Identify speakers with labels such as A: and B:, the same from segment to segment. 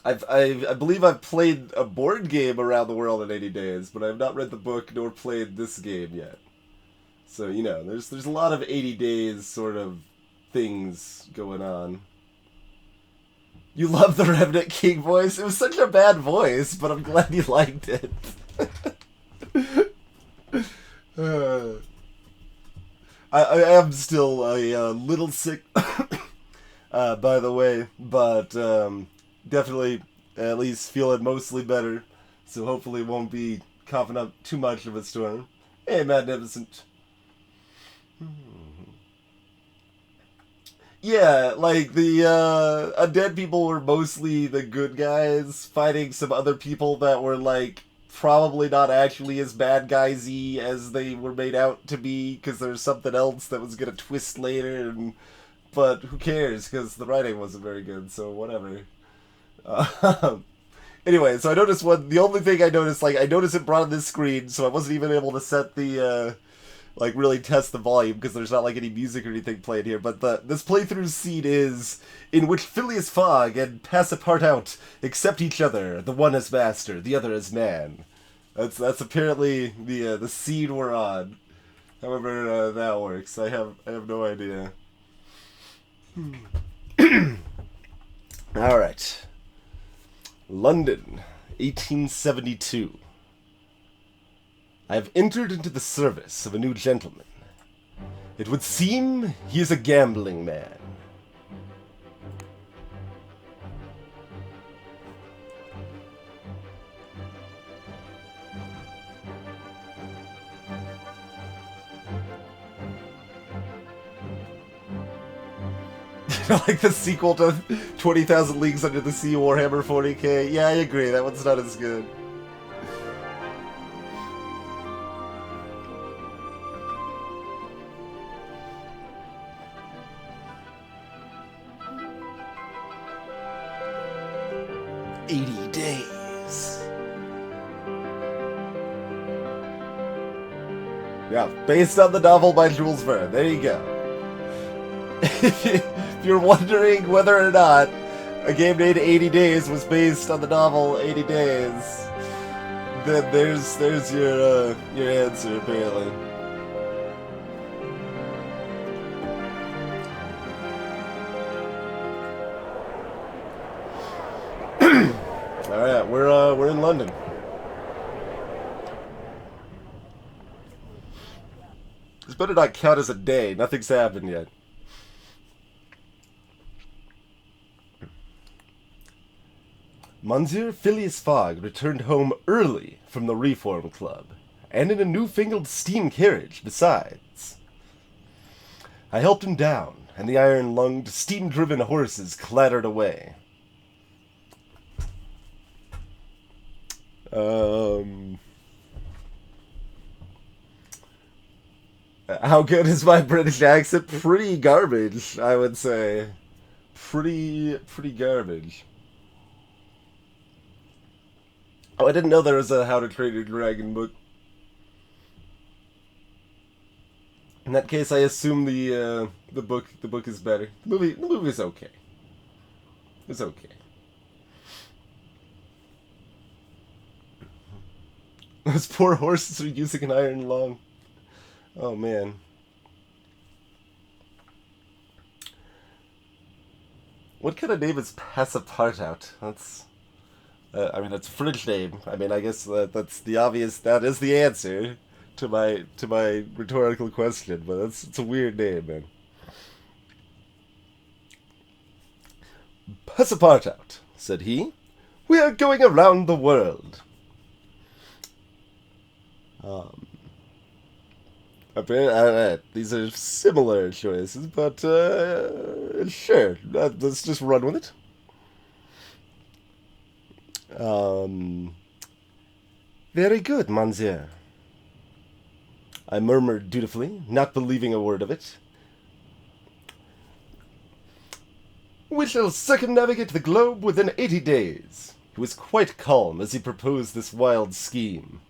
A: I believe I've played a board game Around the World in 80 Days, but I've not read the book nor played this game yet. So, there's a lot of 80 Days sort of things going on. You love the Remnant King voice? It was such a bad voice, but I'm glad you liked it. I am still a little sick, by the way, but definitely at least feeling mostly better, so hopefully won't be coughing up too much of a storm. Hey, Magnificent. Yeah, like the undead people were mostly the good guys fighting some other people that were like probably not actually as bad guysy as they were made out to be because there's something else that was gonna twist later. But who cares? Because the writing wasn't very good, so whatever. Um, anyway, so I noticed the only thing I noticed, like, I noticed it brought on this screen, so I wasn't even able to set like, really test the volume, because there's not, like, any music or anything played here, but this playthrough scene is in which Phileas Fogg and Passepartout accept each other, the one as master, the other as man. That's apparently the scene we're on. However that works, I have no idea. Alright. London, 1872. I have entered into the service of a new gentleman. It would seem he is a gambling man. Like the sequel to 20,000 Leagues Under the Sea Warhammer 40k. Yeah, I agree. That one's not as good. Yeah, based on the novel by Jules Verne. There you go. If you're wondering whether or not a game named 80 Days was based on the novel 80 Days, then there's your answer, apparently. All right, we're in London. This better not count as a day. Nothing's happened yet. Monsieur Phileas Fogg returned home early from the Reform Club, and in a newfangled steam carriage besides. I helped him down, and the iron-lunged, steam-driven horses clattered away. How good is my British accent? Pretty garbage, I would say. Pretty garbage. Oh, I didn't know there was a How to Train Your Dragon book. In that case, I assume the book is better. The movie is okay. It's okay. Those poor horses are using an iron lung. Oh man. What kind of name is Passepartout? That's that's a French name. I mean, I guess that's the obvious. That is the answer to my rhetorical question. But it's a weird name, man. Passepartout, said he. We are going around the world. These are similar choices, but sure, let's just run with it. Very good, monsieur. I murmured dutifully, not believing a word of it. We shall circumnavigate the globe within 80 days. He was quite calm as he proposed this wild scheme.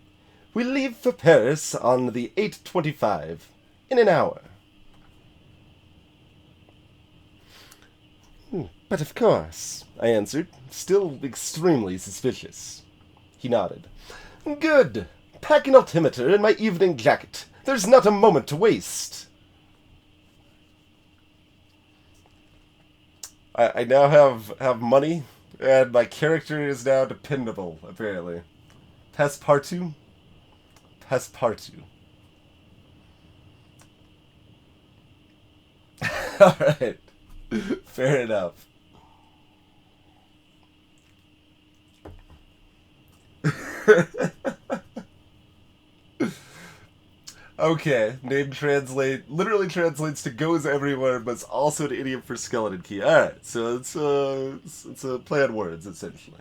A: We leave for Paris on the 8:25 in an hour. But of course, I answered, still extremely suspicious. He nodded. Good. Pack an altimeter in my evening jacket. There's not a moment to waste. I now have money, and my character is now dependable, apparently. Passepartout? Passepartout. Alright. Fair enough. Okay, name literally translates to goes everywhere, but it's also an idiom for skeleton key. Alright, so it's a play on words, essentially.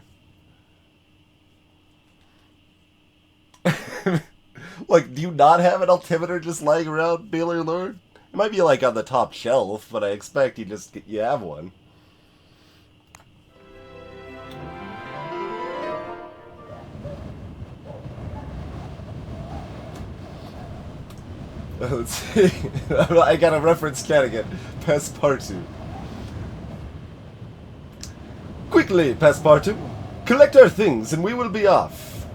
A: Like, do you not have an altimeter just lying around, Baylor Lord? It might be like on the top shelf, but I expect you have one. Let's see. I got a reference cat again. Passepartout. Quickly, Passepartout. Collect our things and we will be off.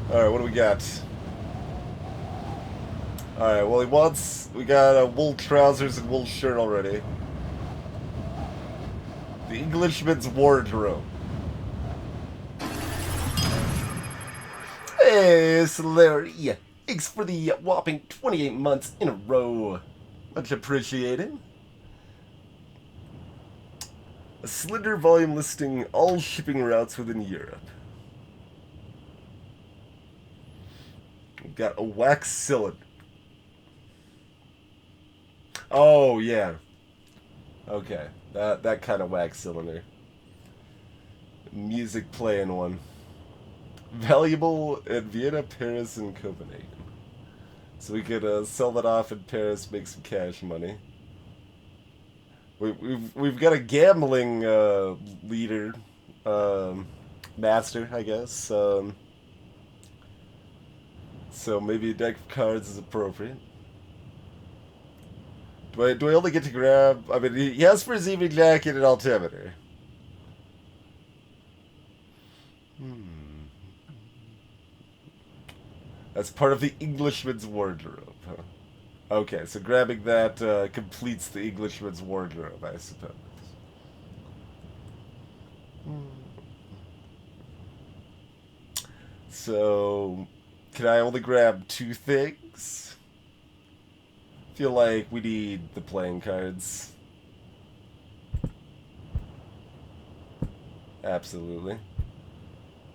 A: Alright, what do we got? Alright, well we got wool trousers and wool shirt already. The Englishman's wardrobe. Hey, Larry. Thanks for the whopping 28 months in a row. Much appreciated. A slender volume listing all shipping routes within Europe. We've got a wax cylinder. Oh, yeah. Okay. That kind of wax cylinder. Music playing one. Valuable at Vienna, Paris, and Copenhagen. So we could sell that off in Paris, make some cash money. We've got a gambling leader, master, I guess. So maybe a deck of cards is appropriate. Do I only get to grab? I mean, he has for his evening jacket and altimeter. That's part of the Englishman's wardrobe. Huh? Okay, so grabbing that completes the Englishman's wardrobe, I suppose. So, can I only grab 2 things? Feel like we need the playing cards. Absolutely.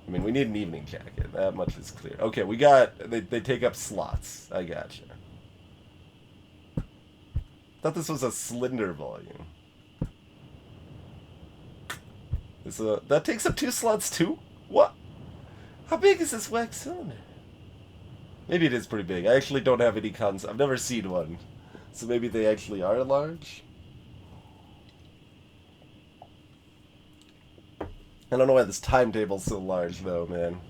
A: I mean, we need an evening jacket. That much is clear. Okay, we got... They take up slots. I gotcha. Thought this was a slender volume. That takes up 2 slots too? What? How big is this wax cylinder? Maybe it is pretty big. I actually don't have any cons. I've never seen one. So maybe they actually are large? I don't know why this timetable's so large, though, man.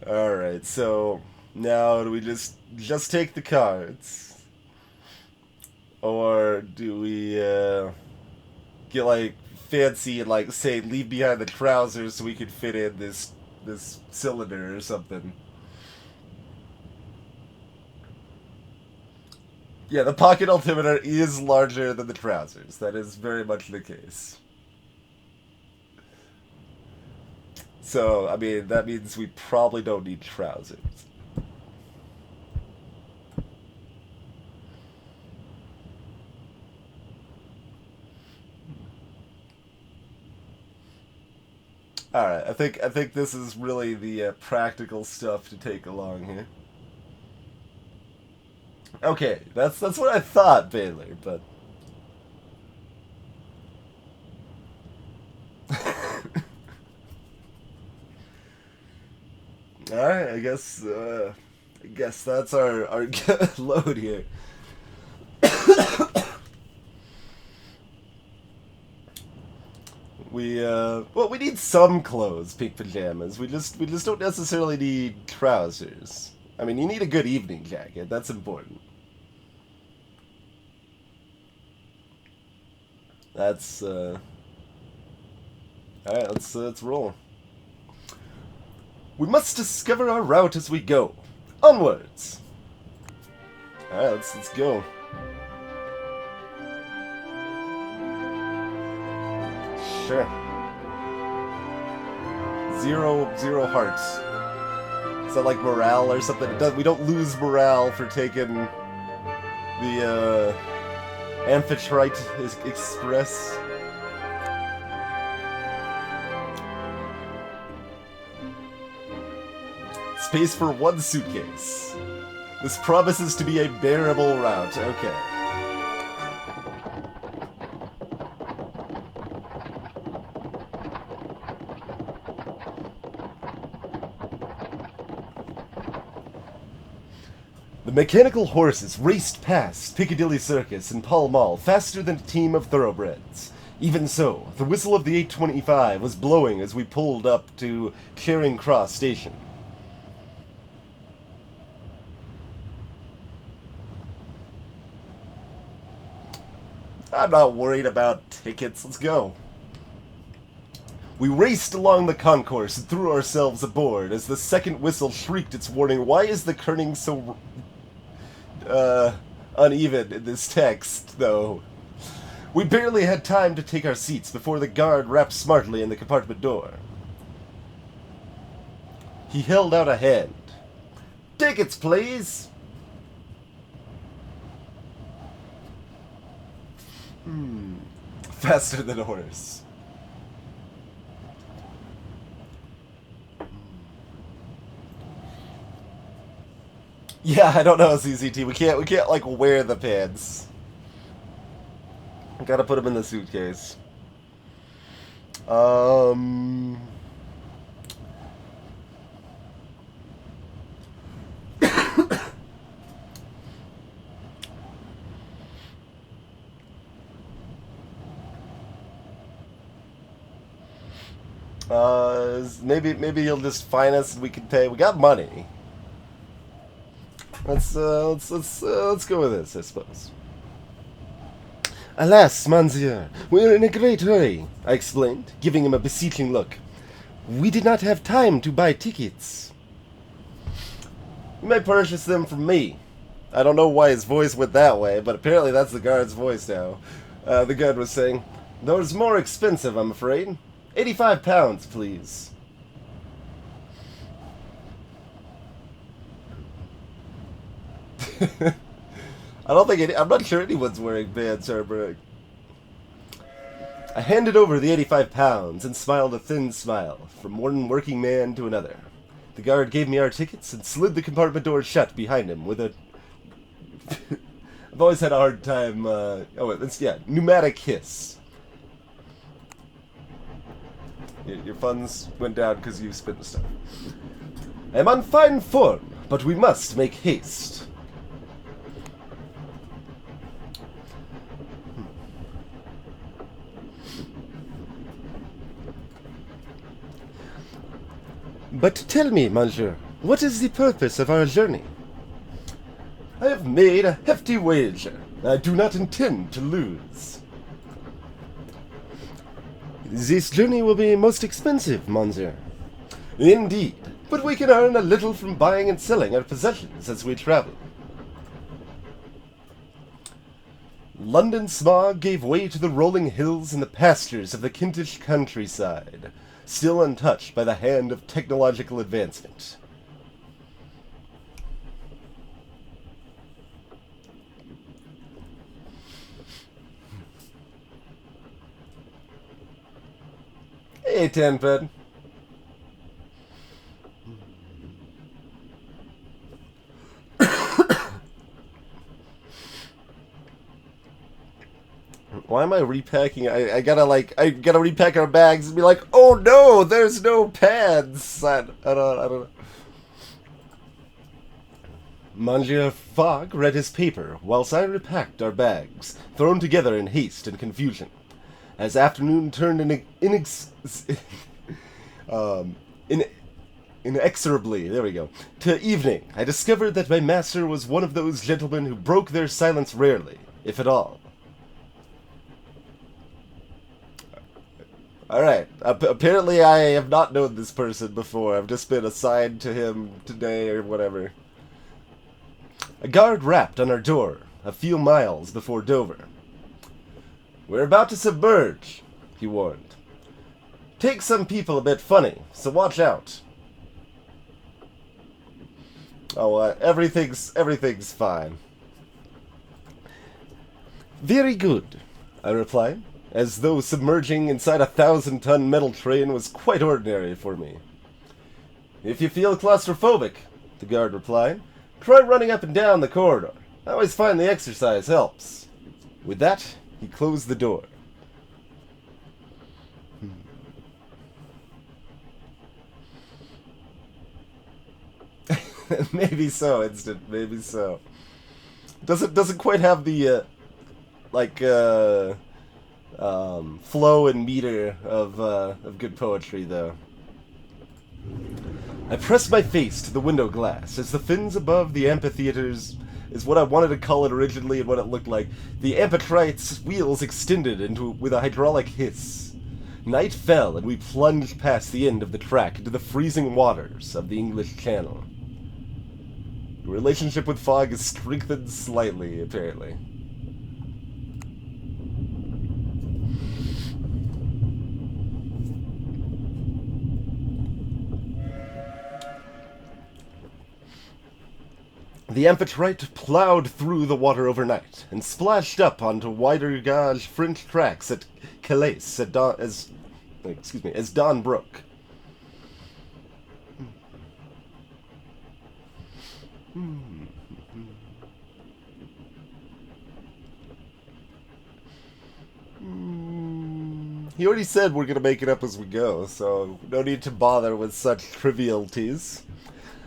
A: Alright, so now do we just take the cards? Or do we get like fancy and like say leave behind the trousers so we can fit in this cylinder or something? Yeah, the pocket altimeter is larger than the trousers. That is very much the case. So, I mean, that means we probably don't need trousers. Alright, I think this is really the practical stuff to take along here. Okay, that's what I thought, Baylor, but... Alright, I guess that's our load here. We need some clothes, pink pajamas. We just don't necessarily need trousers. I mean, you need a good evening jacket. That's important. That's, alright, let's roll. We must discover our route as we go. Onwards! Alright, let's go. Sure. Zero hearts. Is that like morale or something? We don't lose morale for taking the Amphitrite Express. Space for one suitcase. This promises to be a bearable route. Okay. The mechanical horses raced past Piccadilly Circus and Pall Mall faster than a team of thoroughbreds. Even so, the whistle of the 825 was blowing as we pulled up to Charing Cross Station. I'm not worried about tickets. Let's go. We raced along the concourse and threw ourselves aboard as the second whistle shrieked its warning. Why is the kerning so uneven in this text, though? We barely had time to take our seats before the guard rapped smartly in the compartment door. He held out a hand. Tickets, please! Faster than a horse. Yeah, I don't know, CCT. We can't like wear the pants. Gotta put them in the suitcase. Maybe he'll just fine us and we can pay. We got money. Let's go with this, I suppose. Alas, monsieur, we're in a great hurry, I explained, giving him a beseeching look. We did not have time to buy tickets. You may purchase them from me. I don't know why his voice went that way, but apparently that's the guard's voice now. The guard was saying, "Those more expensive, I'm afraid. £85, please." I'm not sure anyone's wearing pants, Herbert. I handed over the £85 and smiled a thin smile from one working man to another. The guard gave me our tickets and slid the compartment door shut behind him with a... I've always had a hard time... pneumatic hiss. Your funds went down because you spent the stuff. I am on fine form, but we must make haste. But tell me, monsieur, what is the purpose of our journey? I have made a hefty wager. I do not intend to lose. This journey will be most expensive, monsieur. Indeed, but we can earn a little from buying and selling our possessions as we travel. London smog gave way to the rolling hills and the pastures of the Kentish countryside, still untouched by the hand of technological advancement. Hey, Tenpin. Why am I repacking? I gotta repack our bags and be like, oh no, there's no pads. I don't know. Monsieur Fogg read his paper whilst I repacked our bags, thrown together in haste and confusion. As afternoon turned inexorably, there we go, to evening, I discovered that my master was one of those gentlemen who broke their silence rarely, if at all. Alright, apparently I have not known this person before. I've just been assigned to him today or whatever. A guard rapped on our door a few miles before Dover. "We're about to submerge," he warned. "Take some people a bit funny, so watch out." Oh, everything's fine. "Very good," I replied, as though submerging inside a 1,000-ton metal train was quite ordinary for me. "If you feel claustrophobic," the guard replied, "try running up and down the corridor. I always find the exercise helps." With that, he closed the door. Maybe so, Instant. Maybe so. Doesn't quite have the flow and meter of good poetry, though. I pressed my face to the window glass as the fins above the amphitheaters is what I wanted to call it originally and what it looked like. The amphitrite's wheels extended with a hydraulic hiss. Night fell and we plunged past the end of the track into the freezing waters of the English Channel. The relationship with fog is strengthened slightly, apparently. The amphitrite plowed through the water overnight and splashed up onto wider gauge French tracks at Calais as dawn broke. He already said we're gonna make it up as we go, so no need to bother with such trivialities.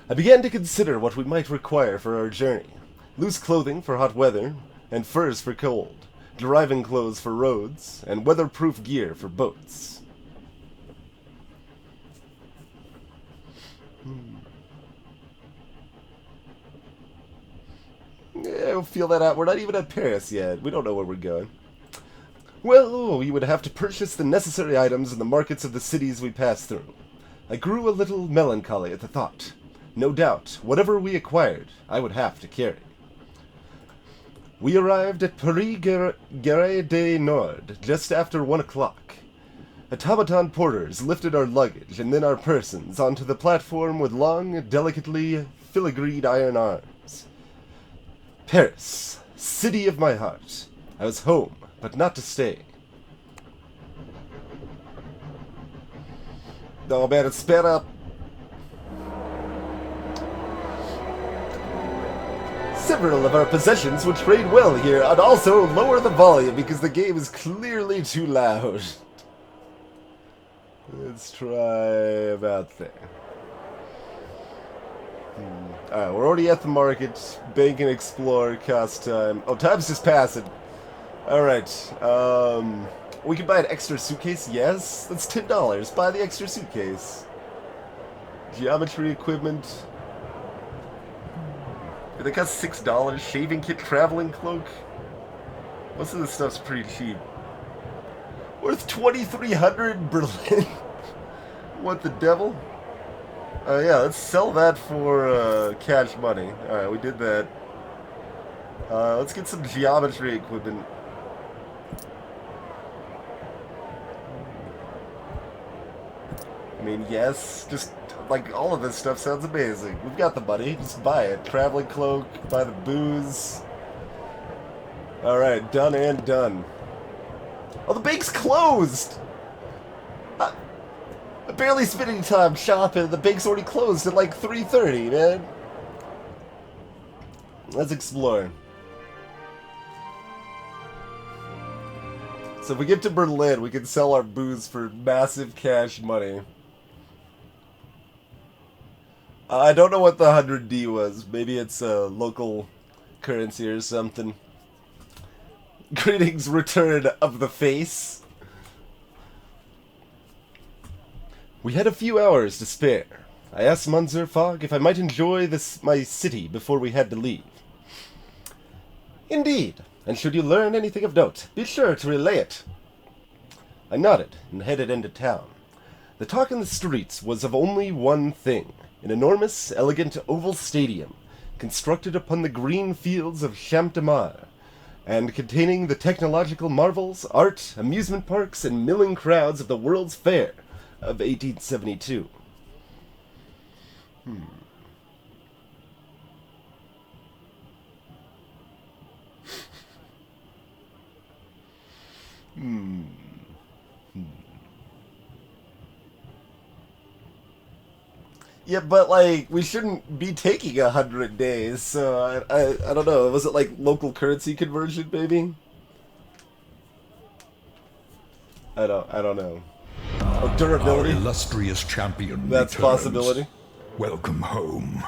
A: I began to consider what we might require for our journey. Loose clothing for hot weather, and furs for cold, driving clothes for roads, and weatherproof gear for boats. Yeah, I'll feel that out. We're not even at Paris yet. We don't know where we're going. Well, we would have to purchase the necessary items in the markets of the cities we pass through. I grew a little melancholy at the thought. No doubt, whatever we acquired, I would have to carry. We arrived at Paris-Gare du Nord just after 1 o'clock. Automaton porters lifted our luggage and then our persons onto the platform with long, delicately filigreed iron arms. Paris, city of my heart. I was home, but not to stay. Oh man, it's sped up. Several of our possessions would trade well here, and also lower the volume because the game is clearly too loud. Let's try about there. Alright, we're already at the market. Bank and explore, cost time. Oh, time's just passing. Alright, we can buy an extra suitcase? Yes, that's $10. Buy the extra suitcase. Geometry equipment. They cost $6. Shaving kit, traveling cloak. Most of this stuff's pretty cheap. Worth $2,300 Berlin. What the devil? Yeah, let's sell that for cash money. Alright, we did that. Let's get some geometry equipment. I mean, yes, just like all of this stuff sounds amazing. We've got the money, just buy it. Traveling cloak, buy the booze. Alright, done and done. Oh, the bank's closed! I'm barely spending time shopping, the bank's already closed at like 3:30, man. Let's explore. So if we get to Berlin, we can sell our booze for massive cash money. I don't know what the 100D was. Maybe it's a local currency or something. Greetings, return of the face. We had a few hours to spare. I asked Munzer Fogg if I might enjoy my city before we had to leave. Indeed, and should you learn anything of note, be sure to relay it. I nodded and headed into town. The talk in the streets was of only one thing, an enormous, elegant oval stadium, constructed upon the green fields of Champ de Mars, and containing the technological marvels, art, amusement parks, and milling crowds of the World's Fair of 1872. Yeah, but like we shouldn't be taking 100 days, so I don't know. Was it like local currency conversion, maybe? I don't know. Oh, durability.
B: Our illustrious champion
A: That's a
B: returns.
A: possibility.
B: Welcome home.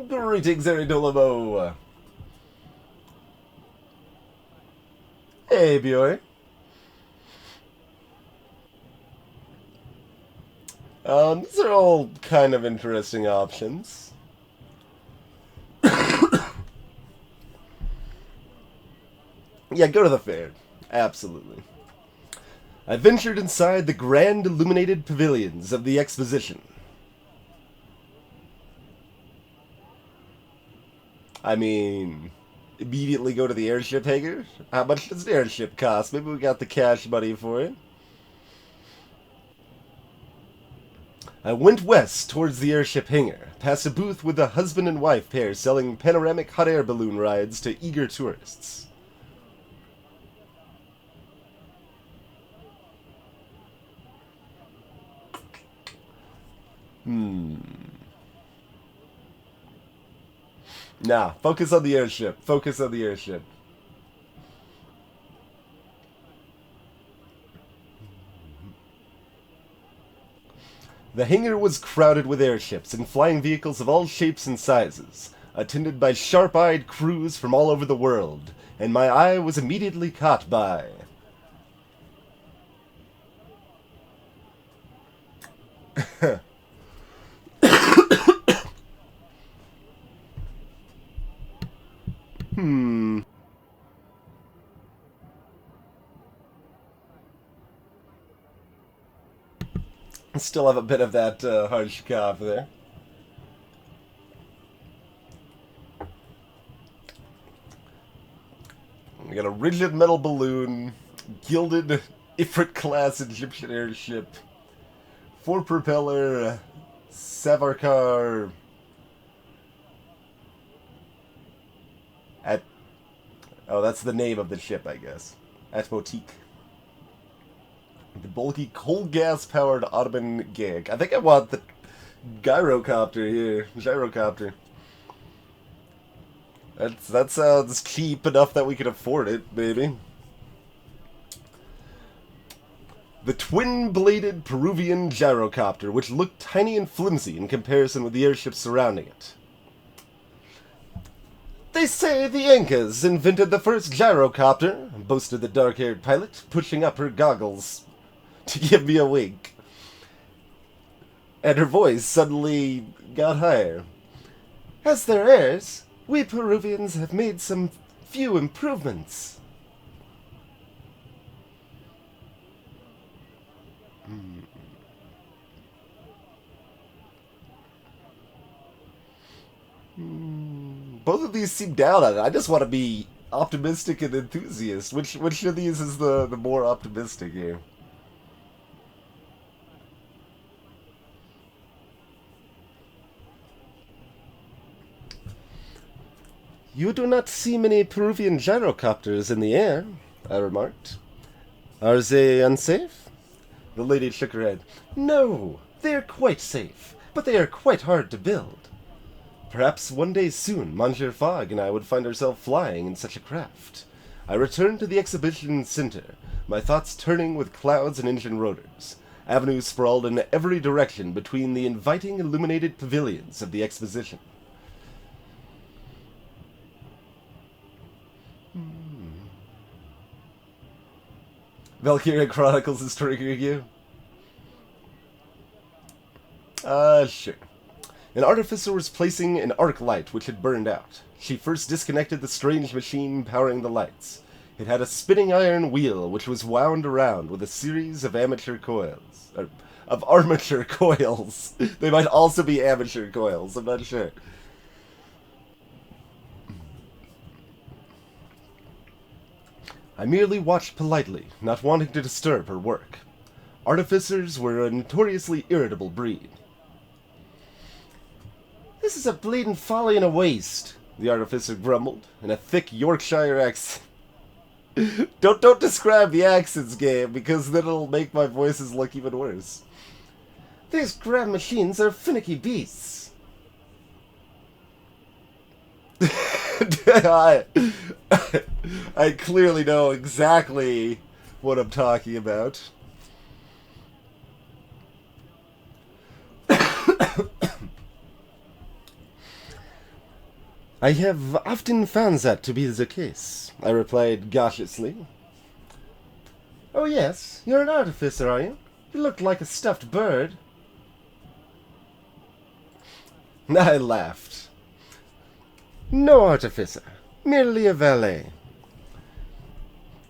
A: Greetings, Eridolamo. Hey, Bjorn. These are all kind of interesting options. Yeah, go to the fair. Absolutely. I ventured inside the grand illuminated pavilions of the exposition. I mean, immediately go to the airship hangar? How much does an airship cost? Maybe we got the cash money for it. I went west towards the airship hangar, past a booth with a husband and wife pair selling panoramic hot air balloon rides to eager tourists. Nah, focus on the airship. Focus on the airship. The hangar was crowded with airships and flying vehicles of all shapes and sizes, attended by sharp-eyed crews from all over the world, and my eye was immediately caught by... Still have a bit of that harsh cough there. We got a rigid metal balloon, gilded Ifrit-class Egyptian airship, 4-propeller Savarkar at... Oh, that's the name of the ship, I guess. Atmotique. The bulky coal gas-powered Ottoman gig. I think I want the gyrocopter here. Gyrocopter. That sounds cheap enough that we can afford it, maybe. The twin-bladed Peruvian gyrocopter, which looked tiny and flimsy in comparison with the airships surrounding it. They say the Incas invented the first gyrocopter, boasted the dark-haired pilot, pushing up her goggles to give me a wink. And her voice suddenly got higher. As their heirs, we Peruvians have made some few improvements. Both of these seem down on it. I just want to be optimistic and enthusiast. Which of these is the more optimistic here? You do not see many Peruvian gyrocopters in the air, I remarked. Are they unsafe? The lady shook her head. No, they are quite safe, but they are quite hard to build. Perhaps one day soon, Monsieur Fogg and I would find ourselves flying in such a craft. I returned to the exhibition center, my thoughts turning with clouds and engine rotors. Avenues sprawled in every direction between the inviting illuminated pavilions of the exposition. Valkyria Chronicles is triggering you? Sure. An artificer was placing an arc light which had burned out. She first disconnected the strange machine powering the lights. It had a spinning iron wheel which was wound around with a series of armature coils. They might also be amateur coils, I'm not sure. I merely watched politely, not wanting to disturb her work. Artificers were a notoriously irritable breed. "This is a bleeding folly and a waste," the artificer grumbled, in a thick Yorkshire accent. Don't describe the accents, game, because then it'll make my voices look even worse. "These grav machines are finicky beasts." I clearly know exactly what I'm talking about. "I have often found that to be the case," I replied cautiously. "Oh yes, you're an artificer, are you? You look like a stuffed bird." I laughed. "No artificer, merely a valet."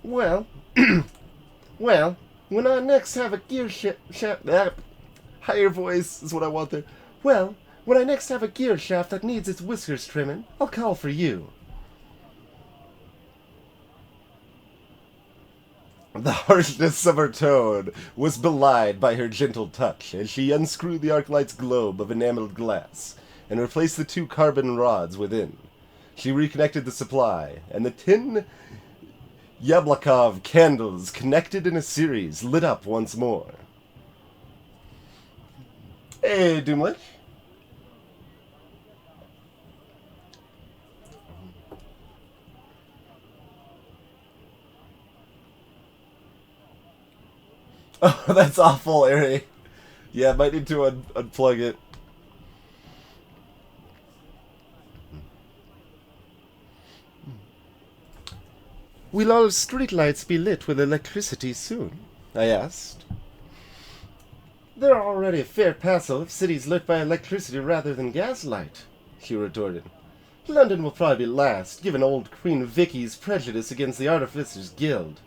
A: Well, when I next have a gear higher voice is what I want there. Well, when I next have a gear shaft that needs its whiskers trimming, I'll call for you." The harshness of her tone was belied by her gentle touch as she unscrewed the arc light's globe of enameled glass and replaced the 2 carbon rods within. She reconnected the supply, and the 10 Yablokov candles, connected in a series, lit up once more. "Hey, Doomlich." Oh, that's awful, Ari. Yeah, might need to unplug it. "Will all streetlights be lit with electricity soon?" I asked. "There are already a fair parcel of cities lit by electricity rather than gaslight," she retorted. "London will probably be last, given old Queen Vicky's prejudice against the Artificers Guild."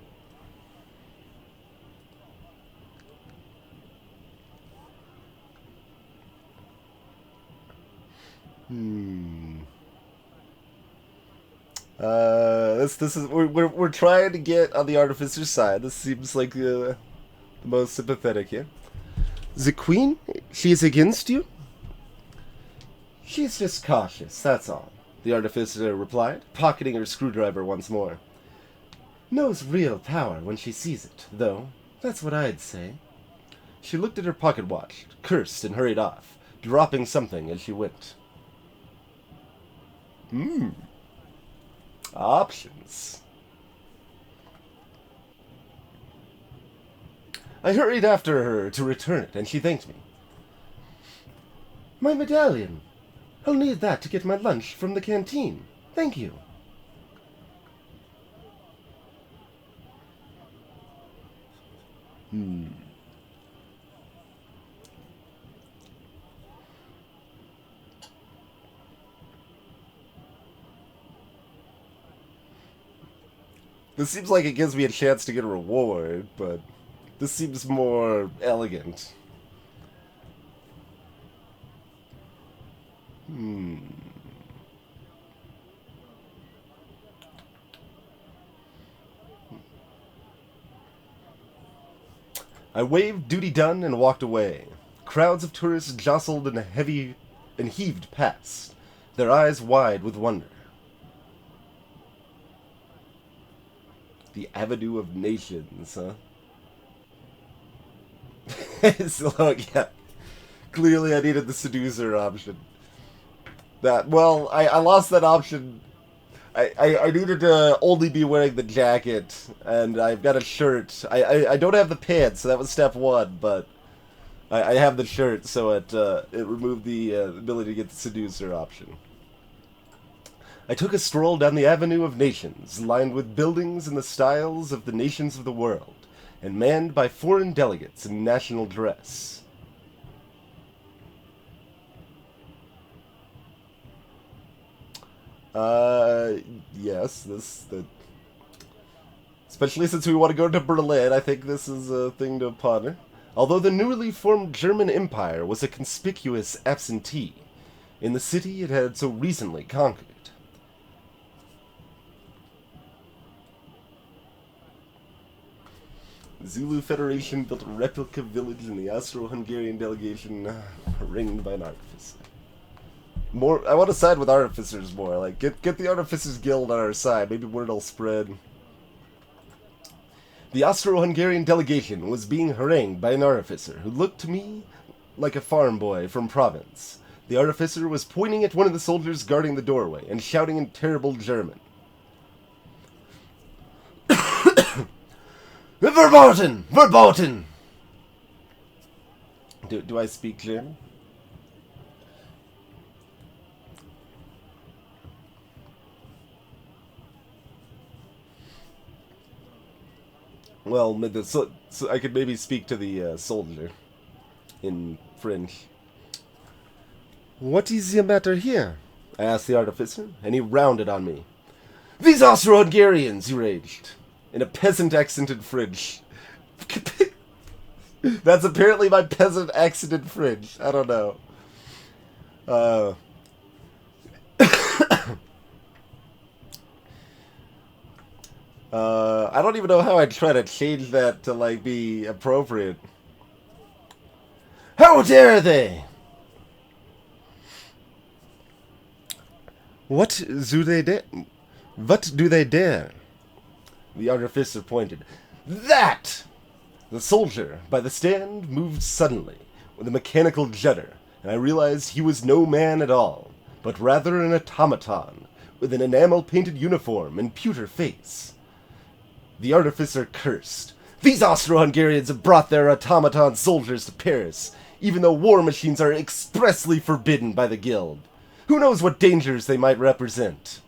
A: We're trying to get on the Artificer side. This seems like the most sympathetic here. "The Queen? She is against you?" "She's just cautious, that's all," the Artificer replied, pocketing her screwdriver once more. "Knows real power when she sees it, though. That's what I'd say." She looked at her pocket watch, cursed, and hurried off, dropping something as she went. Options. I hurried after her to return it, and she thanked me. "My medallion. I'll need that to get my lunch from the canteen. Thank you." This seems like it gives me a chance to get a reward, but this seems more elegant. I waved duty done and walked away. Crowds of tourists jostled and heaved past, their eyes wide with wonder. The Avenue of Nations, huh? So, yeah. Clearly I needed the seducer option. I lost that option. I needed to only be wearing the jacket, and I've got a shirt. I don't have the pants, so that was step one, but I have the shirt, so it removed the ability to get the seducer option. I took a stroll down the Avenue of Nations, lined with buildings in the styles of the nations of the world, and manned by foreign delegates in national dress. Yes, especially since we want to go to Berlin, I think this is a thing to ponder. Although the newly formed German Empire was a conspicuous absentee in the city it had so recently conquered. The Zulu Federation built a replica village in the Austro-Hungarian delegation, ringed by an artificer. I want to side with artificers more. Like, get the Artificers Guild on our side. Maybe word will spread. The Austro-Hungarian delegation was being harangued by an artificer who looked to me like a farm boy from Provence. The artificer was pointing at one of the soldiers guarding the doorway and shouting in terrible German. Verboten! Verboten! Do I speak German? Well, so I could maybe speak to the soldier in French. What is the matter here? I asked the artificer, and he rounded on me. These Austro-Hungarians, he raged, in a peasant-accented French. That's apparently my peasant-accented French. I don't know. I don't even know how I'd try to change that to, like, be appropriate. How dare they? What do they dare? What do they dare? The artificer pointed. That! The soldier, by the stand, moved suddenly, with a mechanical judder, and I realized he was no man at all, but rather an automaton, with an enamel-painted uniform and pewter face. The artificer cursed. These Austro-Hungarians have brought their automaton soldiers to Paris, even though war machines are expressly forbidden by the guild. Who knows what dangers they might represent?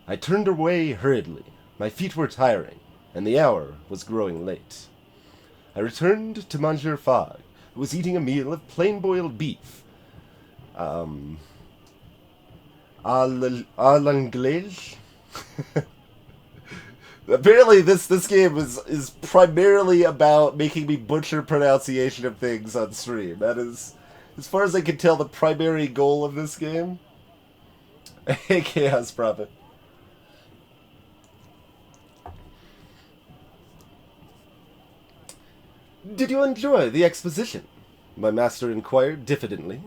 A: I turned away hurriedly. My feet were tiring, and the hour was growing late. I returned to Monsieur Fogg, who was eating a meal of plain-boiled beef. À l'anglaise? Apparently this game is primarily about making me butcher pronunciation of things on stream. That is, as far as I can tell, the primary goal of this game. Hey, Chaos Prophet. Did you enjoy the exposition? My master inquired diffidently.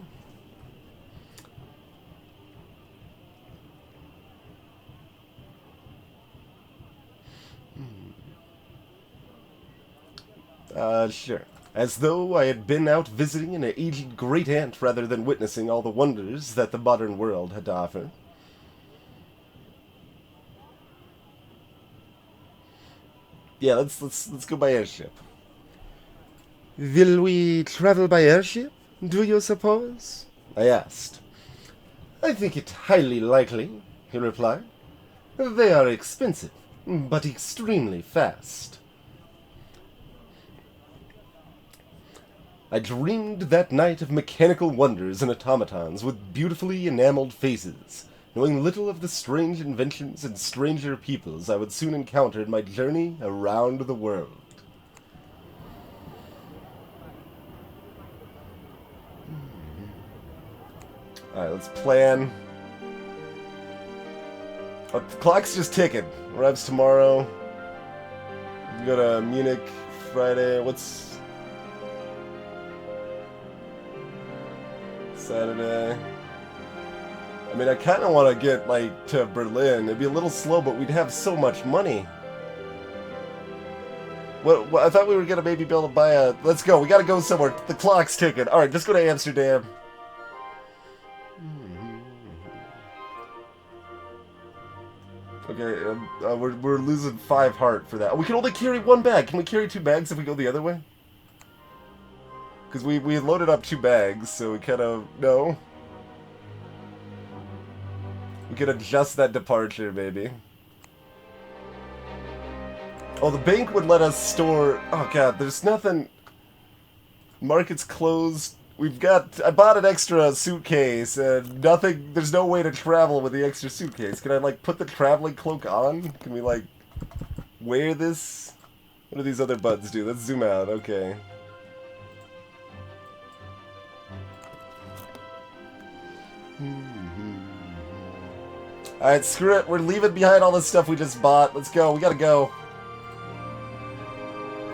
A: Sure. As though I had been out visiting an aged great-aunt rather than witnessing all the wonders that the modern world had to offer. Yeah, let's go by airship. Will we travel by airship, do you suppose? I asked. I think it highly likely, he replied. They are expensive, but extremely fast. I dreamed that night of mechanical wonders and automatons with beautifully enameled faces, knowing little of the strange inventions and stranger peoples I would soon encounter in my journey around the world. Alright, let's plan. Oh, the clock's just ticking. Arrives tomorrow. We go to Munich Friday. What's Saturday? I mean, I kind of want to get, like, to Berlin. It'd be a little slow, but we'd have so much money. Well, I thought we were going to maybe be able to buy a... Let's go. We got to go somewhere. The clock's ticking. Alright, let's go to Amsterdam. Okay, we're losing 5 heart for that. We can only carry 1 bag. Can we carry 2 bags if we go the other way? Because we loaded up 2 bags, so we kind of... No. We could adjust that departure, maybe. Oh, the bank would let us store... Oh, God, there's nothing... Market's closed. We've got... I bought an extra suitcase, and nothing... There's no way to travel with the extra suitcase. Can I, like, put the traveling cloak on? Can we, like, wear this? What do these other buttons do? Let's zoom out. Okay. Alright, screw it. We're leaving behind all this stuff we just bought. Let's go. We gotta go.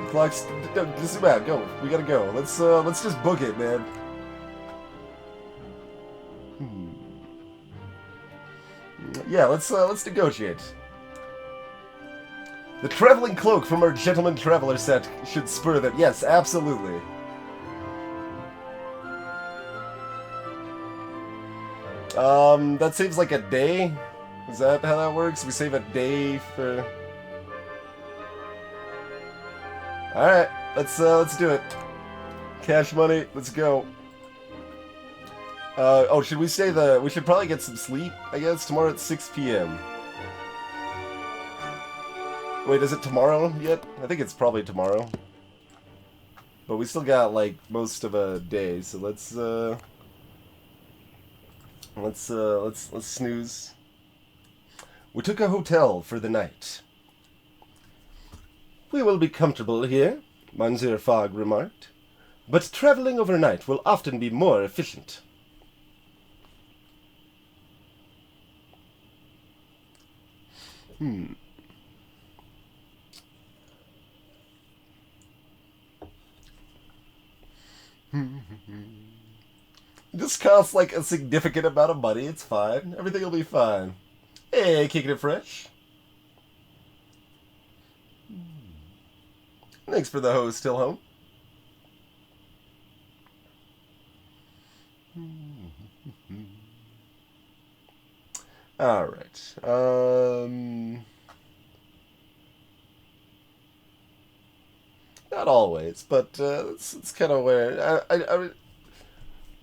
A: Clock's... Just zoom out. Go. We gotta go. Let's just book it, man. Yeah, let's negotiate. The traveling cloak from our Gentleman Traveler set should spur them. Yes, absolutely. That saves like a day? Is that how that works? We save a day for... Alright, let's do it. Cash money, let's go. Oh, should we stay we should probably get some sleep, I guess, tomorrow at 6 p.m. Wait, is it tomorrow yet? I think it's probably tomorrow. But we still got, like, most of a day, so let's snooze. We took a hotel for the night. We will be comfortable here, Monsieur Fogg remarked, but traveling overnight will often be more efficient. This costs like a significant amount of money. It's fine. Everything will be fine. Hey, kicking it fresh. Thanks for the hose, still home. Alright. Not always, but it's kind of where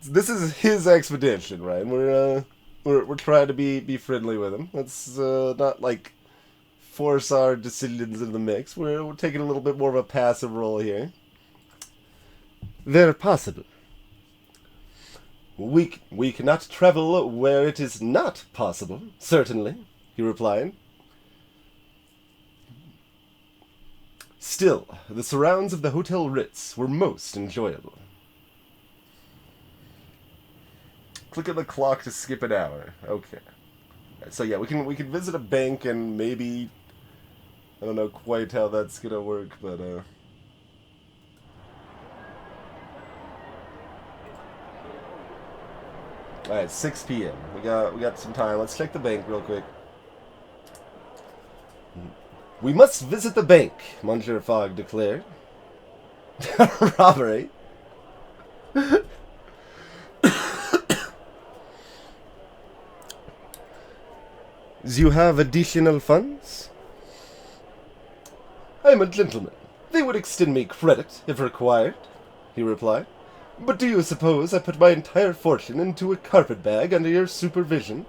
A: this is his expedition, right? We're trying to be friendly with him. Let's not like force our decisions in the mix. We're taking a little bit more of a passive role here. Where possible. We cannot travel where it is not possible, certainly, he replied. Still, the surrounds of the Hotel Ritz were most enjoyable. Click on the clock to skip an hour. Okay. So yeah, we can visit a bank and maybe... I don't know quite how that's gonna work, but Alright, 6 p.m. We got some time. Let's check the bank real quick. We must visit the bank, Monsieur Fogg declared. Robbery? You have additional funds? I'm a gentleman. They would extend me credit, if required, he replied. But do you suppose I put my entire fortune into a carpet bag under your supervision?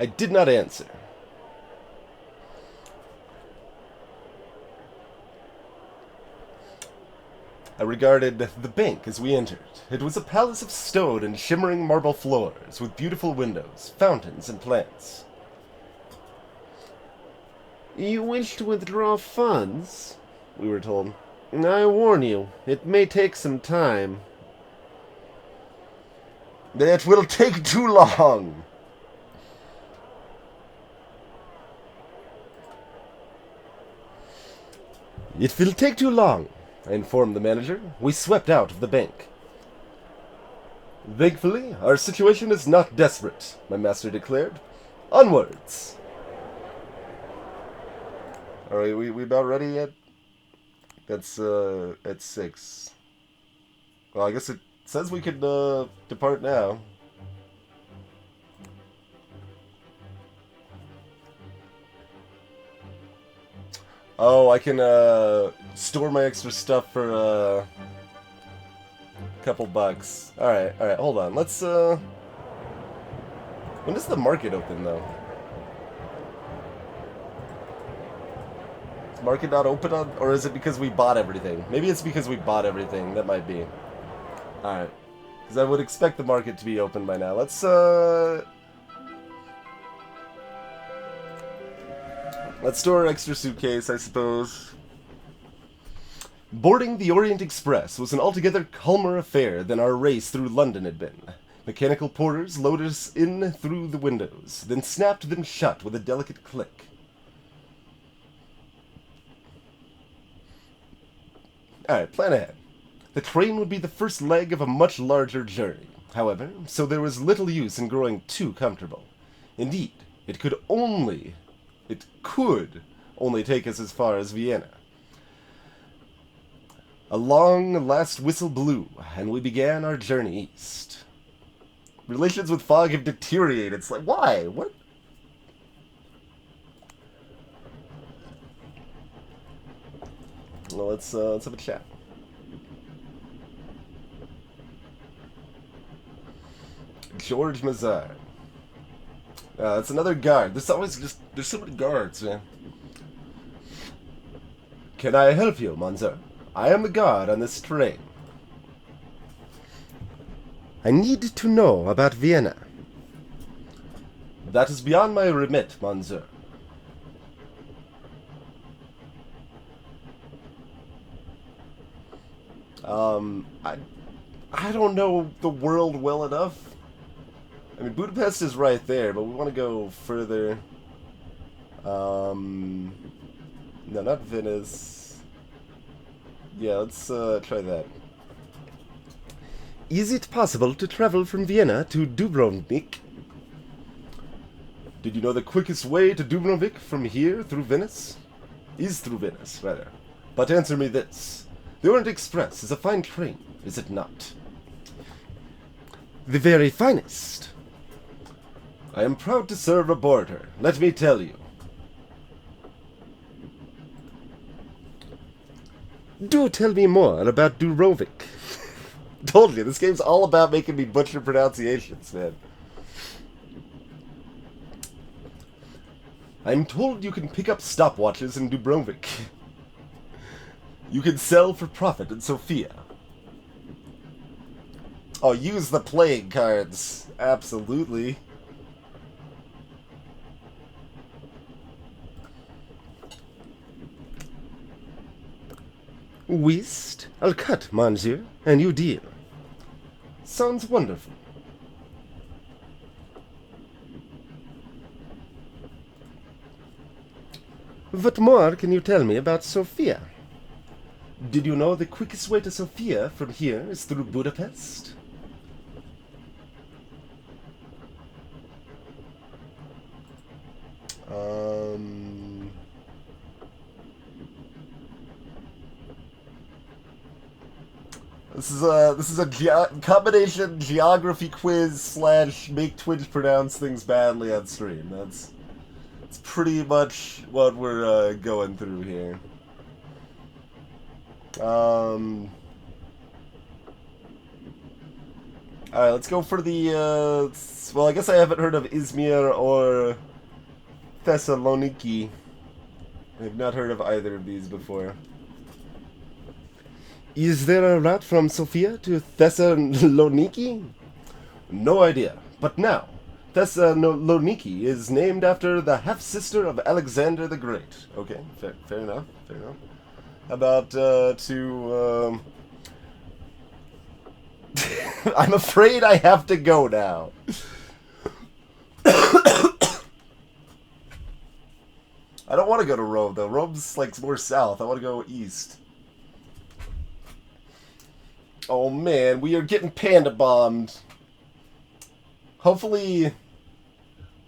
A: I did not answer. I regarded the bank as we entered. It was a palace of stone and shimmering marble floors, with beautiful windows, fountains, and plants. You wish to withdraw funds? We were told. I warn you, it may take some time. It will take too long. It will take too long, I informed the manager. We swept out of the bank. Thankfully, our situation is not desperate, my master declared. Onwards. Alright, we about ready yet? That's, at 6. Well, I guess it says we could, depart now. Oh, I can, store my extra stuff for, a couple bucks. Alright, hold on. Let's, when does the market open, though? Market not open on, or is it because we bought everything? Maybe it's because we bought everything. That might be. Alright. Because I would expect the market to be open by now. Let's store our extra suitcase, I suppose. Boarding the Orient Express was an altogether calmer affair than our race through London had been. Mechanical porters loaded us in through the windows, then snapped them shut with a delicate click. Alright, plan ahead. The train would be the first leg of a much larger journey, however, so there was little use in growing too comfortable. Indeed, it could only take us as far as Vienna. A long last whistle blew, and we began our journey east. Relations with Fog have deteriorated. It's like, why? What? Well, let's have a chat. George Mazar. That's another guard. There's so many guards, man. Can I help you, Monsieur? I am the guard on this train. I need to know about Vienna. That is beyond my remit, Monsieur. I don't know the world well enough. I mean, Budapest is right there, but we want to go further. No, not Venice. Yeah, let's try that. Is it possible to travel from Vienna to Dubrovnik? Did you know the quickest way to Dubrovnik from here through Venice? Is through Venice, rather. But answer me this. The Orient Express is a fine train, is it not? The very finest. I am proud to serve aboard her, let me tell you. Do tell me more about Dubrovnik. Told you, this game's all about making me butcher pronunciations, man. I'm told you can pick up stopwatches in Dubrovnik. You can sell for profit in Sofia. Oh, use the playing cards. Absolutely. Whist? I'll cut, monsieur, and you deal. Sounds wonderful. What more can you tell me about Sofia? Did you know the quickest way to Sofia from here is through Budapest? This is a combination geography quiz / make Twitch pronounce things badly on stream. That's pretty much what we're going through here. Alright, let's go for the, well, I guess I haven't heard of Izmir or Thessaloniki. I've not heard of either of these before. Is there a route from Sofia to Thessaloniki? No idea, but now, Thessaloniki is named after the half-sister of Alexander the Great. Okay, fair enough, fair enough. How about, I'm afraid I have to go now. I don't want to go to Rome, though. Rome's, like, more south. I want to go east. Oh, man. We are getting panda bombed. Hopefully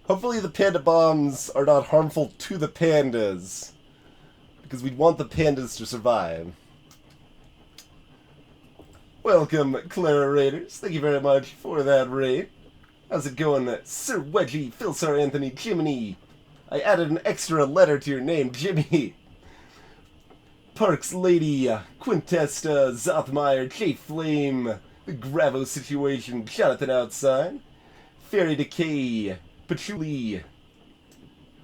A: the panda bombs are not harmful to the pandas. Because we'd want the pandas to survive. Welcome, Clara Raiders. Thank you very much for that raid. How's it going, Sir Wedgie, Phil, Sir Anthony, Jiminy? I added an extra letter to your name, Jimmy. Parks Lady, Quintesta, Zothmeyer, J Flame, the Gravo Situation, Jonathan Outside, Fairy Decay, Patchouli,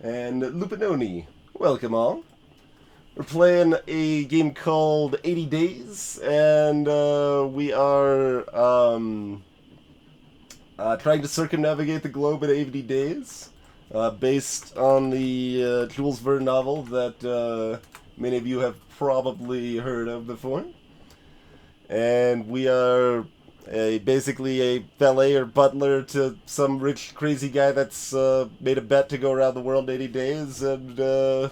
A: and Lupinoni. Welcome all. We're playing a game called 80 Days, and we are trying to circumnavigate the globe in 80 days, based on the Jules Verne novel that many of you have probably heard of before. And we are basically a valet or butler to some rich, crazy guy that's made a bet to go around the world in 80 days, and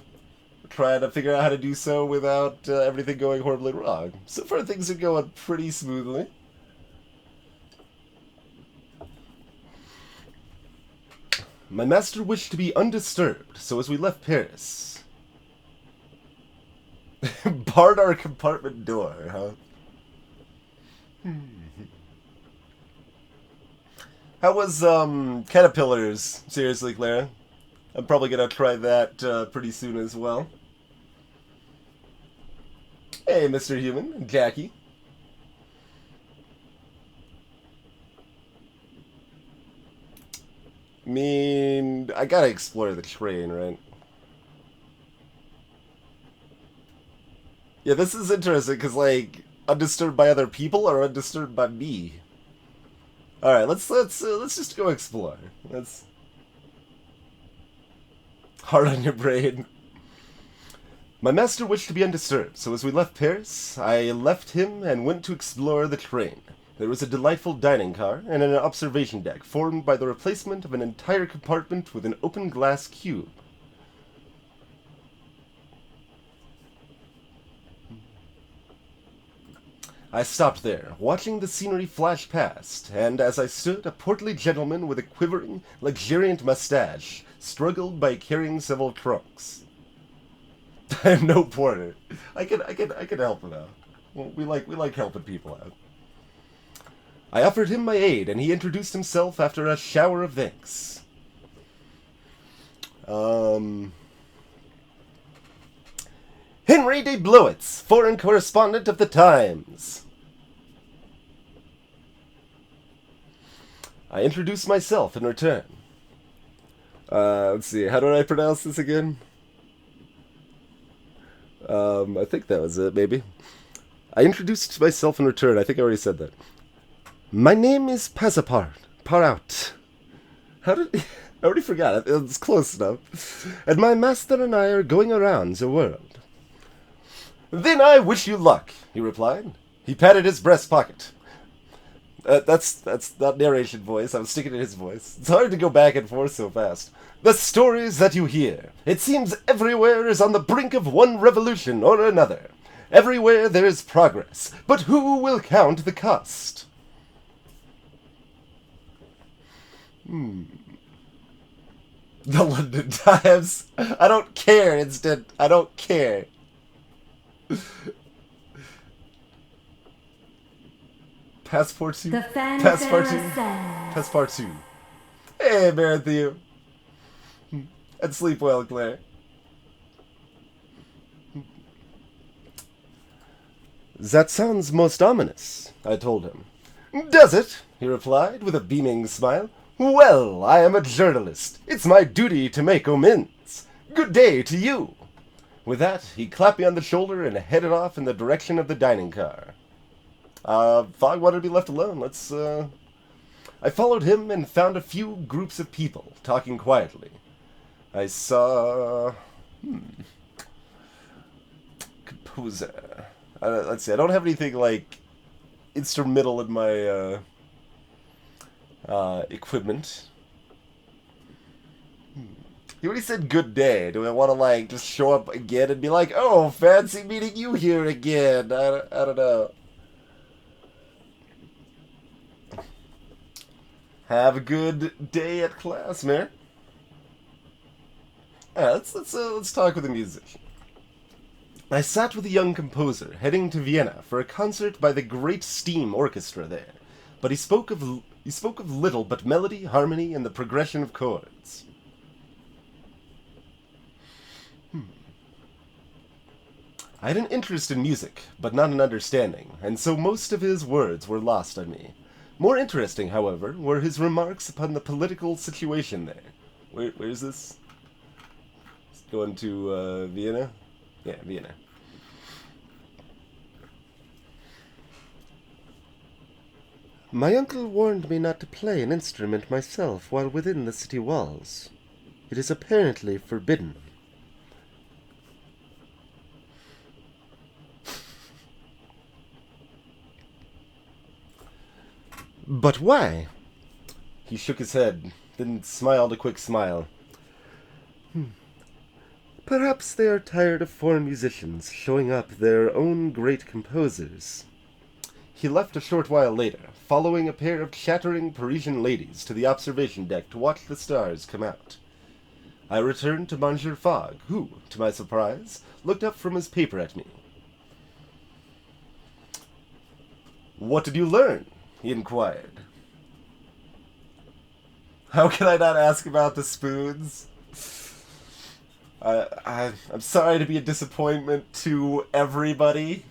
A: trying to figure out how to do so without everything going horribly wrong. So far, things are going pretty smoothly. My master wished to be undisturbed, so as we left Paris... barred our compartment door, huh? How was, Caterpillars? Seriously, Clara? I'm probably gonna try that pretty soon as well. Hey, Mr. Human, Jackie. I mean, I gotta explore the train, right? Yeah, this is interesting, because, like, undisturbed by other people or undisturbed by me? Alright, let's just go explore. Let's... Hard on your brain. My master wished to be undisturbed, so as we left Paris, I left him and went to explore the train. There was a delightful dining car and an observation deck formed by the replacement of an entire compartment with an open glass cube. I stopped there, watching the scenery flash past, and as I stood, a portly gentleman with a quivering, luxuriant mustache struggled by carrying several trunks. I am no porter. I can help him out. Well, we like helping people out. I offered him my aid, and he introduced himself after a shower of thanks. Henry de Blowitz, foreign correspondent of the Times. I introduced myself in return. Let's see, how do I pronounce this again? I think that was it, maybe. I introduced myself in return. I think I already said that. My name is Pasapart. Paraut. How did... I already forgot. It's close enough. And my master and I are going around the world. Then I wish you luck, he replied. He patted his breast pocket. That's not narration voice. I was sticking to his voice. It's hard to go back and forth so fast. The stories that you hear. It seems everywhere is on the brink of one revolution or another. Everywhere there is progress. But who will count the cost? The London Times. I don't care, instant. I don't care. Passepartout?
C: The fanfare ascends.
A: Passepartout. Hey, Maratheu. And sleep well, Claire. That sounds most ominous, I told him. Does it? He replied with a beaming smile. Well, I am a journalist. It's my duty to make amends. Good day to you. With that, he clapped me on the shoulder and headed off in the direction of the dining car. Fogg wanted to be left alone. I followed him and found a few groups of people talking quietly. I saw... Composer. Let's see, I don't have anything, like, instrumental in my, equipment. He already said good day. Do I want to, like, just show up again and be like, oh, fancy meeting you here again? I don't know. Have a good day at class, man. Alright, let's talk with the musician. I sat with a young composer heading to Vienna for a concert by the Great Steam Orchestra there, but he spoke of little but melody, harmony, and the progression of chords. I had an interest in music, but not an understanding, and so most of his words were lost on me. More interesting, however, were his remarks upon the political situation there. Where's this? Going to Vienna? Yeah, Vienna.
C: My uncle warned me not to play an instrument myself while within the city walls. It is apparently forbidden. But why?
A: He shook his head, then smiled a quick smile.
C: Perhaps they are tired of foreign musicians showing up their own great composers.
A: He left a short while later, following a pair of chattering Parisian ladies to the observation deck to watch the stars come out. I returned to Monsieur Fogg, who, to my surprise, looked up from his paper at me. "What did you learn?" he inquired. How can I not ask about the spoons? I'm sorry to be a disappointment to everybody.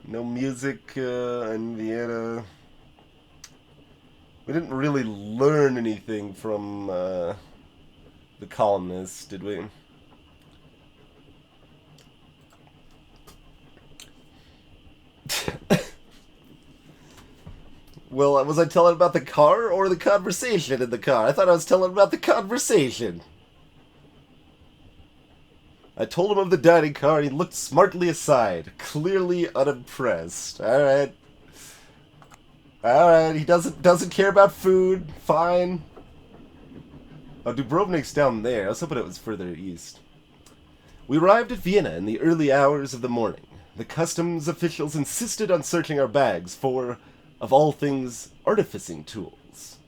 A: No music in Vienna. We didn't really learn anything from the columnists, did we? Well, was I telling about the car or the conversation in the car? I thought I was telling about the conversation. I told him of the dining car, and he looked smartly aside, clearly unimpressed. Alright, he doesn't care about food. Fine. Oh, Dubrovnik's down there. I was hoping it was further east. We arrived at Vienna in the early hours of the morning. The customs officials insisted on searching our bags for, of all things, artificing tools.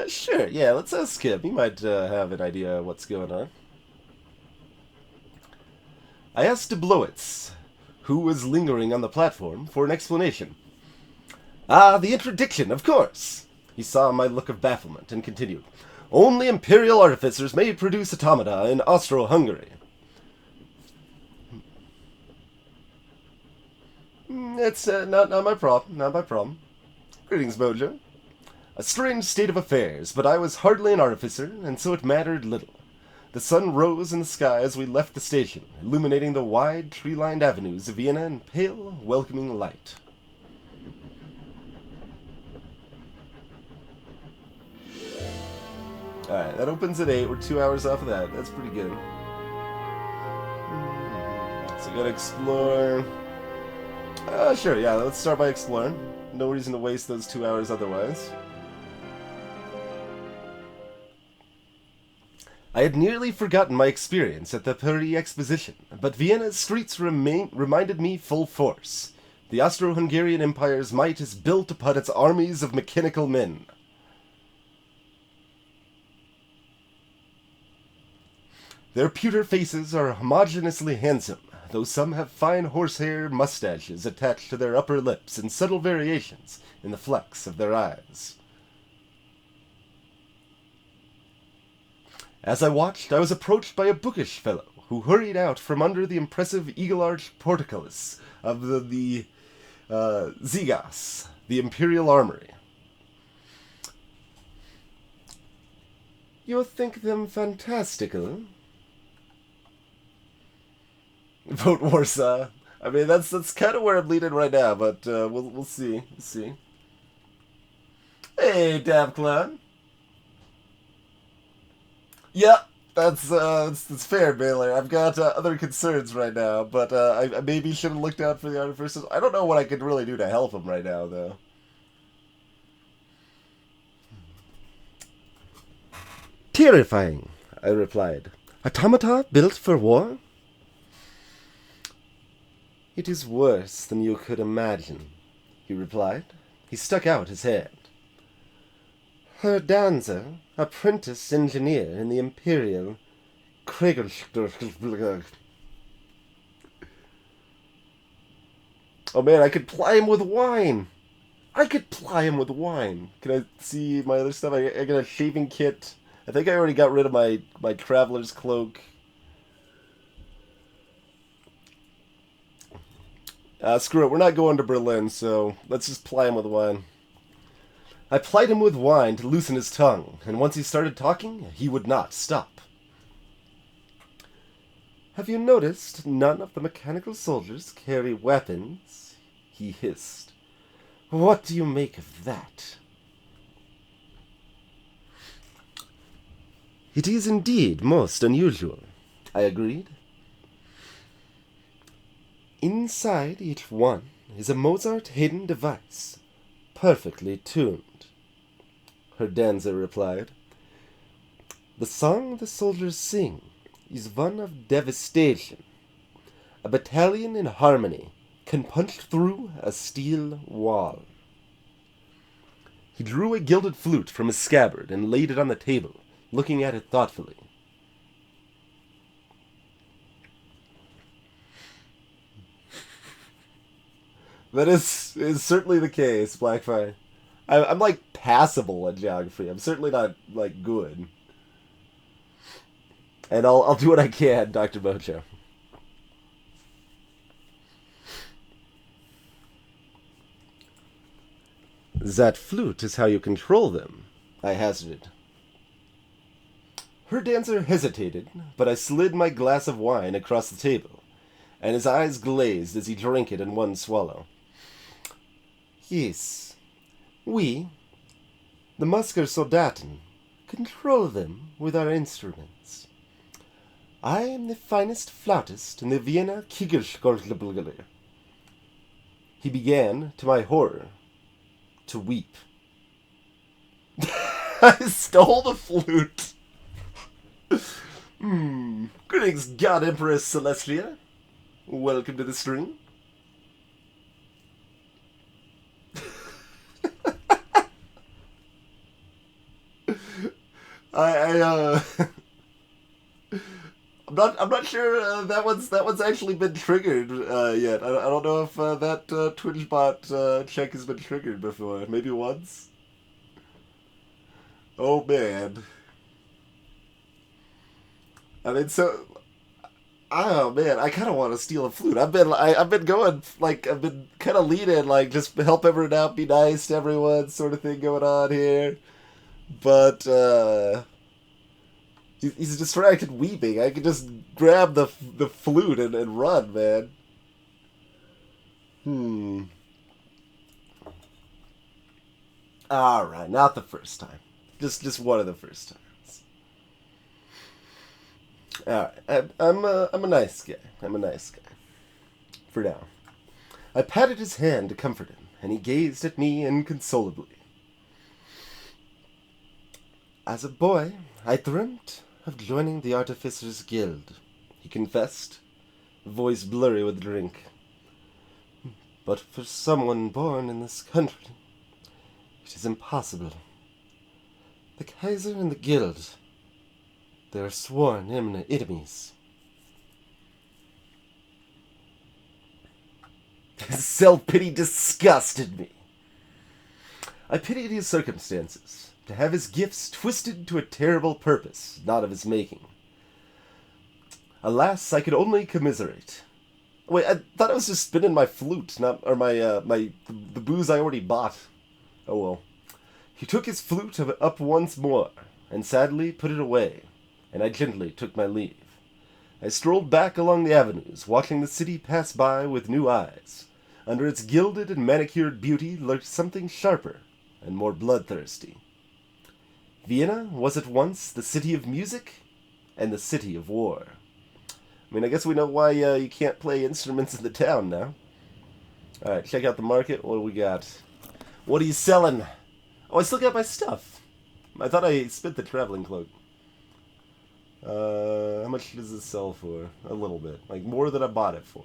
A: Sure, yeah, let's ask him. He might have an idea of what's going on. I asked Dublowitz, who was lingering on the platform, for an explanation. "Ah, the interdiction, of course." He saw my look of bafflement and continued. "Only imperial artificers may produce automata in Austro-Hungary." It's not my problem, not my problem. Greetings, Mojo. A strange state of affairs, but I was hardly an artificer, and so it mattered little. The sun rose in the sky as we left the station, illuminating the wide, tree-lined avenues of Vienna in pale, welcoming light. Alright, that opens at 8. We're 2 hours off of that. That's pretty good. So gotta explore... sure, yeah, let's start by exploring. No reason to waste those 2 hours otherwise. I had nearly forgotten my experience at the Paris Exposition, but Vienna's streets reminded me full force. The Austro-Hungarian Empire's might is built upon its armies of mechanical men. Their pewter faces are homogeneously handsome, though some have fine horsehair mustaches attached to their upper lips and subtle variations in the flecks of their eyes. As I watched, I was approached by a bookish fellow who hurried out from under the impressive eagle-arched portcullis of the Zigas, the Imperial Armory. "You think them fantastical?" Vote Warsaw. I mean, that's kind of where I'm leaning right now, but we'll see. We'll see. Hey, Davclan. Yeah, that's fair, Baylor. I've got other concerns right now, but I maybe should have looked out for the artificers. I don't know what I could really do to help him right now, though.
C: "Terrifying," I replied. "Automata built for war?"
A: "It is worse than you could imagine," he replied. He stuck out his hand.
C: "Herr Danzer, apprentice engineer in the Imperial Kriegerschule."
A: Oh man, I could ply him with wine! Can I see my other stuff? I got a shaving kit, I think I already got rid of my traveler's cloak. Screw it, we're not going to Berlin, so let's just ply him with wine. I plied him with wine to loosen his tongue, and once he started talking, he would not stop. Have you noticed none of the mechanical soldiers carry weapons? He hissed. What do you make of that? It is indeed most unusual, I agreed. Inside each one is a Mozart hidden device, perfectly tuned. Her dancer replied. The song the soldiers sing is one of devastation. A battalion in harmony can punch through a steel wall. He drew a gilded flute from his scabbard and laid it on the table, looking at it thoughtfully. That is certainly the case, Blackfire. I'm like passable at geography. I'm certainly not like good. And I'll do what I can, Dr. Bocho. That flute is how you control them, I hazarded. Her dancer hesitated, but I slid my glass of wine across the table, and his eyes glazed as he drank it in one swallow. Yes, we, the Musker Soldaten, control them with our instruments. I am the finest flautist in the Vienna Kiegerschorlebelgele. He began, to my horror, to weep. I stole the flute. Greetings, God Empress Celestia. Welcome to the stream. I'm not sure that one's actually been triggered yet. I don't know if that Twitch bot check has been triggered before. Maybe once. Oh man. I mean, so. Oh man, I kind of want to steal a flute. I've been going like I've been kind of leading like just help everyone out, be nice to everyone, sort of thing going on here. But he's distracted weeping. I could just grab the flute and run, man. All right, not the first time. Just one of the first times. All right, I'm a nice guy. I'm a nice guy. For now. I patted his hand to comfort him, and he gazed at me inconsolably. As a boy, I dreamt of joining the Artificers Guild, he confessed, voice blurry with drink. But for someone born in this country, it is impossible. The Kaiser and the Guild, they are sworn enemies. His self-pity disgusted me. I pitied his circumstances, to have his gifts twisted to a terrible purpose, not of his making. Alas, I could only commiserate. Wait, I thought I was just spinning my flute, not or the booze I already bought. Oh well. He took his flute up once more, and sadly put it away, and I gently took my leave. I strolled back along the avenues, watching the city pass by with new eyes. Under its gilded and manicured beauty lurked something sharper and more bloodthirsty. Vienna was at once the city of music and the city of war. I mean, I guess we know why you can't play instruments in the town now. Alright, check out the market. What do we got? What are you selling? Oh, I still got my stuff. I thought I spent the traveling cloak. How much does this sell for? A little bit. Like, more than I bought it for.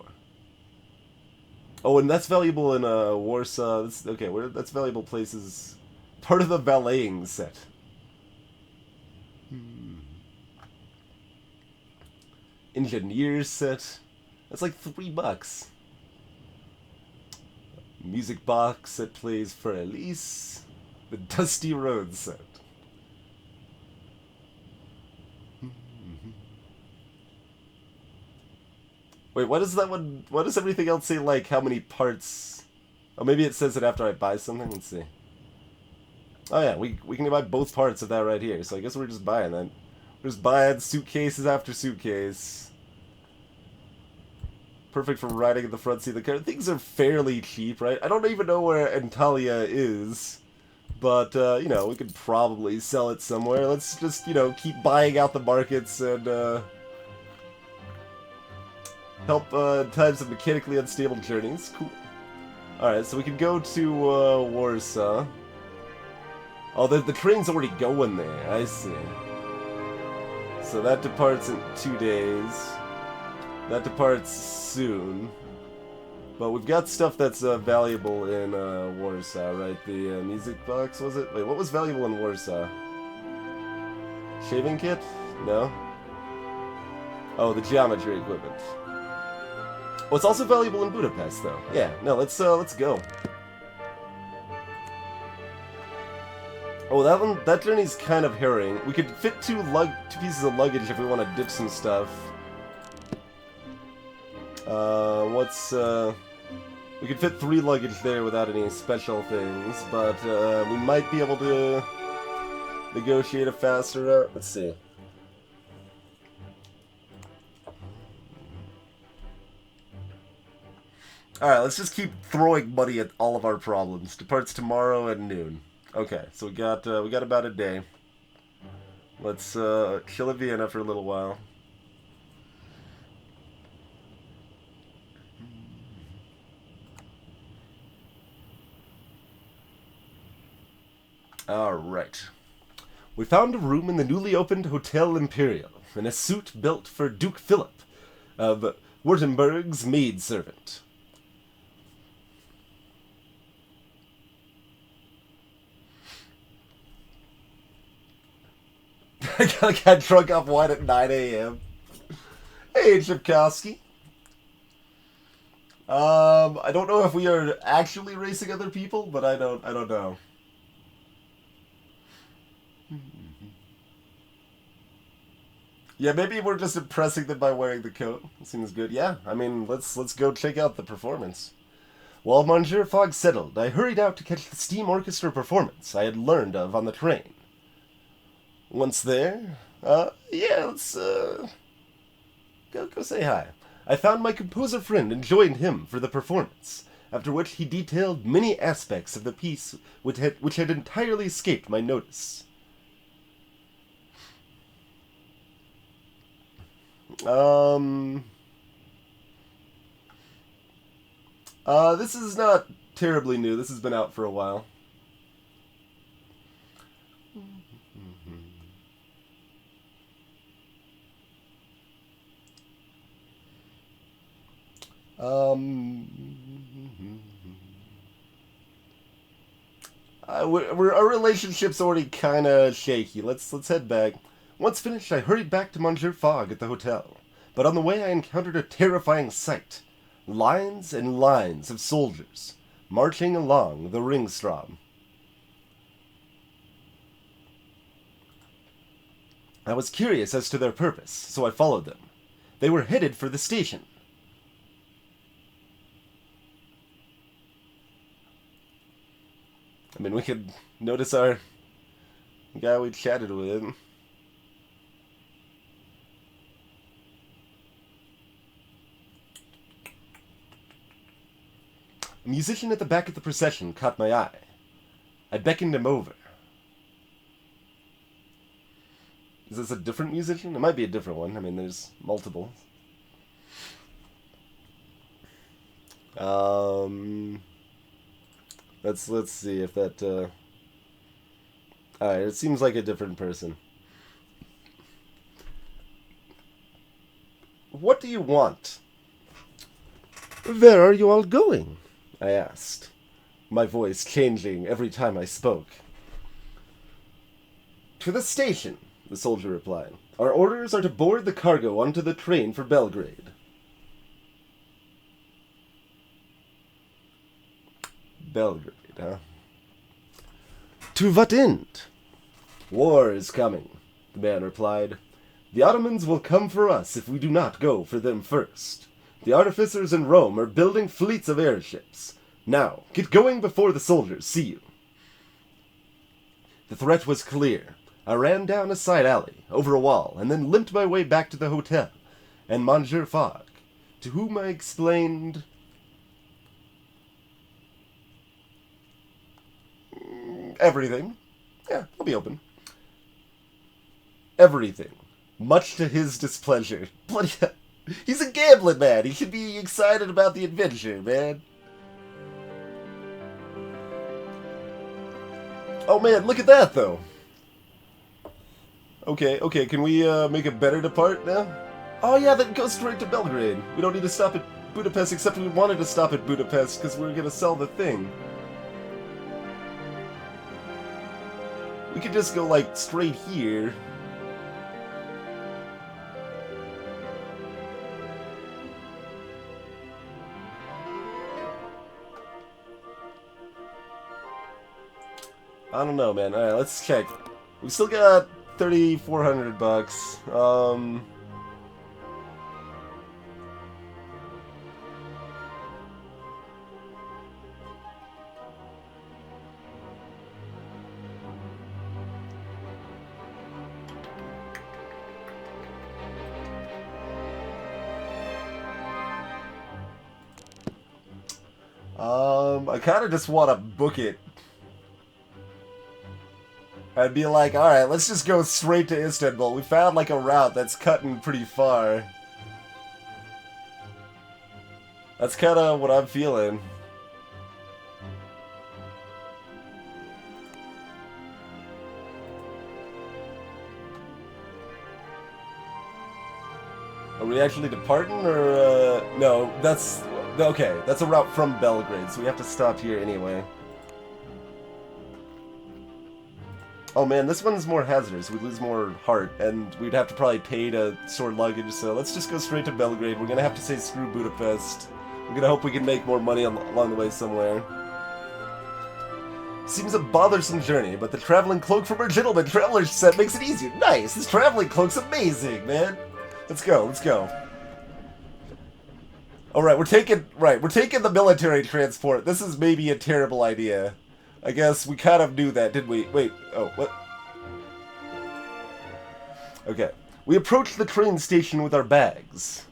A: Oh, and that's valuable in Warsaw. That's valuable places. Part of the valeting set. Engineer set. That's like $3. Music box that plays for Elise. The Dusty Road set. Wait, what is that one? What does everything else say, like, how many parts? Oh, maybe it says it after I buy something? Let's see. Oh yeah, we can buy both parts of that right here, so I guess we're just buying that. We're just buying suitcases after suitcase. Perfect for riding in the front seat of the car. Things are fairly cheap, right? I don't even know where Antalya is. But, you know, we could probably sell it somewhere. Let's just, you know, keep buying out the markets and, help, times of mechanically unstable journeys. Cool. Alright, so we can go to, Warsaw. Oh, the train's already going there. I see. So that departs in 2 days. That departs soon. But we've got stuff that's valuable in Warsaw, right? The music box, was it? Wait, what was valuable in Warsaw? Shaving kit? No? Oh, the geometry equipment. Oh, it's also valuable in Budapest, though. Yeah, no, let's go. Oh, that journey's kind of harrowing. We could fit two pieces of luggage if we want to ditch some stuff. We could fit 3 luggage there without any special things, but we might be able to negotiate a faster route. Let's see. Alright, let's just keep throwing money at all of our problems. Departs tomorrow at noon. Okay, so we got about a day. Let's chill at Vienna for a little while. Alright. We found a room in the newly opened Hotel Imperial, in a suite built for Duke Philip of Württemberg's maidservant. I got drunk off wine at 9 a.m. Hey, Chipkowski. I don't know if we are actually racing other people, but I don't know. Yeah, maybe we're just impressing them by wearing the coat. Seems good. Yeah, I mean, let's go check out the performance. While Monsieur Fogg settled, I hurried out to catch the steam orchestra performance I had learned of on the train. Once there, yeah, let's, go say hi. I found my composer friend and joined him for the performance, after which he detailed many aspects of the piece which had entirely escaped my notice. This is not terribly new. This has been out for a while. Our relationship's already kind of shaky. Let's head back. Once finished, I hurried back to Monsieur Fogg at the hotel. But on the way, I encountered a terrifying sight. Lines and lines of soldiers marching along the Ringstraße. I was curious as to their purpose, so I followed them. They were headed for the station. I mean, we could notice our guy we chatted with. A musician at the back of the procession caught my eye. I beckoned him over. Is this a different musician? It might be a different one. I mean, there's multiple. Let's see if that, Alright, it seems like a different person. What do you want?
C: Where are you all going?
A: I asked, my voice changing every time I spoke. To the station, the soldier replied. Our orders are to board the cargo onto the train for Belgrade. Belgrade, huh?
C: To what end?
A: War is coming, the man replied. The Ottomans will come for us if we do not go for them first.
C: The artificers in Rome are building fleets of airships. Now, get going before the soldiers see you. The threat was clear. I ran down a side alley, over a wall, and then limped my way back to the hotel, and Monsieur Fogg, to whom I explained... everything. Yeah, I'll be open. Everything. Much to his displeasure. Bloody hell. He's a gambling man. He should be excited about the adventure, man. Oh man, look at that, though. Okay, can we make a better depart now? Oh yeah, that goes straight to Belgrade. We don't need to stop at Budapest, except we wanted to stop at Budapest because we were going to sell the thing. We could just go, like, straight here. I don't know, man. Alright, let's check. We still got 3,400 bucks. I kind of just want to book it. I'd be like, alright, let's just go straight to Istanbul. We found, like, a route that's cutting pretty far. That's kind of what I'm feeling. Are we actually departing, or, no, that's... Okay, that's a route from Belgrade, so we have to stop here anyway. Oh man, this one's more hazardous. We'd lose more heart, and we'd have to probably pay to store luggage, so let's just go straight to Belgrade. We're gonna have to say screw Budapest. We're gonna hope we can make more money along the way somewhere. Seems a bothersome journey, but the traveling cloak from our gentleman traveler's set makes it easier. Nice! This traveling cloak's amazing, man! Let's go, let's go. Alright, we're taking the military transport. This is maybe a terrible idea. I guess we kind of knew that, didn't we? Wait, oh, what? Okay. We approached the train station with our bags.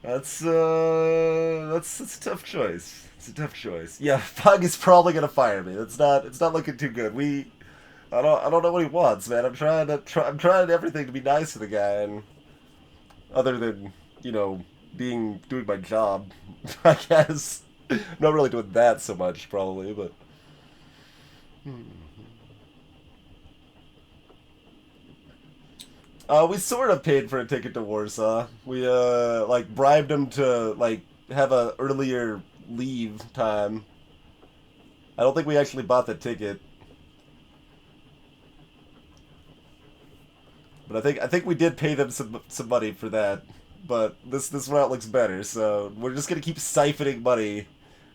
C: That's a tough choice. It's a tough choice. Yeah, Fogg is probably gonna fire me. It's not looking too good. I don't know what he wants, man. I'm trying everything to be nice to the guy, and other than, you know, doing my job, I guess. I'm not really doing that so much, probably, but. We sort of paid for a ticket to Warsaw. We like bribed him to like have a earlier leave time. I don't think we actually bought the ticket. But I think we did pay them some money for that. But this route looks better, so we're just gonna keep siphoning money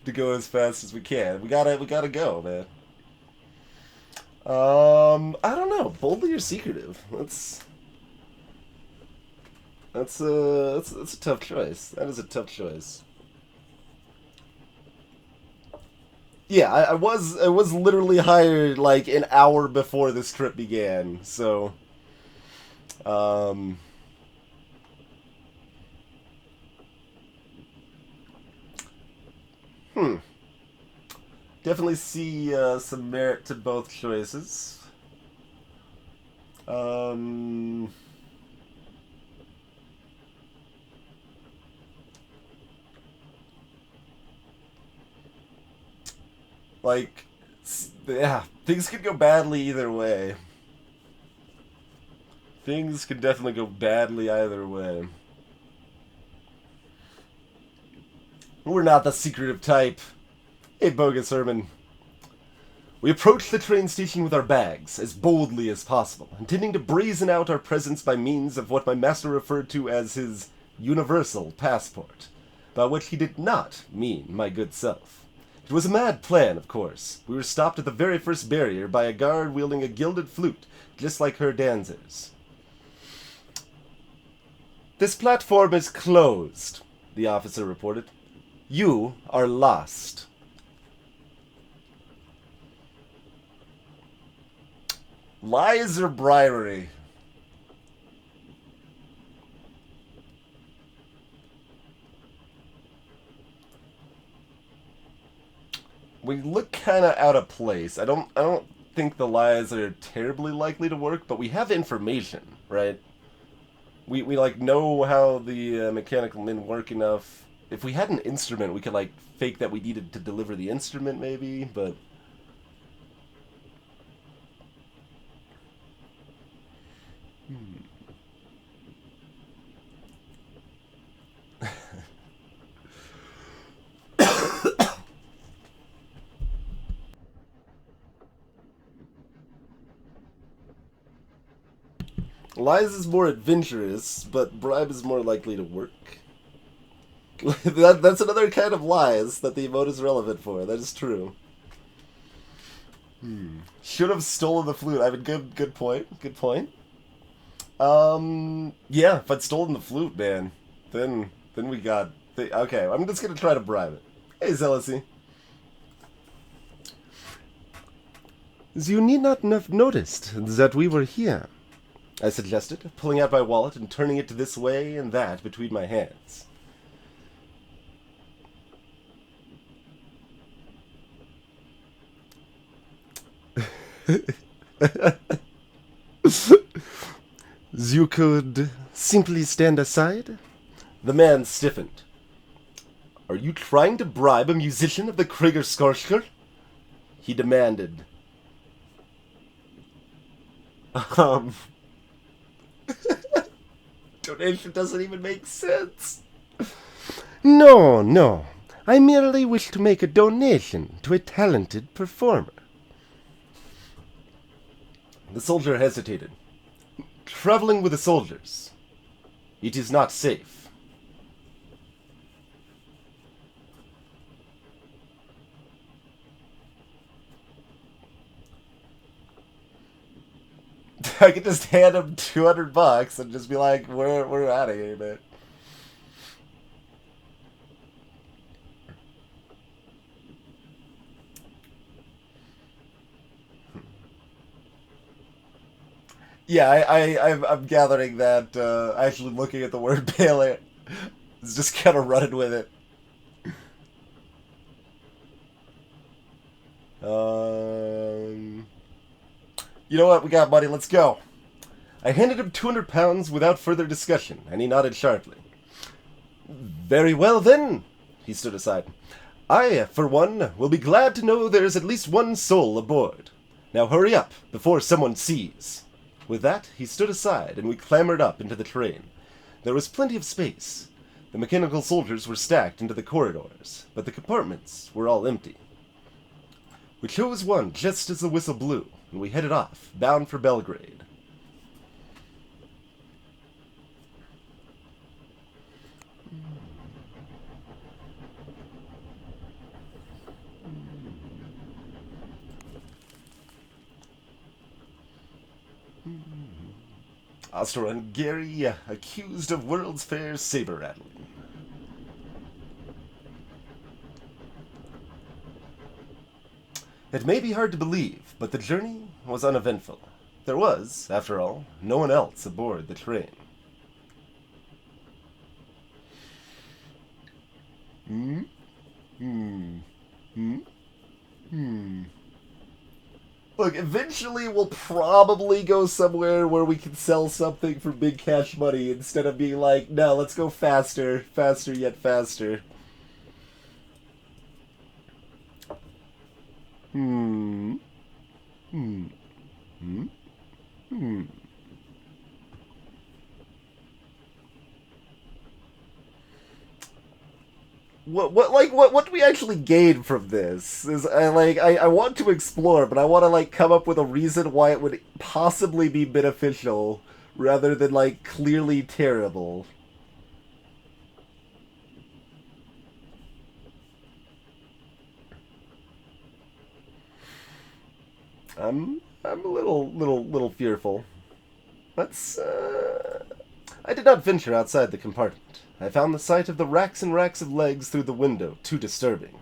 C: to go as fast as we can. We gotta go, man. I don't know. Boldly or secretive? That's a tough choice. That is a tough choice. Yeah, I was literally hired like an hour before this trip began, so. Definitely see some merit to both choices. Like, yeah, things could go badly either way. Things could definitely go badly either way. We're not the secretive type. Hey, Bogus Herman. We approached the train station with our bags, as boldly as possible, intending to brazen out our presence by means of what my master referred to as his universal passport, by which he did not mean my good self.
A: It was a mad plan, of course. We were stopped at the very first barrier by a guard wielding a gilded flute, just like Herr Danzer's. This platform is closed, the officer reported. You are lost. Lies or bribery? We look kind of out of place. I don't think the lies are terribly likely to work, but we have information, right? We like know how the mechanical men work enough. If we had an instrument, we could like fake that we needed to deliver the instrument, maybe. But lies is more adventurous, but bribe is more likely to work. That's another kind of lies that the emote is relevant for. That is true. Should have stolen the flute. I mean, good point. Good point. Yeah, if I'd stolen the flute, man, then we got. Okay, I'm just gonna try to bribe it. Hey, Zealousy. You need not have noticed that we were here, I suggested, pulling out my wallet and turning it this way and that between my hands. You could simply stand aside? The man stiffened. Are you trying to bribe a musician of the Kriegerskirche? He demanded. Donation doesn't even make sense. No. I merely wish to make a donation to a talented performer. The soldier hesitated. Traveling with the soldiers. It is not safe. I could just hand him $200 and just be like, we're out of here, man. Yeah, I'm gathering that actually looking at the word Baylor is just kind of running with it. You know what? We got money. Let's go. I handed him 200 pounds without further discussion, and he nodded sharply. Very well, then. He stood aside. I, for one, will be glad to know there is at least one soul aboard. Now hurry up, before someone sees. With that, he stood aside, and we clambered up into the train. There was plenty of space. The mechanical soldiers were stacked into the corridors, but the compartments were all empty. We chose one just as the whistle blew, and we headed off, bound for Belgrade. Austro-Hungary accused of World's Fair saber rattling. It may be hard to believe, but the journey was uneventful. There was, after all, no one else aboard the train. Look, eventually we'll probably go somewhere where we can sell something for big cash money instead of being like, no, let's go faster, faster yet faster. What do we actually gain from this? I want to explore, but I want to like come up with a reason why it would possibly be beneficial rather than like clearly terrible. I'm a little fearful. Let's, I did not venture outside the compartment. I found the sight of the racks and racks of legs through the window too disturbing.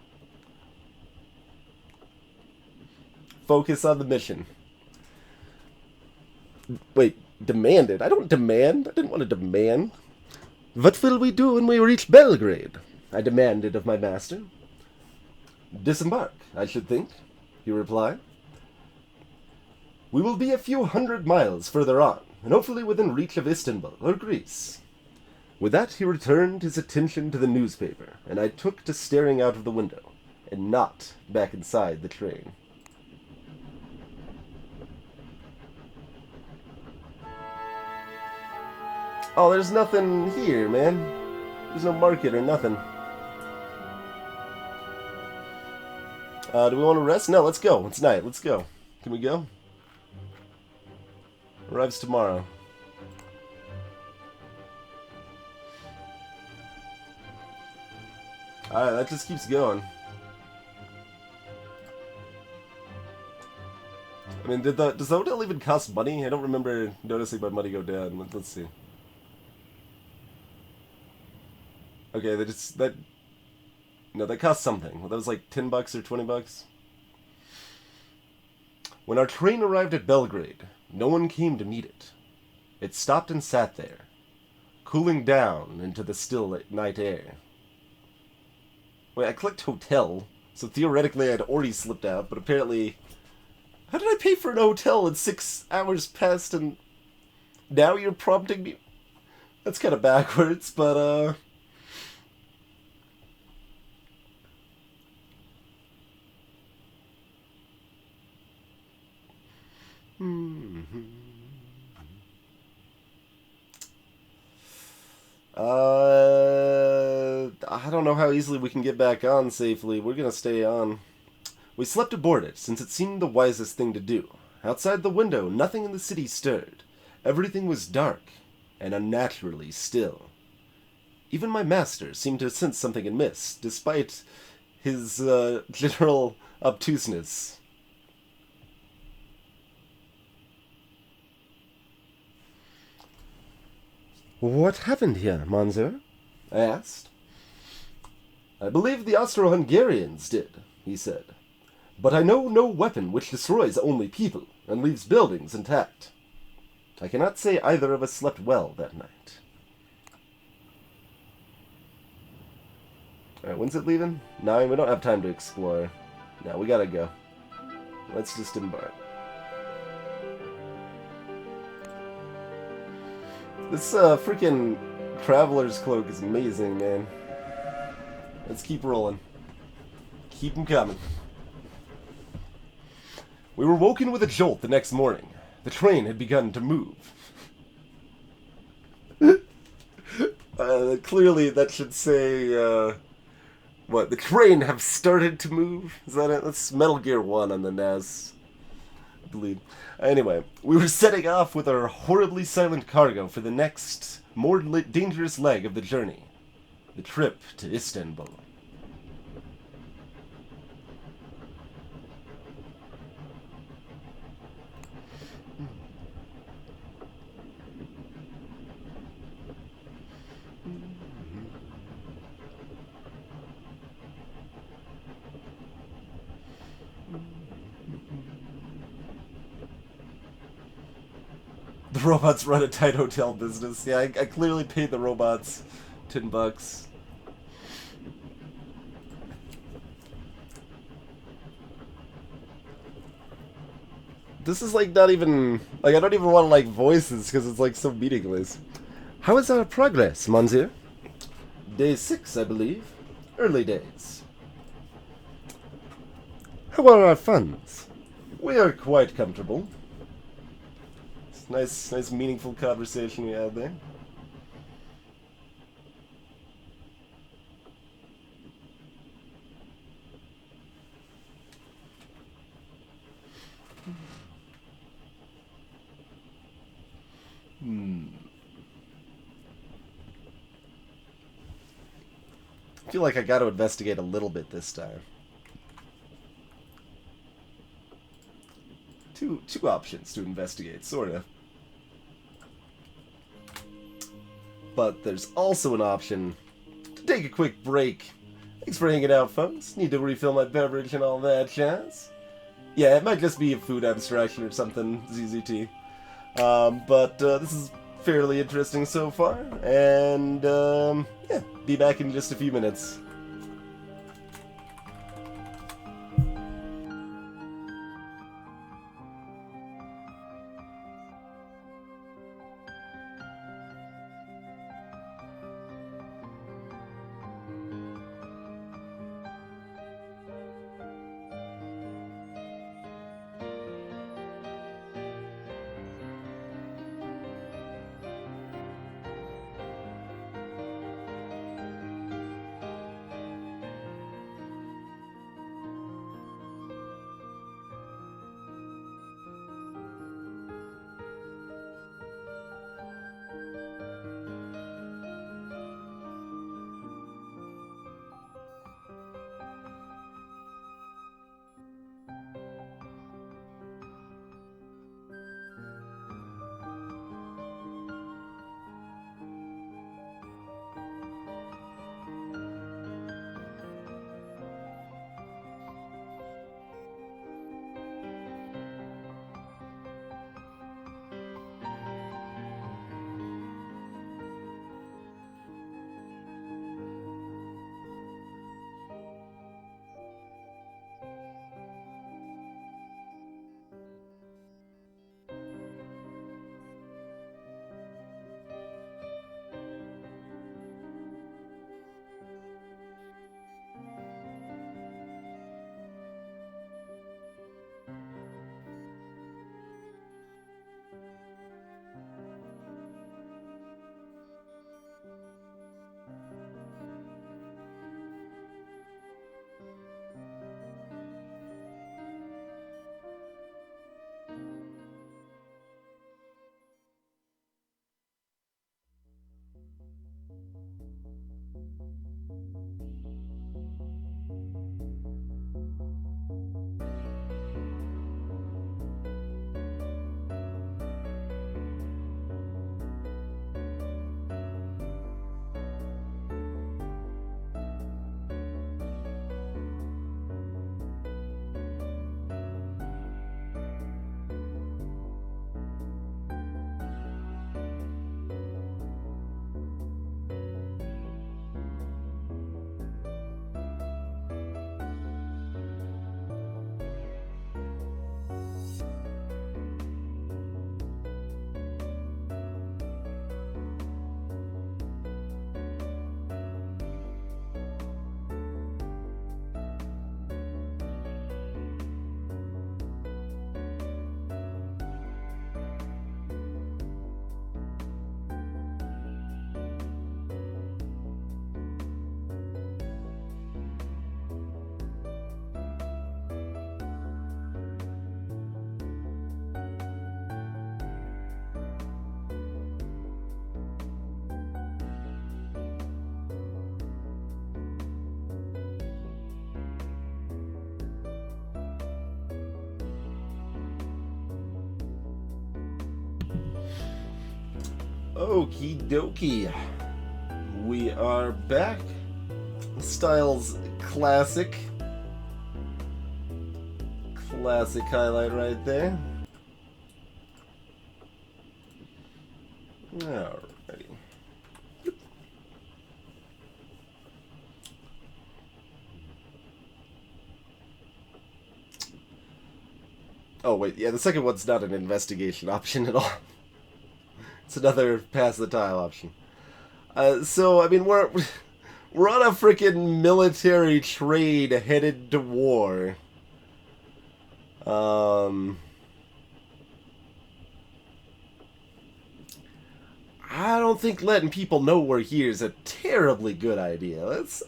A: Focus on the mission. Wait, demanded? I don't demand. I didn't want to demand. What will we do when we reach Belgrade? I demanded of my master. Disembark, I should think, he replied. We will be a few 100 miles further on, and hopefully within reach of Istanbul or Greece. With that, he returned his attention to the newspaper, and I took to staring out of the window, and not back inside the train. Oh, there's nothing here, man. There's no market or nothing. Do we want to rest? No, let's go. It's night. Let's go. Can we go? Arrives tomorrow. Alright, that just keeps going. I mean, does the hotel even cost money? I don't remember noticing my money go down. Let's see. Okay, no, that cost something. That was like $10 or $20. When our train arrived at Belgrade, no one came to meet it. It stopped and sat there, cooling down into the still night air. Wait, I clicked hotel, so theoretically I'd already slipped out, but apparently... How did I pay for an hotel and 6 hours passed and... Now you're prompting me... That's kind of backwards, but, I don't know how easily we can get back on safely. We're gonna stay on. We slept aboard it, since it seemed the wisest thing to do. Outside the window, nothing in the city stirred. Everything was dark, and unnaturally still. Even my master seemed to sense something amiss, despite his, general obtuseness. What happened here, Monsieur? I asked. I believe the Austro-Hungarians did, he said. But I know no weapon which destroys only people and leaves buildings intact. I cannot say either of us slept well that night. Alright, when's it leaving? 9? We don't have time to explore. No, we gotta go. Let's just embark. This freaking Traveler's Cloak is amazing, man. Let's keep rolling. Keep them coming. We were woken with a jolt the next morning. The train had begun to move. Clearly that should say, what? The train have started to move? Is that it? That's Metal Gear 1 on the NES. I believe. Anyway, we were setting off with our horribly silent cargo for the next, more dangerous leg of the journey. The trip to Istanbul. The robots run a tight hotel business. Yeah, I clearly paid the robots $10. This is like not even like I don't even want to like voices because it's like so meaningless. How is our progress, Monsieur? Day 6, I believe. Early days. How are our funds? We are quite comfortable. Nice, meaningful conversation we had there. I feel like I got to investigate a little bit this time. two options to investigate, sort of. But there's also an option to take a quick break. Thanks for hanging out, folks. Need to refill my beverage and all that jazz. Yeah, it might just be a food abstraction or something, ZZT. But this is fairly interesting so far, and yeah, be back in just a few minutes. Okie dokie. We are back. Styles classic. Classic highlight right there. Alrighty. Oh wait, yeah, the second one's not an investigation option at all. It's another pass the tile option. So I mean, we're on a freaking military trade headed to war. I don't think letting people know we're here is a terribly good idea. Let's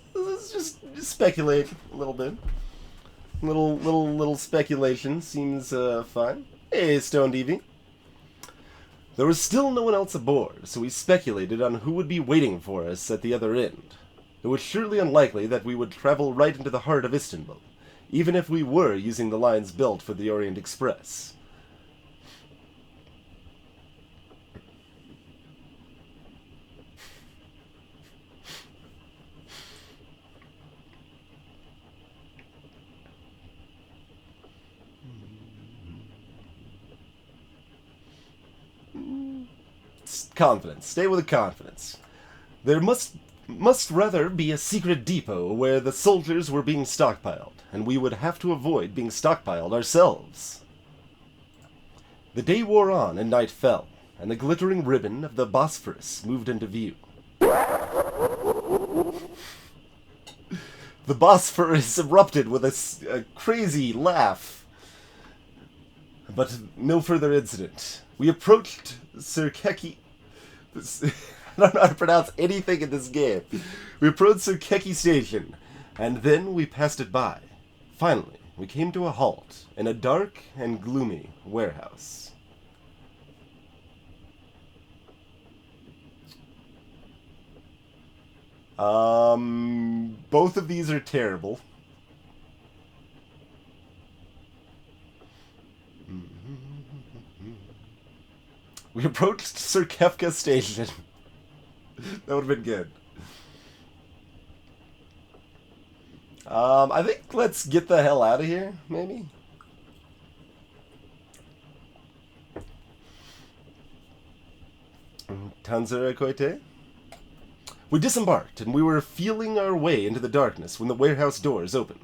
A: just speculate a little bit. Little speculation seems fine. Hey, Stone DV. There was still no one else aboard, so we speculated on who would be waiting for us at the other end. It was surely unlikely that we would travel right into the heart of Istanbul, even if we were using the lines built for the Orient Express. confidence. Stay with the confidence. There must rather be a secret depot where the soldiers were being stockpiled, and we would have to avoid being stockpiled ourselves. The day wore on and night fell, and the glittering ribbon of the Bosphorus moved into view. The Bosphorus erupted with a crazy laugh. But no further incident. We approached Sirkeki... I don't know how to pronounce anything in this game. We approached Sirkeki Station, and then we passed it by. Finally, we came to a halt in a dark and gloomy warehouse. Both of these are terrible. We approached Sirkefka Station. That would have been good. I think let's get the hell out of here, maybe? Tanzura Koite? We disembarked, and we were feeling our way into the darkness when the warehouse doors opened.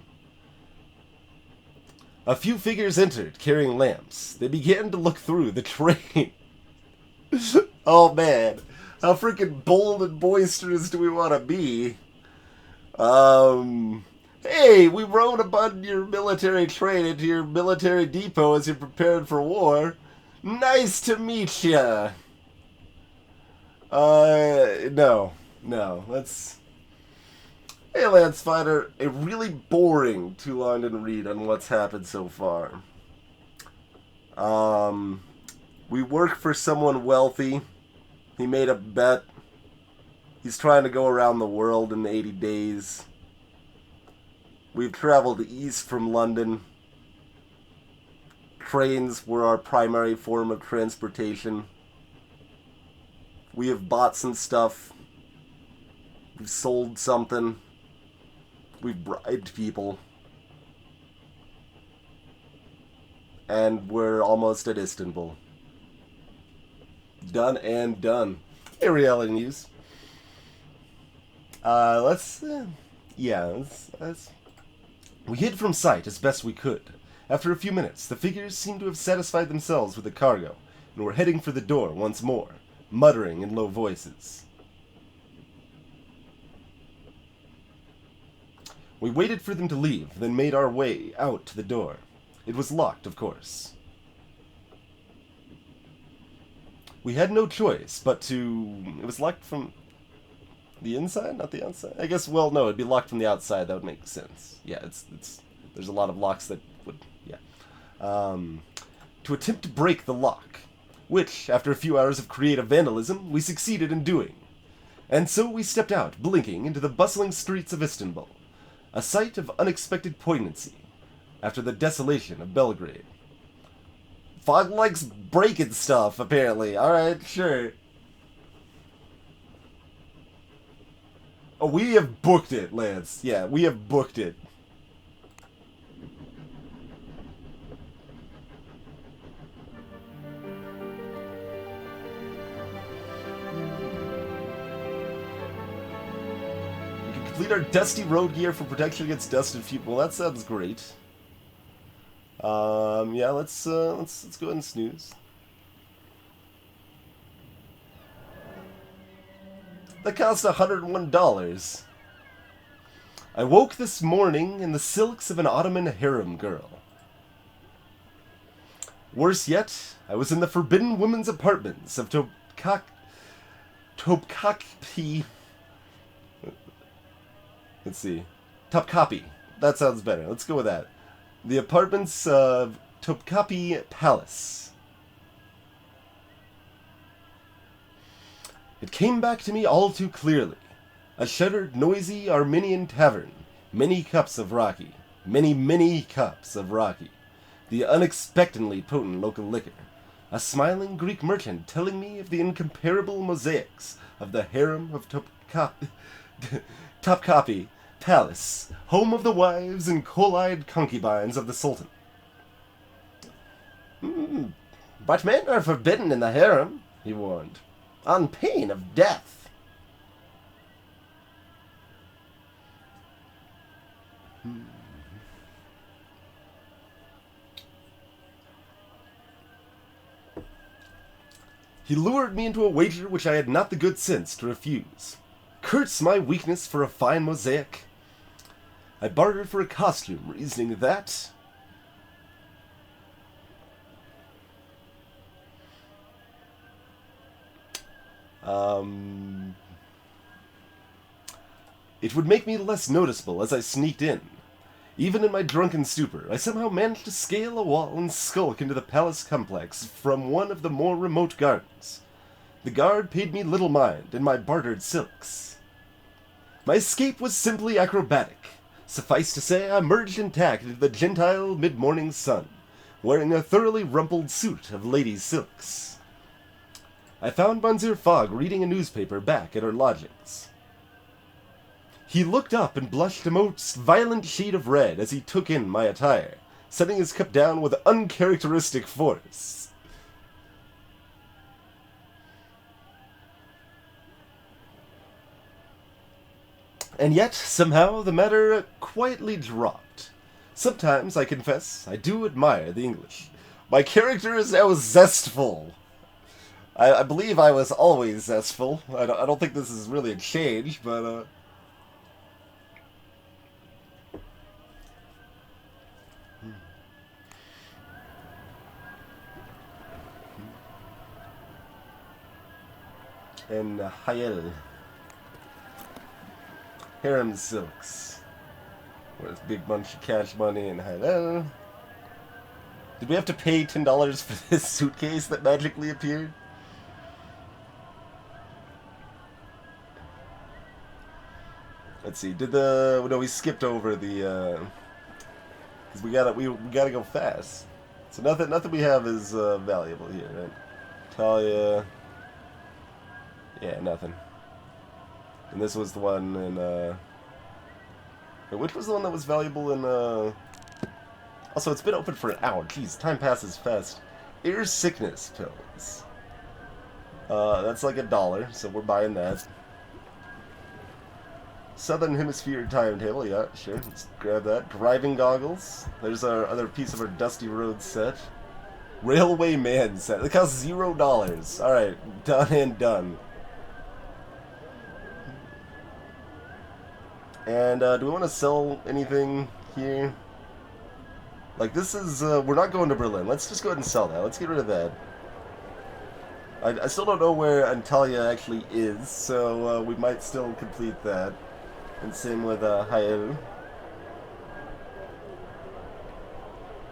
A: A few figures entered, carrying lamps. They began to look through the train. Oh man, how freaking bold and boisterous do we want to be? Hey, we rode upon your military train into your military depot as you're prepared for war. Nice to meet ya. No, let's... Hey, Lance Fighter, a really boring too long didn't read on what's happened so far. We work for someone wealthy. He made a bet. He's trying to go around the world in 80 days. We've traveled east from London. Trains were our primary form of transportation. We have bought some stuff. We've sold something. We've bribed people. And we're almost at Istanbul. Done and done. Hey, Reality News. We hid from sight as best we could. After a few minutes, the figures seemed to have satisfied themselves with the cargo, and were heading for the door once more, muttering in low voices. We waited for them to leave, then made our way out to the door. It was locked, of course. We had no choice but to... It was locked from the inside, not the outside? I guess, well, no, it'd be locked from the outside. That would make sense. Yeah, it's there's a lot of locks that would... Yeah. To attempt to break the lock, which, after a few hours of creative vandalism, we succeeded in doing. And so we stepped out, blinking, into the bustling streets of Istanbul. A sight of unexpected poignancy, after the desolation of Belgrade. Fog likes breaking stuff, apparently. Alright, sure. Oh, we have booked it, Lance. Yeah, we have booked it. We can complete our dusty road gear for protection against dust and fuel. Well, that sounds great. Yeah, let's go ahead and snooze. That cost $101. I woke this morning in the silks of an Ottoman harem girl. Worse yet, I was in the forbidden women's apartments of Topkapi. Let's see. Topkapi. That sounds better. Let's go with that. The apartments of Topkapi Palace. It came back to me all too clearly. A shuttered, noisy Armenian tavern. Many cups of raki. Many cups of raki. The unexpectedly potent local liquor. A smiling Greek merchant telling me of the incomparable mosaics of the harem of Topkapi Palace, home of the wives and coal-eyed concubines of the Sultan. But men are forbidden in the harem, he warned. On pain of death. He lured me into a wager which I had not the good sense to refuse. Curse my weakness for a fine mosaic. I bartered for a costume, reasoning that... It would make me less noticeable as I sneaked in. Even in my drunken stupor, I somehow managed to scale a wall and skulk into the palace complex from one of the more remote gardens. The guard paid me little mind in my bartered silks. My escape was simply acrobatic. Suffice to say, I emerged intact into the gentile mid-morning sun, wearing a thoroughly rumpled suit of ladies' silks. I found Monsieur Fogg reading a newspaper back at our lodgings. He looked up and blushed a most violent shade of red as he took in my attire, setting his cup down with uncharacteristic force. And yet, somehow, the matter quietly dropped. Sometimes, I confess, I do admire the English. My character is now zestful. I believe I was always zestful. I don't think this is really a change, but, And Hayel. Harem silks. Worth a big bunch of cash money in Hayel. Did we have to pay $10 for this suitcase that magically appeared? Let's see. No, we skipped over the because we gotta go fast. So nothing we have is valuable here, right? Talia. Yeah, nothing. And this was the one in which was the one that was valuable in Also, it's been open for an hour. Jeez, time passes fast. Ear sickness pills. That's like $1, so we're buying that. Southern Hemisphere timetable, yeah, sure. Let's grab that. Driving goggles. There's our other piece of our Dusty Road set. Railway Man set. It costs $0. Alright, done and done. And, do we want to sell anything here? Like, this is, we're not going to Berlin. Let's just go ahead and sell that. Let's get rid of that. I still don't know where Antalya actually is, so, we might still complete that. And same with, Hayel.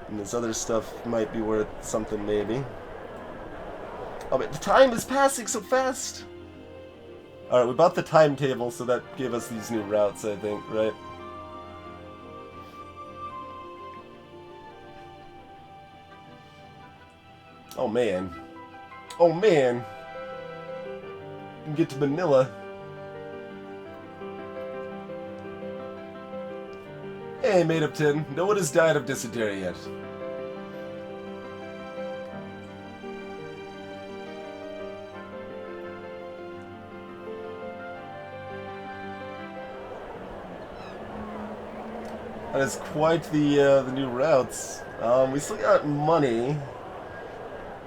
A: And this other stuff might be worth something, maybe. Oh, but the time is passing so fast! Alright, we bought the timetable, so that gave us these new routes, I think, right? Oh, man. Oh, man! We can get to Manila. Hey, Made Up 10. No one has died of dysentery yet. That is quite the new routes. We still got money,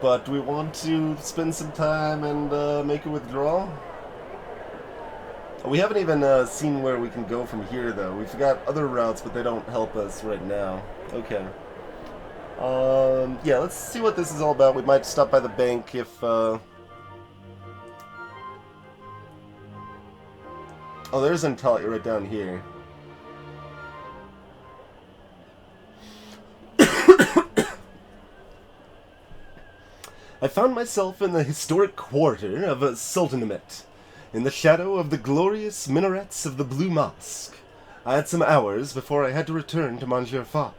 A: but do we want to spend some time and make a withdrawal? We haven't even seen where we can go from here, though. We've got other routes, but they don't help us right now. Okay. Yeah, let's see what this is all about. We might stop by the bank if, Oh, there's Antalya right down here. I found myself in the historic quarter of Sultanahmet, in the shadow of the glorious minarets of the Blue Mosque. I had some hours before I had to return to Monsieur Fogg,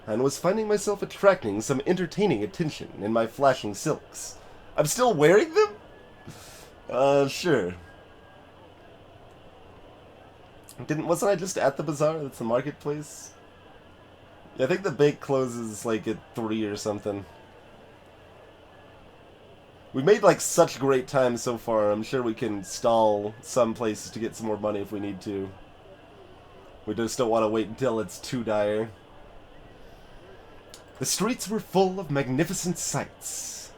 A: and was finding myself attracting some entertaining attention in my flashing silks. I'm still wearing them? Sure. Wasn't I just at the bazaar? That's the marketplace? Yeah, I think the bank closes, like, at 3 or something. We made like such great time so far. I'm sure we can stall some places to get some more money if we need to. We just don't want to wait until it's too dire. The streets were full of magnificent sights.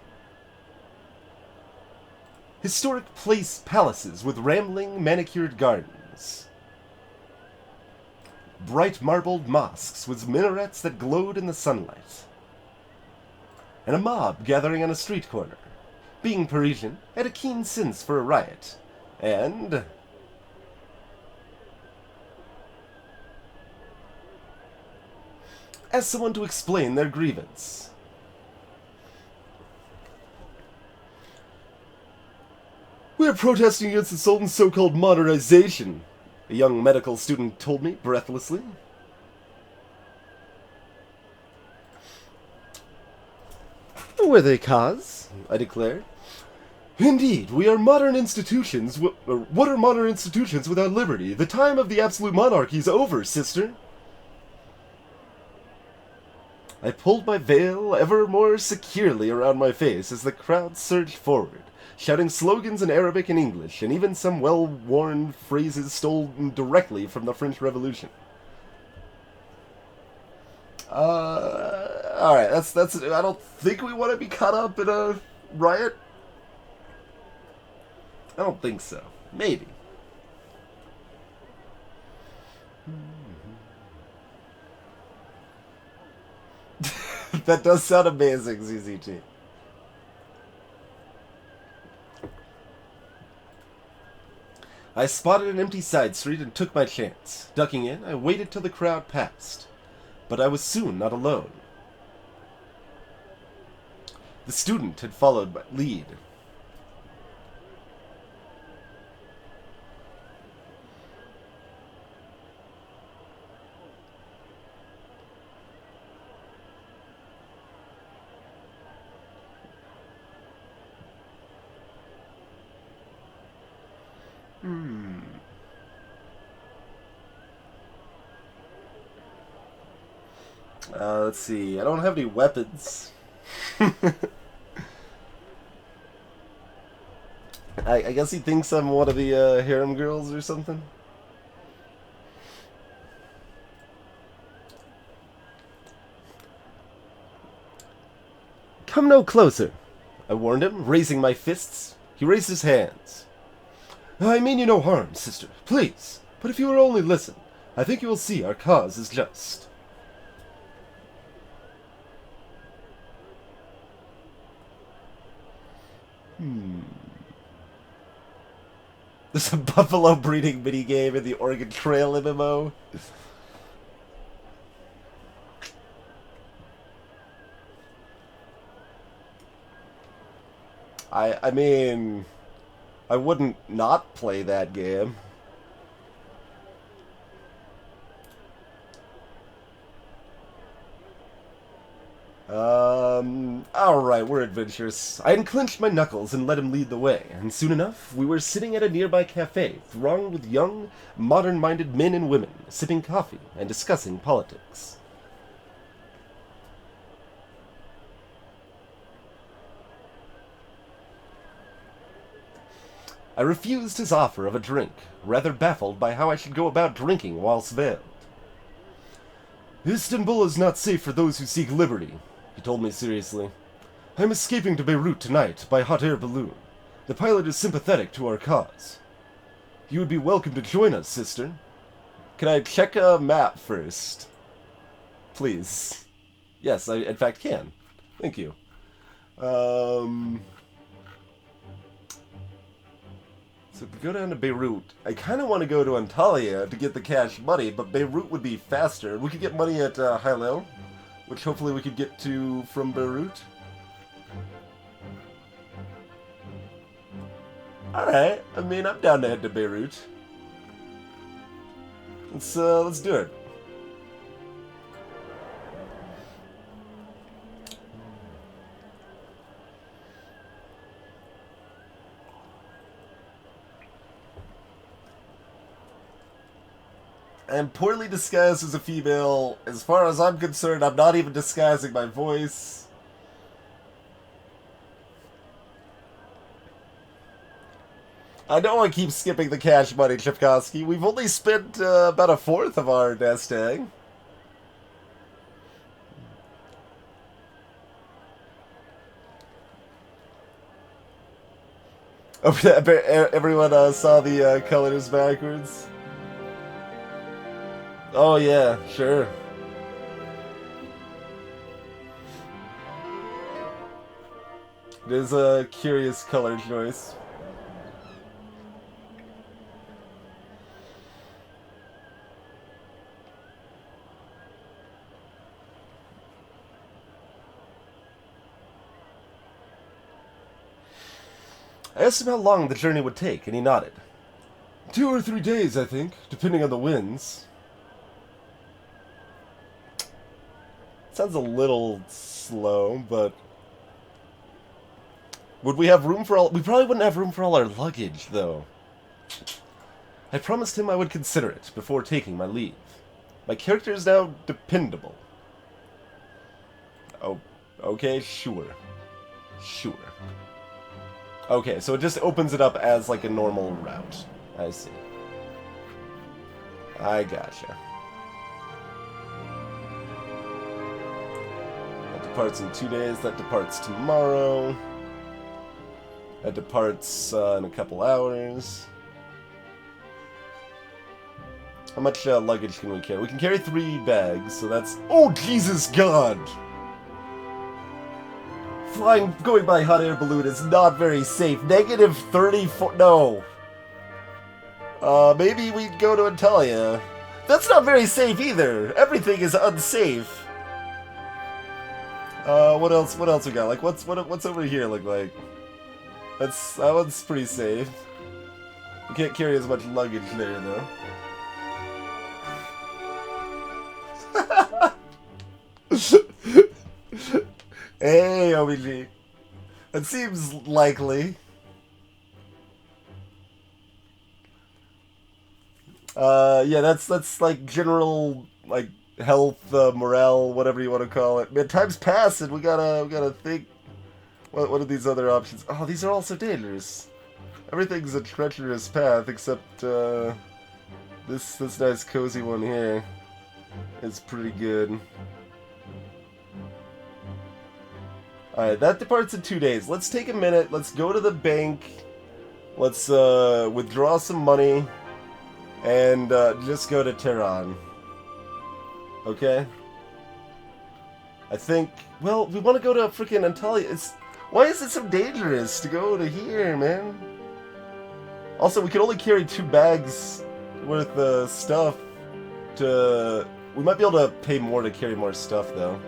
A: Historic palaces with rambling, manicured gardens. Bright marbled mosques with minarets that glowed in the sunlight. And a mob gathering on a street corner. Being Parisian, had a keen sense for a riot. And... asked someone to explain their grievance. We are protesting against the Sultan's so-called modernization, a young medical student told me breathlessly. Worthy cause, I declared. Indeed, we are modern institutions. What are modern institutions without liberty? The time of the absolute monarchy is over, sister. I pulled my veil ever more securely around my face as the crowd surged forward, shouting slogans in Arabic and English, and even some well-worn phrases stolen directly from the French Revolution. Alright, that's, I don't think we want to be caught up in a riot. I don't think so. Maybe. That does sound amazing, ZZT. I spotted an empty side street and took my chance. Ducking in, I waited till the crowd passed. But I was soon not alone. The student had followed my lead. Let's see. I don't have any weapons. I guess he thinks I'm one of the harem girls or something. Come no closer, I warned him, raising my fists. He raised his hands. I mean you no harm, sister, please. But if you will only listen, I think you will see our cause is just. There's a buffalo breeding minigame in the Oregon Trail MMO. I mean, I wouldn't not play that game. Alright, we're adventurous. I unclenched my knuckles and let him lead the way, and soon enough, we were sitting at a nearby cafe, thronged with young, modern-minded men and women, sipping coffee and discussing politics. I refused his offer of a drink, rather baffled by how I should go about drinking whilst veiled. Istanbul is not safe for those who seek liberty, he told me seriously. I am escaping to Beirut tonight by hot air balloon. The pilot is sympathetic to our cause. You would be welcome to join us, sister. Can I check a map first? Please. Yes, I in fact can. Thank you. So if we go down to Beirut, I kind of want to go to Antalya to get the cash money, but Beirut would be faster. We could get money at Hylel, which hopefully we could get to from Beirut. Alright, I mean, I'm down to head to Beirut. Let's do it. I am poorly disguised as a female. As far as I'm concerned, I'm not even disguising my voice. I know I keep skipping the cash money, Chipkowski. We've only spent about a fourth of our nest egg. Oh, everyone saw the colors backwards. Oh yeah, sure. It is a curious color choice. I asked him how long the journey would take, and he nodded. 2 or 3 days, I think, depending on the winds. Sounds a little slow, but... Would we have room for all... We probably wouldn't have room for all our luggage, though. I promised him I would consider it before taking my leave. My character is now dependable. Oh, okay, sure. Sure. Okay, so it just opens it up as like a normal route. I see. I gotcha. That departs in 2 days. That departs tomorrow. That departs in a couple hours. How much luggage can we carry? We can carry 3 bags, so that's... Oh, Jesus God! Going by hot air balloon is not very safe. Negative 34... No. Maybe we'd go to Antalya. That's not very safe either. Everything is unsafe. What else we got? Like, what's over here look like? That one's pretty safe. We can't carry as much luggage there, though. Hey, OBG. That seems likely. Yeah, that's like general, like, health, morale, whatever you want to call it. Man, time's passing. We gotta think. What are these other options? Oh, these are all so dangerous. Everything's a treacherous path except this nice cozy one here is pretty good. Alright, that departs in 2 days. Let's take a minute. Let's go to the bank. Let's withdraw some money. And just go to Tehran. Okay? I think... Well, we want to go to freaking Antalya. Why is it so dangerous to go to here, man? Also, we can only carry 2 bags worth of stuff to... We might be able to pay more to carry more stuff, though.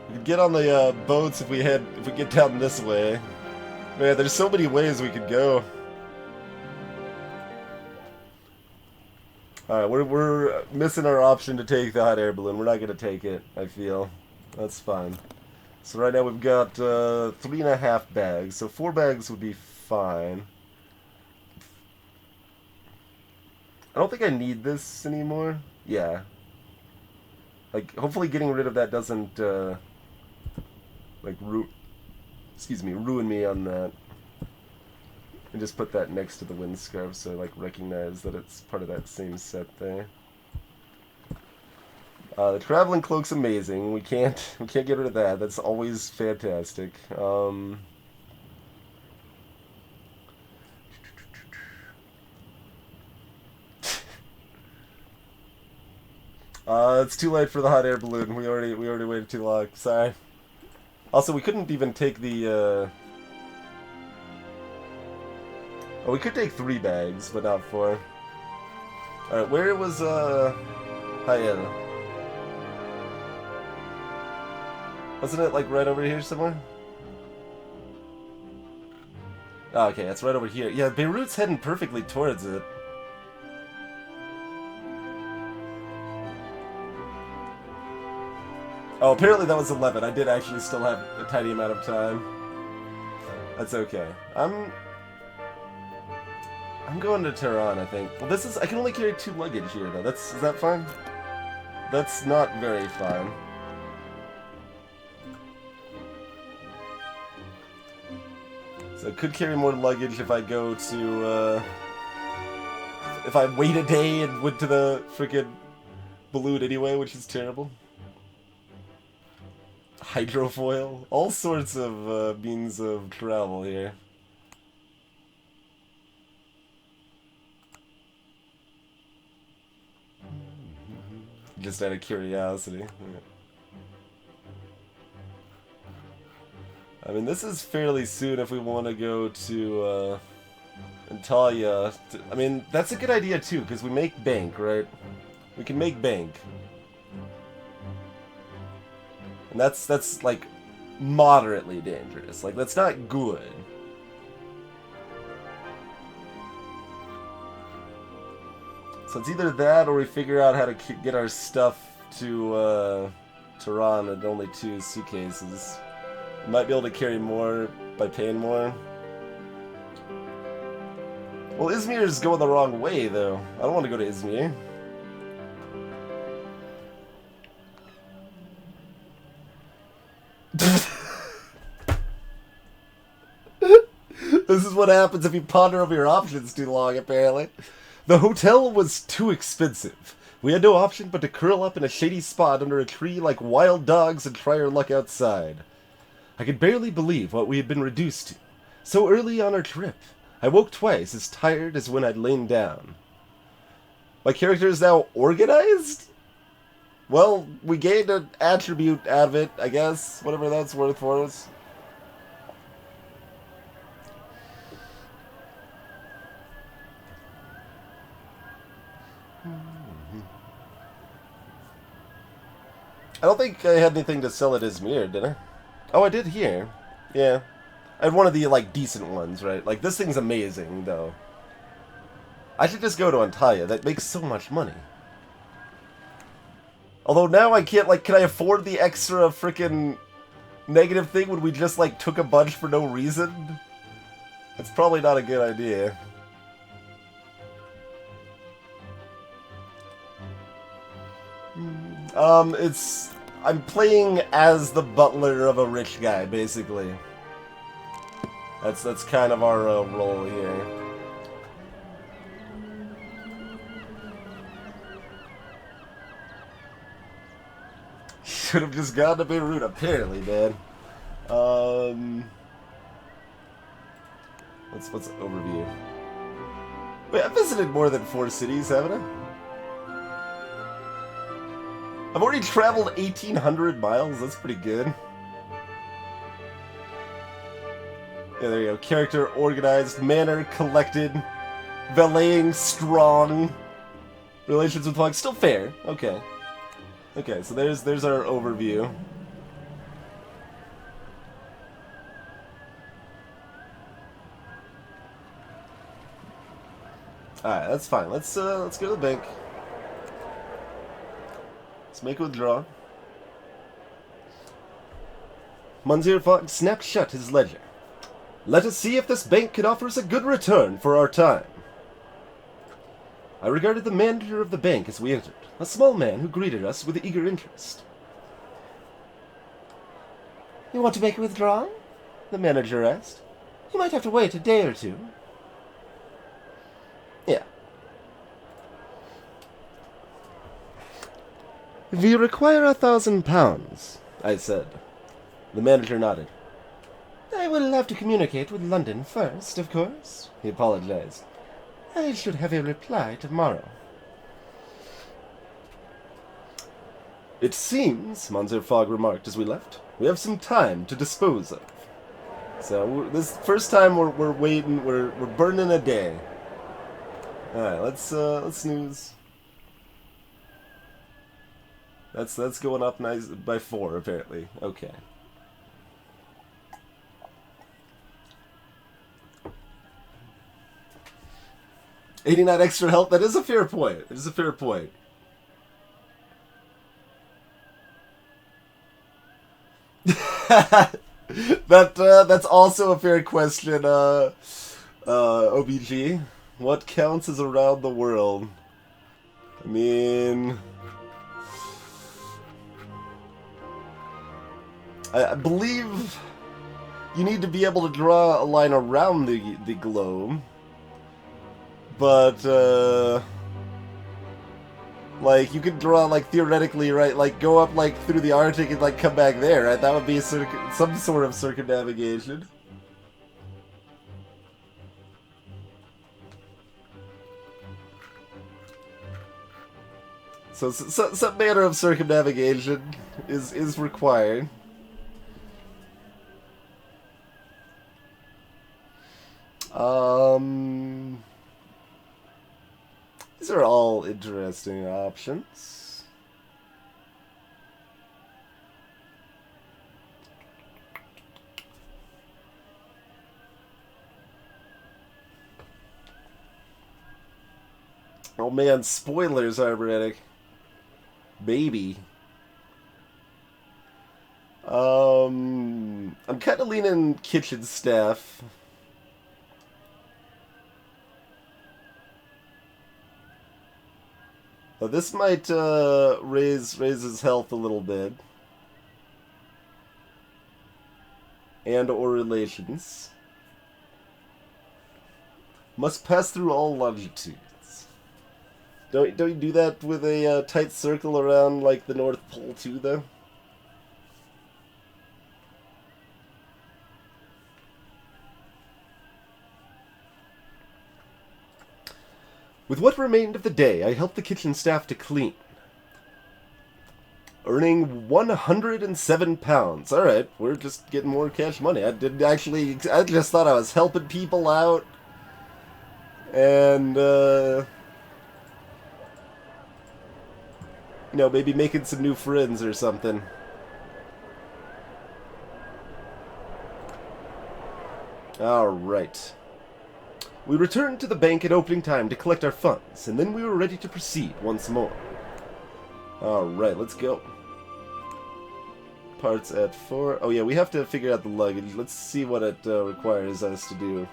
A: We could get on the boats if we get down this way. Man, there's so many ways we could go. Alright, we're missing our option to take the hot air balloon. We're not gonna take it, I feel. That's fine. So right now we've got 3.5 bags, so 4 bags would be fine. I don't think I need this anymore. Yeah. Like, hopefully getting rid of that doesn't, like, ruin me on that. And just put that next to the windscarf so I, like, recognize that it's part of that same set there. The traveling cloak's amazing. We can't get rid of that. That's always fantastic. It's too late for the hot air balloon. We already waited too long. Sorry. Also, we couldn't even take the, Oh, we could take 3 bags, but not 4. Alright, where was, Hyena? Wasn't it, like, right over here somewhere? Oh, okay, it's right over here. Yeah, Beirut's heading perfectly towards it. Oh, apparently that was 11. I did actually still have a tiny amount of time. That's okay. I'm going to Tehran, I think. Well, this is... I can only carry 2 luggage here, though. Is that fine? That's not very fine. So I could carry more luggage if I go to, if I wait a day and went to the frickin' balloon anyway, which is terrible. Hydrofoil. All sorts of, means of travel here. Just out of curiosity. Yeah. I mean, this is fairly soon if we want to go to, Antalya. I mean, that's a good idea too, because we make bank, right? We can make bank. And that's like, moderately dangerous. Like, that's not good. So it's either that or we figure out how to get our stuff to Tehran with only 2 suitcases. We might be able to carry more by paying more. Well, Izmir is going the wrong way, though. I don't want to go to Izmir. This is what happens if you ponder over your options too long, apparently. The hotel was too expensive. We had no option but to curl up in a shady spot under a tree like wild dogs and try our luck outside. I could barely believe what we had been reduced to. So early on our trip, I woke twice as tired as when I'd lain down. My character is now organized? Well, we gained an attribute out of it, I guess. Whatever that's worth for us. I don't think I had anything to sell at Izmir, did I? Oh, I did here. Yeah. I had one of the, like, decent ones, right? Like, this thing's amazing, though. I should just go to Antalya. That makes so much money. Although now I can't, like, can I afford the extra frickin' negative thing when we just, like, took a bunch for no reason? That's probably not a good idea. I'm playing as the butler of a rich guy, basically. That's kind of our role here. Should have just gone to Beirut, apparently, man. What's overview? Wait, I've visited more than 4 cities, haven't I? I've already traveled 1,800 miles. That's pretty good. Yeah, there you go. Character organized, manner collected, valeting strong, relations with Pog still fair. Okay. Okay, so there's our overview. Alright, that's fine. Let's go to the bank. Let's make a withdrawal. Monsieur Fogg snapped shut his ledger. Let us see if this bank can offer us a good return for our time. I regarded the manager of the bank as we entered, a small man who greeted us with eager interest. You want to make a withdrawal? The manager asked. You might have to wait a day or 2. Yeah. We require £1,000, I said. The manager nodded. I will have to communicate with London first, of course, he apologized. I should have a reply tomorrow. It seems, Monsieur Fogg remarked as we left, we have some time to dispose of. So, this first time we're waiting, we're burning a day. Alright, let's snooze. That's going up nice by 4, apparently. Okay. $89 extra health, that is a fair point. It is a fair point. That's also a fair question, OBG. What counts as around the world? I mean, I believe you need to be able to draw a line around the globe, but like you could draw like theoretically, right? Like go up like through the Arctic and like come back there, right? That would be some sort of circumnavigation. So some manner of circumnavigation is required. These are all interesting options. Oh man, spoilers, Arboritic. Baby. I'm kind of leaning kitchen staff. This might raise his health a little bit, and or relations. Must pass through all longitudes. Don't you do that with a tight circle around like the North Pole too, though? With what remained of the day, I helped the kitchen staff to clean, earning 107 pounds. All right, we're just getting more cash money. I just thought I was helping people out, and you know, maybe making some new friends or something. All right. We returned to the bank at opening time to collect our funds, and then we were ready to proceed once more. Alright, let's go. Parts at 4. Oh yeah, we have to figure out the luggage. Let's see what it requires us to do.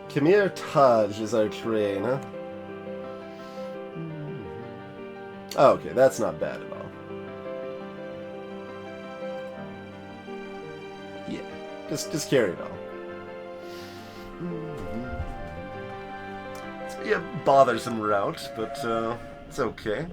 A: Khmer Taj is our train, huh? Oh, okay, that's not bad at all. Yeah, just carry it on. It's a bothersome route, but it's okay.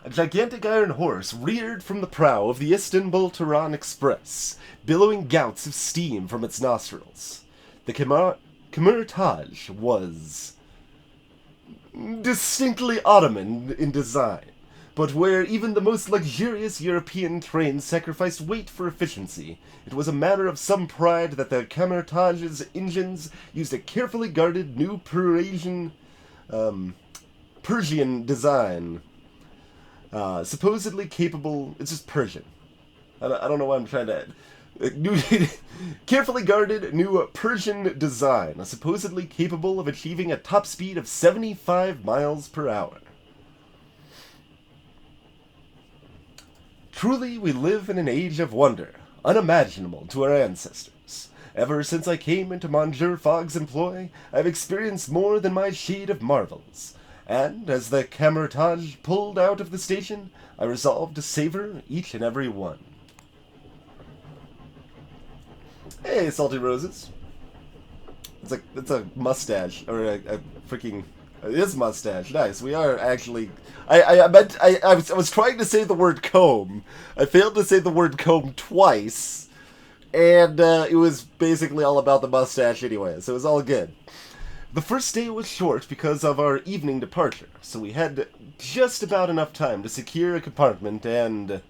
A: A gigantic iron horse reared from the prow of the Istanbul-Tehran Express, billowing gouts of steam from its nostrils. The Khmer Taj was distinctly Ottoman in design, but where even the most luxurious European trains sacrificed weight for efficiency, it was a matter of some pride that the Khmer Taj's engines used a carefully guarded new Persian design. Supposedly capable... It's just Persian. I don't know why I'm trying to... Carefully guarded new Persian design, supposedly capable of achieving a top speed of 75 miles per hour. Truly, we live in an age of wonder, unimaginable to our ancestors. Ever since I came into Monsieur Fogg's employ, I've experienced more than my shade of marvels. And, as the Khmer Taj pulled out of the station, I resolved to savor each and every one. Hey, Salty Roses. It's a mustache, or a freaking... It is mustache. Nice. We are actually... I was trying to say the word comb. I failed to say the word comb twice. And it was basically all about the mustache anyway, so it was all good. The first day was short because of our evening departure, so we had just about enough time to secure a compartment and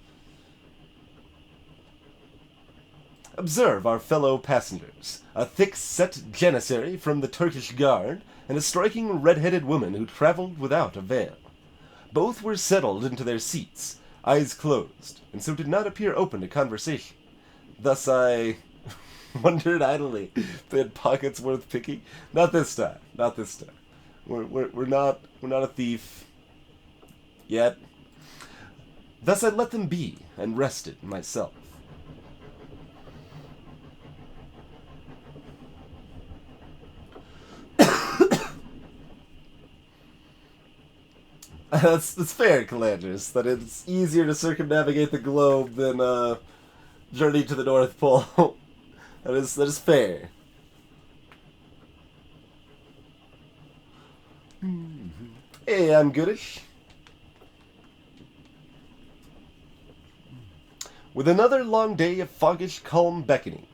A: observe our fellow passengers, a thick-set janissary from the Turkish Guard, and a striking red-headed woman who traveled without a veil. Both were settled into their seats, eyes closed, and so did not appear open to conversation. Thus I wondered idly if they had pockets worth picking. Not this time. Not this time. We're not a thief. Yet, thus I let them be, and rested myself. That's fair, Calandris, that it's easier to circumnavigate the globe than journey to the North Pole. that is fair. Hey, I'm goodish. With another long day of foggish, calm beckoning.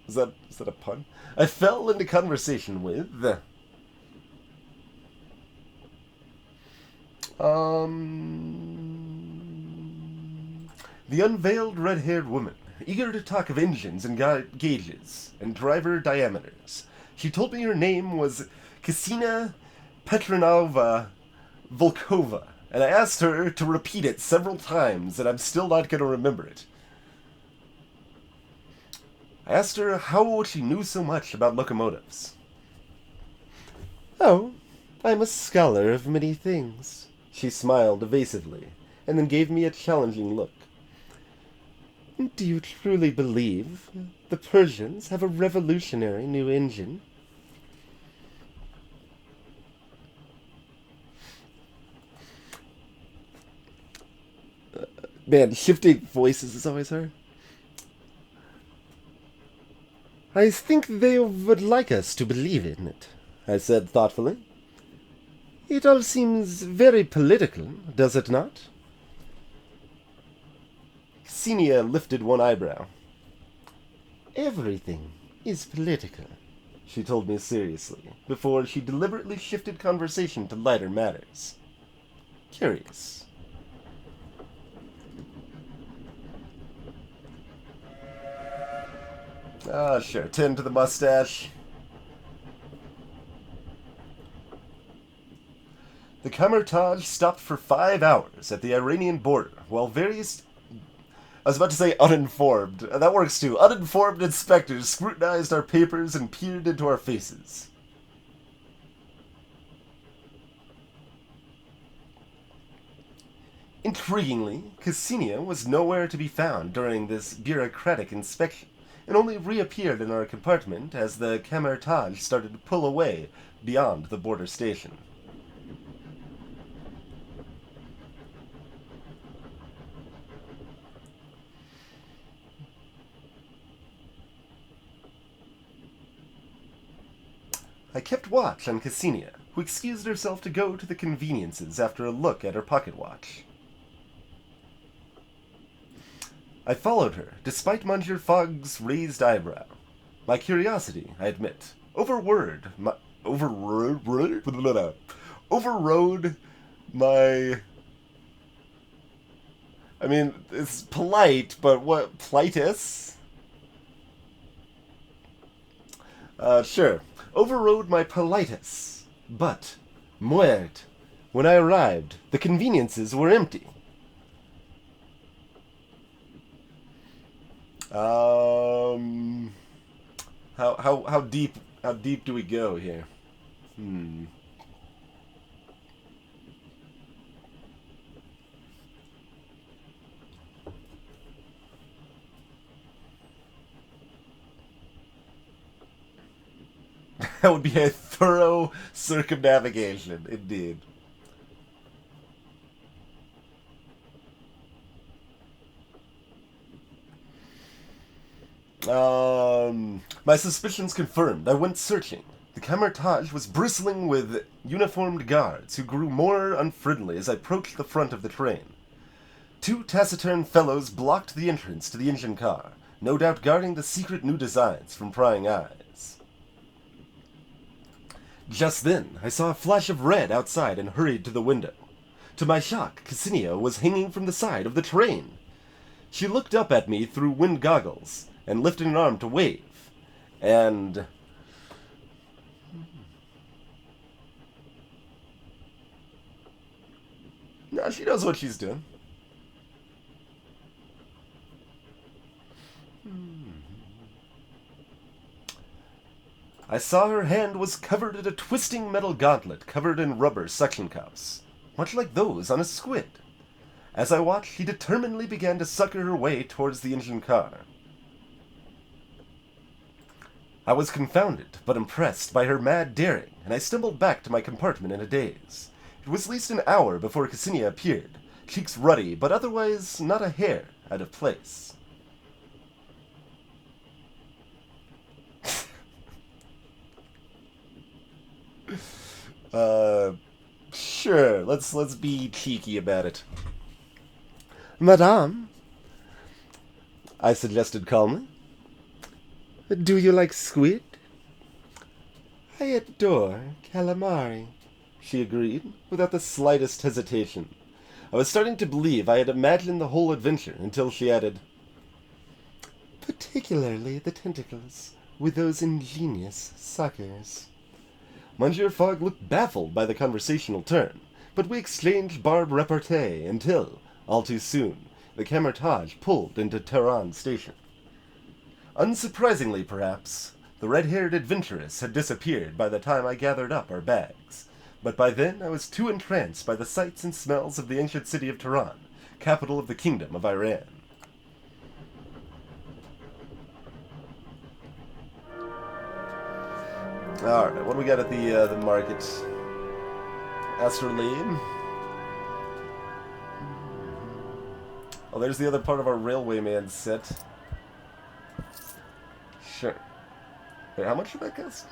A: Is that a pun? I fell into conversation with... the unveiled red-haired woman, eager to talk of engines and gauges and driver diameters. She told me her name was Ksenia Petronova Volkova, and I asked her to repeat it several times, and I'm still not going to remember it. I asked her how she knew so much about locomotives. Oh, I'm a scholar of many things. She smiled evasively, and then gave me a challenging look. Do you truly believe the Persians have a revolutionary new engine? Man, shifting voices is always hard. I think they would like us to believe in it, I said thoughtfully. It all seems very political, does it not? Ksenia lifted one eyebrow. Everything is political, she told me seriously, before she deliberately shifted conversation to lighter matters. Curious. Ah, sure. Tend to the mustache. The Kamertaj stopped for 5 hours at the Iranian border, while various... I was about to say uninformed. That works too. Uninformed inspectors scrutinized our papers and peered into our faces. Intriguingly, Ksenia was nowhere to be found during this bureaucratic inspection, and only reappeared in our compartment as the Kamertaj started to pull away beyond the border station. I kept watch on Ksenia, who excused herself to go to the conveniences after a look at her pocket watch. I followed her, despite Monsieur Fogg's raised eyebrow. My curiosity, I admit, overrode my... I mean, it's polite, but what... Plightus? Sure. Overrode my politis. But, muert, when I arrived, the conveniences were empty. How deep do we go here? That would be a thorough circumnavigation, indeed. My suspicions confirmed. I went searching. The Kamertaj was bristling with uniformed guards who grew more unfriendly as I approached the front of the train. 2 taciturn fellows blocked the entrance to the engine car, no doubt guarding the secret new designs from prying eyes. Just then, I saw a flash of red outside and hurried to the window. To my shock, Ksenia was hanging from the side of the train. She looked up at me through wind goggles and lifted an arm to wave. And... no, she knows what she's doing. I saw her hand was covered in a twisting metal gauntlet covered in rubber suction cups. much like those on a squid. As I watched, he determinedly began to sucker her way towards the engine car. I was confounded, but impressed by her mad daring, and I stumbled back to my compartment in a daze. It was at least an hour before Ksenia appeared, cheeks ruddy, but otherwise not a hair out of place. Sure, let's be cheeky about it. Madame, I suggested calmly. Do you like squid? I adore calamari, she agreed, without the slightest hesitation. I was starting to believe I had imagined the whole adventure until she added, particularly the tentacles, with those ingenious suckers. Monsieur Fogg looked baffled by the conversational turn, but we exchanged barbed repartee until, all too soon, the Camertage pulled into Tehran station. Unsurprisingly, perhaps, the red-haired adventuress had disappeared by the time I gathered up our bags, but by then I was too entranced by the sights and smells of the ancient city of Tehran, capital of the Kingdom of Iran. Alright, what do we got at the market? Astrolabe. Oh, there's the other part of our Railwayman set. Sure. Wait, how much did that cost?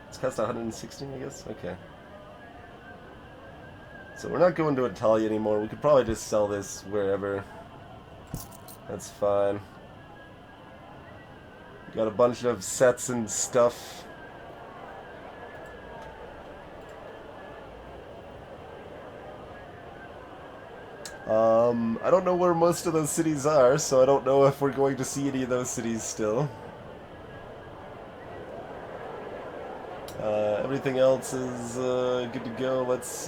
A: It's cost 116, I guess? Okay. So we're not going to Italia anymore. We could probably just sell this wherever. That's fine. Got a bunch of sets and stuff. I don't know where most of those cities are, so I don't know if we're going to see any of those cities still. Everything else is good to go. Let's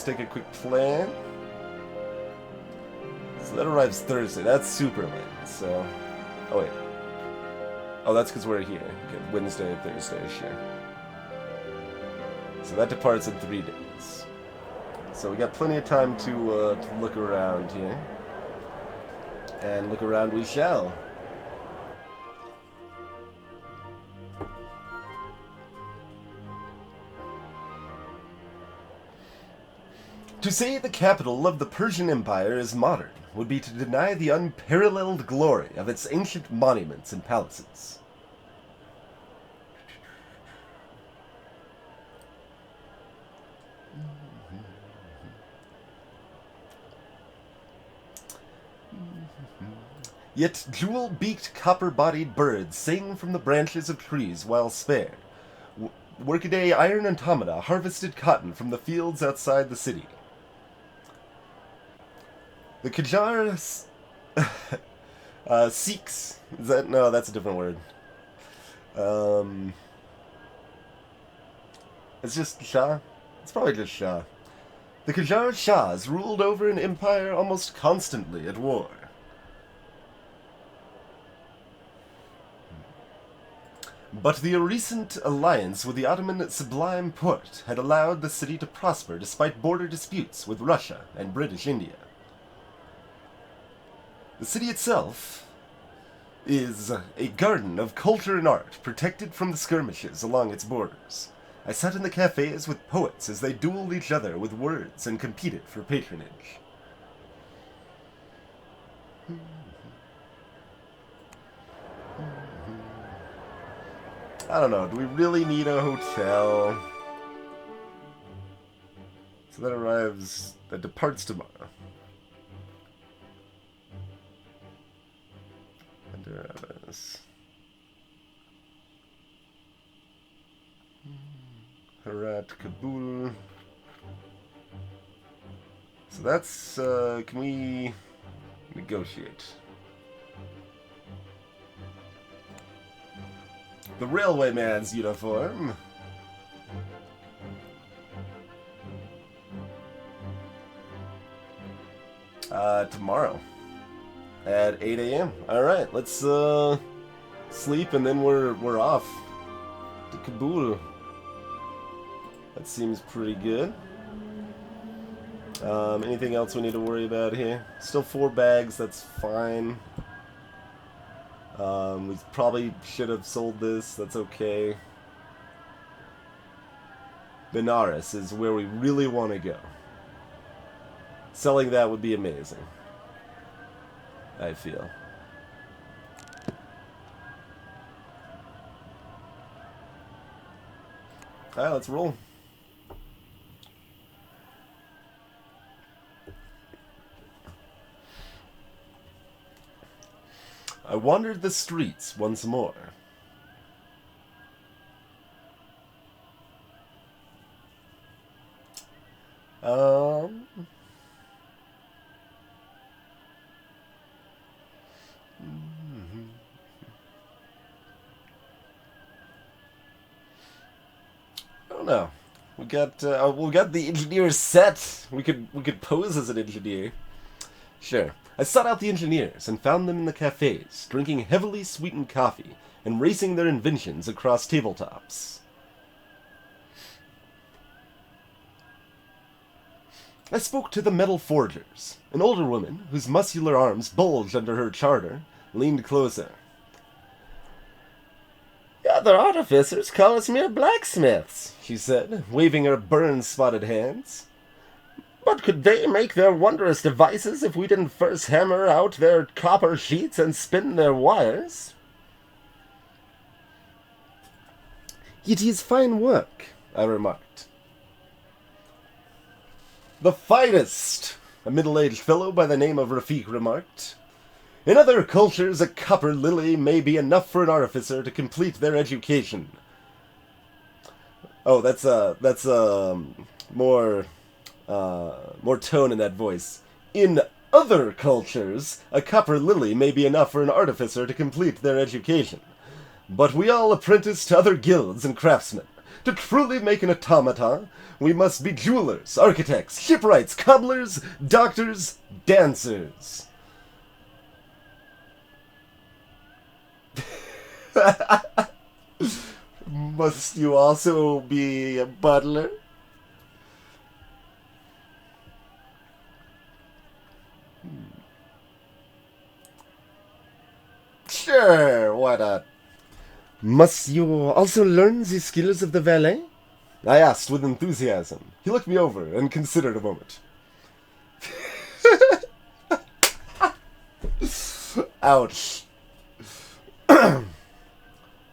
A: take a quick plan. So that arrives Thursday. That's super late. So, oh wait. Oh, that's because we're here. Okay, Wednesday, Thursday, sure. So that departs in 3 days. So we got plenty of time to look around here. And look around we shall. To say the capital of the Persian Empire is modern would be to deny the unparalleled glory of its ancient monuments and palaces. Yet jewel-beaked, copper-bodied birds sing from the branches of trees while spare. Workaday iron automata harvested cotton from the fields outside the city. The Qajar Sikhs. Is that? No, that's a different word. It's just Shah? It's probably just Shah. The Qajar Shahs ruled over an empire almost constantly at war. But the recent alliance with the Ottoman Sublime Porte had allowed the city to prosper despite border disputes with Russia and British India. The city itself is a garden of culture and art protected from the skirmishes along its borders. I sat in the cafes with poets as they dueled each other with words and competed for patronage. I don't know, do we really need a hotel? So that departs tomorrow. Herat, Kabul. So that's, can we negotiate? The Railwayman's uniform. Tomorrow. At 8 a.m. Alright, let's sleep and then we're off to Kabul. That seems pretty good. Anything else we need to worry about here? Still 4 bags, that's fine. We probably should have sold this, that's okay. Benares is where we really want to go. Selling that would be amazing, I feel. Alright, let's roll. I wandered the streets once more. I don't know. We got the engineer set. We could pose as an engineer. Sure. I sought out the engineers and found them in the cafes, drinking heavily sweetened coffee and racing their inventions across tabletops. I spoke to the metal forgers. An older woman, whose muscular arms bulged under her charter, leaned closer. "The other artificers call us mere blacksmiths," she said, waving her burn-spotted hands. "But could they make their wondrous devices if we didn't first hammer out their copper sheets and spin their wires?" "It is fine work," I remarked. "The finest," a middle-aged fellow by the name of Rafik remarked. "In other cultures, a copper lily may be enough for an artificer to complete their education." Oh, that's more tone in that voice. "In other cultures, a copper lily may be enough for an artificer to complete their education. But we all apprentice to other guilds and craftsmen. To truly make an automata, we must be jewelers, architects, shipwrights, cobblers, doctors, dancers." "Must you also be a butler?" "Sure, why not?" "Must you also learn the skills of the valet?" I asked with enthusiasm. He looked me over and considered a moment. Ouch.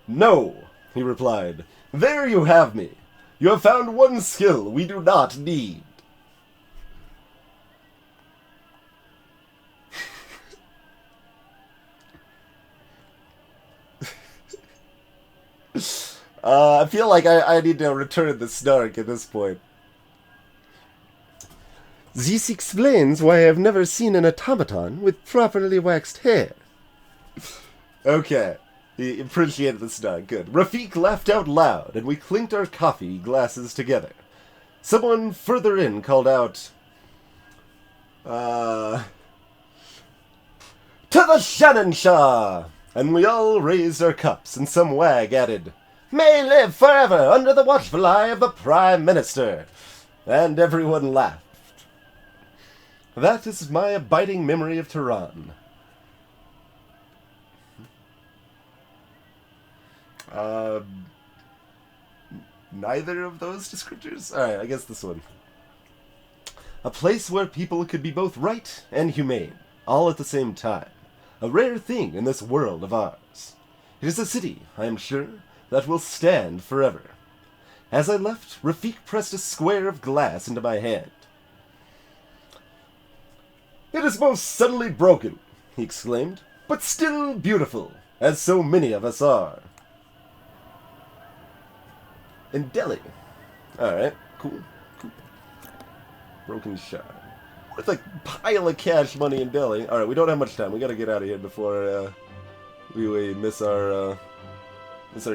A: "No," he replied. "There you have me. You have found one skill we do not need." I feel like I need to return the snark at this point. "This explains why I have never seen an automaton with properly waxed hair." Okay. He appreciated the snark. Good. Rafik laughed out loud, and we clinked our coffee glasses together. Someone further in called out, "To the Shannon Shah!" And we all raised our cups, and some wag added, "May live forever under the watchful eye of the Prime Minister." And everyone laughed. That is my abiding memory of Tehran. Neither of those descriptors? Alright, I guess this one. A place where people could be both right and humane, all at the same time. A rare thing in this world of ours. It is a city, I am sure, that will stand forever. As I left, Rafik pressed a square of glass into my hand. "It is most suddenly broken," he exclaimed, "but still beautiful, as so many of us are." In Delhi. Alright, cool. Broken shard. Worth a pile of cash money in Delhi. Alright, we don't have much time. We gotta get out of here before we miss our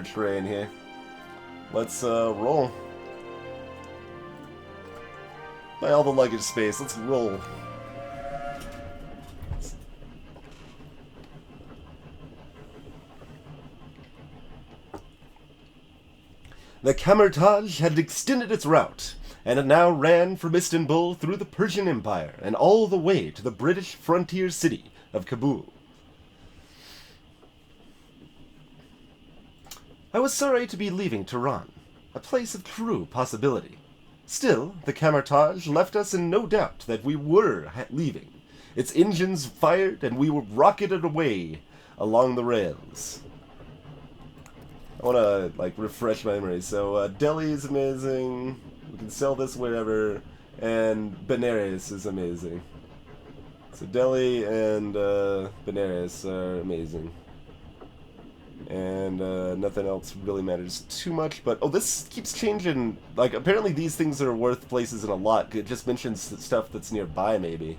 A: train here. Let's roll. Buy all the luggage space. Let's roll. The Kamertaj had extended its route, and it now ran from Istanbul through the Persian Empire and all the way to the British frontier city of Kabul. I was sorry to be leaving Tehran, a place of true possibility. Still, the Kamertaj left us in no doubt that we were leaving. Its engines fired, and we were rocketed away along the rails. I want to, refresh my memory. So, Delhi is amazing. We can sell this wherever. And Benares is amazing. So, Delhi and Benares are amazing. And nothing else really matters too much. But, oh, this keeps changing. Like, apparently these things are worth places in a lot. It just mentions stuff that's nearby, maybe.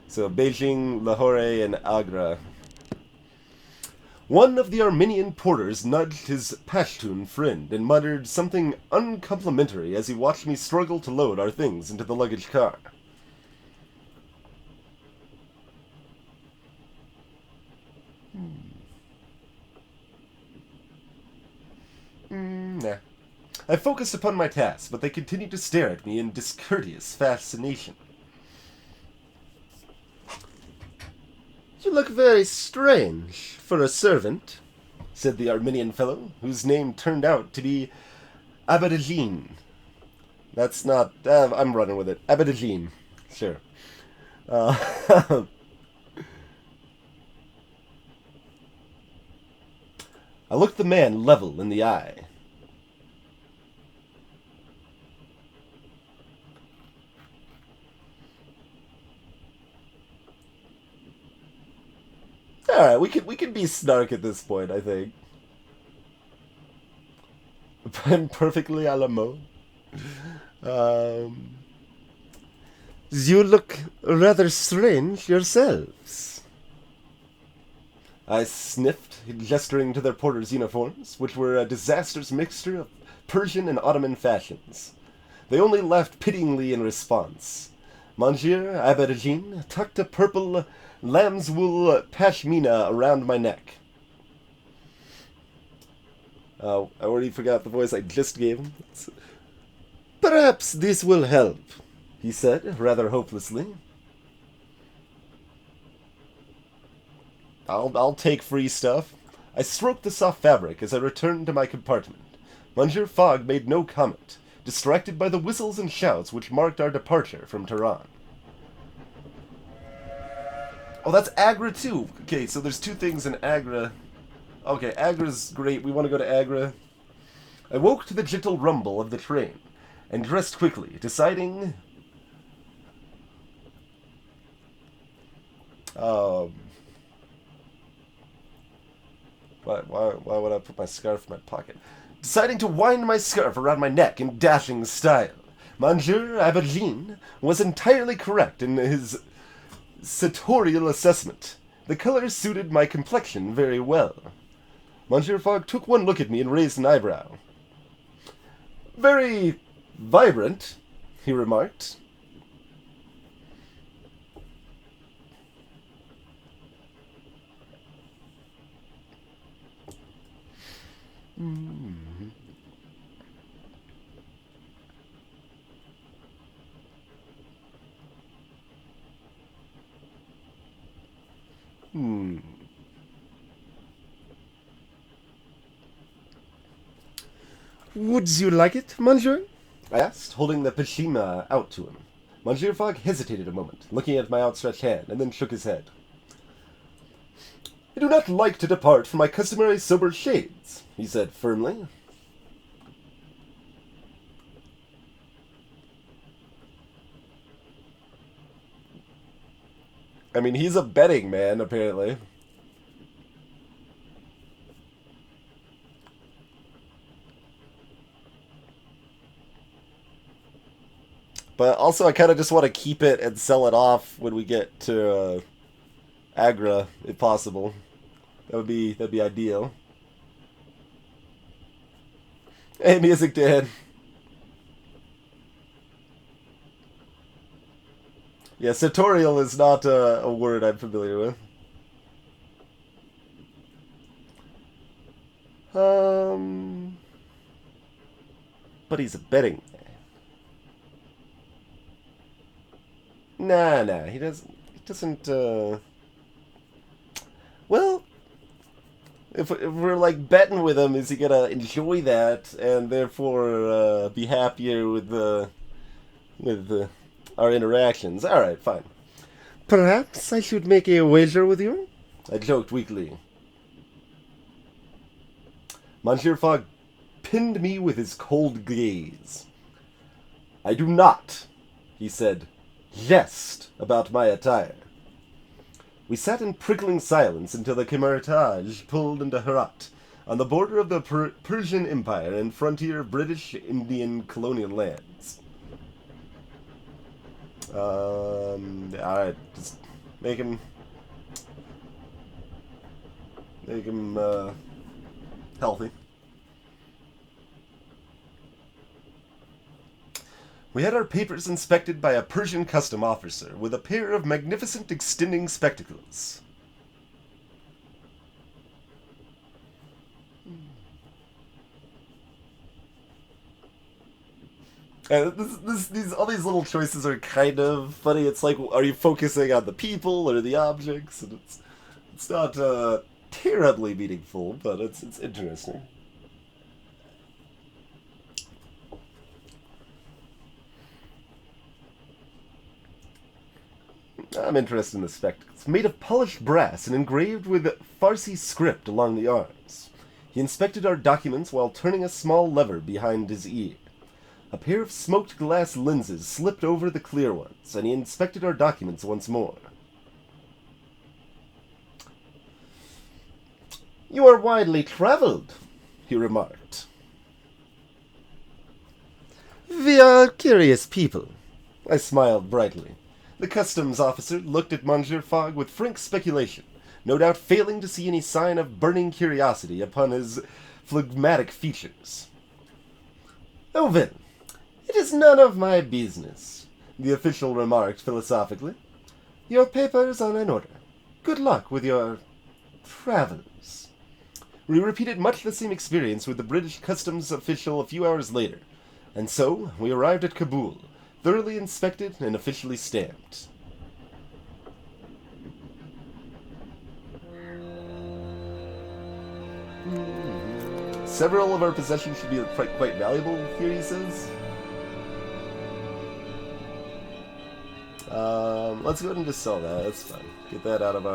A: So, Beijing, Lahore, and Agra. One of the Armenian porters nudged his Pashtun friend and muttered something uncomplimentary as he watched me struggle to load our things into the luggage car. Nah. I focused upon my task, but they continued to stare at me in discourteous fascination. You look very strange for a servant, said the Armenian fellow, whose name turned out to be Abedajin. That's not... I'm running with it. Abedajin. Sure. I looked the man level in the eye. Alright, we can be snark at this point, I think. I'm perfectly a la mode. You look rather strange yourselves. I sniffed, gesturing to their porters' uniforms, which were a disastrous mixture of Persian and Ottoman fashions. They only laughed pityingly in response. Monsieur Abedajin tucked a purple lamb's wool pashmina around my neck. Oh, I already forgot the voice I just gave him. Perhaps this will help, he said, rather hopelessly. I'll take free stuff. I stroked the soft fabric as I returned to my compartment. Monsieur Fogg made no comment, distracted by the whistles and shouts which marked our departure from Tehran. Oh, that's Agra too. Okay, so there's two things in Agra. Okay, Agra's great. We want to go to Agra. I woke to the gentle rumble of the train and dressed quickly, deciding... Why would I put my scarf in my pocket? Deciding to wind my scarf around my neck in dashing style. Monsieur Abedajin was entirely correct in his sartorial assessment. The color suited my complexion very well. Monsieur Fogg took one look at me and raised an eyebrow. Very vibrant, he remarked. Would you like it, monsieur? I asked, holding the pashmina out to him. Monsieur Fogg hesitated a moment, looking at my outstretched hand, and then shook his head. I do not like to depart from my customary sober shades, he said firmly. I mean, he's a betting man, apparently. But also, I kind of just want to keep it and sell it off when we get to Agra, if possible. That'd be ideal. Hey, Music Dan. Yeah, sartorial is not a word I'm familiar with. But he's a betting man. Nah, he doesn't, well, if we're, like, betting with him, is he gonna enjoy that, and therefore, be happier with our interactions? Alright, fine. Perhaps I should make a wager with you? I joked weakly. Monsieur Fogg pinned me with his cold gaze. I do not, he said, jest about my attire. We sat in prickling silence until the Camartage pulled into Herat, on the border of the Persian Empire and frontier of British Indian colonial lands. Alright, just make him healthy. We had our papers inspected by a Persian custom officer with a pair of magnificent extending spectacles. All these little choices are kind of funny. It's like, are you focusing on the people or the objects? And it's not terribly meaningful, but it's interesting. I'm interested in the spectacles. Made of polished brass and engraved with Farsi script along the arms. He inspected our documents while turning a small lever behind his ear. A pair of smoked glass lenses slipped over the clear ones, and he inspected our documents once more. You are widely traveled, he remarked. We are curious people. I smiled brightly. The customs officer looked at Monsieur Fogg with frank speculation, no doubt failing to see any sign of burning curiosity upon his phlegmatic features. Oh, well, it is none of my business, the official remarked philosophically. Your papers are in order. Good luck with your travels. We repeated much the same experience with the British customs official a few hours later, and so we arrived at Kabul, thoroughly inspected and officially stamped. Several of our possessions should be quite valuable, here he says. Let's go ahead and just sell that. That's fine. Get that out of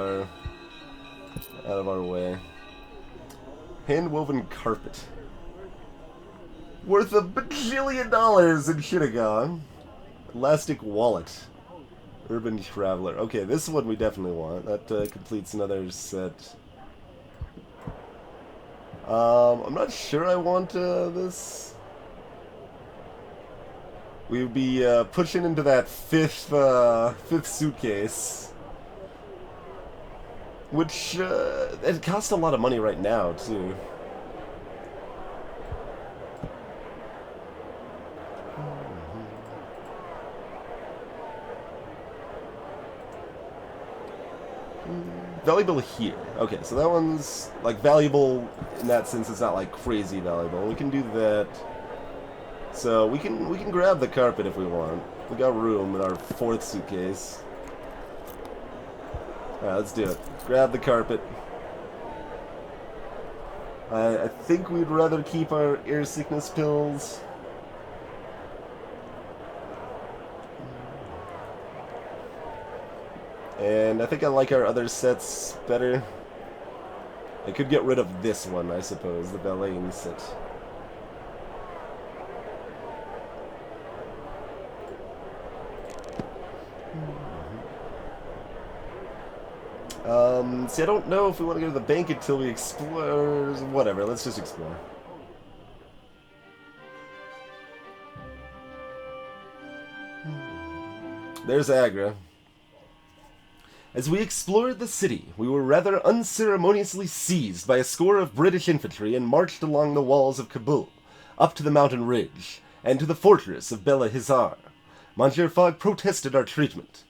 A: our way. Hand-woven carpet. Worth $1 bajillion in Chittagong. Elastic wallet. Urban traveler. Okay, this one we definitely want. That completes another set. I'm not sure I want this. We would be pushing into that fifth suitcase, which it costs a lot of money right now too. Valuable here. Okay, so that one's like valuable in that sense. It's not like crazy valuable. We can do that. So we can grab the carpet if we want. We got room in our fourth suitcase. Alright, let's do it. Grab the carpet. I think we'd rather keep our air sickness pills. And I think I like our other sets better. I could get rid of this one, I suppose, the Baleine set. See, I don't know if we want to go to the bank until we explore. Whatever, let's just explore. There's Agra. As we explored the city, we were rather unceremoniously seized by a score of British infantry and marched along the walls of Kabul, up to the mountain ridge, and to the fortress of Bela Hizar. Monsieur Fogg protested our treatment.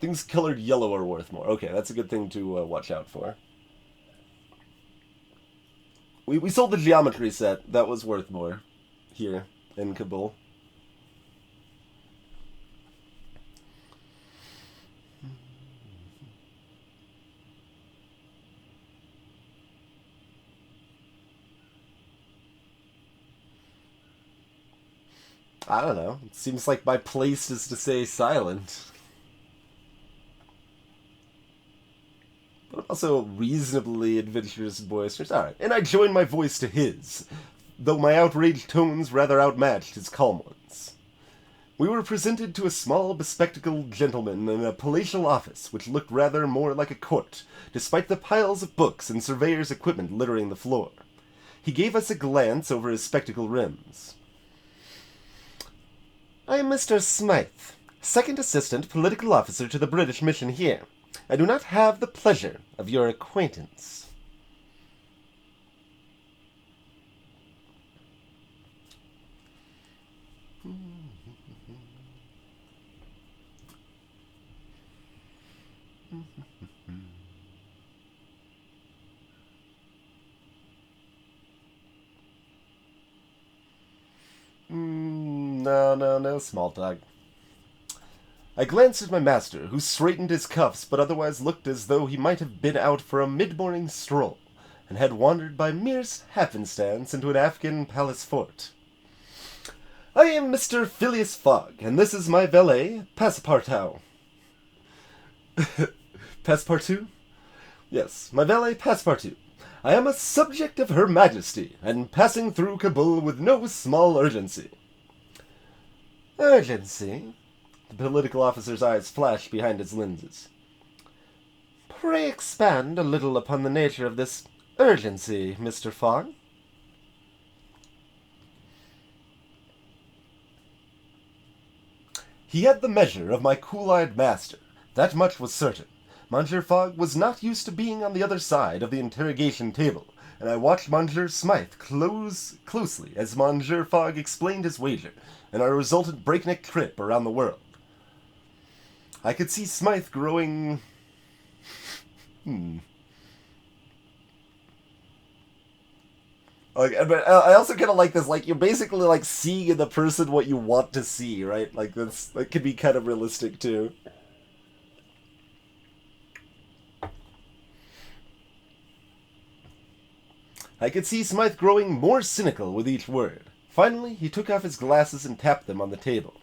A: Things colored yellow are worth more. Okay, that's a good thing to watch out for. We sold the geometry set. That was worth more here in Kabul. I don't know. It seems like my place is to stay silent. But also reasonably adventurous and boisterous. Alright, and I joined my voice to his, though my outraged tones rather outmatched his calm ones. We were presented to a small, bespectacled gentleman in a palatial office, which looked rather more like a court, despite the piles of books and surveyor's equipment littering the floor. He gave us a glance over his spectacle rims. I am Mr. Smythe, second assistant political officer to the British mission here. I do not have the pleasure of your acquaintance. No, small talk. I glanced at my master, who straightened his cuffs but otherwise looked as though he might have been out for a mid-morning stroll, and had wandered by merest happenstance into an Afghan palace fort. I am Mr. Phileas Fogg, and this is my valet, Passepartout. Passepartout? Yes, my valet Passepartout. I am a subject of Her Majesty, and passing through Kabul with no small urgency. Urgency? The political officer's eyes flashed behind his lenses. Pray expand a little upon the nature of this urgency, Mr. Fogg. He had the measure of my cool-eyed master. That much was certain. Monsieur Fogg was not used to being on the other side of the interrogation table, and I watched Monsieur Smythe closely as Monsieur Fogg explained his wager, and our resultant breakneck trip around the world. I could see Smythe growing... But I also kind of like this, like, you're basically, like, seeing in the person what you want to see, right? Like, that could be kind of realistic, too. I could see Smythe growing more cynical with each word. Finally, he took off his glasses and tapped them on the table.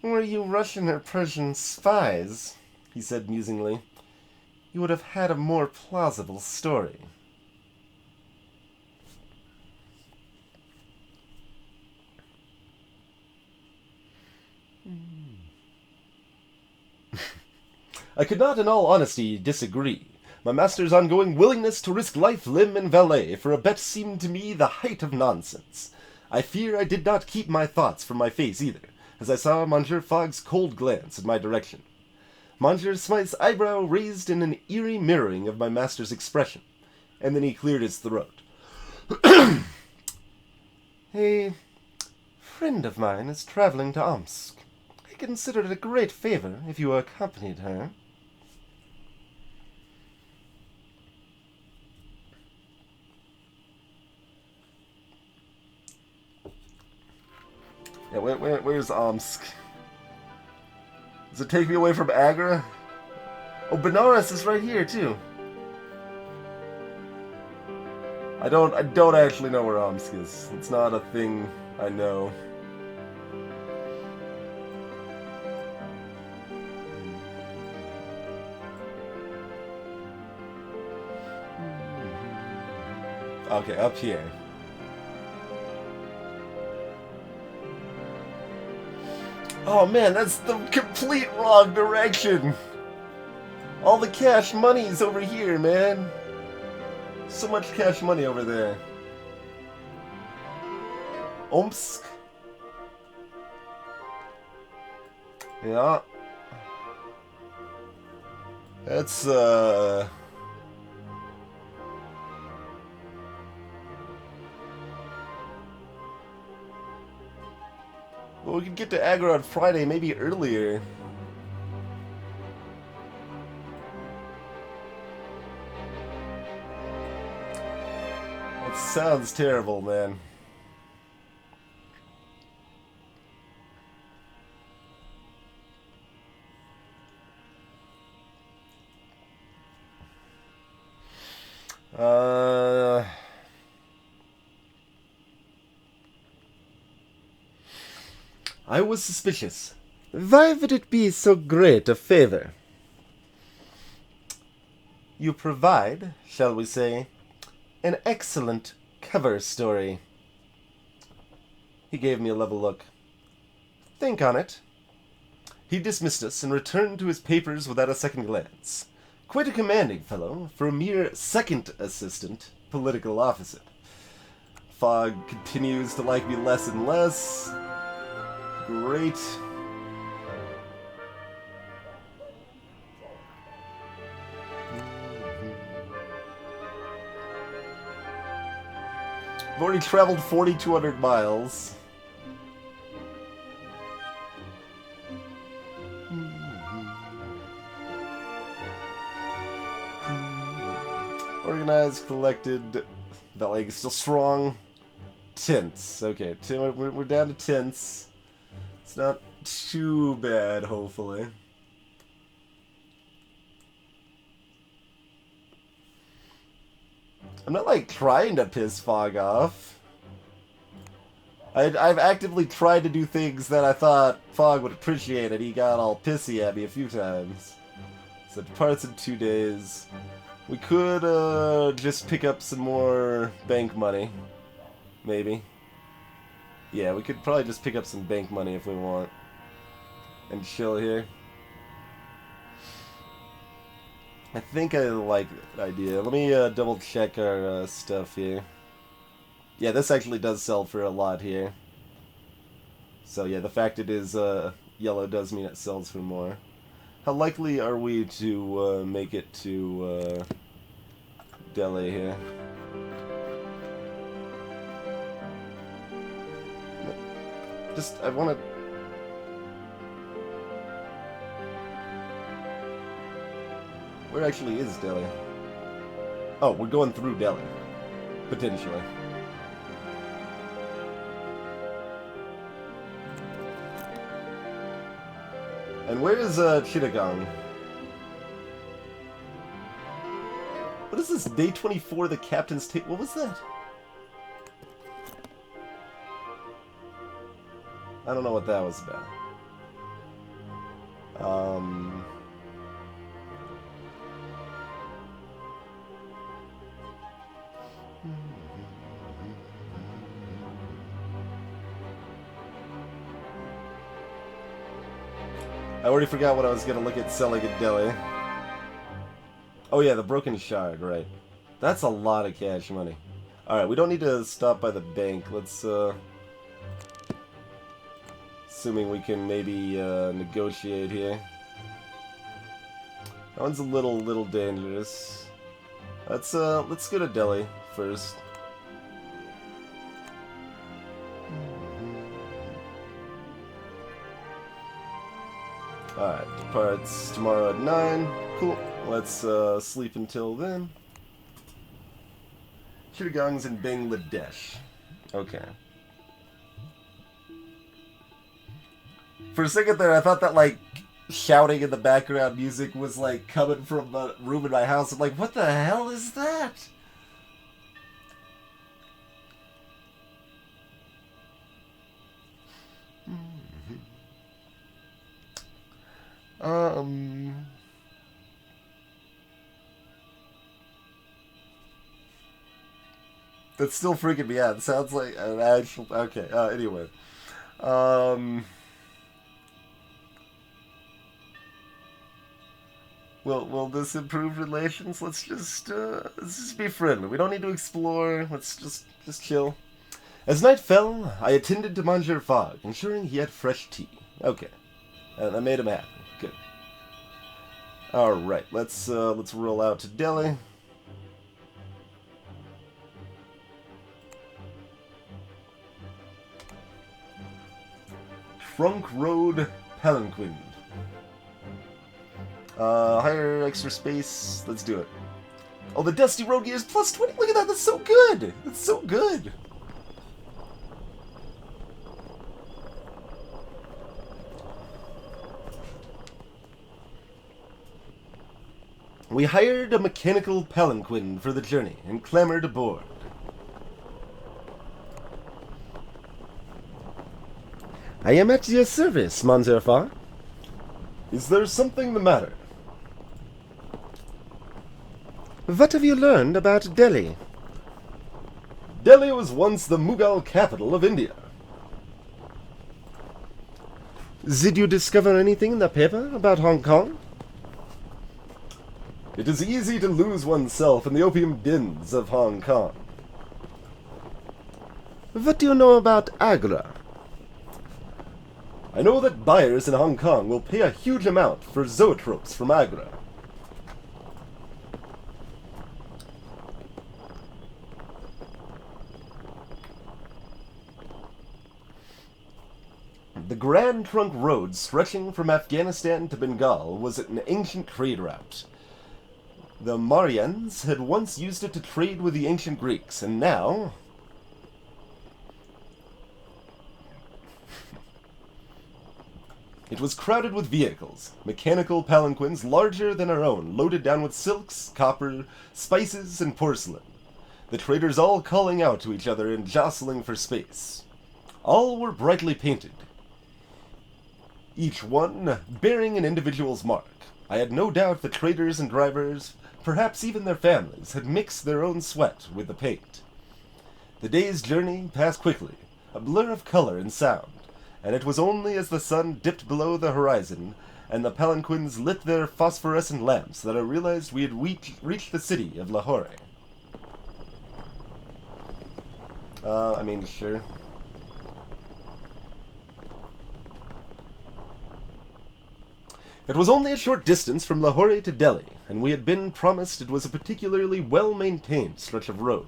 A: Were you Russian or Persian spies? He said musingly. You would have had a more plausible story. I could not, in all honesty, disagree. My master's ongoing willingness to risk life, limb, and valet for a bet seemed to me the height of nonsense. I fear I did not keep my thoughts from my face either, as I saw Monsieur Fogg's cold glance in my direction. Monsieur Smythe's eyebrow raised in an eerie mirroring of my master's expression, and then he cleared his throat. A friend of mine is traveling to Omsk. I consider it a great favor if you accompanied her. Yeah, where's Omsk? Does it take me away from Agra? Oh, Benares is right here too. I don't actually know where Omsk is. It's not a thing I know. Okay, up here. Oh man, that's the complete wrong direction! All the cash money's over here, man. So much cash money over there. Omsk? Yeah. That's, Well, we could get to Agra on Friday, maybe earlier. It sounds terrible, man. I was suspicious. Why would it be so great a favor? You provide, shall we say, an excellent cover story. He gave me a level look. Think on it. He dismissed us and returned to his papers without a second glance. Quite a commanding fellow for a mere second assistant political officer. Fogg continues to like me less and less. Great. I've already traveled 4,200 miles. Organized, collected, that leg is still strong. Tents. Okay, we're down to tents. It's not too bad, hopefully. I'm not, like, trying to piss Fogg off. I've actively tried to do things that I thought Fogg would appreciate, and he got all pissy at me a few times. So it departs in 2 days. We could, just pick up some more bank money. Maybe. Yeah, we could probably just pick up some bank money if we want. And chill here. I think I like that idea. Let me double check our stuff here. Yeah, this actually does sell for a lot here. So yeah, the fact it is yellow does mean it sells for more. How likely are we to make it to Delhi here? I want to... Where actually is Delhi? Oh, we're going through Delhi. Potentially. And where is Chittagong? What is this? Day 24, the captain's tape. What was that? I don't know what that was about. I already forgot what I was gonna look at selling in Delhi. Oh yeah, the Broken Shard, right. That's a lot of cash money. Alright, we don't need to stop by the bank. Let's, assuming we can maybe, negotiate here. That one's a little dangerous. Let's go to Delhi first. Alright, departs tomorrow at 9. Cool. Let's sleep until then. Chittagong's in Bangladesh. Okay. For a second there, I thought that, like, shouting in the background music was, like, coming from a room in my house. I'm like, what the hell is that? That's still freaking me out. It sounds like an actual... Okay, anyway. Will this improve relations? Let's just be friendly. We don't need to explore. Let's just chill. As night fell, I attended to Monsieur Fogg, ensuring he had fresh tea. Okay. And I made him happy. Good. Alright, let's roll out to Delhi. Trunk Road Palanquin. Hire extra space. Let's do it. Oh, the Dusty Road Gear is plus 20. Look at that. That's so good. That's so good. We hired a mechanical palanquin for the journey and clambered aboard. I am at your service, Monsieur Far. Is there something the matter? What have you learned about Delhi? Delhi was once the Mughal capital of India. Did you discover anything in the paper about Hong Kong? It is easy to lose oneself in the opium dens of Hong Kong. What do you know about Agra? I know that buyers in Hong Kong will pay a huge amount for zoetropes from Agra. The Grand Trunk Road stretching from Afghanistan to Bengal was an ancient trade route. The Maryans had once used it to trade with the ancient Greeks, and now... It was crowded with vehicles, mechanical palanquins larger than our own, loaded down with silks, copper, spices, and porcelain. The traders all calling out to each other and jostling for space. All were brightly painted, each one bearing an individual's mark. I had no doubt the traders and drivers, perhaps even their families, had mixed their own sweat with the paint. The day's journey passed quickly, a blur of color and sound, and it was only as the sun dipped below the horizon and the palanquins lit their phosphorescent lamps that I realized we had reached the city of Lahore. Sure. It was only a short distance from Lahore to Delhi, and we had been promised it was a particularly well-maintained stretch of road.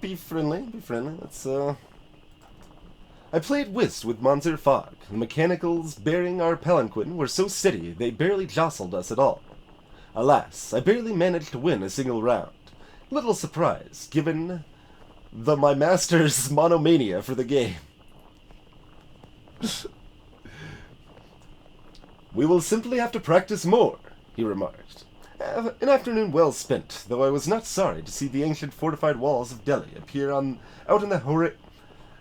A: Be friendly, be friendly. I played whist with Monsieur Fogg. The mechanicals bearing our palanquin were so steady they barely jostled us at all. Alas, I barely managed to win a single round. Little surprise, given my master's monomania for the game. We will simply have to practice more, he remarked. An afternoon well spent, though I was not sorry to see the ancient fortified walls of Delhi appear out in the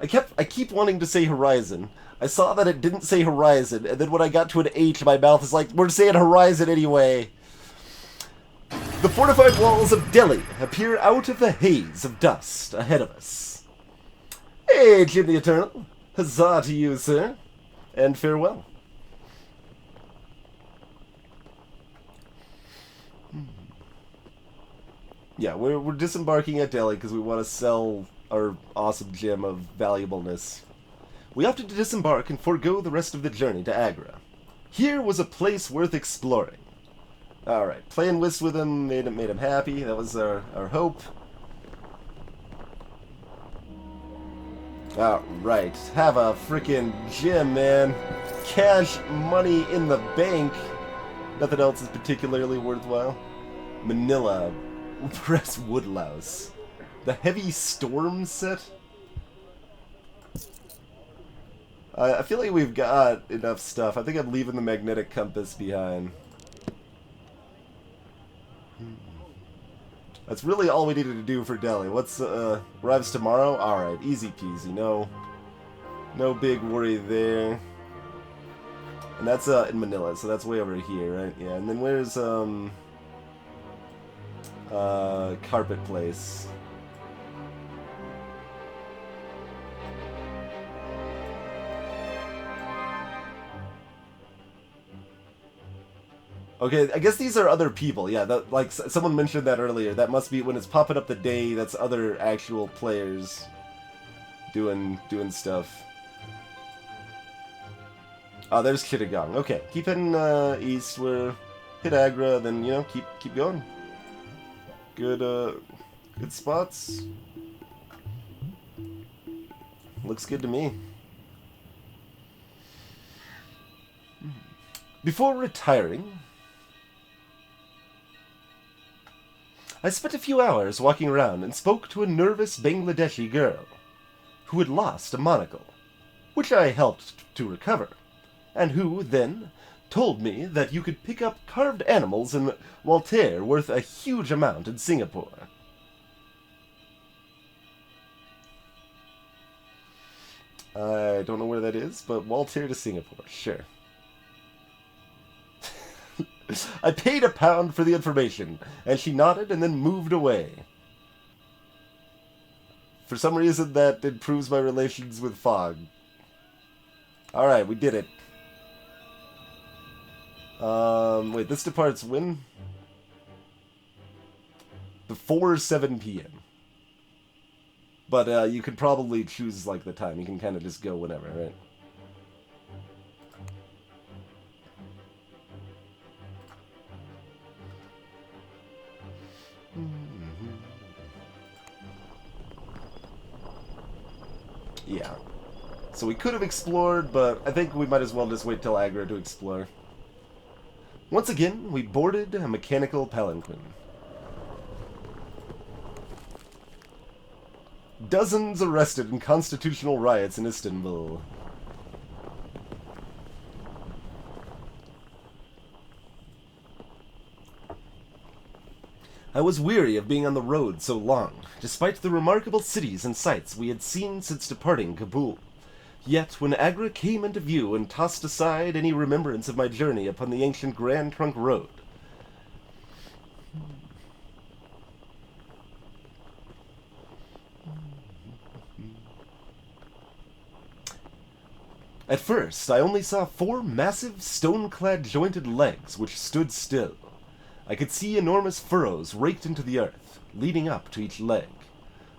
A: I keep wanting to say horizon. I saw that it didn't say horizon, and then when I got to an H, my mouth is like, we're saying horizon anyway. The fortified walls of Delhi appear out of the haze of dust ahead of us. Hey, Jim the Eternal. Huzzah to you, sir. And farewell. Yeah, we're disembarking at Delhi because we want to sell our awesome gem of valuableness. We opted to disembark and forego the rest of the journey to Agra. Here was a place worth exploring. Alright, playing whist with him made him happy. That was our hope. Alright, have a freaking gym, man. Cash money in the bank. Nothing else is particularly worthwhile. Manila. Press Woodlouse. The Heavy Storm set? I feel like we've got enough stuff. I think I'm leaving the magnetic compass behind. That's really all we needed to do for Delhi. What's, arrives tomorrow? Alright, easy peasy. No big worry there. And that's, in Manila, so that's way over here, right? Yeah, and then where's, Carpet Place? Okay, I guess these are other people. Yeah, that, like someone mentioned that earlier. That must be when it's popping up the day. That's other actual players doing stuff. Oh, there's Chittagong. Okay, keep heading east. We're hit Agra, then keep going. Good spots. Looks good to me. Before retiring, I spent a few hours walking around and spoke to a nervous Bangladeshi girl who had lost a monocle, which I helped to recover, and who then told me that you could pick up carved animals in Waltair worth a huge amount in Singapore. I don't know where that is, but Waltair to Singapore, sure. I paid £1 for the information, and she nodded and then moved away. For some reason, that improves my relations with Fogg. Alright, we did it. Wait, this departs when? Before 7 p.m. But, you could probably choose, like, the time. You can kind of just go whenever, right? Yeah. So we could have explored, but I think we might as well just wait till Agra to explore. Once again, we boarded a mechanical palanquin. Dozens arrested in constitutional riots in Istanbul. I was weary of being on the road so long, despite the remarkable cities and sights we had seen since departing Kabul. Yet, when Agra came into view and tossed aside any remembrance of my journey upon the ancient Grand Trunk Road, at first, I only saw 4 massive, stone-clad jointed legs which stood still. I could see enormous furrows raked into the earth, leading up to each leg.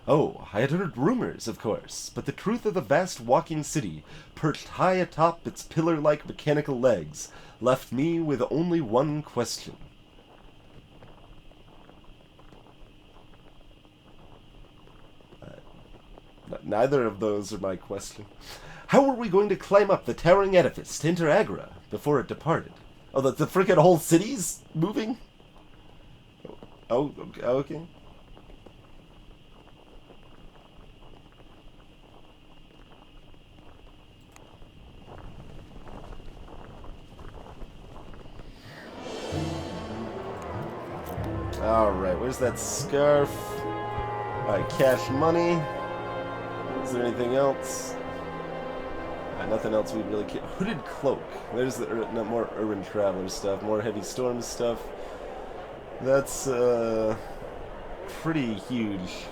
A: Oh, I had heard rumors, of course, but the truth of the vast walking city, perched high atop its pillar-like mechanical legs, left me with only one question. Neither of those are my question. How were we going to climb up the towering edifice to enter Agra before it departed? Oh, the freaking whole city's moving? Oh, okay. Alright, where's that scarf? Alright, cash money. Is there anything else? Nothing else we really care. Hooded cloak. There's the more urban traveler stuff, more heavy storm stuff. That's pretty huge.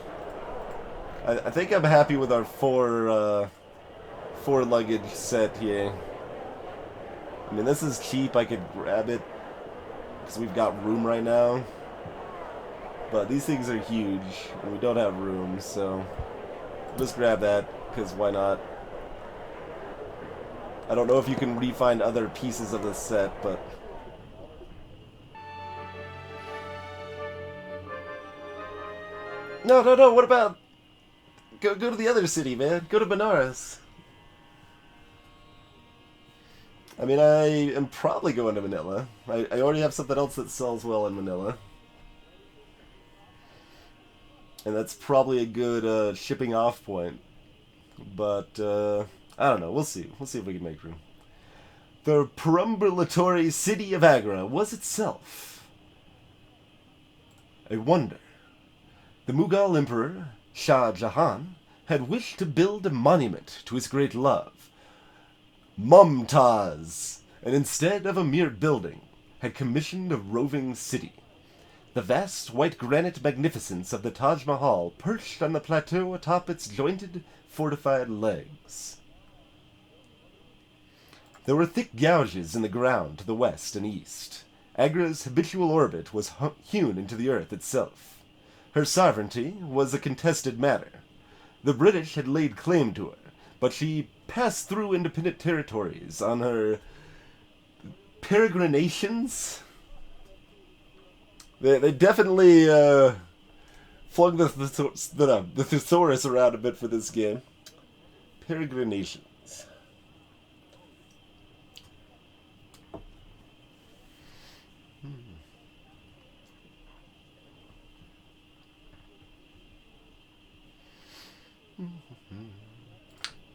A: I think I'm happy with our four luggage set here. I mean, this is cheap. I could grab it because we've got room right now. But these things are huge, and we don't have room, so just grab that because why not? I don't know if you can re-find other pieces of the set, but... No, what about... Go to the other city, man. Go to Benares. I mean, I am probably going to Manila. I already have something else that sells well in Manila. And that's probably a good shipping off point. But, I don't know. We'll see. We'll see if we can make room. The perambulatory city of Agra was itself a wonder. The Mughal Emperor, Shah Jahan, had wished to build a monument to his great love, Mumtaz, and instead of a mere building, had commissioned a roving city. The vast white granite magnificence of the Taj Mahal perched on the plateau atop its jointed, fortified legs. There were thick gouges in the ground to the west and east. Agra's habitual orbit was hewn into the earth itself. Her sovereignty was a contested matter. The British had laid claim to her, but she passed through independent territories on her peregrinations. They definitely flung the thesaurus around a bit for this game. Peregrinations.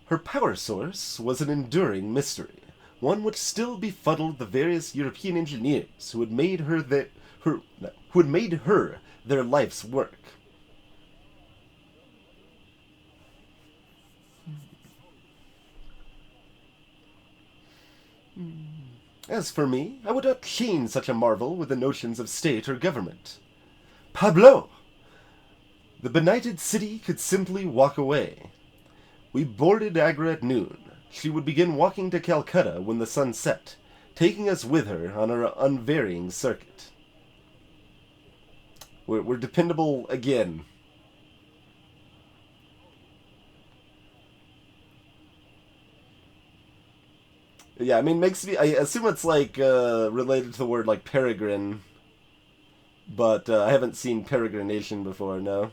A: Her power source was an enduring mystery, one which still befuddled the various European engineers who had made her their life's work. As for me, I would not chain such a marvel with the notions of state or government. Pablo! The benighted city could simply walk away. We boarded Agra at noon. She would begin walking to Calcutta when the sun set, taking us with her on her unvarying circuit. We're dependable again. Yeah, I mean, makes me... I assume it's, like, related to the word, like, peregrine. But I haven't seen peregrination before, no.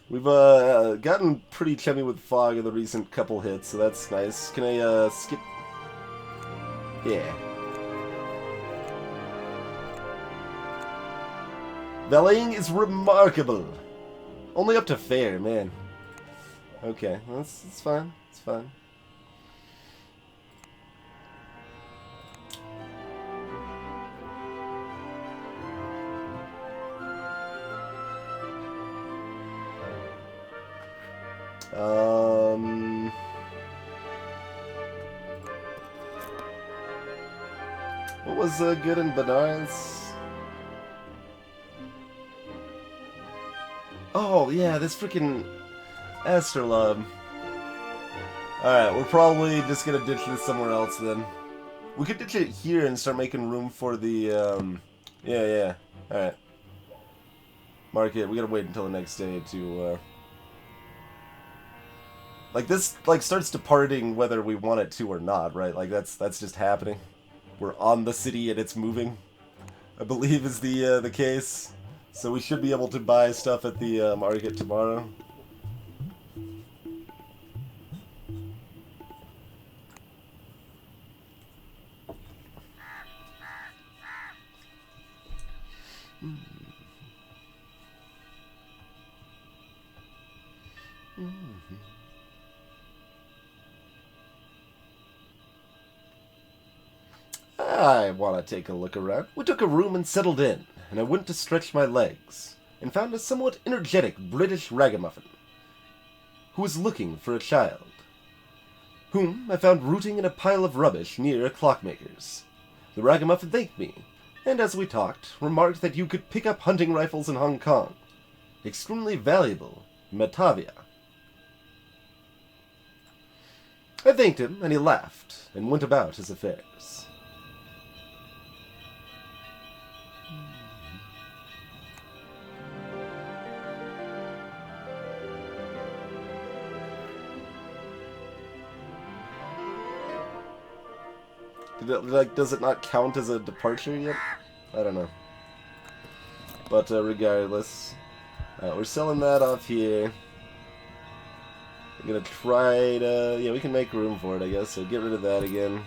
A: We've gotten pretty chummy with Fog in the recent couple hits, so that's nice. Can I skip? Yeah. Valeting is remarkable. Only up to fair, man. Okay, that's fine. It's fine. What was good in Benares? Oh, yeah, this freaking Astrolabe. Alright, we're probably just gonna ditch this somewhere else then. We could ditch it here and start making room for the, yeah. Alright. Mark it. We gotta wait until the next day to, like, this, like, starts departing whether we want it to or not, right? Like, that's just happening. We're on the city and it's moving, I believe is the case. So we should be able to buy stuff at the market tomorrow. I want to take a look around. We took a room and settled in, and I went to stretch my legs, and found a somewhat energetic British ragamuffin, who was looking for a child, whom I found rooting in a pile of rubbish near a clockmaker's. The ragamuffin thanked me, and as we talked, remarked that you could pick up hunting rifles in Hong Kong. Extremely valuable in Batavia. I thanked him, and he laughed, and went about his affairs. Does it not count as a departure yet? I don't know. But regardless, we're selling that off here. I'm gonna try to... yeah, we can make room for it, I guess, so get rid of that again.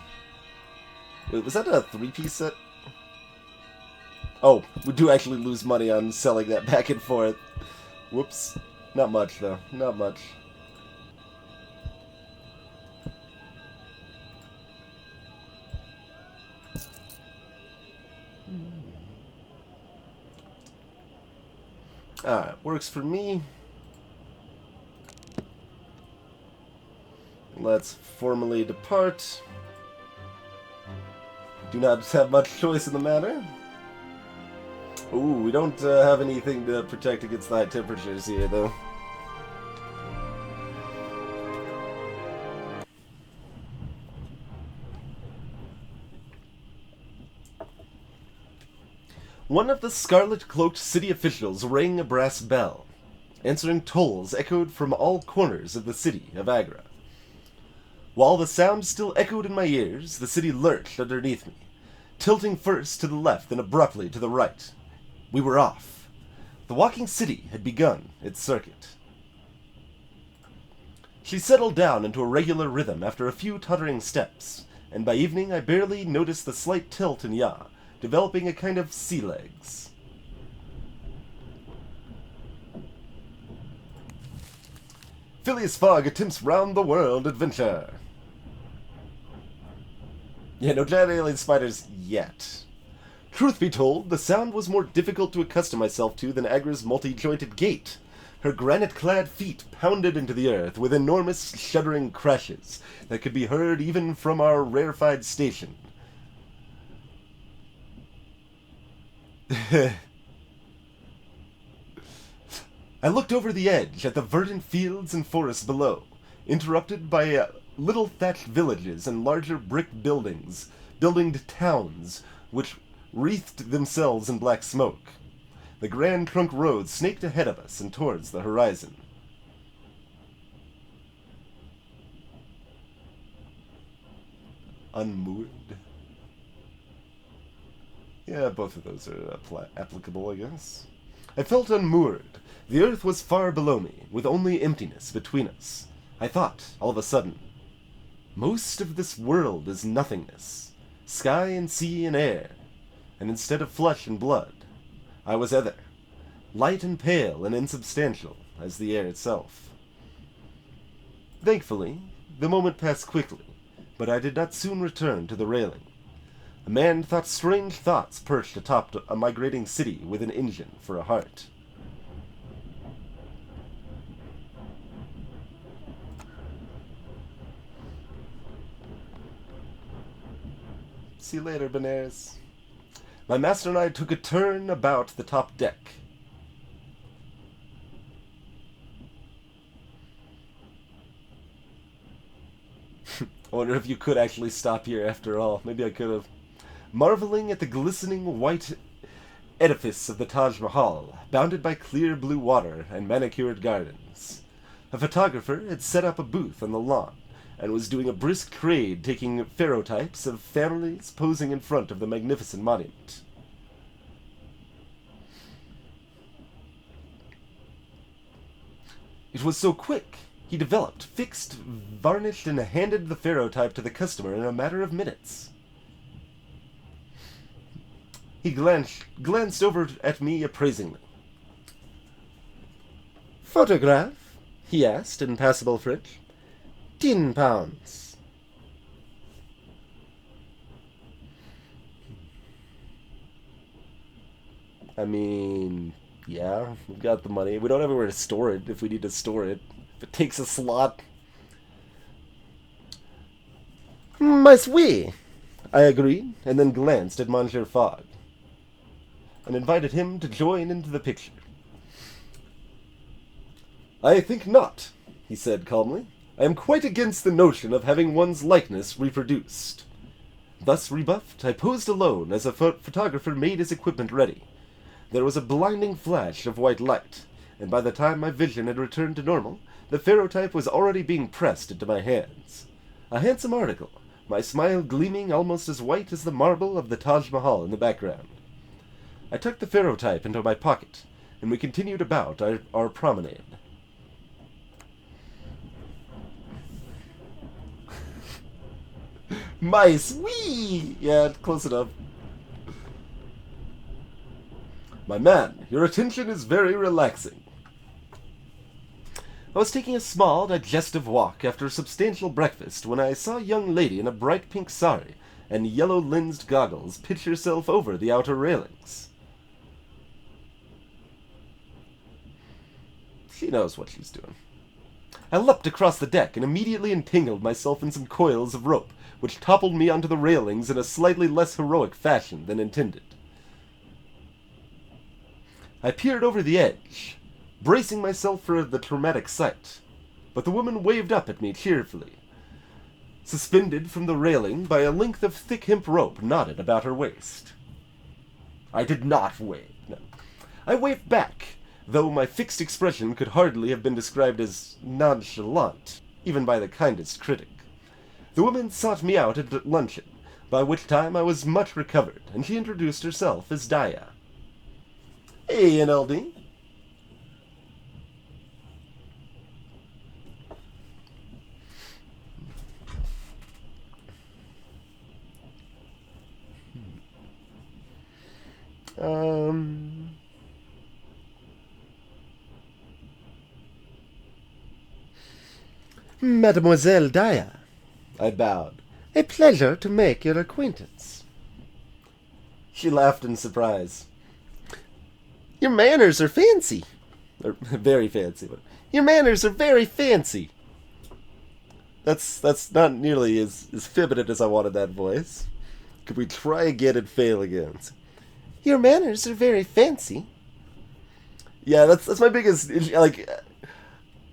A: Wait, was that a 3-piece set? Oh, we do actually lose money on selling that back and forth. Whoops. Not much, though. Not much. Alright, works for me. Let's formally depart. Do not have much choice in the matter. Ooh, we don't have anything to protect against the high temperatures here, though. One of the scarlet-cloaked city officials rang a brass bell. Answering tolls echoed from all corners of the city of Agra. While the sound still echoed in my ears, the city lurched underneath me, tilting first to the left, then abruptly to the right. We were off. The walking city had begun its circuit. She settled down into a regular rhythm after a few tottering steps, and by evening I barely noticed the slight tilt in yaw, developing a kind of sea legs. Phileas Fogg attempts round-the-world adventure. Yeah, no giant alien spiders yet. Truth be told, the sound was more difficult to accustom myself to than Agra's multi-jointed gait. Her granite-clad feet pounded into the earth with enormous, shuddering crashes that could be heard even from our rarefied station. I looked over the edge at the verdant fields and forests below, interrupted by little thatched villages and larger brick buildings, buildinged towns, which wreathed themselves in black smoke. The Grand Trunk Road snaked ahead of us and towards the horizon. Unmoored. Yeah, both of those are applicable, I guess. I felt unmoored. The earth was far below me, with only emptiness between us. I thought, all of a sudden, most of this world is nothingness. Sky and sea and air. And instead of flesh and blood, I was ether, light and pale and insubstantial as the air itself. Thankfully, the moment passed quickly, but I did not soon return to the railing. A man thought strange thoughts perched atop a migrating city with an engine for a heart. See you later, Benares. My master and I took a turn about the top deck. I wonder if you could actually stop here after all. Maybe I could have. Marveling at the glistening white edifice of the Taj Mahal, bounded by clear blue water and manicured gardens. A photographer had set up a booth on the lawn, and was doing a brisk trade taking ferrotypes of families posing in front of the magnificent monument. It was so quick. He developed, fixed, varnished, and handed the ferrotype to the customer in a matter of minutes. He glanced over at me appraisingly. "Photograph?" he asked in passable French. £10. I mean, yeah, we've got the money. We don't have anywhere to store it if we need to store it. If it takes a slot. "Mais oui," I agreed, and then glanced at Monsieur Fogg, and invited him to join into the picture. "I think not," he said calmly. "I am quite against the notion of having one's likeness reproduced." Thus rebuffed, I posed alone as a photographer made his equipment ready. There was a blinding flash of white light, and by the time my vision had returned to normal, the ferrotype was already being pressed into my hands. A handsome article, my smile gleaming almost as white as the marble of the Taj Mahal in the background. I tucked the ferrotype into my pocket, and we continued about our promenade. Mice, wee! Yeah, close enough. "My man, your attention is very relaxing." I was taking a small, digestive walk after a substantial breakfast when I saw a young lady in a bright pink sari and yellow-lensed goggles pitch herself over the outer railings. She knows what she's doing. I leapt across the deck and immediately entangled myself in some coils of rope, which toppled me onto the railings in a slightly less heroic fashion than intended. I peered over the edge, bracing myself for the traumatic sight, but the woman waved up at me cheerfully, suspended from the railing by a length of thick hemp rope knotted about her waist. I did not wave. No. I waved back, though my fixed expression could hardly have been described as nonchalant, even by the kindest critic. The woman sought me out at luncheon, by which time I was much recovered, and she introduced herself as Daya. "Hey, NLD.
C: Mademoiselle Daya. I bowed. A pleasure to make your acquaintance. She laughed in surprise. Your manners are fancy. Very fancy. Your manners are very fancy. That's not nearly as feminine as I wanted that voice. Could we try again and fail again? Your manners are very fancy. Yeah, that's my biggest, like,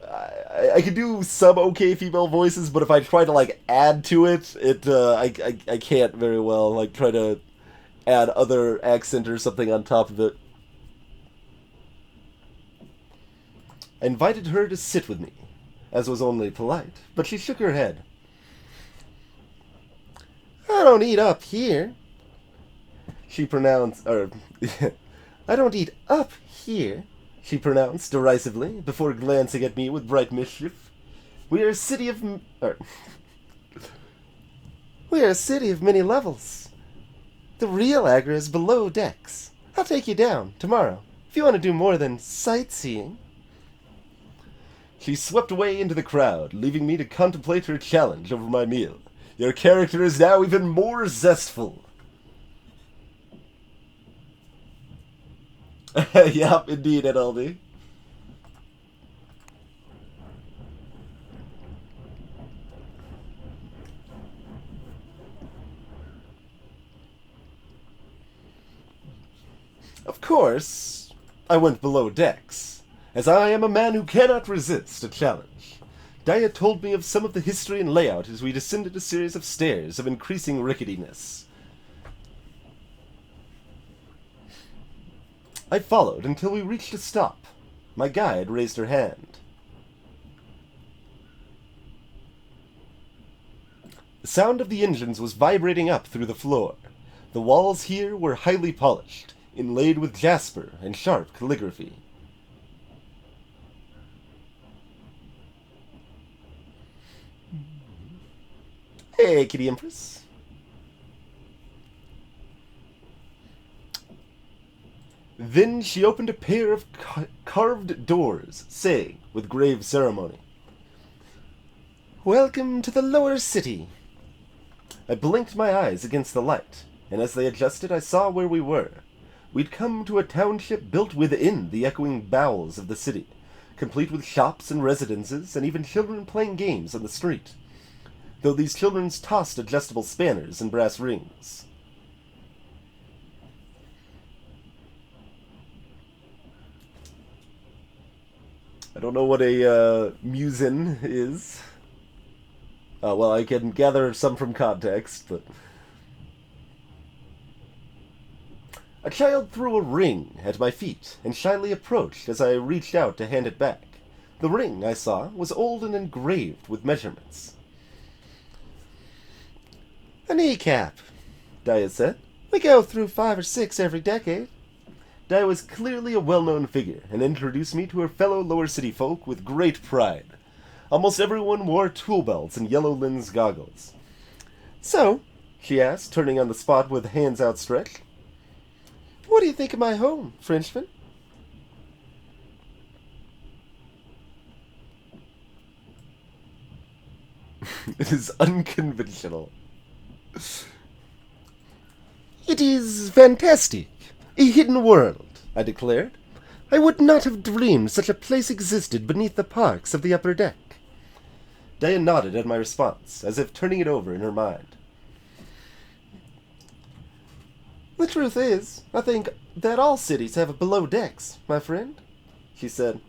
C: I can do some okay female voices, but if I try to, like, add to it, I can't very well, like, try to add other accent or something on top of it. I invited her to sit with me, as was only polite, but she shook her head. I don't eat up here. She pronounced, I don't eat up here, she pronounced derisively, before glancing at me with bright mischief. We are a city of many levels. The real Agra is below decks. I'll take you down tomorrow, if you want to do more than sightseeing. She swept away into the crowd, leaving me to contemplate her challenge over my meal. Your character is now even more zestful. Yep, indeed, NLD. Of course, I went below decks, as I am a man who cannot resist a challenge. Daya told me of some of the history and layout as we descended a series of stairs of increasing ricketiness. I followed until we reached a stop. My guide raised her hand. The sound of the engines was vibrating up through the floor. The walls here were highly polished, inlaid with jasper and sharp calligraphy. Hey, Kitty Empress. Then she opened a pair of carved doors, saying, with grave ceremony, Welcome to the lower city. I blinked my eyes against the light, and as they adjusted I saw where we were. We'd come to a township built within the echoing bowels of the city, complete with shops and residences, and even children playing games on the street, though these children tossed adjustable spanners and brass rings. I don't know what a muezzin is. Well, I can gather some from context, but... A child threw a ring at my feet and shyly approached as I reached out to hand it back. The ring, I saw, was old and engraved with measurements. A kneecap, Daya said. We go through 5 or 6 every decade. Daya was clearly a well-known figure, and introduced me to her fellow lower city folk with great pride. Almost everyone wore tool belts and yellow lens goggles. So, she asked, turning on the spot with hands outstretched, what do you think of my home, Frenchman? It is unconventional. It is fantastic. A hidden world, I declared. I would not have dreamed such a place existed beneath the parks of the upper deck. Daya nodded at my response, as if turning it over in her mind. The truth is, I think that all cities have below decks, my friend, she said.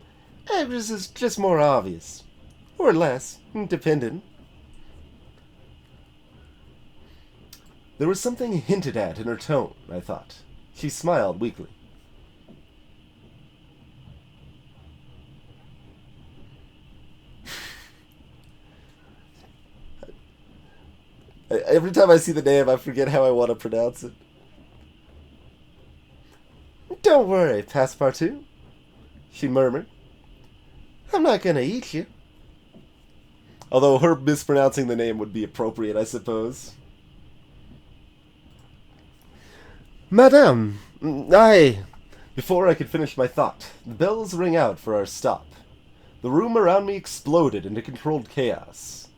C: Agra's is just more obvious. Or less, dependent. There was something hinted at in her tone, I thought. She smiled weakly. Every time I see the name, I forget how I want to pronounce it. Don't worry, Passepartout, she murmured. I'm not going to eat you. Although her mispronouncing the name would be appropriate, I suppose. Madame, Before I could finish my thought, the bells rang out for our stop.
A: The room around me exploded into controlled chaos.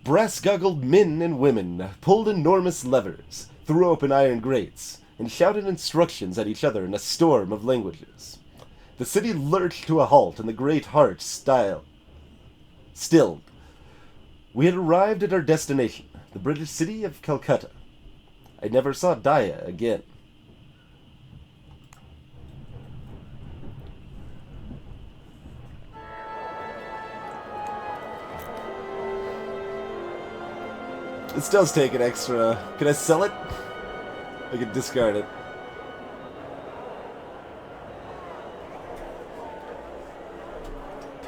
A: Brass-goggled men and women pulled enormous levers, threw open iron grates, and shouted instructions at each other in a storm of languages. The city lurched to a halt, and the great heart stilled. We had arrived at our destination, the British city of Calcutta. I never saw Daya again. This does take an extra... Can I sell it? I can discard it.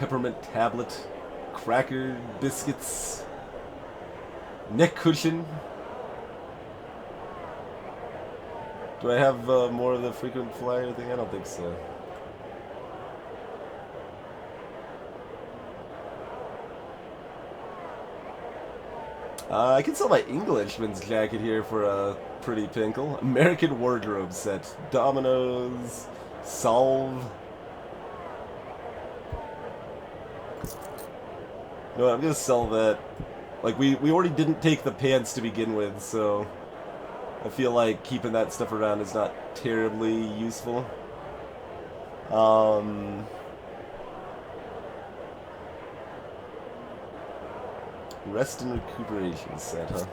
A: Peppermint tablet. Cracker biscuits. Neck cushion. Do I have more of the frequent flyer thing? I don't think so. I can sell my Englishman's jacket here for a pretty pinkle. American wardrobe set. Dominoes. Solve. No, I'm gonna sell that. Like, we already didn't take the pants to begin with, so I feel like keeping that stuff around is not terribly useful. Rest and recuperation set, huh?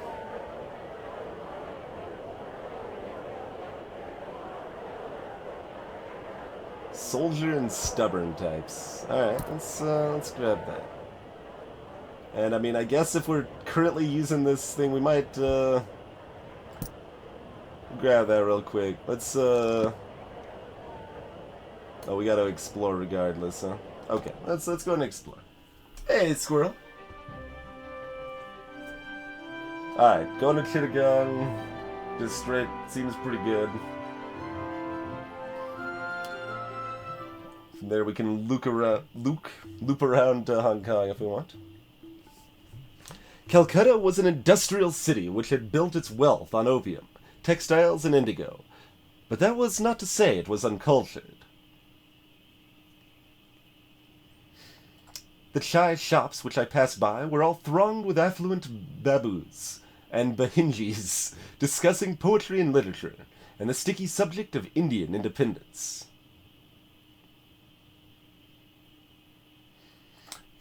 A: Soldier and stubborn types. Alright, let's grab that. And I mean, I guess if we're currently using this thing, we might grab that real quick. Let's oh, we gotta explore regardless, huh? Okay, let's go and explore. Hey, squirrel. Alright, going to Chittagong. Just straight, seems pretty good. From there we can loop around to Hong Kong if we want. Calcutta was an industrial city which had built its wealth on opium, textiles, and indigo. But that was not to say it was uncultured. The chai shops which I passed by were all thronged with affluent babus and Bahinjis discussing poetry and literature, and the sticky subject of Indian independence.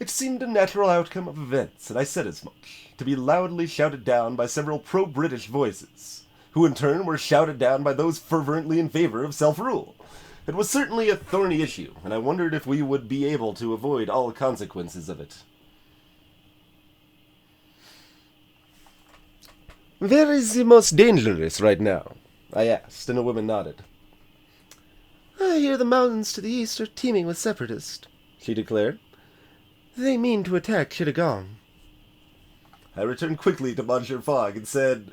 A: It seemed a natural outcome of events, and I said as much, to be loudly shouted down by several pro-British voices, who in turn were shouted down by those fervently in favor of self-rule. It was certainly a thorny issue, and I wondered if we would be able to avoid all consequences of it. "Where is the most dangerous right now?" I asked, and a woman nodded. "I hear the mountains to the east are teeming with separatists," she declared. "They mean to attack Chittagong." I returned quickly to Monsieur Fogg and said,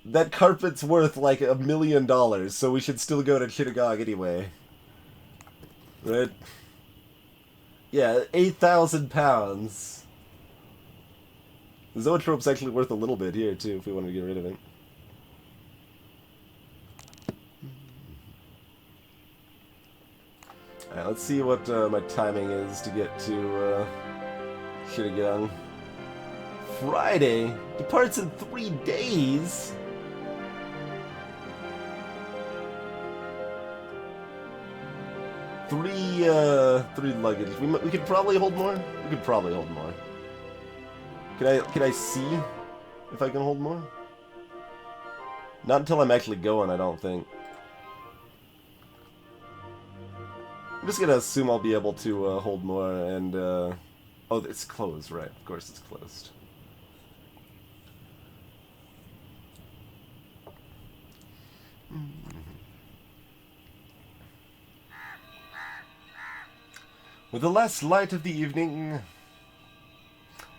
A: "That carpet's worth like $1 million, so we should still go to Chittagong anyway." Right? Yeah, 8,000 pounds. The Zoetrope's actually worth a little bit here, too, if we wanted to get rid of it. Alright, let's see what my timing is to get to Chittagong. Friday? Departs in 3 days? Three luggage. We could probably hold more? We could probably hold more. Can I see if I can hold more? Not until I'm actually going, I don't think. I'm just gonna assume I'll be able to hold more and oh, it's closed, right? Of course it's closed. With the last light of the evening,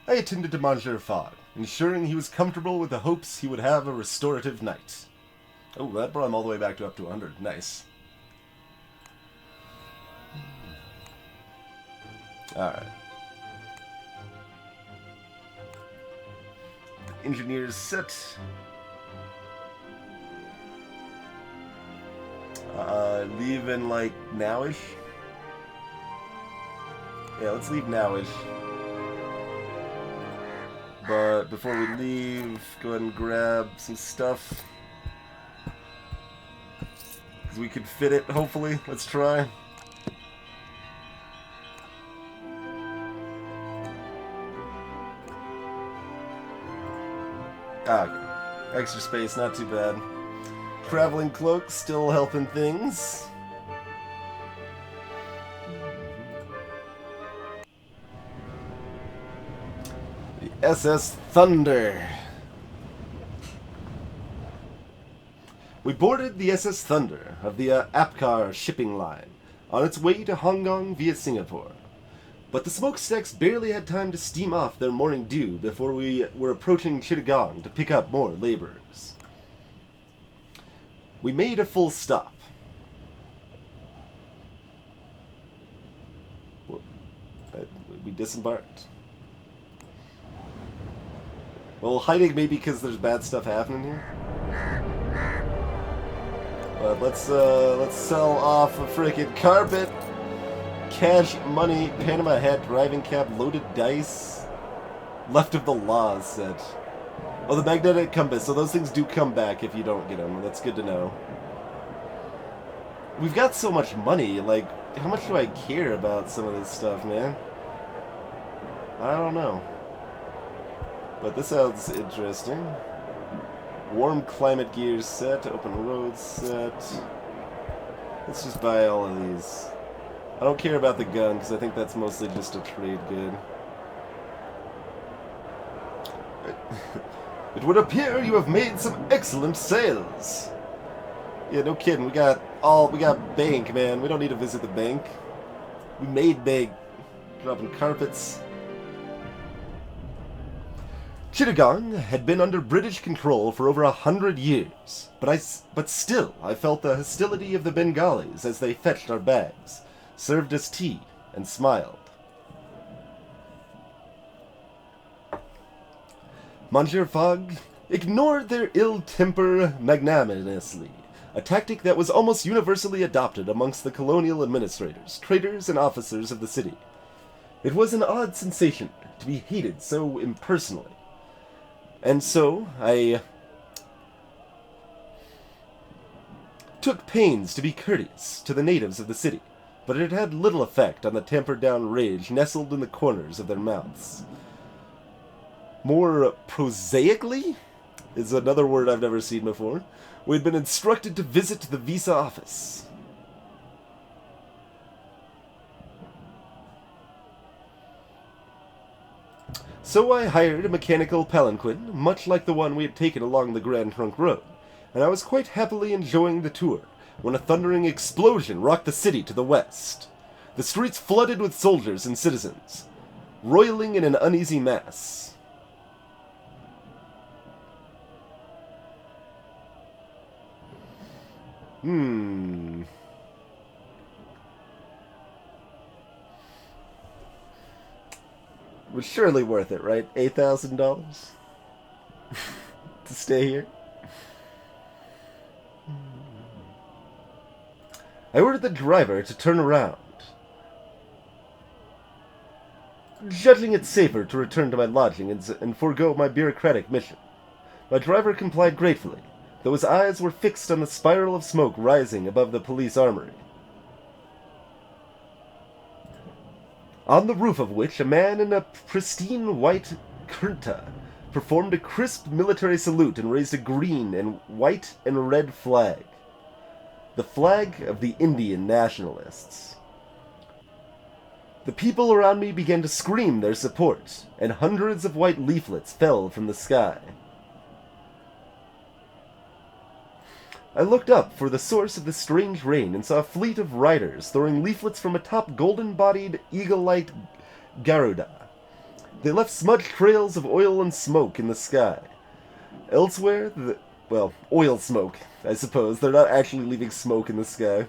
A: I attended to Monsieur Fogg, ensuring he was comfortable with the hopes he would have a restorative night. Oh, that brought him all the way back to up to 100. Nice. Alright. Engineers set. Leave in, like, nowish? Yeah, let's leave nowish. But before we leave, go ahead and grab some stuff. Because we could fit it, hopefully. Let's try. Ah, okay. Extra space, not too bad. Traveling cloak, still helping things. The SS Thunder. We boarded the SS Thunder of the Apcar shipping line on its way to Hong Kong via Singapore. But the smokestacks barely had time to steam off their morning dew before we were approaching Chittagong to pick up more laborers. We made a full stop. We disembarked. Well, hiding maybe because there's bad stuff happening here. But let's sell off a freaking carpet, cash, money, Panama hat, driving cap, loaded dice, left of the laws set. Oh, the magnetic compass. So those things do come back if you don't get them. That's good to know. We've got so much money. Like, how much do I care about some of this stuff, man? I don't know. But this sounds interesting. Warm climate gear set. Open road set. Let's just buy all of these. I don't care about the gun because I think that's mostly just a trade good. It would appear you have made some excellent sales. Yeah, no kidding. We got bank, man. We don't need to visit the bank. We made bank. Dropping carpets. Chittagong had been under British control for over 100 years, but still I felt the hostility of the Bengalis as they fetched our bags, served us tea, and smiled. Monsieur Fogg ignored their ill temper magnanimously, a tactic that was almost universally adopted amongst the colonial administrators, traders, and officers of the city. It was an odd sensation to be hated so impersonally. And so, I took pains to be courteous to the natives of the city, but it had little effect on the tempered-down rage nestled in the corners of their mouths. More prosaically, is another word I've never seen before, we had been instructed to visit the visa office. So I hired a mechanical palanquin, much like the one we had taken along the Grand Trunk Road, and I was quite happily enjoying the tour when a thundering explosion rocked the city to the west. The streets flooded with soldiers and citizens, roiling in an uneasy mass. Was surely worth it, right? $8,000 to stay here. I ordered the driver to turn around, judging it safer to return to my lodging and forego my bureaucratic mission. My driver complied gratefully, though his eyes were fixed on the spiral of smoke rising above the police armory, on the roof of which a man in a pristine white kurta performed a crisp military salute and raised a green and white and red flag. The flag of the Indian nationalists. The people around me began to scream their support, and hundreds of white leaflets fell from the sky. I looked up for the source of the strange rain and saw a fleet of riders throwing leaflets from atop golden-bodied, eagle-like Garuda. They left smudged trails of oil and smoke in the sky. Elsewhere, oil smoke, I suppose. They're not actually leaving smoke in the sky.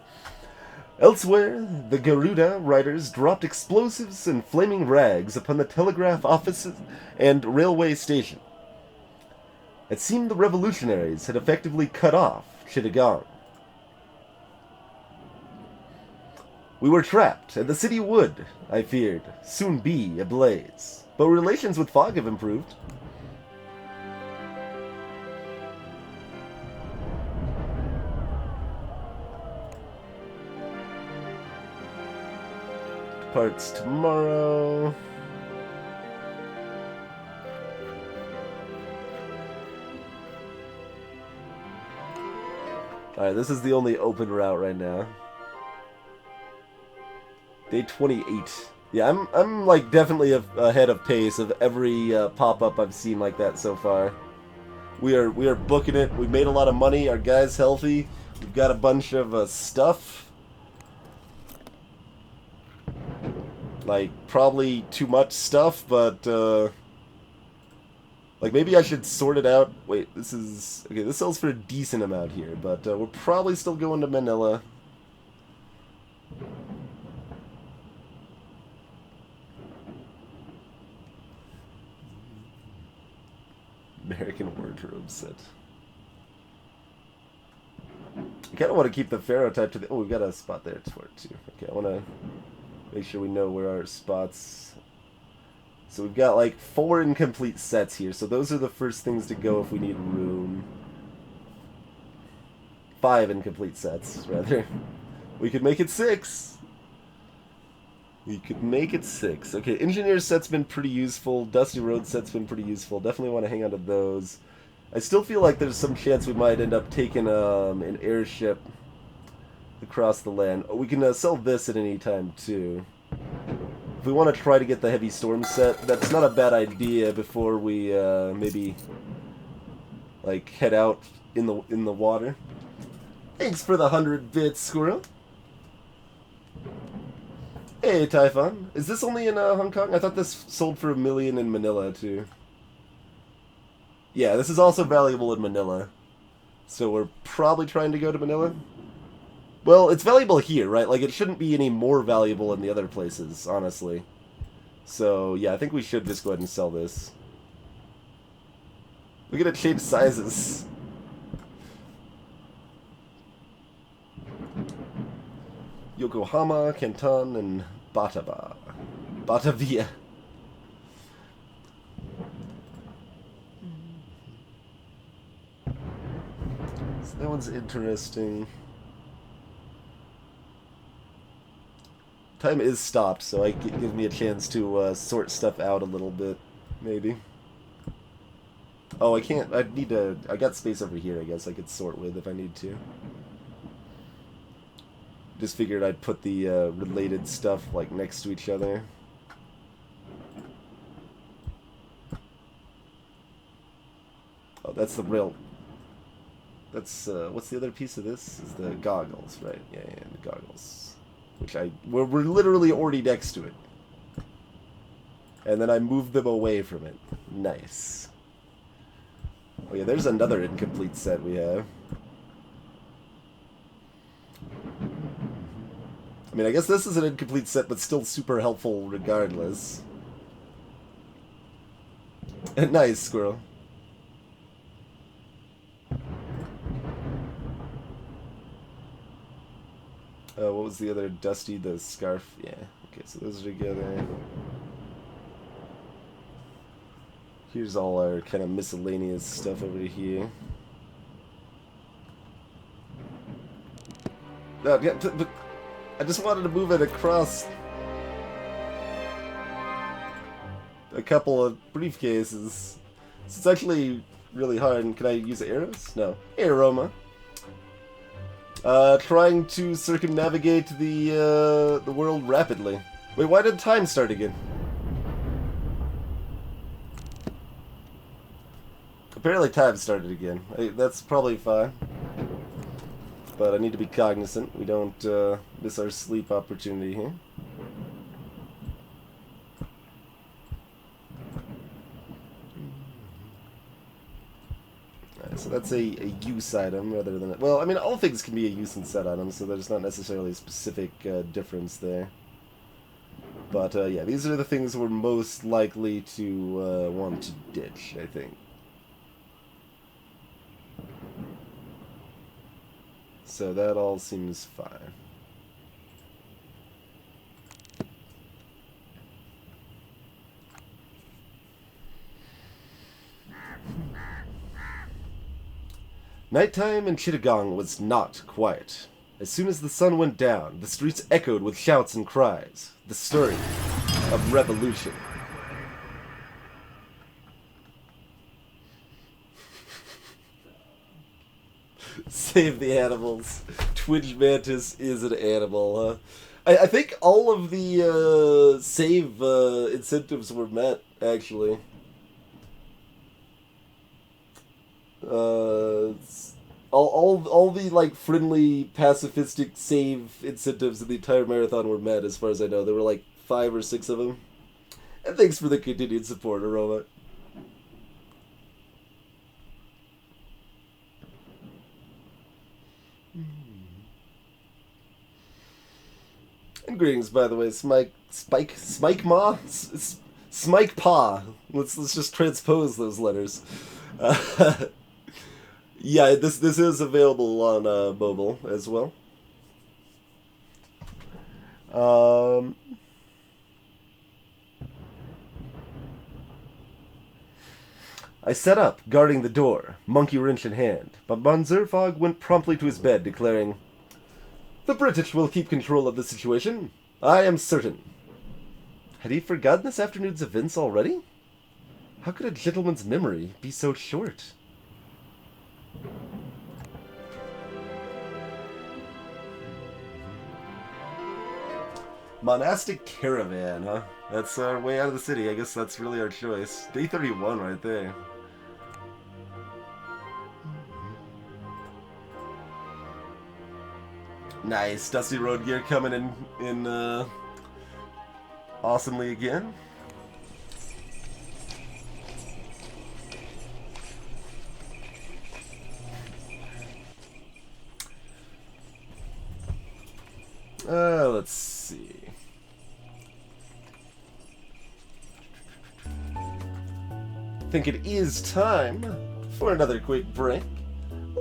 A: Elsewhere, the Garuda riders dropped explosives and flaming rags upon the telegraph offices and railway station. It seemed the revolutionaries had effectively cut off Chittagong. We were trapped, and the city would, I feared, soon be ablaze. But relations with Fog have improved. Departs tomorrow. Alright, this is the only open route right now. Day 28. Yeah, I'm like definitely ahead of pace of every pop-up I've seen like that so far. We are booking it. We've made a lot of money. Our guy's healthy. We've got a bunch of stuff. Like, probably too much stuff, but like, maybe I should sort it out. Wait, this is... Okay, this sells for a decent amount here, but we're probably still going to Manila. American wardrobe set. I kind of want to keep the Pharaoh type to the... Oh, we've got a spot there for it, too. Okay, I want to make sure we know where our spots... So we've got like 4 incomplete sets here, so those are the first things to go if we need room. 5 incomplete sets, rather. We could make it 6. We could make it 6. Okay, Engineer set's been pretty useful. Dusty Road set's been pretty useful. Definitely want to hang on to those. I still feel like there's some chance we might end up taking an airship across the land. Oh, we can sell this at any time, too. If we want to try to get the Heavy Storm set, that's not a bad idea before we maybe like head out in the water. Thanks for the 100 bits, Squirrel. Hey, Typhon. Is this only in Hong Kong? I thought this sold for $1 million in Manila too. Yeah, this is also valuable in Manila. So we're probably trying to go to Manila. Well, it's valuable here, right? Like, it shouldn't be any more valuable in the other places, honestly. So, yeah, I think we should just go ahead and sell this. Look at it change sizes. Yokohama, Canton, and Batava. Batavia. So that one's interesting. Time is stopped, so it gives me a chance to sort stuff out a little bit, maybe. Oh, I can't. I got space over here, I guess I could sort with if I need to. Just figured I'd put the related stuff, like, next to each other. Oh, that's the real... That's, what's the other piece of this? Is the goggles, right? Yeah, the goggles. Which we're literally already next to it. And then I moved them away from it. Nice. Oh yeah, there's another incomplete set we have. I mean, I guess this is an incomplete set, but still super helpful regardless. Nice, Squirrel. What was the other? Dusty, the scarf? Yeah. Okay, so those are together. Here's all our kind of miscellaneous stuff over here. No, yeah, but I just wanted to move it across a couple of briefcases. It's actually really hard. And can I use arrows? No. Hey, Roma. Trying to circumnavigate the world rapidly. Wait, why did time start again? Apparently time started again. That's probably fine. But I need to be cognizant. We don't miss our sleep opportunity here. Alright, so that's a use item rather than... Well, I mean, all things can be a use and set item, so there's not necessarily a specific difference there. But, yeah, these are the things we're most likely to want to ditch, I think. So that all seems fine. Nighttime in Chittagong was not quiet. As soon as the sun went down, the streets echoed with shouts and cries. The story of revolution. Save the animals. Twitch Mantis is an animal, huh? I think all of the save incentives were met, actually. All the like friendly pacifistic save incentives in the entire marathon were met, as far as I know. There were like 5 or 6 of them. And thanks for the continued support, Aroma. And greetings, by the way, Smike Ma? Smike Pa. Let's just transpose those letters. Yeah, this is available on mobile as well. I sat up, guarding the door, monkey wrench in hand, but Von Zerfog went promptly to his bed, declaring, "The British will keep control of the situation. I am certain." Had he forgotten this afternoon's events already? How could a gentleman's memory be so short? Monastic Caravan, huh? That's our way out of the city. I guess that's really our choice. Day 31 right there. Nice. Dusty Road Gear coming in awesomely again. Let's see. I think it is time for another quick break.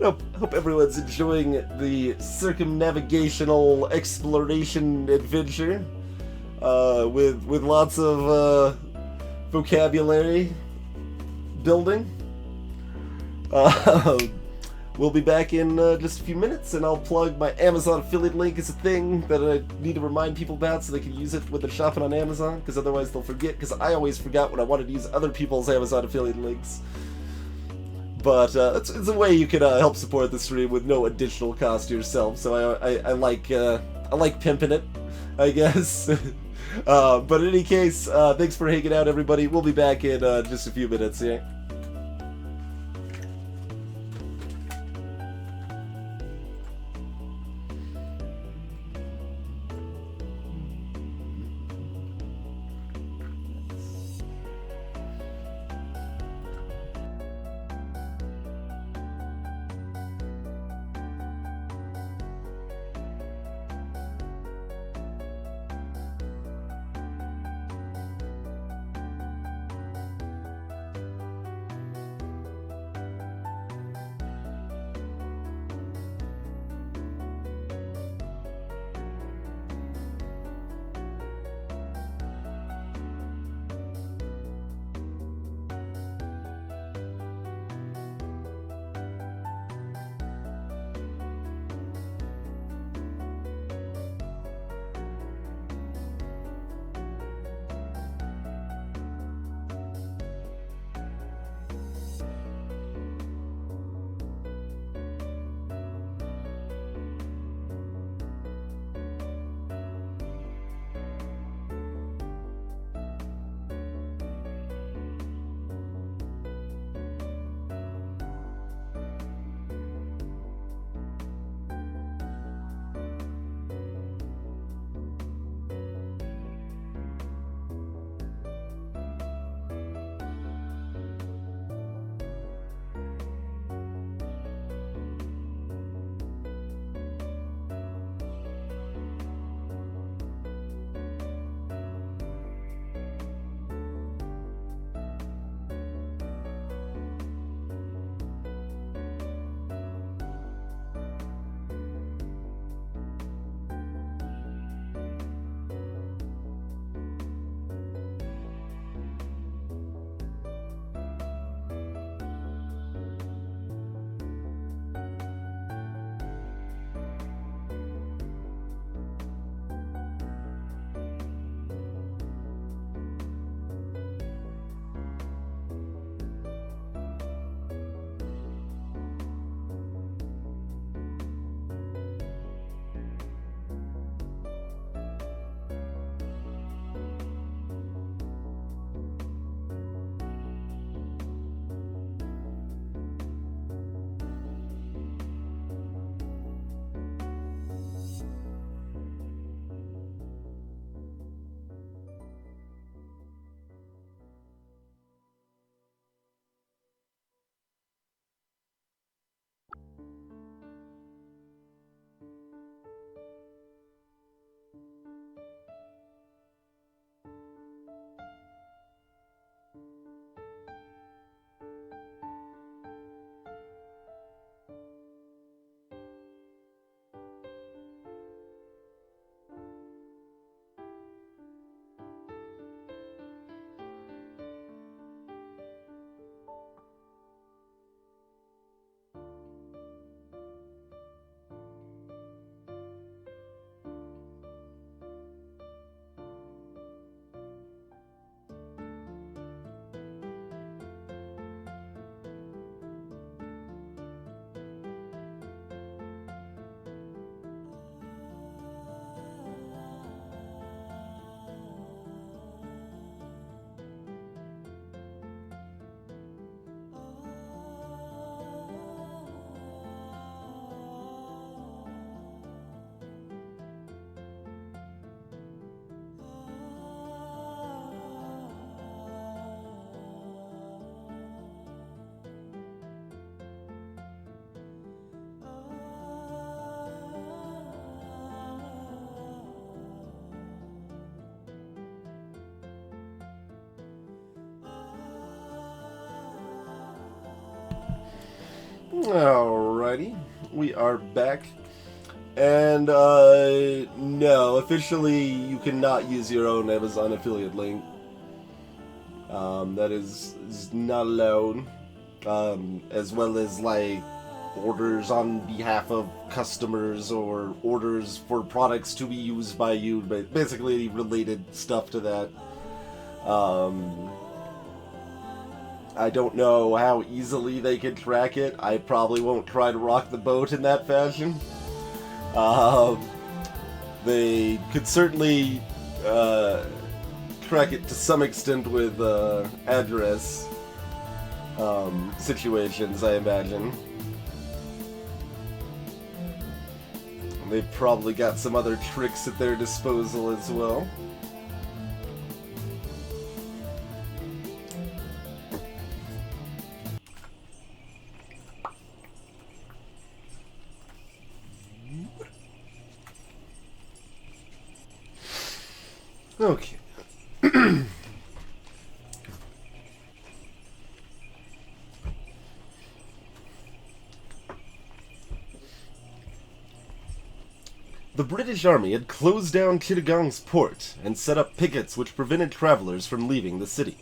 A: Hope everyone's enjoying the circumnavigational exploration adventure with lots of vocabulary building. We'll be back in just a few minutes, and I'll plug my Amazon affiliate link. It's a thing that I need to remind people about so they can use it when they're shopping on Amazon, because otherwise they'll forget, because I always forgot when I wanted to use other people's Amazon affiliate links. But it's a way you can help support the stream with no additional cost to yourself, so I like pimping it, I guess. But in any case, thanks for hanging out, everybody. We'll be back in just a few minutes, yeah? Alrighty, we are back. And, no, officially you cannot use your own Amazon affiliate link. That is not allowed. As well as, like, orders on behalf of customers or orders for products to be used by you, but basically related stuff to that. I don't know how easily they can track it. I probably won't try to rock the boat in that fashion. They could certainly track it to some extent with address situations, I imagine. They've probably got some other tricks at their disposal as well. Okay. The British Army had closed down Chittagong's port and set up pickets which prevented travelers from leaving the city.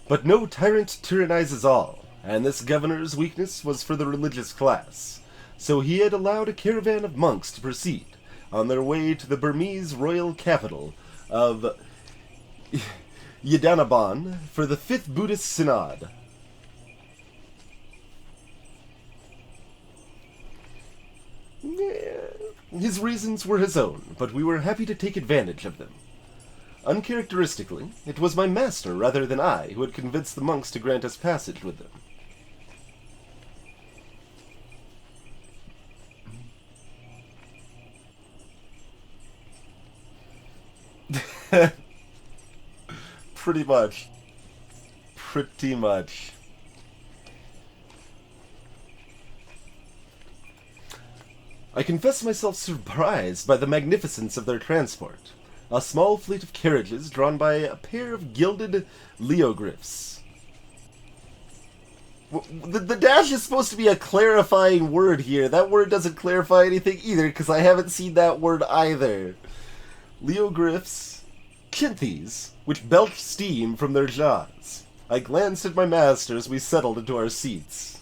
A: But no tyrant tyrannizes all, and this governor's weakness was for the religious class, so he had allowed a caravan of monks to proceed on their way to the Burmese royal capital of Yidanaban for the 5th Buddhist Synod. His reasons were his own, but we were happy to take advantage of them. Uncharacteristically, it was my master rather than I who had convinced the monks to grant us passage with them. Pretty much. Pretty much. I confess myself surprised by the magnificence of their transport. A small fleet of carriages drawn by a pair of gilded leogryphs. The dash is supposed to be a clarifying word here. That word doesn't clarify anything either, because I haven't seen that word either. Leogryphs, chinthies, which belched steam from their jaws. I glanced at my master as we settled into our seats.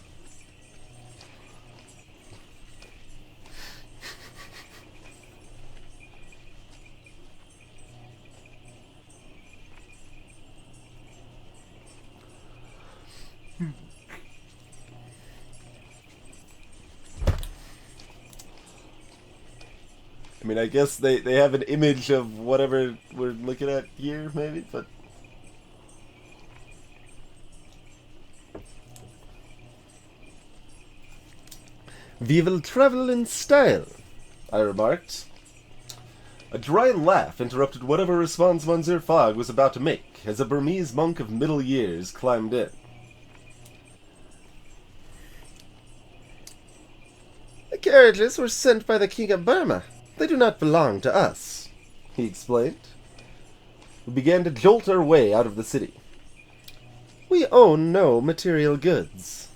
A: I mean, I guess they have an image of whatever we're looking at here, maybe, but... "We will travel in style," I remarked. A dry laugh interrupted whatever response Monsieur Fogg was about to make, as a Burmese monk of middle years climbed in. "The carriages were sent by the King of Burma. They do not belong to us," he explained. We began to jolt our way out of the city. "We own no material goods."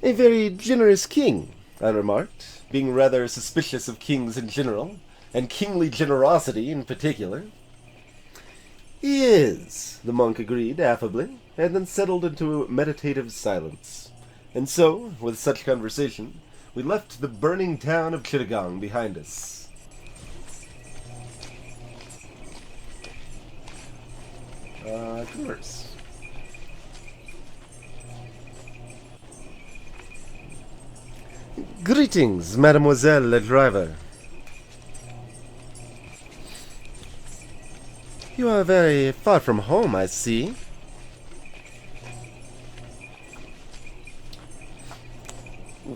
A: "A very generous king," I remarked, being rather suspicious of kings in general, and kingly generosity in particular. "He is," the monk agreed affably, and then settled into meditative silence. And so, with such conversation, we left the burning town of Chittagong behind us. Commerce. "Greetings, Mademoiselle le driver. You are very far from home, I see."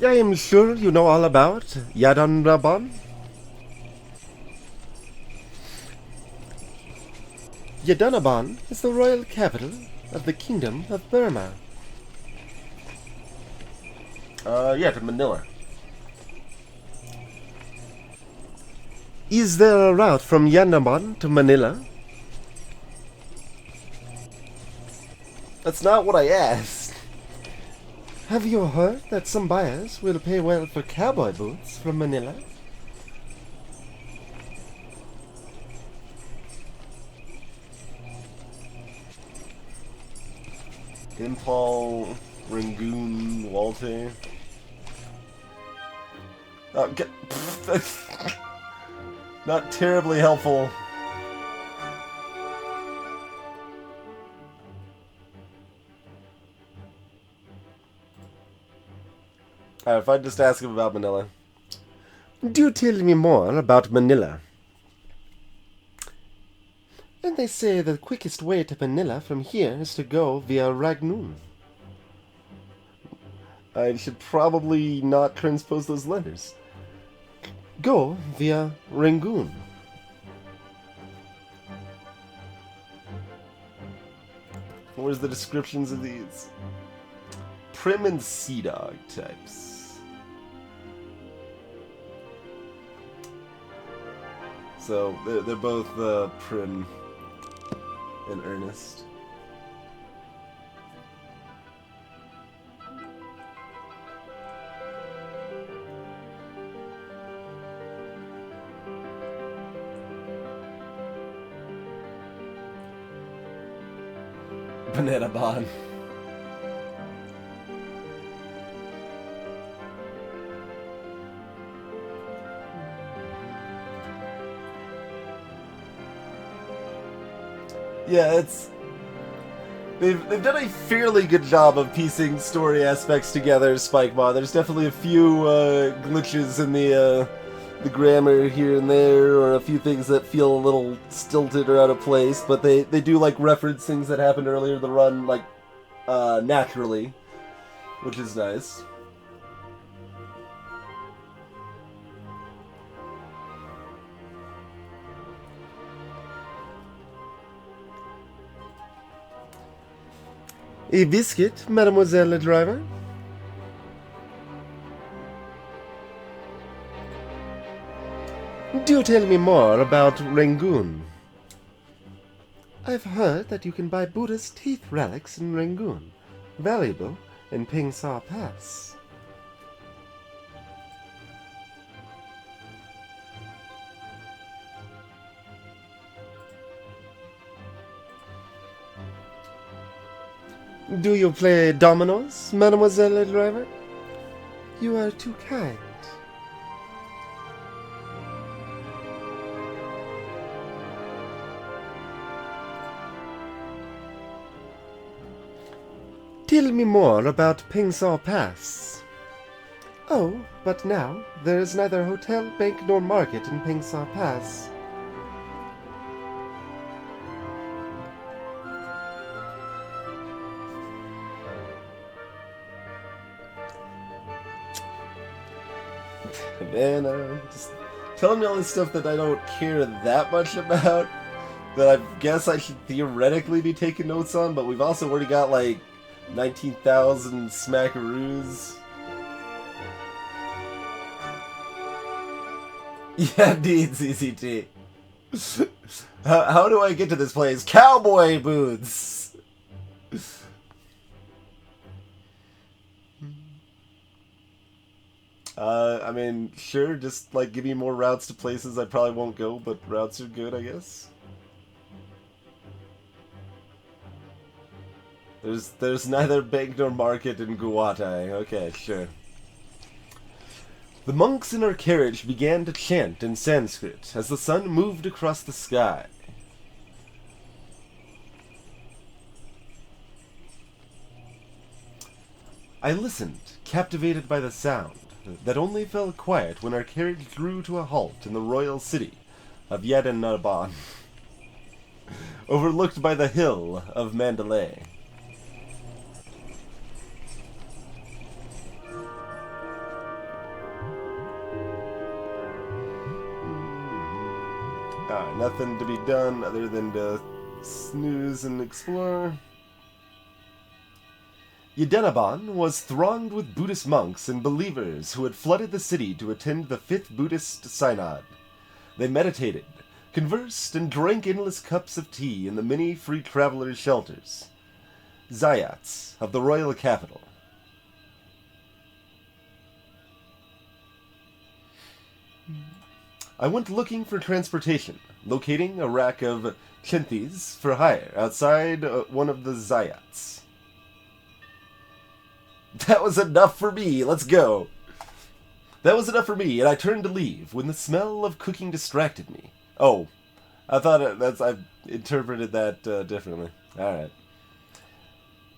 A: "I am sure you know all about Yidanaban." "Yidanaban is the royal capital of the Kingdom of Burma." Yeah, to Manila. "Is there a route from Yidanaban to Manila?" That's not what I asked.
D: Have you heard that some buyers will pay well for cowboy boots from Manila?
A: Impal, Rangoon, Walter. Oh, not terribly helpful. Alright, if I just ask him about Manila.
D: Do tell me more about Manila. And they say the quickest way to Manila from here is to go via Rangoon.
A: I should probably not transpose those letters.
D: Go via Rangoon.
A: Where's the descriptions of these? Prim and Sea Dog types. So they're both Prim and Ernest. Banana Bond. Yeah, it's they've done a fairly good job of piecing story aspects together, Spikemon. There's definitely a few glitches in the grammar here and there, or a few things that feel a little stilted or out of place, but they do like reference things that happened earlier in the run, like naturally, which is nice.
D: A biscuit, Mademoiselle Driver? Do tell me more about Rangoon. I've heard that you can buy Buddhist teeth relics in Rangoon, valuable in Pingsar Pass. Do you play dominoes, Mademoiselle Driver? You are too kind. Tell me more about Pingsar Pass. Oh, but now there is neither hotel, bank, nor market in Pingsar Pass.
A: Man, just telling me all this stuff that I don't care that much about, that I guess I should theoretically be taking notes on, but we've also already got like 19,000 smackaroos. Yeah, indeed, CCT. How do I get to this place? Cowboy boots! I mean, sure, just, like, give me more routes to places I probably won't go, but routes are good, I guess. There's neither bank nor market in Guatai. Okay, sure. The monks in our carriage began to chant in Sanskrit as the sun moved across the sky. I listened, captivated by the sound, that only fell quiet when our carriage drew to a halt in the royal city of Yadanaban, overlooked by the hill of Mandalay. Nothing to be done other than to snooze and explore. Yadanaban was thronged with Buddhist monks and believers who had flooded the city to attend the 5th Buddhist Synod. They meditated, conversed, and drank endless cups of tea in the many free travelers' shelters. Zayats of the royal capital. I went looking for transportation, locating a rack of chinthis for hire outside one of the Zayats. That was enough for me. Let's go. That was enough for me, and I turned to leave when the smell of cooking distracted me. Oh, I thought I interpreted that differently. All right.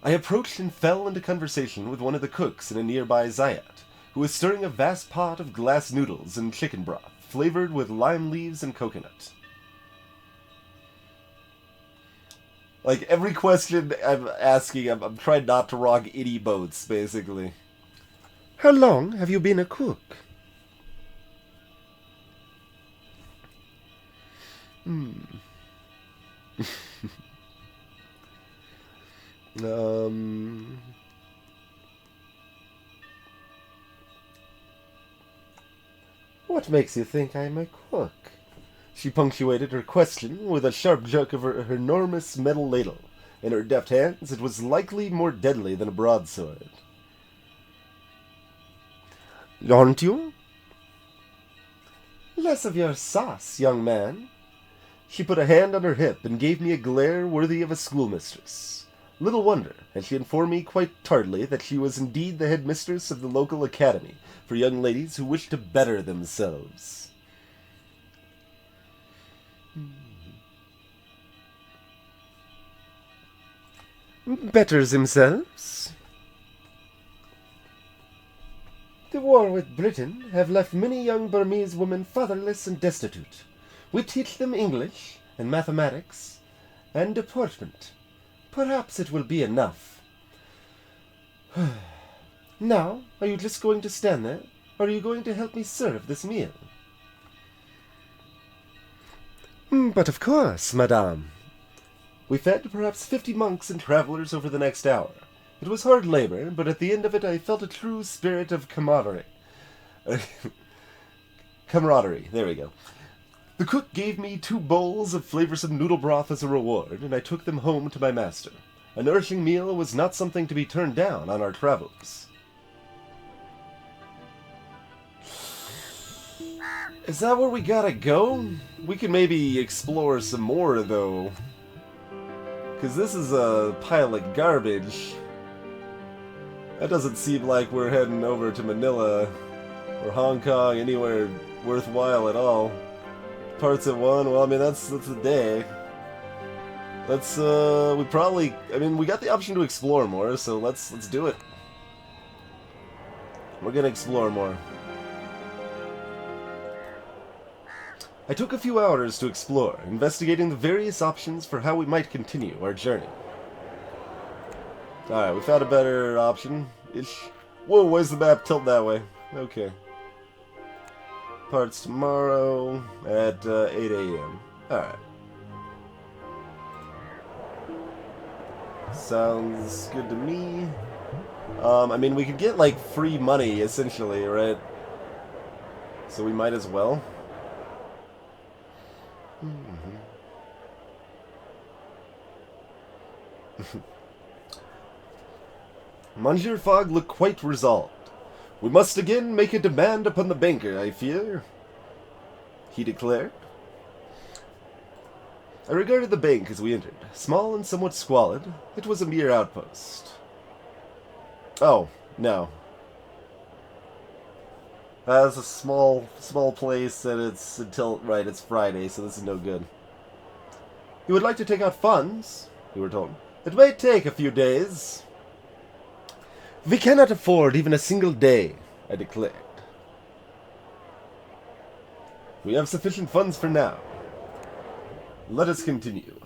A: I approached and fell into conversation with one of the cooks in a nearby Zayat, who was stirring a vast pot of glass noodles and chicken broth, flavored with lime leaves and coconut. Like, every question I'm asking, I'm trying not to rock any boats, basically.
D: How long have you been a cook? What makes you think I'm a cook?
A: She punctuated her question with a sharp jerk of her enormous metal ladle. In her deft hands, it was likely more deadly than a broadsword.
D: Aren't you?
A: Less of your sauce, young man. She put a hand on her hip and gave me a glare worthy of a schoolmistress. Little wonder, and she informed me quite tartly that she was indeed the headmistress of the local academy for young ladies who wished to better themselves.
D: Better themselves?
A: The war with Britain have left many young Burmese women fatherless and destitute. We teach them English and mathematics and deportment. Perhaps it will be enough. Now, are you just going to stand there, or are you going to help me serve this meal?
D: But of course, madame.
A: We fed perhaps 50 monks and travelers over the next hour. It was hard labor, but at the end of it I felt a true spirit of camaraderie. Camaraderie, there we go. The cook gave me 2 bowls of flavorsome noodle broth as a reward, and I took them home to my master. A nourishing meal was not something to be turned down on our travels. Is that where we gotta go? We could maybe explore some more, though. Because this is a pile of garbage. That doesn't seem like we're heading over to Manila or Hong Kong, anywhere worthwhile at all. Parts at 1, well, I mean, that's a day. Let's, we probably, I mean, we got the option to explore more, so let's do it. We're gonna explore more. I took a few hours to explore, investigating the various options for how we might continue our journey. Alright, we found a better option-ish. Whoa, where's the map tilt that way? Okay. Parts tomorrow at 8 a.m. Alright. Sounds good to me. I mean, we could get, like, free money, essentially, right? So we might as well. Monsieur Fogg looked quite resolved. We must again make a demand upon the banker, I fear, he declared. I regarded the bank as we entered. Small and somewhat squalid, it was a mere outpost. Oh, no. That's a small place, and it's it's Friday, so this is no good. You would like to take out funds, we were told. It may take a few days. We cannot afford even a single day, I declared. We have sufficient funds for now. Let us continue.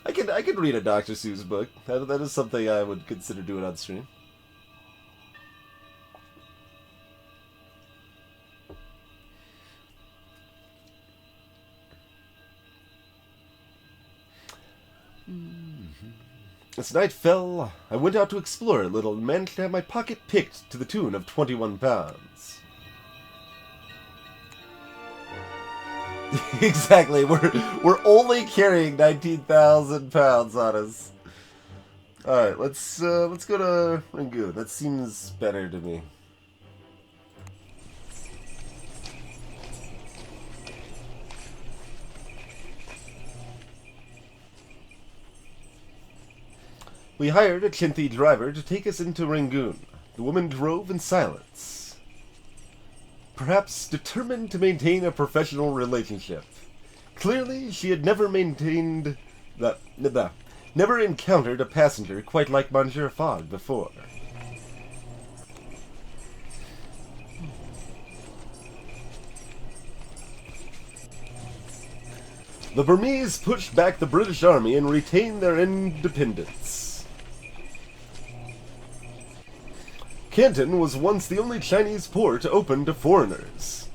A: I could read a Dr. Seuss book. That is something I would consider doing on stream. As night fell, I went out to explore a little and managed to have my pocket picked to the tune of 21 pounds. Exactly, we're only carrying 19,000 pounds on us. Alright, let's go to Rangoon. That seems better to me. We hired a Chinthi driver to take us into Rangoon. The woman drove in silence, perhaps determined to maintain a professional relationship. Clearly, she had never never encountered a passenger quite like Monsieur Fogg before. The Burmese pushed back the British Army and retained their independence. Canton was once the only Chinese port open to foreigners.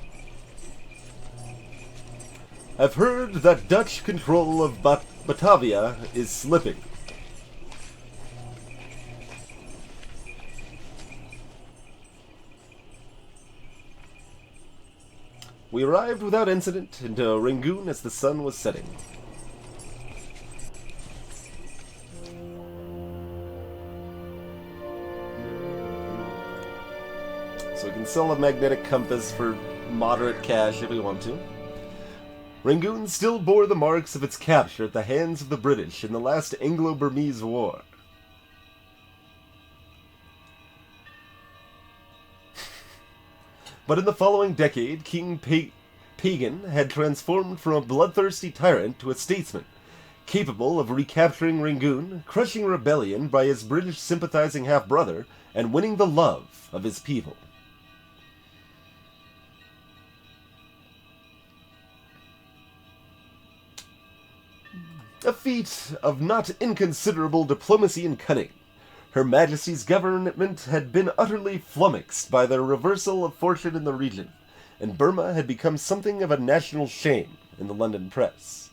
A: I've heard that Dutch control of Batavia is slipping. We arrived without incident into Rangoon as the sun was setting. So we can sell a magnetic compass for moderate cash if we want to. Rangoon still bore the marks of its capture at the hands of the British in the last Anglo-Burmese War. But in the following decade, King Pagan had transformed from a bloodthirsty tyrant to a statesman, capable of recapturing Rangoon, crushing rebellion by his British sympathizing half-brother, and winning the love of his people. A feat of not inconsiderable diplomacy and cunning. Her Majesty's government had been utterly flummoxed by the reversal of fortune in the region, and Burma had become something of a national shame in the London press.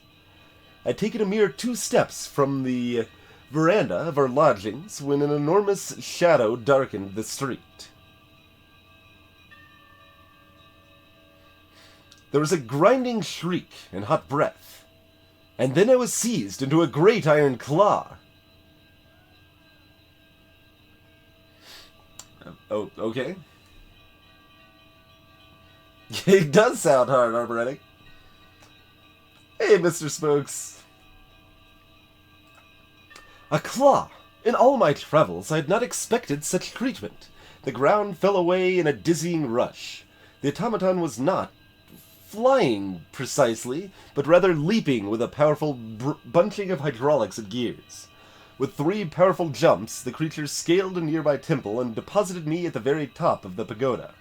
A: I'd taken a mere 2 steps from the veranda of our lodgings when an enormous shadow darkened the street. There was a grinding shriek and hot breath, and then I was seized into a great iron claw. Oh, okay. It does sound hard, Arboretic. Hey, Mr. Spokes. A claw! In all my travels, I had not expected such treatment. The ground fell away in a dizzying rush. The automaton was not flying precisely, but rather leaping with a powerful bunching of hydraulics and gears. With 3 powerful jumps, the creature scaled a nearby temple and deposited me at the very top of the pagoda.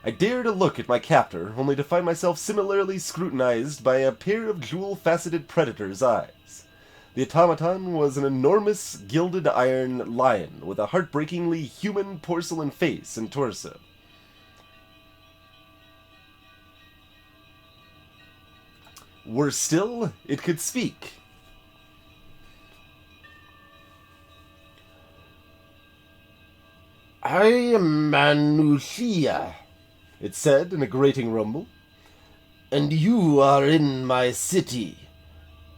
A: I dared to look at my captor, only to find myself similarly scrutinized by a pair of jewel-faceted predator's eyes. The automaton was an enormous gilded iron lion with a heartbreakingly human porcelain face and torso. Worse still, it could speak. I am Manushia, it said in a grating rumble, and you are in my city,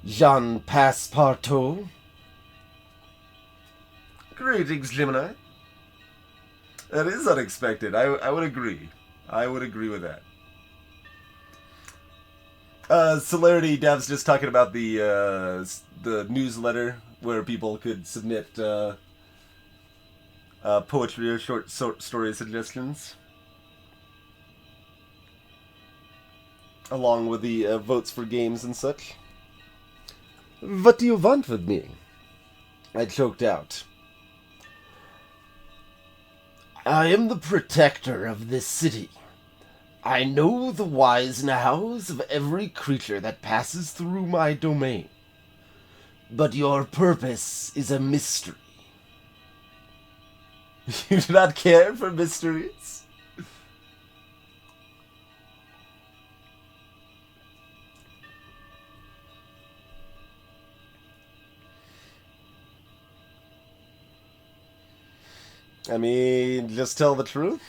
A: Jean Passepartout. Greetings, Gemini. That is unexpected. I would agree. I would agree with that. Celerity Dev's just talking about the newsletter where people could submit poetry or short story suggestions, along with the votes for games and such. What do you want with me? I choked out. I am the protector of this city. I know the whys and hows of every creature that passes through my domain. But your purpose is a mystery. You do not care for mysteries? I mean, just tell the truth.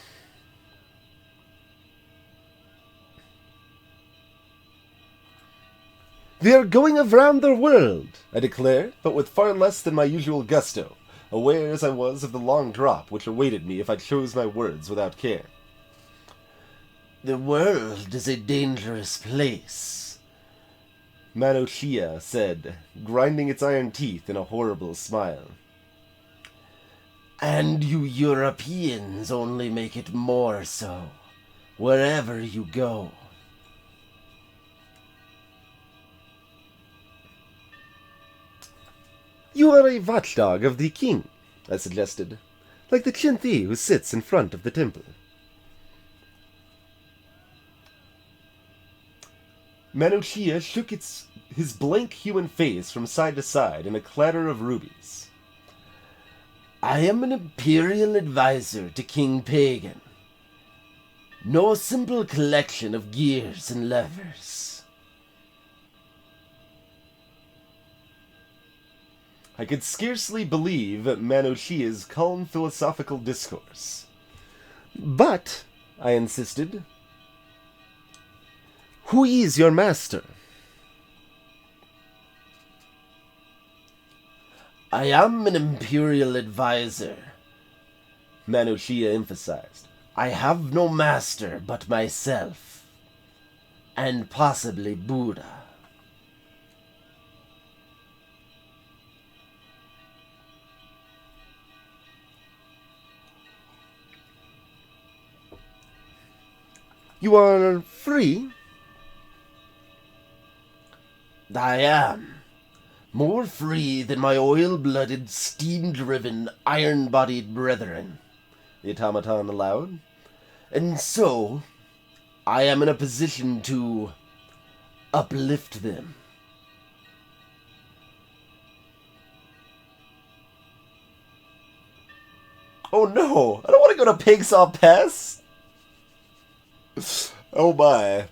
A: "They are going around the world," I declared, but with far less than my usual gusto, aware as I was of the long drop which awaited me if I chose my words without care. "The world is a dangerous place," Mano Chia said, grinding its iron teeth in a horrible smile. "And you Europeans only make it more so, wherever you go." "You are a watchdog of the king," I suggested, "like the Chinthi who sits in front of the temple." Mano Chia shook his blank human face from side to side in a clatter of rubies. "I am an imperial advisor to King Pagan. No simple collection of gears and levers." I could scarcely believe Mano Chia's calm philosophical discourse. "But," I insisted, "who is your master?" "I am an imperial advisor," Mano Chia emphasized. "I have no master but myself, and possibly Buddha." "You are free?" "I am. More free than my oil-blooded, steam-driven, iron-bodied brethren," the automaton allowed. "And so, I am in a position to uplift them." Oh no! I don't want to go to Pigsaw Pass! Oh my.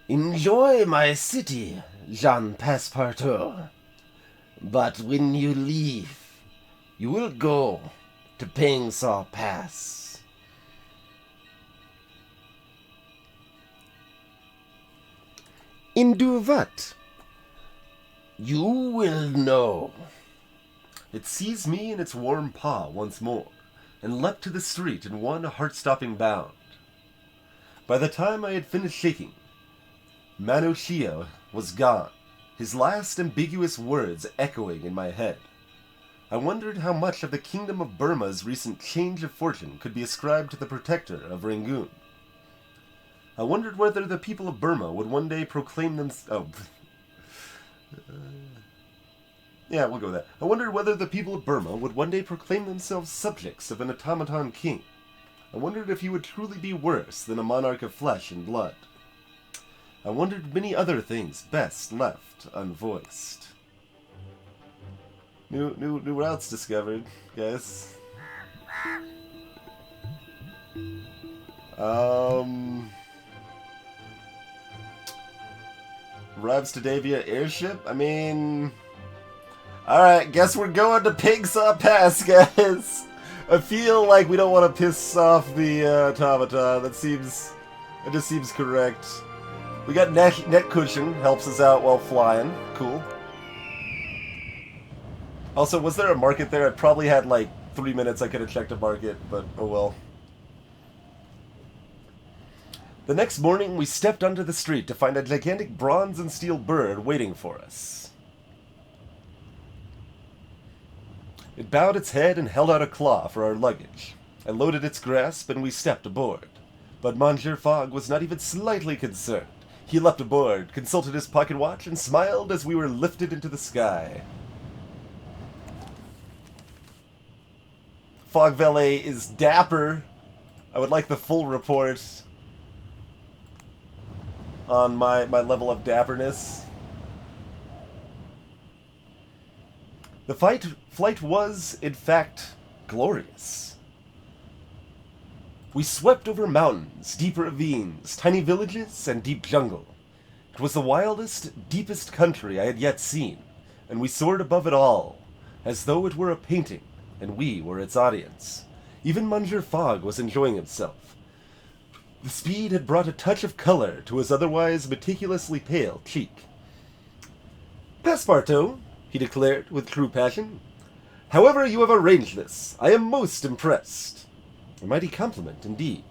A: "Enjoy my city, Jean Passepartout. But when you leave, you will go to Pigsaw Pass." "Into what?" "You will know." It seized me in its warm paw once more, and leapt to the street in one heart-stopping bound. By the time I had finished shaking, Mano Chia was gone, his last ambiguous words echoing in my head. I wondered how much of the Kingdom of Burma's recent change of fortune could be ascribed to the protector of Rangoon. I wondered whether the people of Burma would one day proclaim yeah, we'll go with that. I wondered whether the people of Burma would one day proclaim themselves subjects of an automaton king. I wondered if he would truly be worse than a monarch of flesh and blood. I wondered many other things best left unvoiced. New routes discovered, guys. Arrives today via airship? I mean... Alright, guess we're going to Pigsaw Pass, guys! I feel like we don't want to piss off the automaton. It just seems correct. We got neck cushion, helps us out while flying. Cool. Also, was there a market there? I probably had like 3 minutes I could have checked a market, but oh well. The next morning, we stepped onto the street to find a gigantic bronze and steel bird waiting for us. It bowed its head and held out a claw for our luggage. I loaded its grasp and we stepped aboard. But Monsieur Fogg was not even slightly concerned. He leapt aboard, consulted his pocket watch, and smiled as we were lifted into the sky. Fogg Valet is dapper. I would like the full report on my level of dapperness. The flight was, in fact, glorious. We swept over mountains, deep ravines, tiny villages, and deep jungle. It was the wildest, deepest country I had yet seen, and we soared above it all, as though it were a painting, and we were its audience. Even Monsieur Fogg was enjoying himself. The speed had brought a touch of color to his otherwise meticulously pale cheek. Passepartout, he declared with true passion. However you have arranged this, I am most impressed. A mighty compliment, indeed.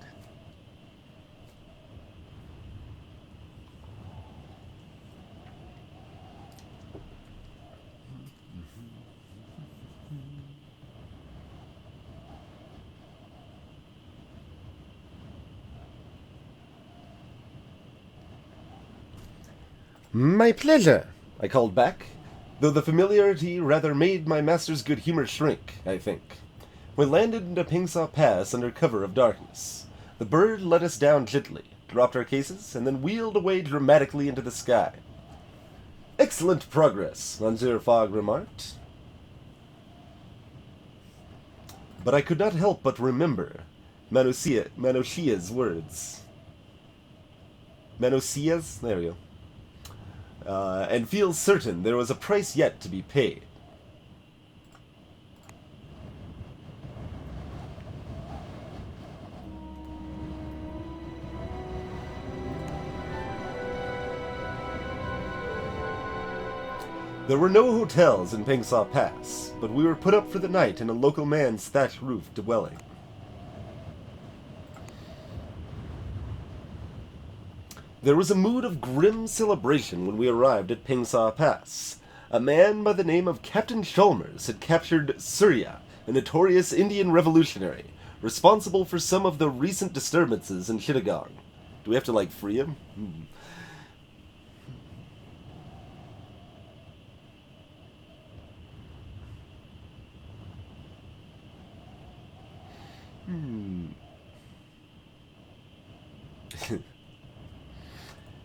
A: My pleasure, I called back, though the familiarity rather made my master's good humor shrink, I think. We landed into Pingsaw Pass under cover of darkness. The bird let us down gently, dropped our cases, and then wheeled away dramatically into the sky. Excellent progress, Monsieur Fogg remarked. But I could not help but remember Manosia's words. Manosia's? There we go. And feel certain there was a price yet to be paid. There were no hotels in Pingsaw Pass, but we were put up for the night in a local man's thatch-roofed dwelling. There was a mood of grim celebration when we arrived at Pingsaw Pass. A man by the name of Captain Chalmers had captured Surya, a notorious Indian revolutionary, responsible for some of the recent disturbances in Chittagong. Do we have to, like, free him?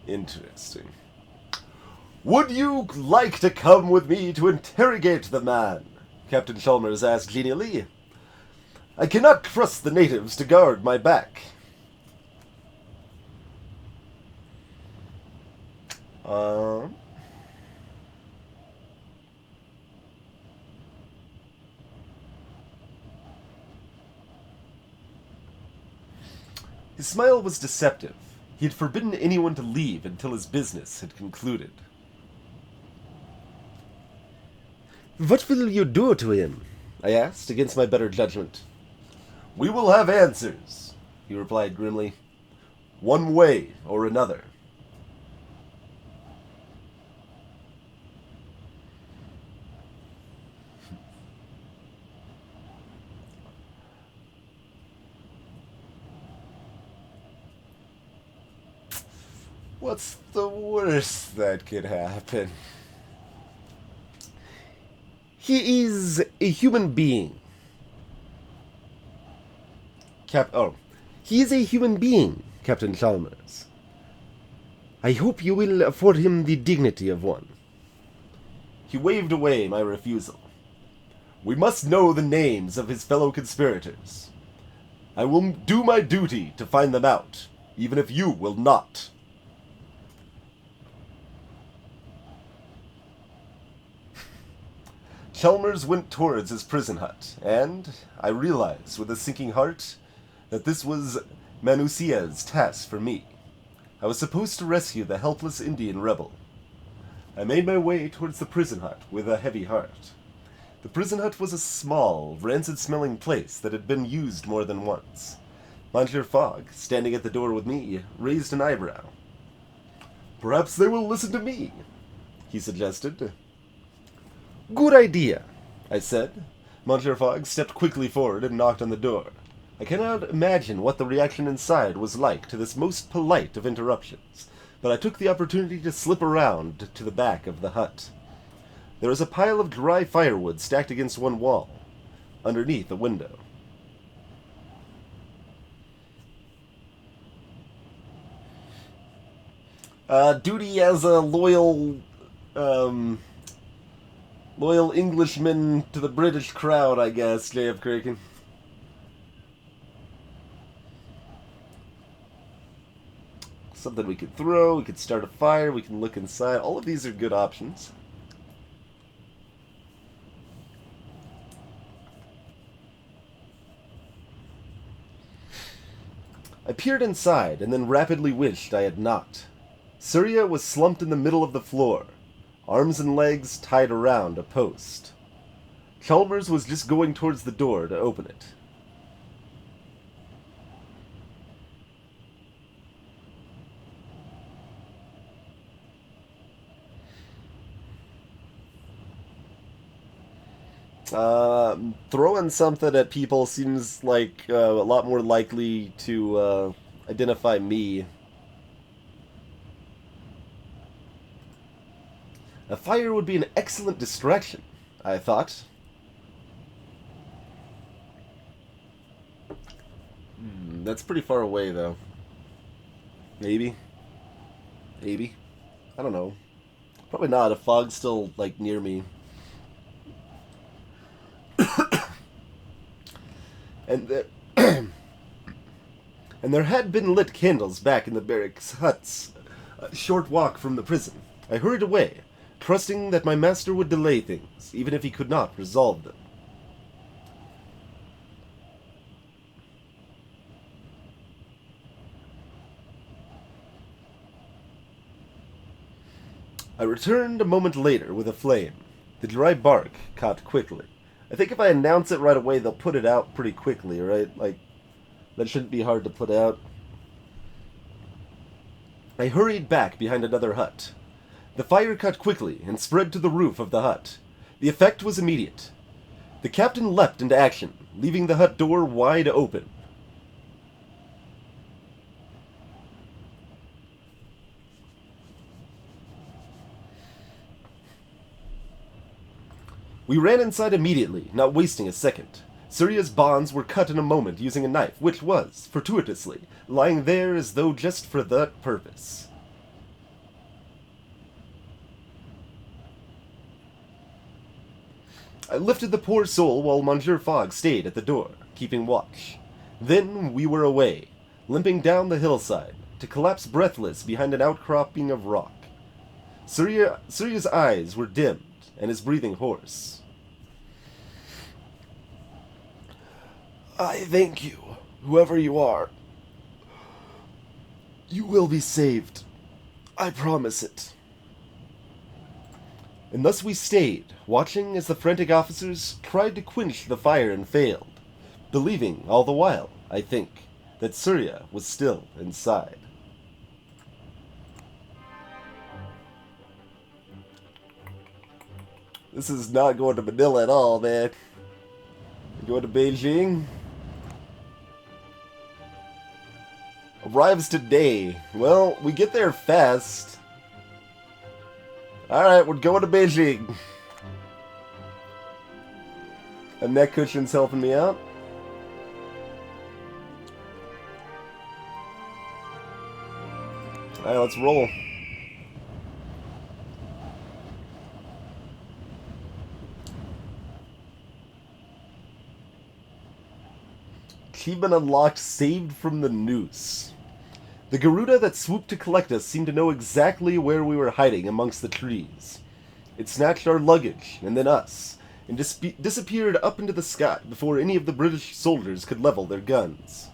A: Interesting. Would you like to come with me to interrogate the man? Captain Chalmers asked genially. I cannot trust the natives to guard my back. His smile was deceptive. He had forbidden anyone to leave until his business had concluded. What will you do to him? I asked, against my better judgment. We will have answers, he replied grimly. One way or another. What's the worst that could happen? He is a human being. He is a human being, Captain Chalmers. I hope you will afford him the dignity of one. He waved away my refusal. We must know the names of his fellow conspirators. I will do my duty to find them out, even if you will not. Chalmers went towards his prison hut, and I realized with a sinking heart that this was Manusia's task for me. I was supposed to rescue the helpless Indian rebel. I made my way towards the prison hut with a heavy heart. The prison hut was a small, rancid-smelling place that had been used more than once. Monsieur Fogg, standing at the door with me, raised an eyebrow. Perhaps they will listen to me, he suggested. Good idea, I said. Monsieur Fogg stepped quickly forward and knocked on the door. I cannot imagine what the reaction inside was like to this most polite of interruptions, but I took the opportunity to slip around to the back of the hut. There was a pile of dry firewood stacked against one wall, underneath a window. Duty as a loyal Englishman to the British crown, I guess, J.F. Kraken. Something we could throw, we could start a fire, we can look inside. All of these are good options. I peered inside and then rapidly wished I had not. Surya was slumped in the middle of the floor, arms and legs tied around a post. Chalmers was just going towards the door to open it. Throwing something at people seems like a lot more likely to identify me. A fire would be an excellent distraction, I thought. That's pretty far away, though. Maybe. Maybe. I don't know. Probably not. If fog's still, like, near me. And there had been lit candles back in the barracks huts, a short walk from the prison. I hurried away, trusting that my master would delay things, even if he could not resolve them. I returned a moment later with a flame. The dry bark caught quickly. I think if I announce it right away, they'll put it out pretty quickly, right? Like, that shouldn't be hard to put out. I hurried back behind another hut. The fire caught quickly and spread to the roof of the hut. The effect was immediate. The captain leapt into action, leaving the hut door wide open. We ran inside immediately, not wasting a second. Surya's bonds were cut in a moment using a knife, which was, fortuitously, lying there as though just for that purpose. I lifted the poor soul while Monsieur Fogg stayed at the door, keeping watch. Then we were away, limping down the hillside, to collapse breathless behind an outcropping of rock. Surya's eyes were dimmed, and his breathing hoarse. I thank you, whoever you are. You will be saved. I promise it. And thus we stayed, watching as the frantic officers tried to quench the fire and failed, believing all the while, I think, that Surya was still inside. This is not going to Manila at all, man. Going to Beijing. Arrives today. Well, we get there fast. Alright, we're going to Beijing. A neck cushion's helping me out. Alright, let's roll. Achievement unlocked, saved from the noose. The Garuda that swooped to collect us seemed to know exactly where we were hiding amongst the trees. It snatched our luggage, and then us, and disappeared up into the sky before any of the British soldiers could level their guns.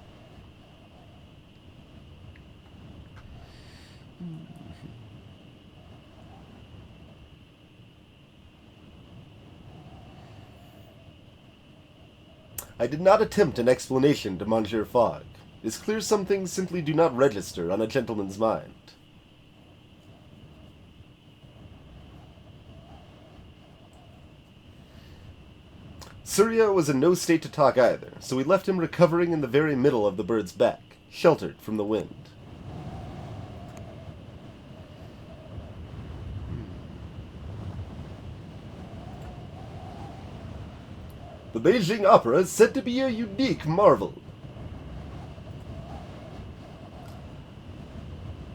A: I did not attempt an explanation to Monsieur Fogg. It is clear some things simply do not register on a gentleman's mind. Surya was in no state to talk either, so we left him recovering in the very middle of the bird's back, sheltered from the wind. The Beijing Opera is said to be a unique marvel.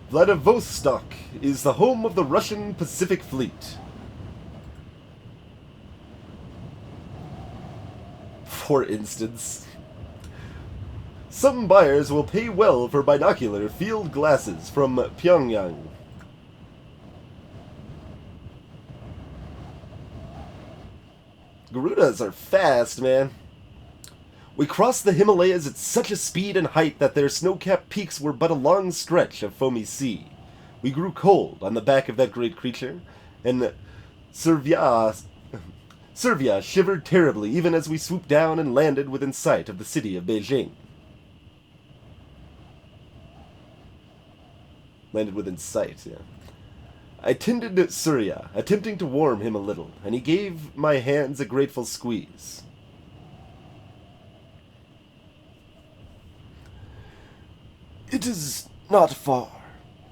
A: Vladivostok is the home of the Russian Pacific Fleet. For instance, some buyers will pay well for binocular field glasses from Pyongyang. Garudas are fast, man. We crossed the Himalayas at such a speed and height that their snow-capped peaks were but a long stretch of foamy sea. We grew cold on the back of that great creature, and
D: Servia shivered terribly even as we swooped down and landed within sight of the city of Beijing. Landed within sight, yeah. I tended Surya, attempting to warm him a little, and he gave my hands a grateful squeeze. It is not far.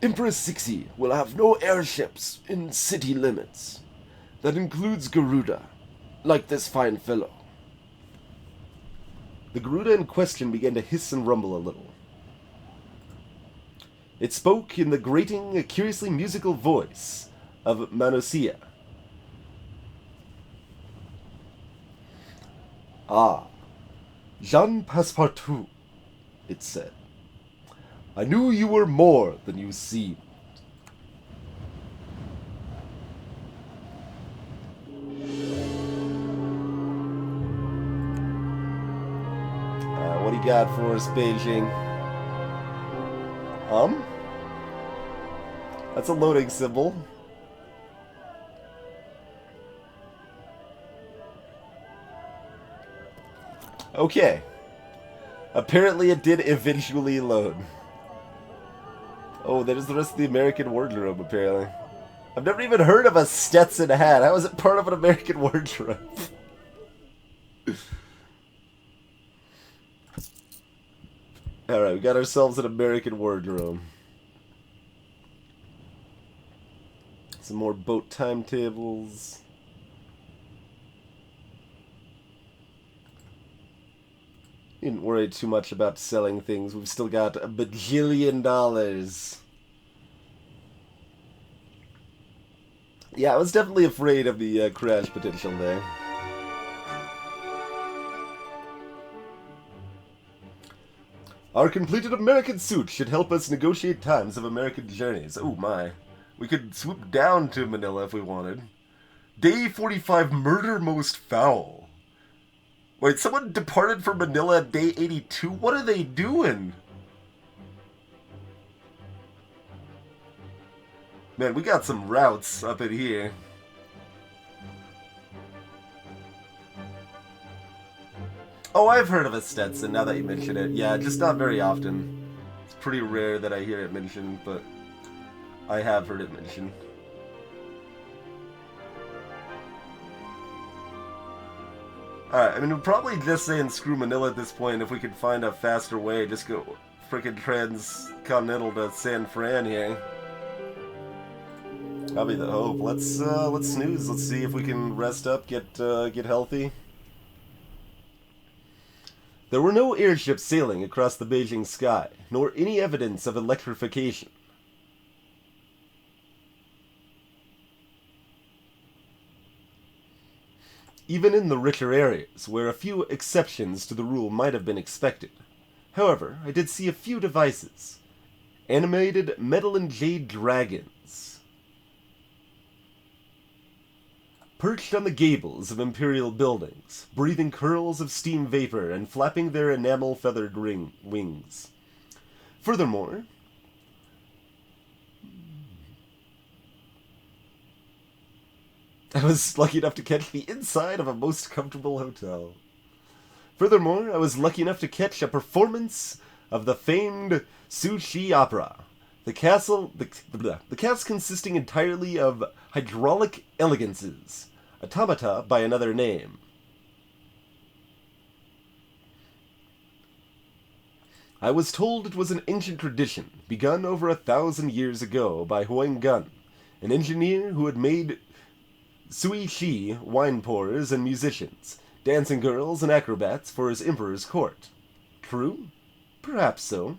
D: Empress Sixi will have no airships in city limits. That includes Garuda, like this fine fellow. The Garuda in question began to hiss and rumble a little. It spoke in the grating, curiously musical voice of Manosia. Ah, Jean Passepartout, it said. I knew you were more than you seemed. What do you got for us, Beijing? That's a loading symbol. Okay. Apparently it did eventually load. Oh, there's the rest of the American wardrobe, apparently. I've never even heard of a Stetson hat. How is it part of an American wardrobe? Alright, we got ourselves an American wardrobe. Some more boat timetables. Didn't worry too much about selling things. We've still got $1 bajillion. Yeah, I was definitely afraid of the crash potential there. Our completed American suit should help us negotiate times of American journeys. Oh my. We could swoop down to Manila if we wanted. Day 45, murder most foul. Wait, someone departed from Manila at day 82? What are they doing? Man, we got some routes up in here. Oh, I've heard of a Stetson, now that you mention it. Yeah, just not very often. It's pretty rare that I hear it mentioned, but I have heard it mentioned. Alright, I mean, we're probably just saying screw Manila at this point. If we could find a faster way, just go frickin' transcontinental to San Fran here. That'll be the hope. Let's snooze. Let's see if we can rest up, get healthy. There were no airships sailing across the Beijing sky, nor any evidence of electrification. Even in the richer areas, where a few exceptions to the rule might have been expected. However, I did see a few devices. Animated metal and jade dragons. Perched on the gables of imperial buildings, breathing curls of steam vapor and flapping their enamel-feathered wings. Furthermore, I was lucky enough to catch the inside of a most comfortable hotel. Furthermore, I was lucky enough to catch a performance of the famed Sushi Opera. The cast consisting entirely of hydraulic elegances, automata by another name. I was told it was an ancient tradition, begun over 1,000 years ago by Huang Gun, an engineer who had made Sui Shi wine pourers and musicians, dancing girls and acrobats for his emperor's court. True? Perhaps so.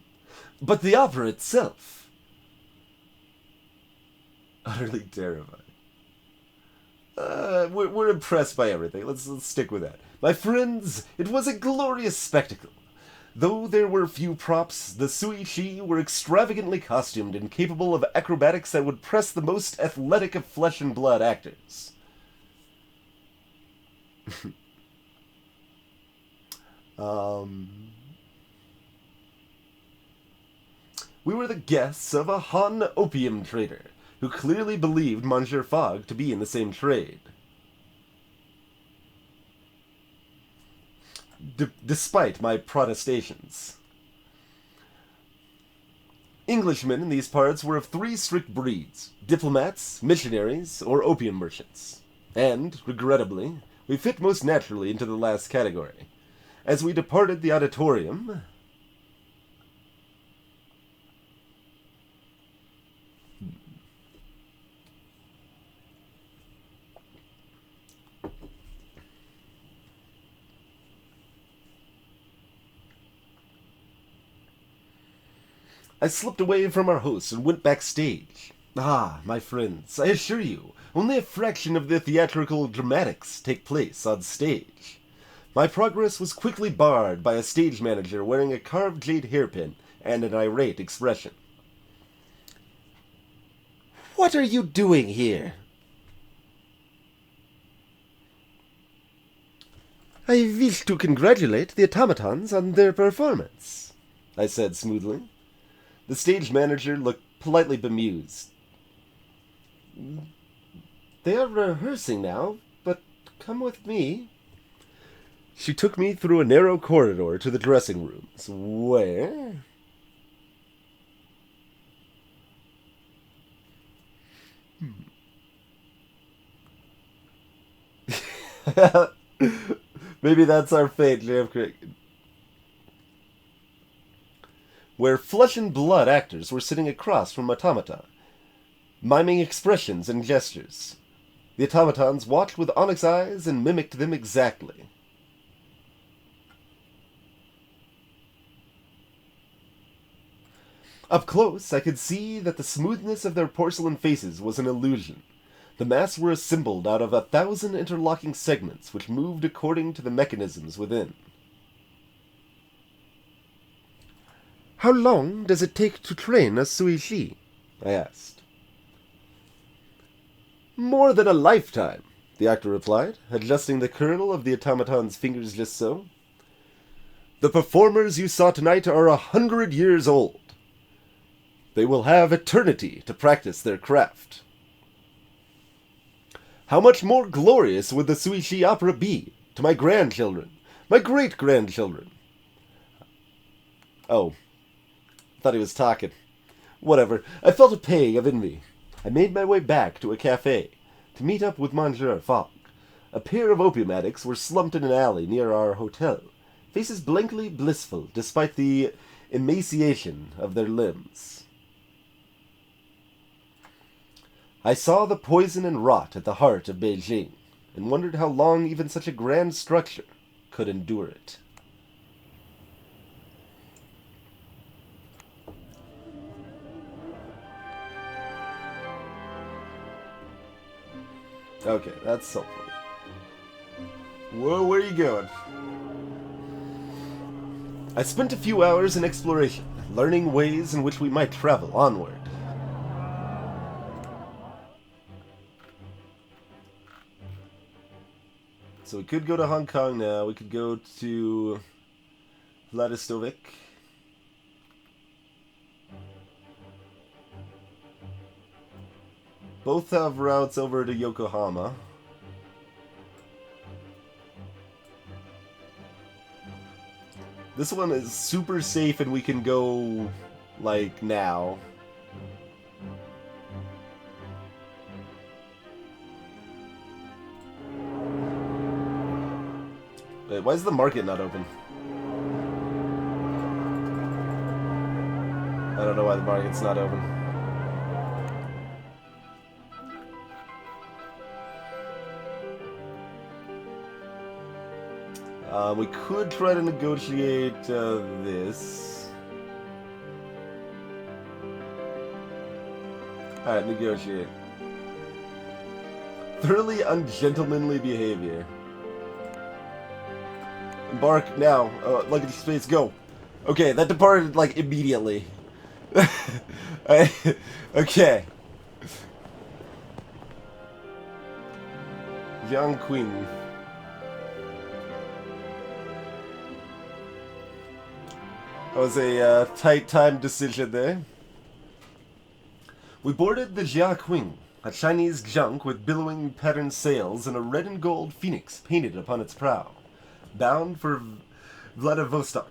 D: But the opera itself... utterly terrifying. We're impressed by everything. Let's stick with that. My friends, it was a glorious spectacle. Though there were few props, the Sui Shi were extravagantly costumed and capable of acrobatics that would press the most athletic of flesh and blood actors. We were the guests of a Han opium trader, who clearly believed Monsieur Fogg to be in the same trade. Despite my protestations. Englishmen in these parts were of three strict breeds: diplomats, missionaries, or opium merchants. And, regrettably, we fit most naturally into the last category. As we departed the auditorium... I slipped away from our host and went backstage. Ah, my friends, I assure you, only a fraction of the theatrical dramatics take place on stage. My progress was quickly barred by a stage manager wearing a carved jade hairpin and an irate expression. "What are you doing here?" "I wish to congratulate the automatons on their performance," I said smoothly. The stage manager looked politely bemused. "They are rehearsing now, but come with me." She took me through a narrow corridor to the dressing rooms, where... Maybe that's our fate, J.F. Cricket. Where flesh and blood actors were sitting across from automata, miming expressions and gestures. The automatons watched with onyx eyes and mimicked them exactly. Up close, I could see that the smoothness of their porcelain faces was an illusion. The masks were assembled out of 1,000 interlocking segments which moved according to the mechanisms within. "How long does it take to train a Suishi?" I asked. "More than a lifetime," the actor replied, adjusting the curl of the automaton's fingers just so. "The performers you saw tonight are 100 years old. They will have eternity to practice their craft." How much more glorious would the Suishi opera be to my grandchildren, my great-grandchildren? Oh, thought he was talking. Whatever. I felt a pang of envy. I made my way back to a cafe to meet up with Monsieur Fogg. A pair of opium addicts were slumped in an alley near our hotel, faces blankly blissful despite the emaciation of their limbs. I saw the poison and rot at the heart of Beijing, and wondered how long even such a grand structure could endure it. Okay, that's helpful. Whoa, where are you going? I spent a few hours in exploration, learning ways in which we might travel onward. So we could go to Hong Kong now. We could go to Vladistovik. Both have routes over to Yokohama. This one is super safe and we can go, like, now. Wait, why is the market not open? I don't know why the market's not open. We could try to negotiate this. Alright, negotiate. Thoroughly ungentlemanly behavior. Embark now. Luggage space, go. Okay, that departed, like, immediately. Okay. Young Queen. That was a tight time decision there. We boarded the Jiaqing, a Chinese junk with billowing patterned sails and a red and gold phoenix painted upon its prow, bound for Vladivostok.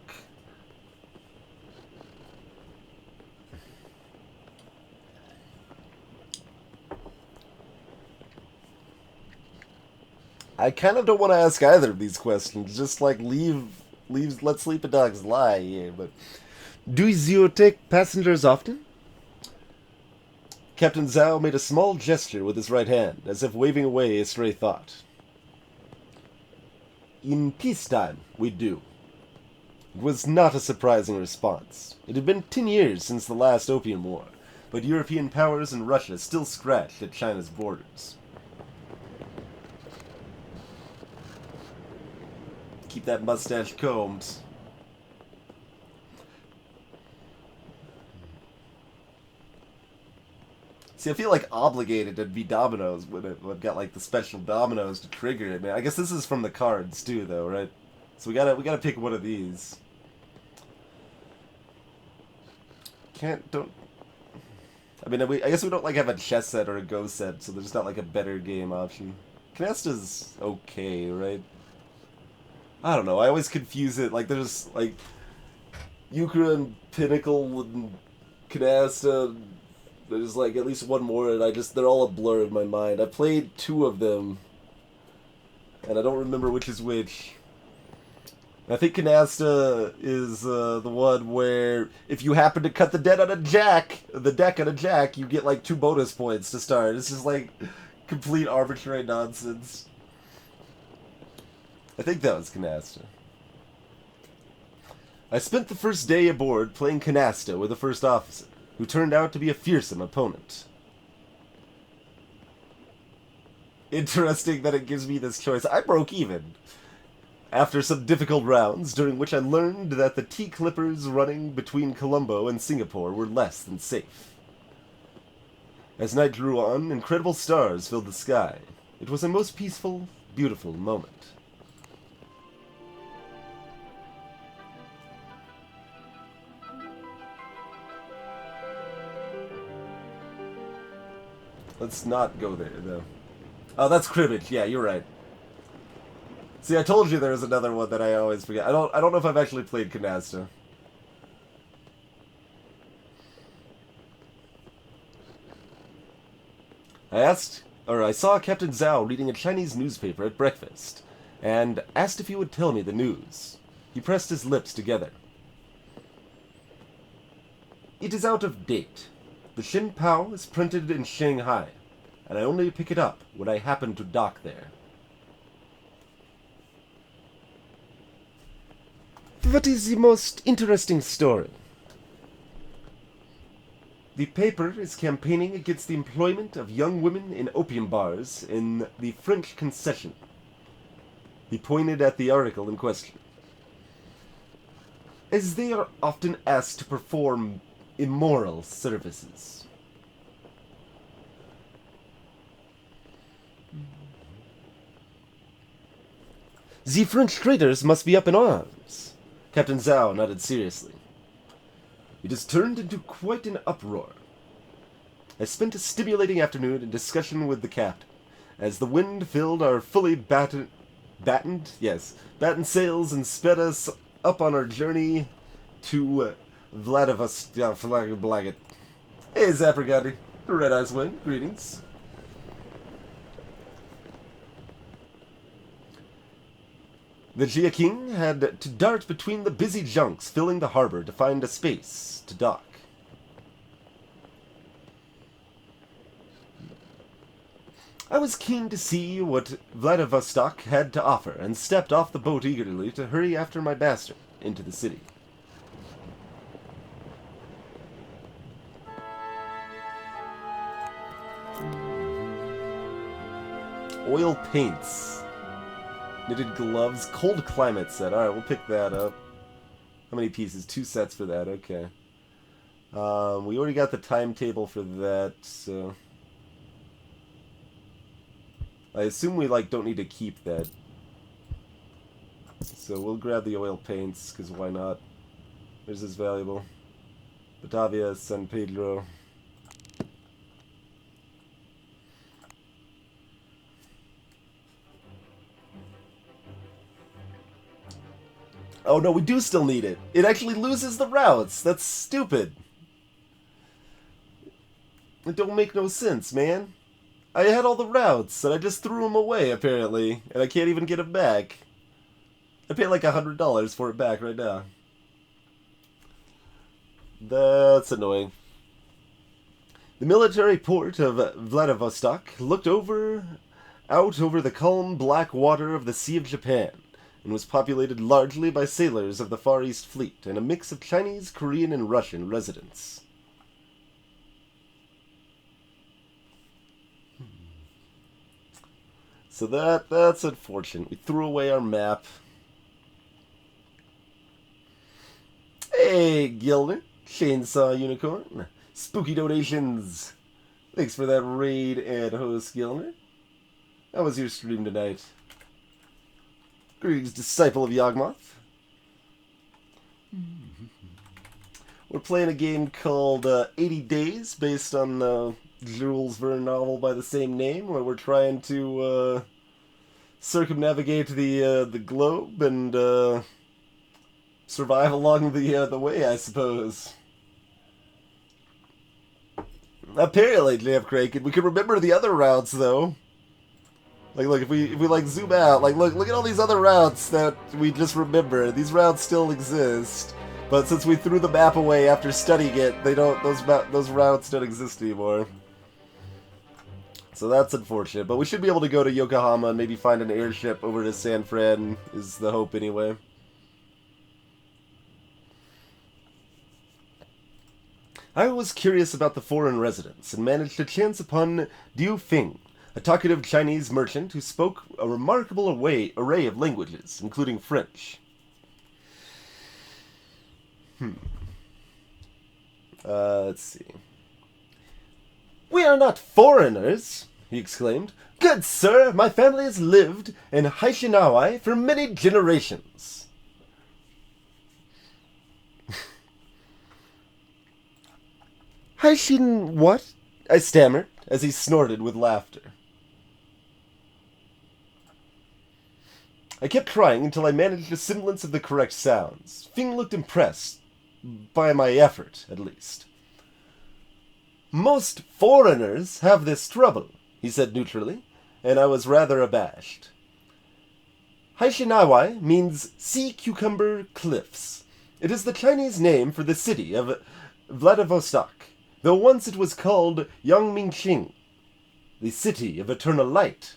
D: I kind of don't want to ask either of these questions. Just like let sleeping dogs lie here. But do you take passengers often? Captain Zhao made a small gesture with his right hand, as if waving away a stray thought. In peacetime, we do. It was not a surprising response. It had been 10 years since the last Opium War, but European powers and Russia still scratched at China's borders. Keep that mustache combed. See, I feel like obligated to be Dominoes when I've got like the special Dominoes to trigger it, man. I guess this is from the cards too, though, right? So we gotta pick one of these. Don't. I mean, I guess we don't like have a chess set or a Go set, so there's not like a better game option. Canasta's okay, right? I don't know. I always confuse it. Like there's like Euchre and Pinnacle and Canasta. There's like at least one more, and they're all a blur in my mind. I played 2 of them, and I don't remember which is which. I think Canasta is the one where if you happen to cut the deck on a jack, you get like 2 bonus points to start. It's just like complete arbitrary nonsense. I think that was Canasta. I spent the first day aboard playing Canasta with the first officer, who turned out to be a fearsome opponent. Interesting that it gives me this choice. I broke even after some difficult rounds, during which I learned that the T-clippers running between Colombo and Singapore were less than safe. As night drew on, incredible stars filled the sky. It was a most peaceful, beautiful moment. Let's not go there, though. Oh, that's cribbage. Yeah, you're right. See, I told you there was another one that I always forget. I don't know if I've actually played Canasta. I saw Captain Zhao reading a Chinese newspaper at breakfast, and asked if he would tell me the news. He pressed his lips together. It is out of date. The Shin Pao is printed in Shanghai, and I only pick it up when I happen to dock there. What is the most interesting story? The paper is campaigning against the employment of young women in opium bars in the French concession. He pointed at the article in question. As they are often asked to perform immoral services. The French traders must be up in arms. Captain Zhao nodded seriously. It has turned into quite an uproar. I spent a stimulating afternoon in discussion with the captain, as the wind filled our fully battened sails and sped us up on our journey to Vladivostok. Hey, Zapragandi. Red Eyes Wing. Greetings. The Jiaqing had to dart between the busy junks filling the harbor to find a space to dock. I was keen to see what Vladivostok had to offer, and stepped off the boat eagerly to hurry after my bastard into the city. Oil paints. Knitted gloves. Cold climate set. Alright, we'll pick that up. How many pieces? 2 sets for that. Okay. We already got the timetable for that, so... I assume we, don't need to keep that. So we'll grab the oil paints, because why not? This is valuable. Batavia, San Pedro. Oh no, we do still need it. It actually loses the routes. That's stupid. It don't make no sense, man. I had all the routes, and I just threw them away, apparently. And I can't even get them back. I paid like $100 for it back right now. That's annoying. The military port of Vladivostok looked out over the calm black water of the Sea of Japan, and was populated largely by sailors of the Far East Fleet and a mix of Chinese, Korean, and Russian residents. So that's unfortunate. We threw away our map. Hey, Gilner, Chainsaw Unicorn, spooky donations. Thanks for that raid and host, Gilner. How was your stream tonight? Greetings, disciple of Yawgmoth. We're playing a game called 80 Days, based on the Jules Verne novel by the same name, where we're trying to circumnavigate the globe and survive along the way, I suppose. Apparently, Jeff Kraken, we can remember the other routes though. Like, look, if we like zoom out, like, look at all these other routes that we just remember. These routes still exist, but since we threw the map away after studying it, they don't. Those routes don't exist anymore. So that's unfortunate. But we should be able to go to Yokohama and maybe find an airship over to San Fran. Is the hope anyway. I was curious about the foreign residents and managed to chance upon Diu Fing, a talkative Chinese merchant who spoke a remarkable array of languages, including French. Let's see. "We are not foreigners," he exclaimed. "Good sir, my family has lived in Haishinawai for many generations." "Haishin what?" I stammered, as he snorted with laughter. I kept trying until I managed a semblance of the correct sounds. Fing looked impressed, by my effort, at least. "Most foreigners have this trouble," he said neutrally, and I was rather abashed. Haishinawai means sea cucumber cliffs. It is the Chinese name for the city of Vladivostok, though once it was called Yangmingqing, the city of eternal light.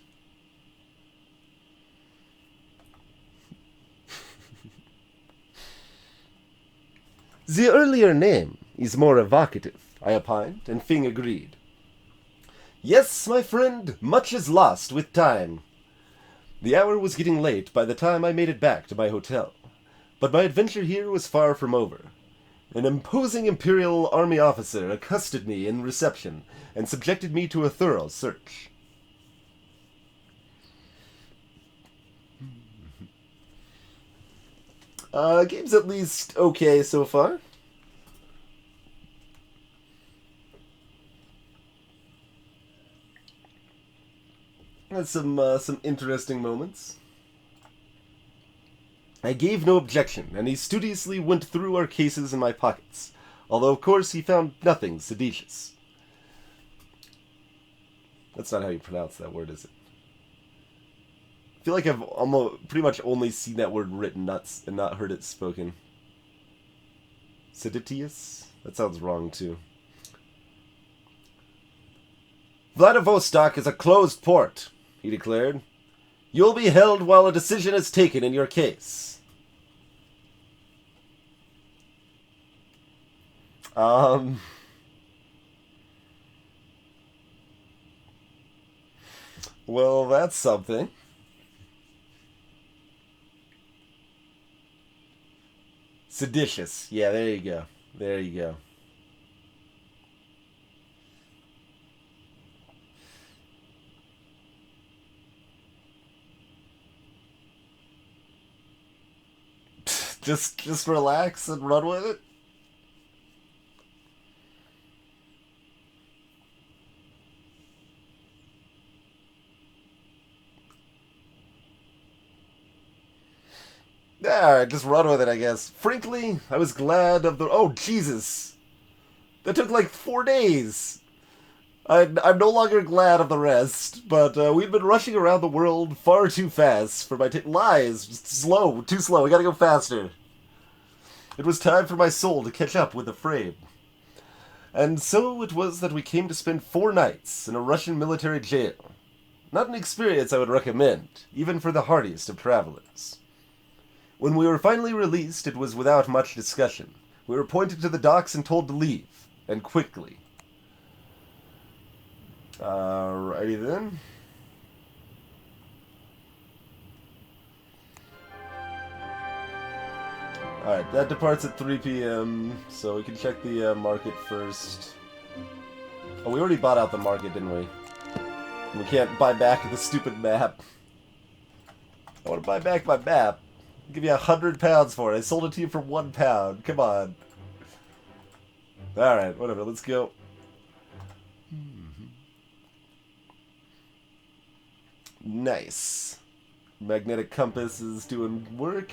D: "The earlier name is more evocative," I opined, and Fing agreed. "Yes, my friend, much is lost with time." The hour was getting late by the time I made it back to my hotel, but my adventure here was far from over. An imposing Imperial Army officer accosted me in reception and subjected me to a thorough search. Game's at least okay so far. Had some interesting moments. I gave no objection, and he studiously went through our cases in my pockets, although of course he found nothing seditious. That's not how you pronounce that word, is it? I feel like I've almost pretty much only seen that word written, and not heard it spoken. Seditious? That sounds wrong too. "Vladivostok is a closed port," he declared. "You'll be held while a decision is taken in your case." Well, that's something. Seditious. Yeah, there you go. There you go. Just relax and run with it. Alright, just run with it, I guess. Frankly, I was glad of the... Oh, Jesus! That took like 4 days! I'm no longer glad of the rest, but we've been rushing around the world far too fast for my lies. Slow, too slow, we gotta go faster. It was time for my soul to catch up with the frame. And so it was that we came to spend 4 nights in a Russian military jail. Not an experience I would recommend, even for the hardiest of travelers. When we were finally released, it was without much discussion. We were pointed to the docks and told to leave, and quickly. Alrighty then. Alright, that departs at 3 p.m., so we can check the market first. Oh, we already bought out the market, didn't we? We can't buy back the stupid map. I want to buy back my map. I'll give you £100 for it. I sold it to you for £1. Come on. Alright, whatever, let's go. Nice. Magnetic compass is doing work.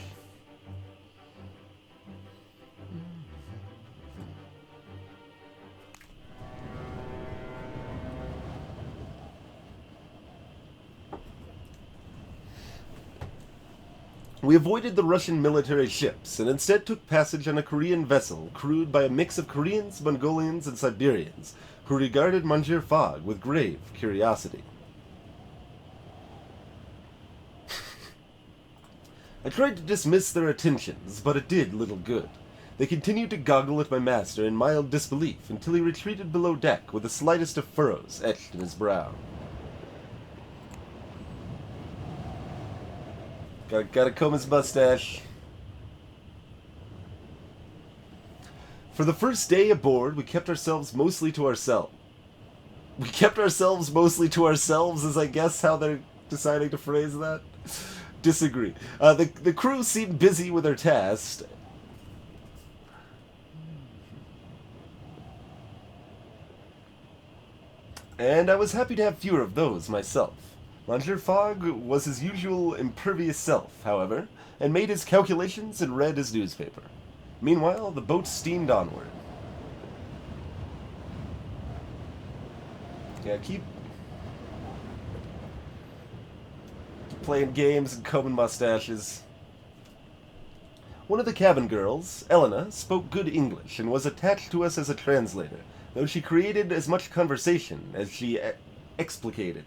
D: We avoided the Russian military ships and instead took passage on a Korean vessel crewed by a mix of Koreans, Mongolians, and Siberians who regarded Monsieur Fogg with grave curiosity. I tried to dismiss their attentions, but it did little good. They continued to goggle at my master in mild disbelief until he retreated below deck with the slightest of furrows etched in his brow. Gotta comb his mustache. For the first day aboard, we kept ourselves mostly to ourselves. We kept ourselves mostly to ourselves is, I guess, how they're deciding to phrase that. Disagree. The crew seemed busy with their task. And I was happy to have fewer of those myself. Monsieur Fogg was his usual impervious self, however, and made his calculations and read his newspaper. Meanwhile, the boat steamed onward. Yeah, keep playing games and combing mustaches. One of the cabin girls, Elena, spoke good English and was attached to us as a translator, though she created as much conversation as she explicated.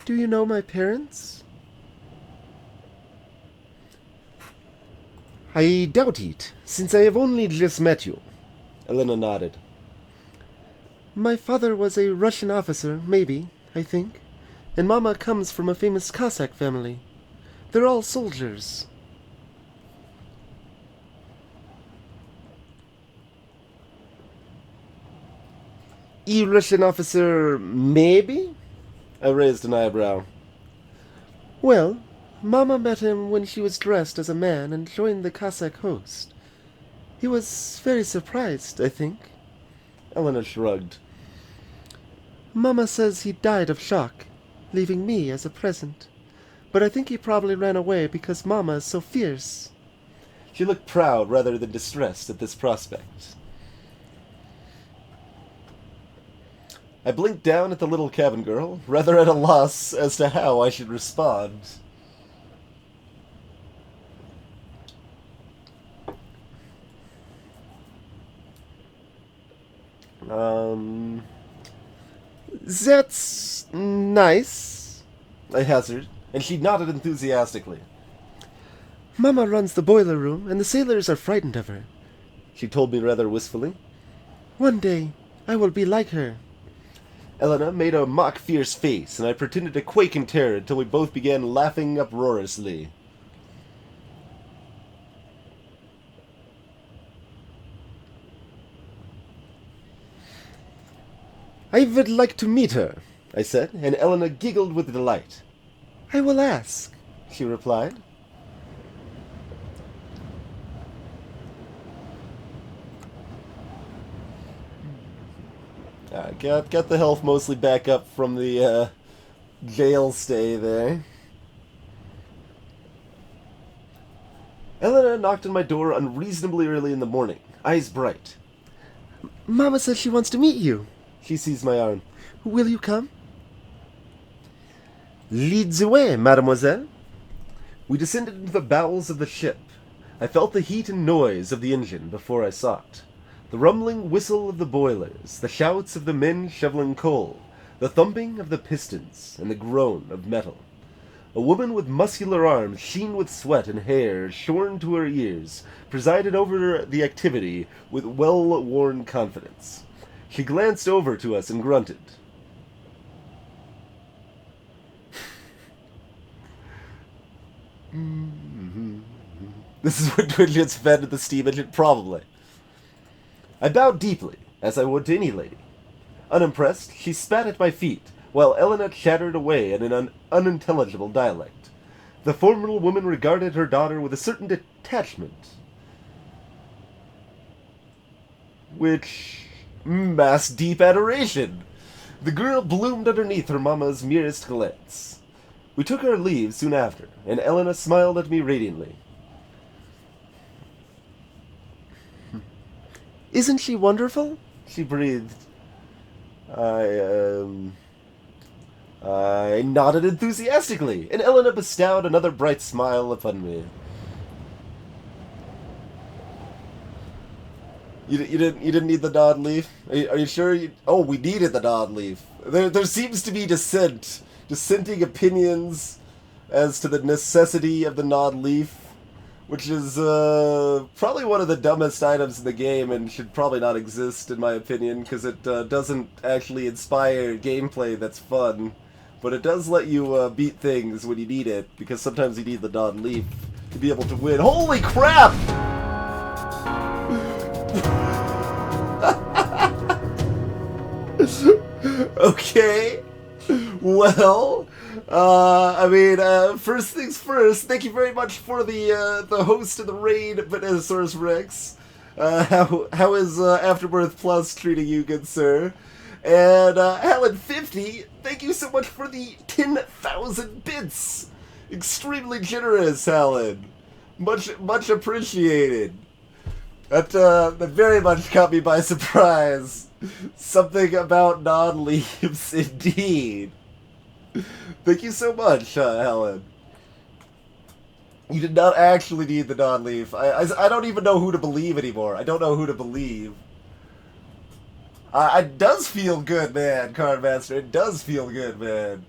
E: Do you know my parents?
D: I doubt it, since I have only just met you. Elena nodded.
E: My father was a Russian officer, maybe, I think. And Mama comes from a famous Cossack family. They're all soldiers.
D: A Russian officer, maybe? I raised an eyebrow.
E: Well, Mama met him when she was dressed as a man and joined the Cossack host. He was very surprised, I think.
D: Elena shrugged.
E: Mama says he died of shock, leaving me as a present. But I think he probably ran away because Mama is so fierce.
D: She looked proud rather than distressed at this prospect. I blinked down at the little cabin girl, rather at a loss as to how I should respond.
E: That's nice,
D: I hazarded, and she nodded enthusiastically.
E: Mama runs the boiler room, and the sailors are frightened of her.
D: She told me rather wistfully.
E: One day, I will be like her.
D: Elena made a mock-fierce face, and I pretended to quake in terror until we both began laughing uproariously. I would like to meet her, I said, and Elena giggled with delight.
E: I will ask,
D: she replied. got the health mostly back up from the jail stay there. Elena knocked on my door unreasonably early in the morning, eyes bright.
E: Mama says she wants to meet you.
D: She seized my arm.
E: Will you come?
D: Lead the way, mademoiselle. We descended into the bowels of the ship. I felt the heat and noise of the engine before I saw it. The rumbling whistle of the boilers, the shouts of the men shoveling coal, the thumping of the pistons, and the groan of metal. A woman with muscular arms sheen with sweat and hair shorn to her ears presided over the activity with well-worn confidence. She glanced over to us and grunted. This is when Twitch gets fed at the steam engine, probably. I bowed deeply, as I would to any lady. Unimpressed, she spat at my feet, while Elena chattered away in an unintelligible dialect. The formal woman regarded her daughter with a certain detachment, which masked deep adoration. The girl bloomed underneath her mamma's merest glance. We took our leave soon after, and Elena smiled at me radiantly.
E: Isn't she wonderful?
D: She breathed. I nodded enthusiastically, and Elena bestowed another bright smile upon me. You didn't need the nod leaf? Are you sure? Oh, we needed the nod leaf. There seems to be dissenting opinions as to the necessity of the nod leaf, which is probably one of the dumbest items in the game and should probably not exist, in my opinion, because it doesn't actually inspire gameplay that's fun. But it does let you beat things when you need it, because sometimes you need the nod leaf to be able to win. Holy crap! Okay. Well, first things first, thank you very much for the host of the raid, Venesaurus Rex. How is Afterbirth Plus treating you, good sir? And Helen50, thank you so much for the 10,000 bits. Extremely generous, Helen. Much appreciated. That very much caught me by surprise. Something about non-leaves, indeed. Thank you so much, Helen. You did not actually need the non-leaf. I don't even know who to believe anymore. I don't know who to believe. It does feel good, man, Cardmaster. It does feel good, man.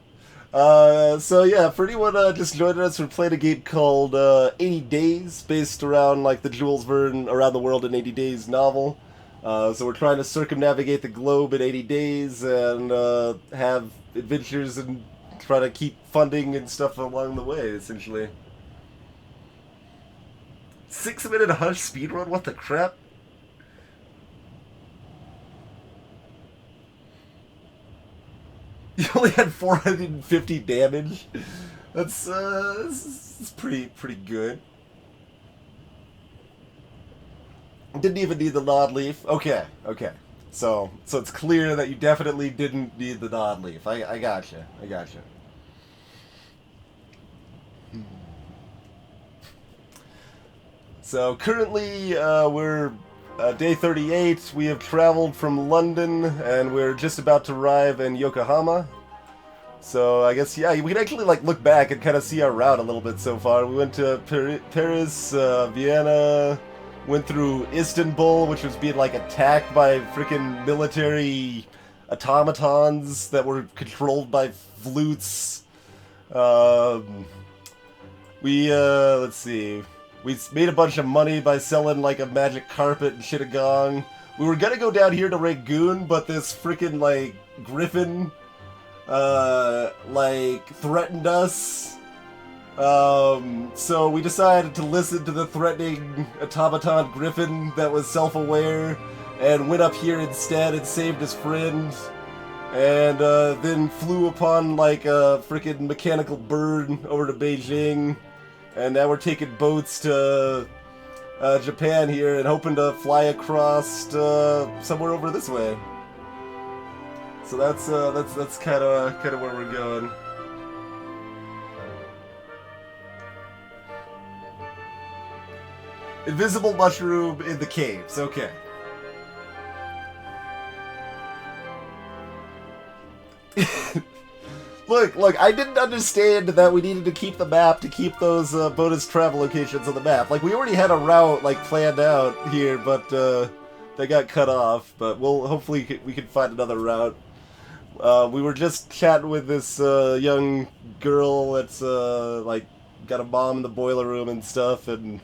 D: So yeah, for anyone just joining us, we're playing a game called 80 Days, based around like the Jules Verne Around the World in 80 Days novel. So we're trying to circumnavigate the globe in 80 days and have adventures and try to keep funding and stuff along the way, essentially. 6-minute hush speedrun? What the crap? You only had 450 damage? That's pretty good. Didn't even need the nod leaf. Okay. So it's clear that you definitely didn't need the nod leaf. I gotcha. So currently we're day 38. We have traveled from London and we're just about to arrive in Yokohama. So I guess, yeah, we can actually like look back and kind of see our route a little bit so far. We went to Paris, Vienna, went through Istanbul, which was being like attacked by freaking military automatons that were controlled by flutes. Let's see. We made a bunch of money by selling like a magic carpet and Chittagong. We were gonna go down here to Rangoon, but this freaking like griffin threatened us. So we decided to listen to the threatening automaton griffin that was self-aware and went up here instead and saved his friend. And then flew upon like a freaking mechanical bird over to Beijing. And now we're taking boats to Japan here and hoping to fly across somewhere over this way. So that's kind of where we're going. Invisible mushroom in the caves. Okay. Look, I didn't understand that we needed to keep the map to keep those bonus travel locations on the map. Like, we already had a route, like, planned out here, but they got cut off. But hopefully we can find another route. We were just chatting with this young girl that's, like, got a bomb in the boiler room and stuff, and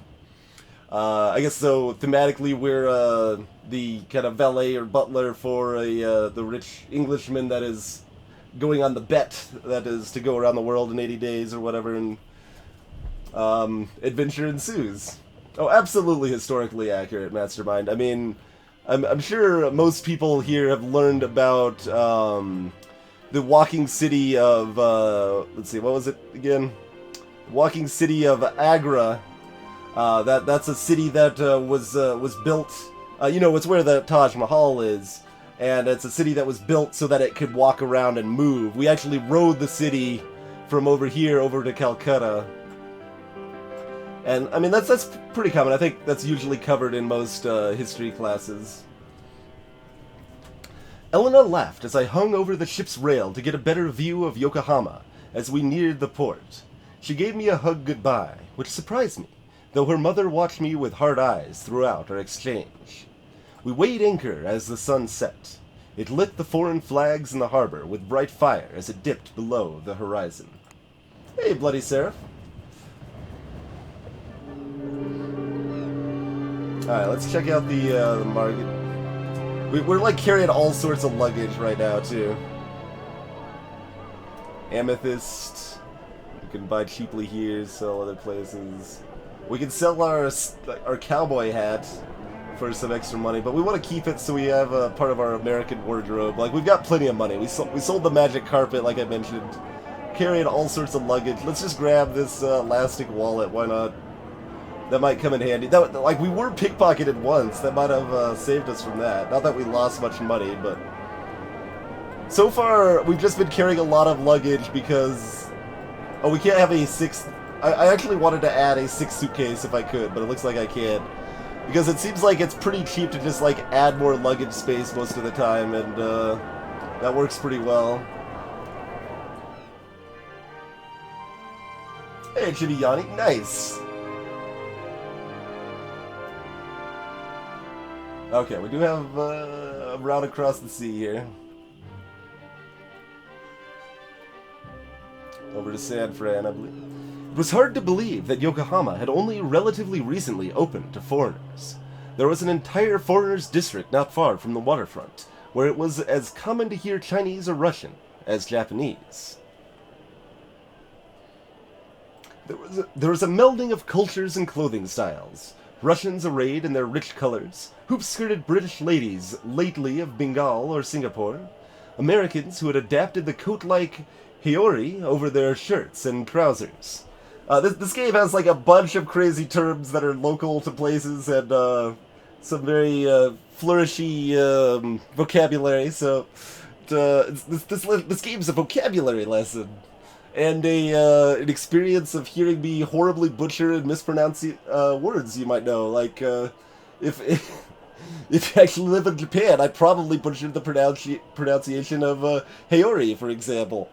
D: I guess so thematically we're the kind of valet or butler for the rich Englishman that is going on the bet that is to go around the world in 80 days or whatever, and adventure ensues. Oh, absolutely historically accurate, Mastermind. I mean, I'm sure most people here have learned about the walking city of, let's see, what was it again? Walking city of Agra. That's a city that was built, you know, it's where the Taj Mahal is. And it's a city that was built so that it could walk around and move. We actually rode the city from over here over to Calcutta. And, I mean, that's pretty common. I think that's usually covered in most history classes. Elena laughed as I hung over the ship's rail to get a better view of Yokohama as we neared the port. She gave me a hug goodbye, which surprised me, though her mother watched me with hard eyes throughout our exchange. We weighed anchor as the sun set. It lit the foreign flags in the harbor with bright fire as it dipped below the horizon. Hey, Bloody Seraph. Alright, let's check out the market. We're like carrying all sorts of luggage right now, too. Amethyst. We can buy cheaply here, sell other places. We can sell our cowboy hat for some extra money, but we want to keep it so we have a part of our American wardrobe. Like, we've got plenty of money. We sold the magic carpet, like I mentioned. Carrying all sorts of luggage. Let's just grab this elastic wallet. Why not? That might come in handy. Like, we were pickpocketed once. That might have saved us from that. Not that we lost much money, but so far we've just been carrying a lot of luggage because we can't have a sixth. I actually wanted to add a sixth suitcase if I could, but it looks like I can't. Because it seems like it's pretty cheap to just, like, add more luggage space most of the time, and, that works pretty well. Hey, Chibiani, nice! Okay, we do have, a route across the sea here. Over to San Fran, I believe. It was hard to believe that Yokohama had only relatively recently opened to foreigners. There was an entire foreigners' district not far from the waterfront, where it was as common to hear Chinese or Russian as Japanese. There was a melding of cultures and clothing styles. Russians arrayed in their rich colors, hoop-skirted British ladies lately of Bengal or Singapore, Americans who had adapted the coat-like haori over their shirts and trousers. This game has like a bunch of crazy terms that are local to places and some very flourishy vocabulary. So this game's a vocabulary lesson and an experience of hearing me horribly butcher and mispronounce words you might know. Like if you actually live in Japan, I probably butchered the pronunciation of haori, for example.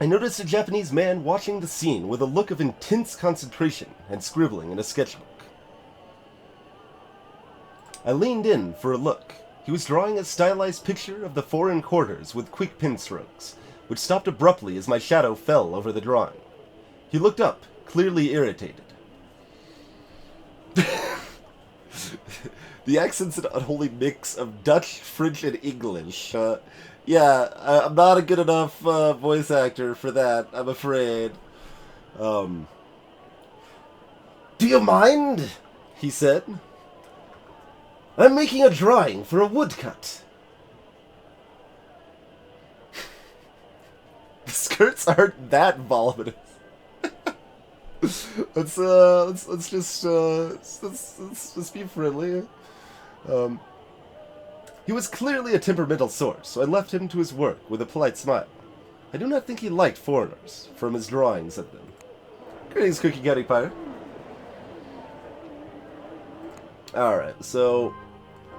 D: I noticed a Japanese man watching the scene with a look of intense concentration and scribbling in a sketchbook. I leaned in for a look. He was drawing a stylized picture of the foreign quarters with quick pen strokes, which stopped abruptly as my shadow fell over the drawing. He looked up, clearly irritated. The accent's an unholy mix of Dutch, French, and English. Yeah, I'm not a good enough voice actor for that, I'm afraid. Do you mind? He said. I'm making a drawing for a woodcut. The skirts aren't that voluminous. let's just be friendly. He was clearly a temperamental sort, so I left him to his work with a polite smile. I do not think he liked foreigners, from his drawings of them. Greetings, Cookie Cutting Pirate. Alright, so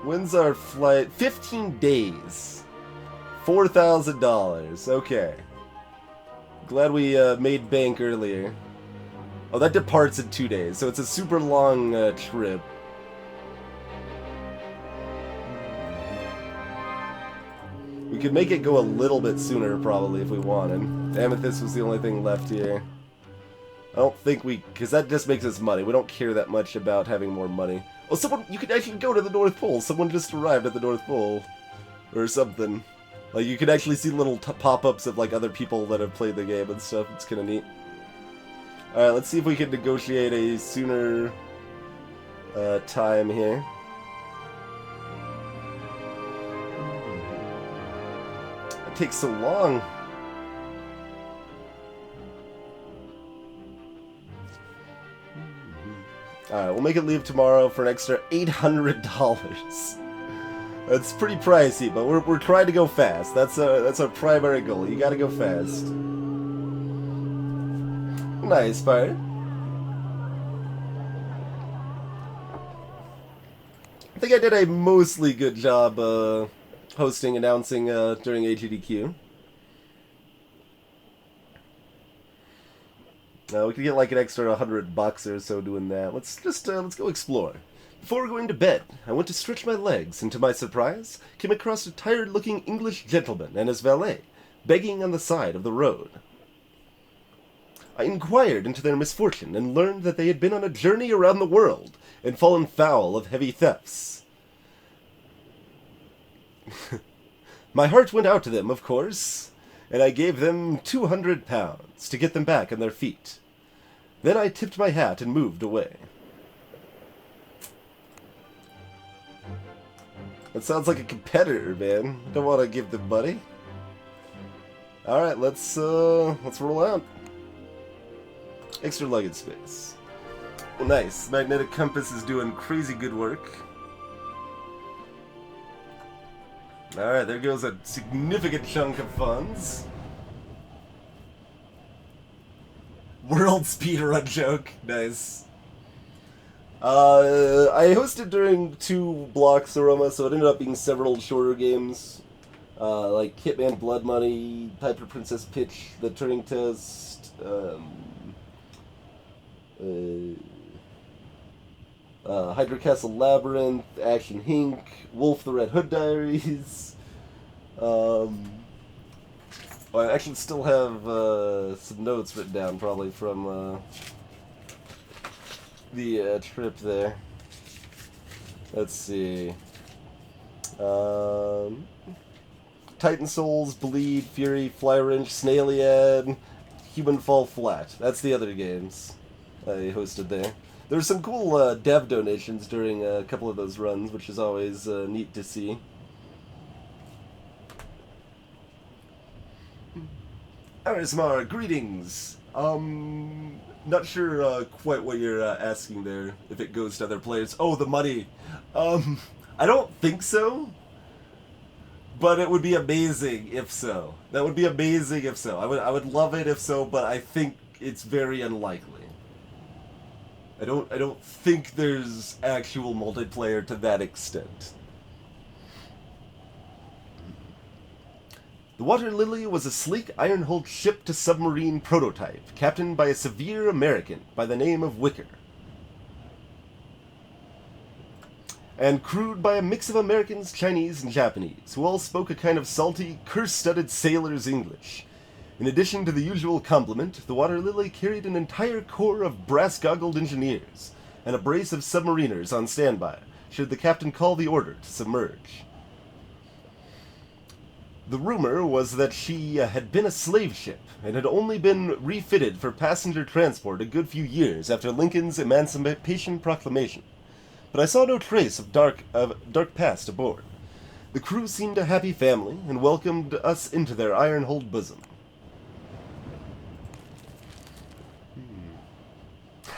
D: when's our flight? 15 days. $4,000. Okay. Glad we made bank earlier. Oh, that departs in 2 days, so it's a super long trip. We could make it go a little bit sooner, probably, if we wanted. Amethyst was the only thing left here. I don't think we... because that just makes us money. We don't care that much about having more money. Oh, someone... you could actually go to the North Pole. Someone just arrived at the North Pole. Or something. Like, you could actually see little pop-ups of, like, other people that have played the game and stuff. It's kind of neat. Alright, let's see if we can negotiate a sooner time here. It takes so long. Alright, we'll make it leave tomorrow for an extra $800. That's pretty pricey, but we're trying to go fast. That's our primary goal. You gotta go fast. Nice, Pirate. I think I did a mostly good job hosting, announcing during AGDQ. We could get like an extra $100 or so doing that. Let's go explore. Before going to bed, I went to stretch my legs, and to my surprise, came across a tired-looking English gentleman and his valet, begging on the side of the road. I inquired into their misfortune and learned that they had been on a journey around the world and fallen foul of heavy thefts. My heart went out to them, of course, and I gave them £200 to get them back on their feet. Then I tipped my hat and moved away. That sounds like a competitor, man. Don't want to give them money. Alright, let's roll out. Extra luggage space. Well, nice. Magnetic compass is doing crazy good work. Alright, there goes a significant chunk of funds. World speedrun joke. Nice. I hosted during 2 blocks Aroma, so it ended up being several shorter games. Like Hitman Blood Money, Piper Princess Pitch, The Turing Test, Hydra Castle Labyrinth, Action Hink, Wolf the Red Hood Diaries. I actually still have some notes written down, probably from the trip there. Let's see. Titan Souls, Bleed, Fury, Fly Wrench, Snailiad, Human Fall Flat. That's the other games I hosted there. There were some cool dev donations during a couple of those runs, which is always neat to see. Arismar, greetings! Not sure quite what you're asking there, if it goes to other players. Oh, the money! I don't think so. But it would be amazing if so. That would be amazing if so. I would love it if so, but I think it's very unlikely. I don't think there's actual multiplayer to that extent. The Water Lily was a sleek iron-hulled ship-to-submarine prototype, captained by a severe American by the name of Wicker, and crewed by a mix of Americans, Chinese, and Japanese, who all spoke a kind of salty, curse-studded sailor's English. In addition to the usual complement, the Water Lily carried an entire corps of brass-goggled engineers, and a brace of submariners on standby, should the captain call the order to submerge. The rumor was that she had been a slave ship, and had only been refitted for passenger transport a good few years after Lincoln's Emancipation Proclamation. But I saw no trace of dark past aboard. The crew seemed a happy family, and welcomed us into their iron-hulled bosom.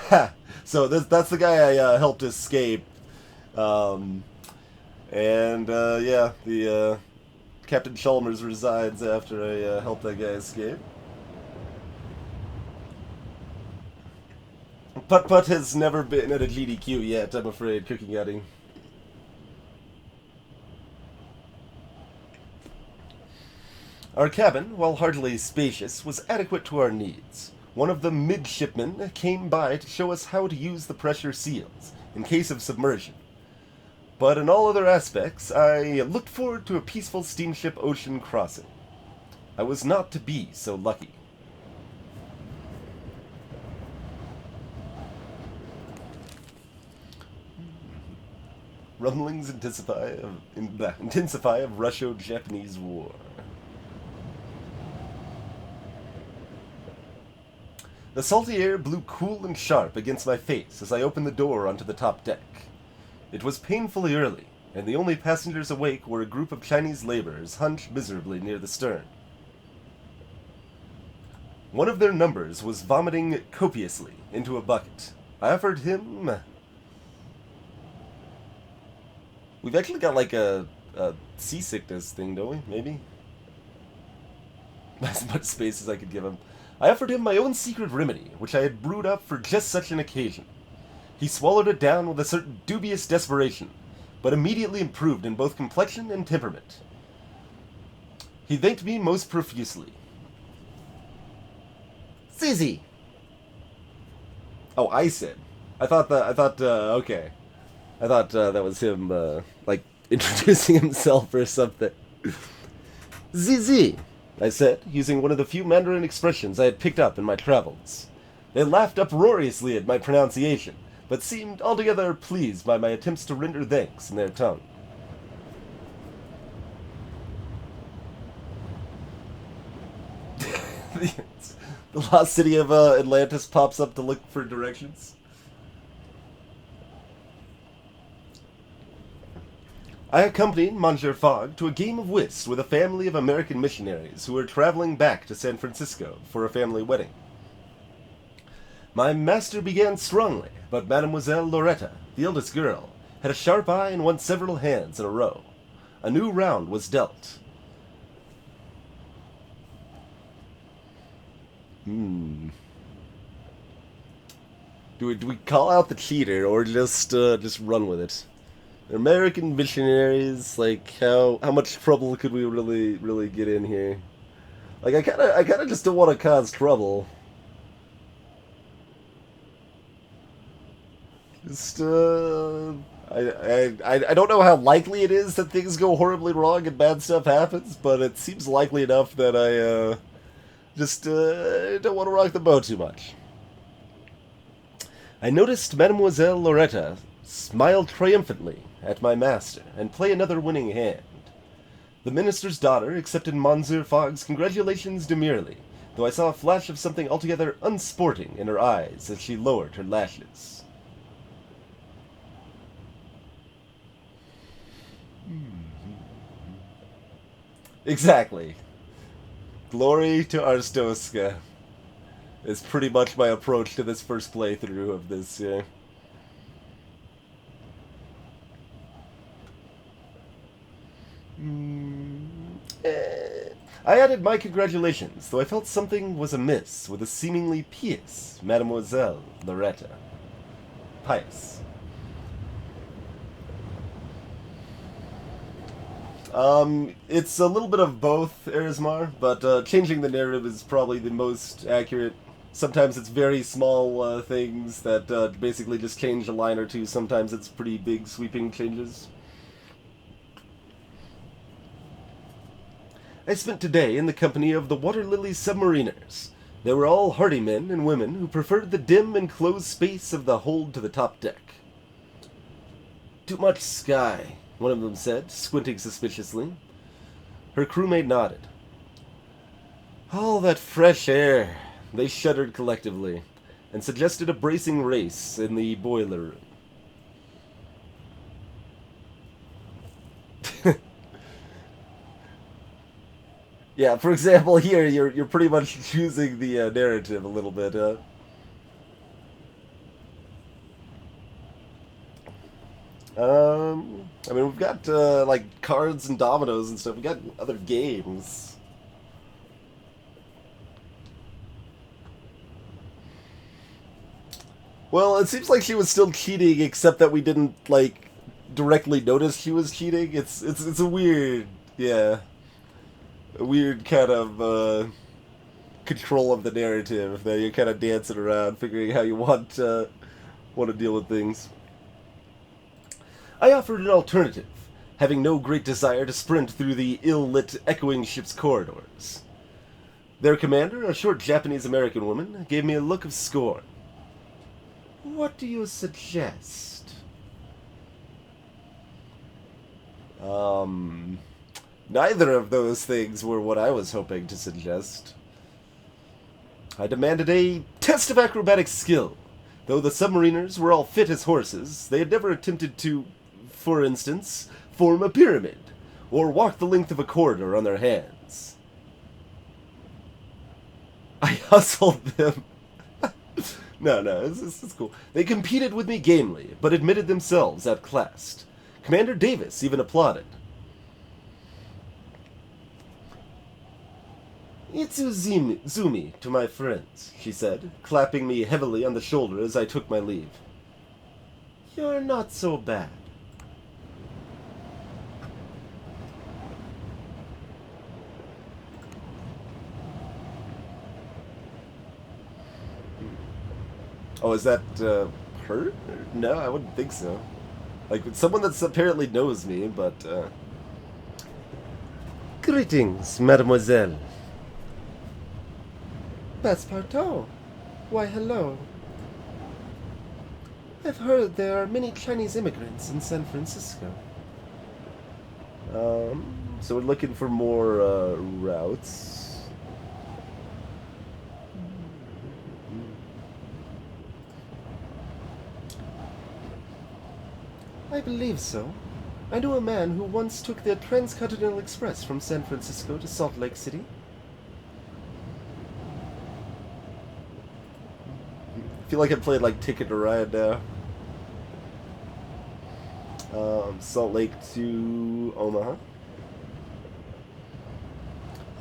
D: Ha! So that's the guy I helped escape. And, yeah, the, Captain Chalmers resigns after I, help that guy escape. Putt-Putt has never been at a GDQ yet, I'm afraid, cooking gutting. Our cabin, while hardly spacious, was adequate to our needs. One of the midshipmen came by to show us how to use the pressure seals, in case of submersion. But in all other aspects, I looked forward to a peaceful steamship ocean crossing. I was not to be so lucky. Rumblings intensify of Russo-Japanese War. The salty air blew cool and sharp against my face as I opened the door onto the top deck. It was painfully early, and the only passengers awake were a group of Chinese laborers hunched miserably near the stern. One of their numbers was vomiting copiously into a bucket. I offered him... We've actually got like a seasickness thing, don't we? Maybe? As much space as I could give him. I offered him my own secret remedy, which I had brewed up for just such an occasion. He swallowed it down with a certain dubious desperation, but immediately improved in both complexion and temperament. He thanked me most profusely. Zizi! Oh, I said. okay. I thought that was him, like, introducing himself or something. Zizi! I said, using one of the few Mandarin expressions I had picked up in my travels. They laughed uproariously at my pronunciation, but seemed altogether pleased by my attempts to render thanks in their tongue. The lost city of Atlantis pops up to look for directions. I accompanied Monsieur Fogg to a game of whist with a family of American missionaries who were traveling back to San Francisco for a family wedding. My master began strongly, but Mademoiselle Loretta, the eldest girl, had a sharp eye and won several hands in a row. A new round was dealt. Do we call out the cheater or just run with it? American missionaries, like how much trouble could we really get in here? Like I kinda just don't want to cause trouble. Just I don't know how likely it is that things go horribly wrong and bad stuff happens, but it seems likely enough that I just don't want to rock the boat too much. I noticed Mademoiselle Loretta smile triumphantly at my master and play another winning hand. The minister's daughter accepted Monsieur Fogg's congratulations demurely, though I saw a flash of something altogether unsporting in her eyes as she lowered her lashes. Exactly. Glory to Arstotzka is pretty much my approach to this first playthrough of this, yeah. I added my congratulations, though I felt something was amiss with a seemingly pious Mademoiselle Loretta. Pious. It's a little bit of both, Erismar, but changing the narrative is probably the most accurate. Sometimes it's very small things that basically just change a line or two. Sometimes it's pretty big, sweeping changes. I spent today in the company of the Water Lily submariners. They were all hardy men and women who preferred the dim and closed space of the hold to the top deck. Too much sky, one of them said, squinting suspiciously. Her crewmate nodded. All that fresh air. They shuddered collectively, and suggested a bracing race in the boiler room. Yeah, for example, here you're pretty much choosing the narrative a little bit, I mean, we've got, like, cards and dominoes and stuff. We got other games. Well, it seems like she was still cheating, except that we didn't, like, directly notice she was cheating. It's a weird, yeah, a weird kind of, control of the narrative that you're kind of dancing around, figuring how you want to deal with things. I offered an alternative, having no great desire to sprint through the ill-lit, echoing ship's corridors. Their commander, a short Japanese-American woman, gave me a look of scorn. What do you suggest? Neither of those things were what I was hoping to suggest. I demanded a test of acrobatic skill. Though the submariners were all fit as horses, they had never attempted to, for instance, form a pyramid, or walk the length of a corridor on their hands. I hustled them. No, this is cool. They competed with me gamely, but admitted themselves outclassed. Commander Davis even applauded. It's Zumi to my friends, she said, clapping me heavily on the shoulder as I took my leave. You're not so bad. Oh, is that, her? No, I wouldn't think so. Like, someone that's apparently knows me, but, Greetings, mademoiselle.
E: Passepartout. Why, hello. I've heard there are many Chinese immigrants in San Francisco.
D: So we're looking for more, routes.
E: I believe so. I know a man who once took the Transcontinental Express from San Francisco to Salt Lake City.
D: I feel like I played like Ticket to Ride now. Salt Lake to Omaha.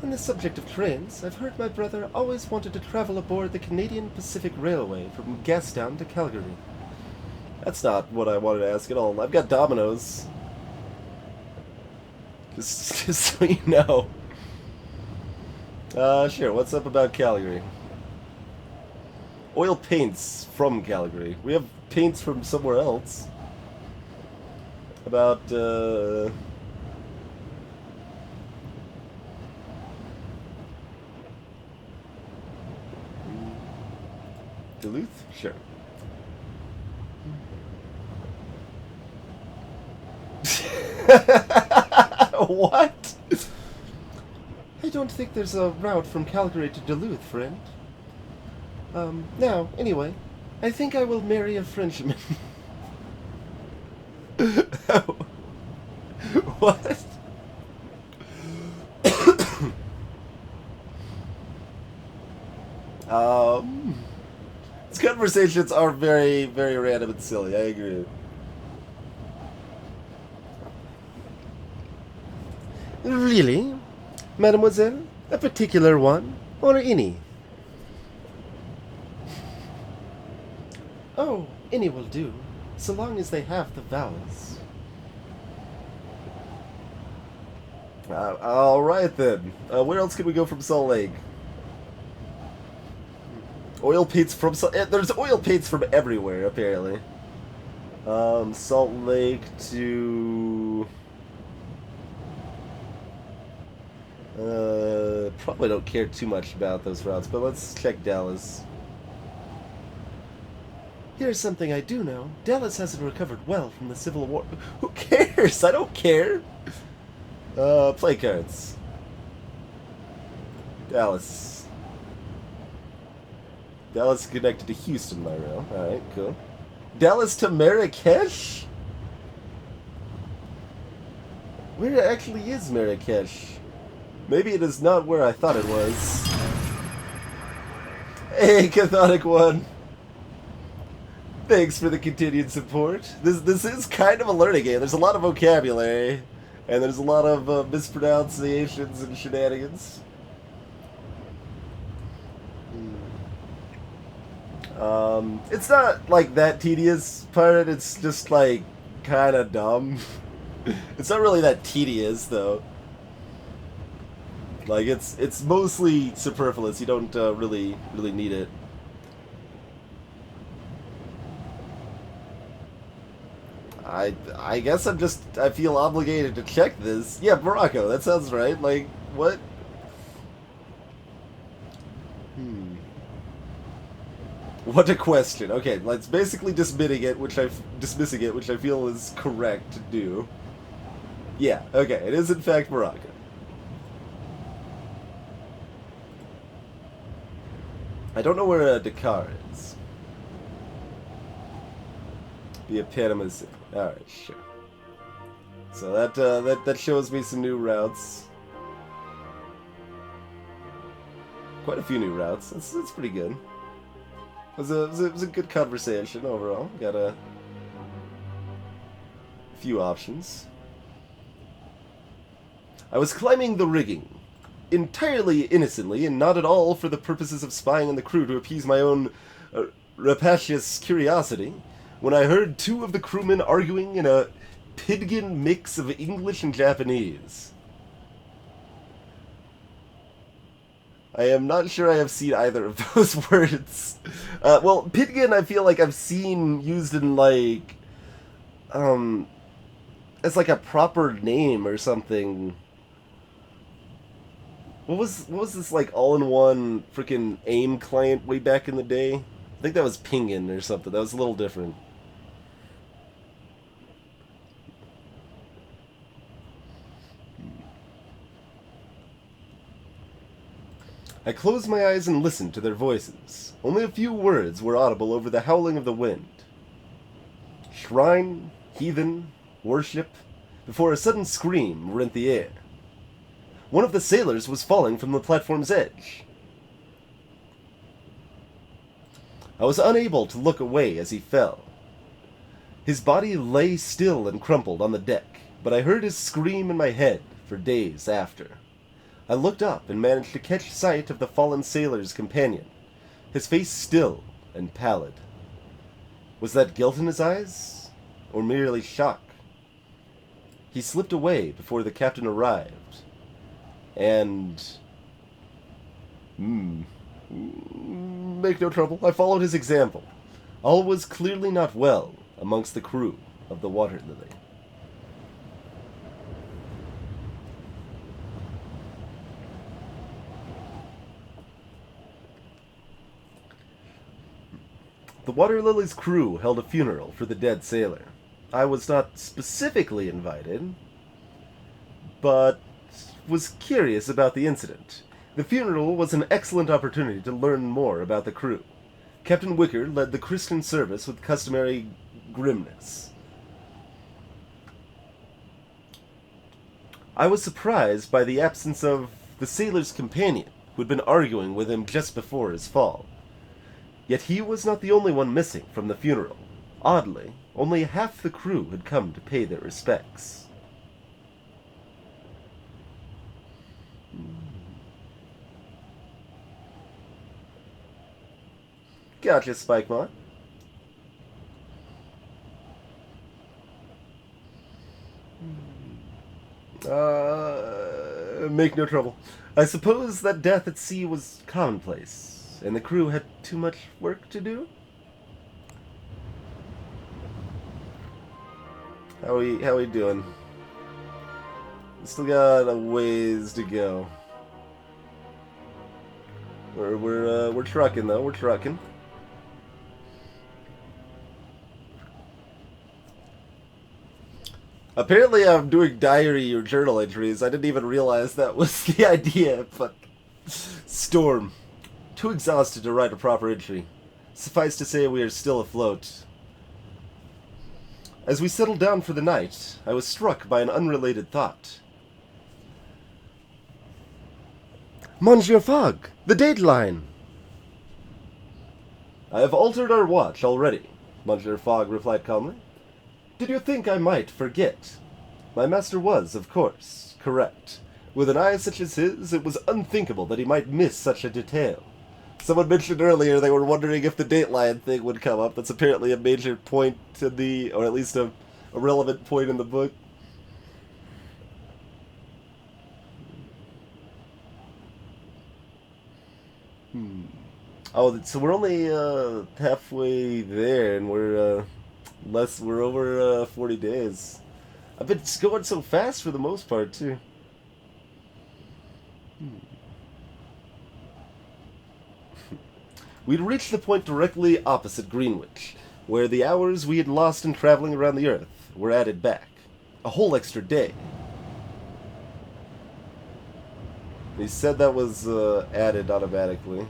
E: On the subject of trains, I've heard my brother always wanted to travel aboard the Canadian Pacific Railway from Gastown to Calgary.
D: That's not what I wanted to ask at all. I've got dominoes. Just so you know. Sure, what's up about Calgary? Oil paints from Calgary. We have paints from somewhere else. About, Duluth? Sure. What?
E: I don't think there's a route from Calgary to Duluth, friend. Now, anyway, I think I will marry a Frenchman.
D: What? These conversations are very, very random and silly. I agree.
E: Really? Mademoiselle? A particular one? Or any? Oh, any will do, so long as they have the vowels.
D: All right then. Where else can we go from Salt Lake? Oil paints from there's oil paints from everywhere apparently. Salt Lake to. Probably don't care too much about those routes, but let's check Dallas.
E: Here's something I do know. Dallas hasn't recovered well from the Civil War.
D: Who cares? I don't care. Play cards. Dallas. Dallas connected to Houston by rail. Alright, cool. Dallas to Marrakesh? Where actually is Marrakesh? Maybe it is not where I thought it was. Hey, Cathodic One.
A: Thanks for the continued support. This is kind of a learning game. There's a lot of vocabulary, and there's a lot of mispronunciations and shenanigans. It's not like that tedious part. It's just like kind of dumb. It's not really that tedious though. Like it's mostly superfluous. You don't really need it. I guess I feel obligated to check this. Yeah, Morocco, that sounds right. Like, what? What a question. Okay, let's basically dismissing it, which I feel is correct to do. Yeah, okay, it is in fact Morocco. I don't know where Dakar is. Be a Panama City. Alright, sure. So that shows me some new routes. Quite a few new routes. That's pretty good. It was a good conversation overall. Got a few options. I was climbing the rigging, entirely innocently and not at all for the purposes of spying on the crew to appease my own rapacious curiosity, when I heard two of the crewmen arguing in a Pidgin mix of English and Japanese. I am not sure I have seen either of those words. Well, Pidgin I feel like I've seen used in like, as like a proper name or something. What was this like all-in-one freaking AIM client way back in the day? I think that was Pingin or something. That was a little different. I closed my eyes and listened to their voices. Only a few words were audible over the howling of the wind. Shrine, heathen, worship, before a sudden scream rent the air. One of the sailors was falling from the platform's edge. I was unable to look away as he fell. His body lay still and crumpled on the deck, but I heard his scream in my head for days after. I looked up and managed to catch sight of the fallen sailor's companion, his face still and pallid. Was that guilt in his eyes, or merely shock? He slipped away before the captain arrived, and... make no trouble, I followed his example. All was clearly not well amongst the crew of the Water Lily. The Water Lily's crew held a funeral for the dead sailor. I was not specifically invited, but was curious about the incident. The funeral was an excellent opportunity to learn more about the crew. Captain Wicker led the Christian service with customary grimness. I was surprised by the absence of the sailor's companion, who had been arguing with him just before his fall. Yet he was not the only one missing from the funeral. Oddly, only half the crew had come to pay their respects. Gotcha, Spikemon. Make no trouble. I suppose that death at sea was commonplace, and the crew had too much work to do? How we doing? We still got a ways to go. We're trucking though. We're trucking. Apparently I'm doing diary or journal entries. I didn't even realize that was the idea, but... Storm. Too exhausted to write a proper entry. Suffice to say we are still afloat. As we settled down for the night, I was struck by an unrelated thought.
E: Monsieur Fogg, the deadline!
A: I have altered our watch already.
D: Monsieur Fogg replied calmly. Did you think I might forget? My master was, of course, correct. With an eye such as his, it was unthinkable that he might miss such a detail.
A: Someone mentioned earlier they were wondering if the Dateline thing would come up. That's apparently a major point to the, or at least a relevant point in the book.
D: Oh, so we're only halfway there, and we're over 40 days. I bet it's going so fast for the most part too. We'd reached the point directly opposite Greenwich, where the hours we had lost in traveling around the Earth were added back. A whole extra day. He said that was added automatically.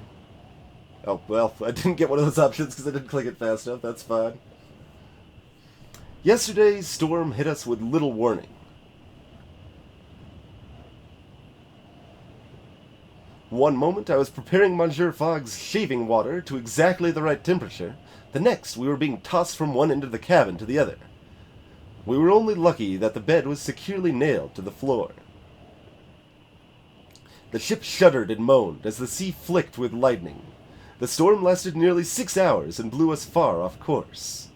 D: Oh, well, I didn't get one of those options because I didn't click it fast enough. That's fine. Yesterday's storm hit us with little warning. One moment I was preparing Monsieur Fogg's shaving water to exactly the right temperature. The next we were being tossed from one end of the cabin to the other. We were only lucky that the bed was securely nailed to the floor. The ship shuddered and moaned as the sea flicked with lightning. The storm lasted nearly 6 hours and blew us far off course.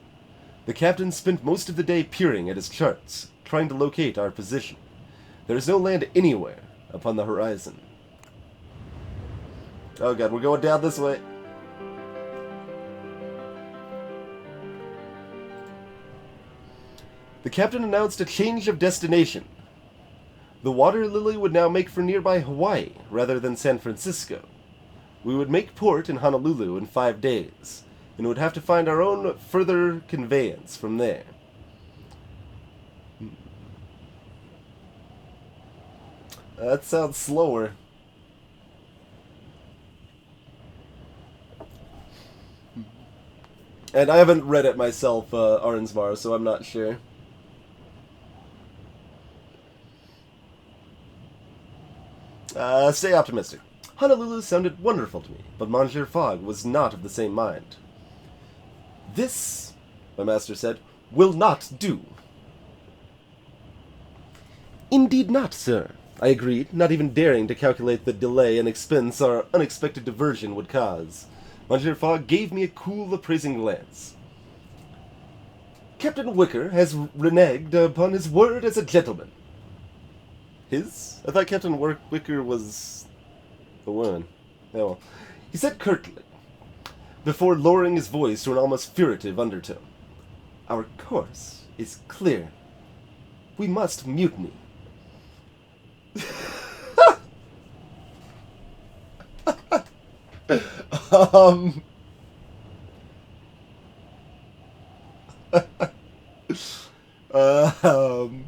D: The captain spent most of the day peering at his charts, trying to locate our position. There is no land anywhere upon the horizon. Oh god, we're going down this way. The captain announced a change of destination. The Water Lily would now make for nearby Hawaii rather than San Francisco. We would make port in Honolulu in 5 days, and would have to find our own further conveyance from there. That sounds slower. And I haven't read it myself, Arnsmar, so I'm not sure. Stay optimistic. Honolulu sounded wonderful to me, but Monsieur Fogg was not of the same mind. This, my master said, will not do. Indeed not, sir, I agreed, not even daring to calculate the delay and expense our unexpected diversion would cause. Monsieur Fogg gave me a cool, appraising glance. Captain Wicker has reneged upon his word as a gentleman. His? I thought Captain Wicker was the woman. Oh well. He said curtly, before lowering his voice to an almost furtive undertone. Our course is clear. We must mutiny. um... um...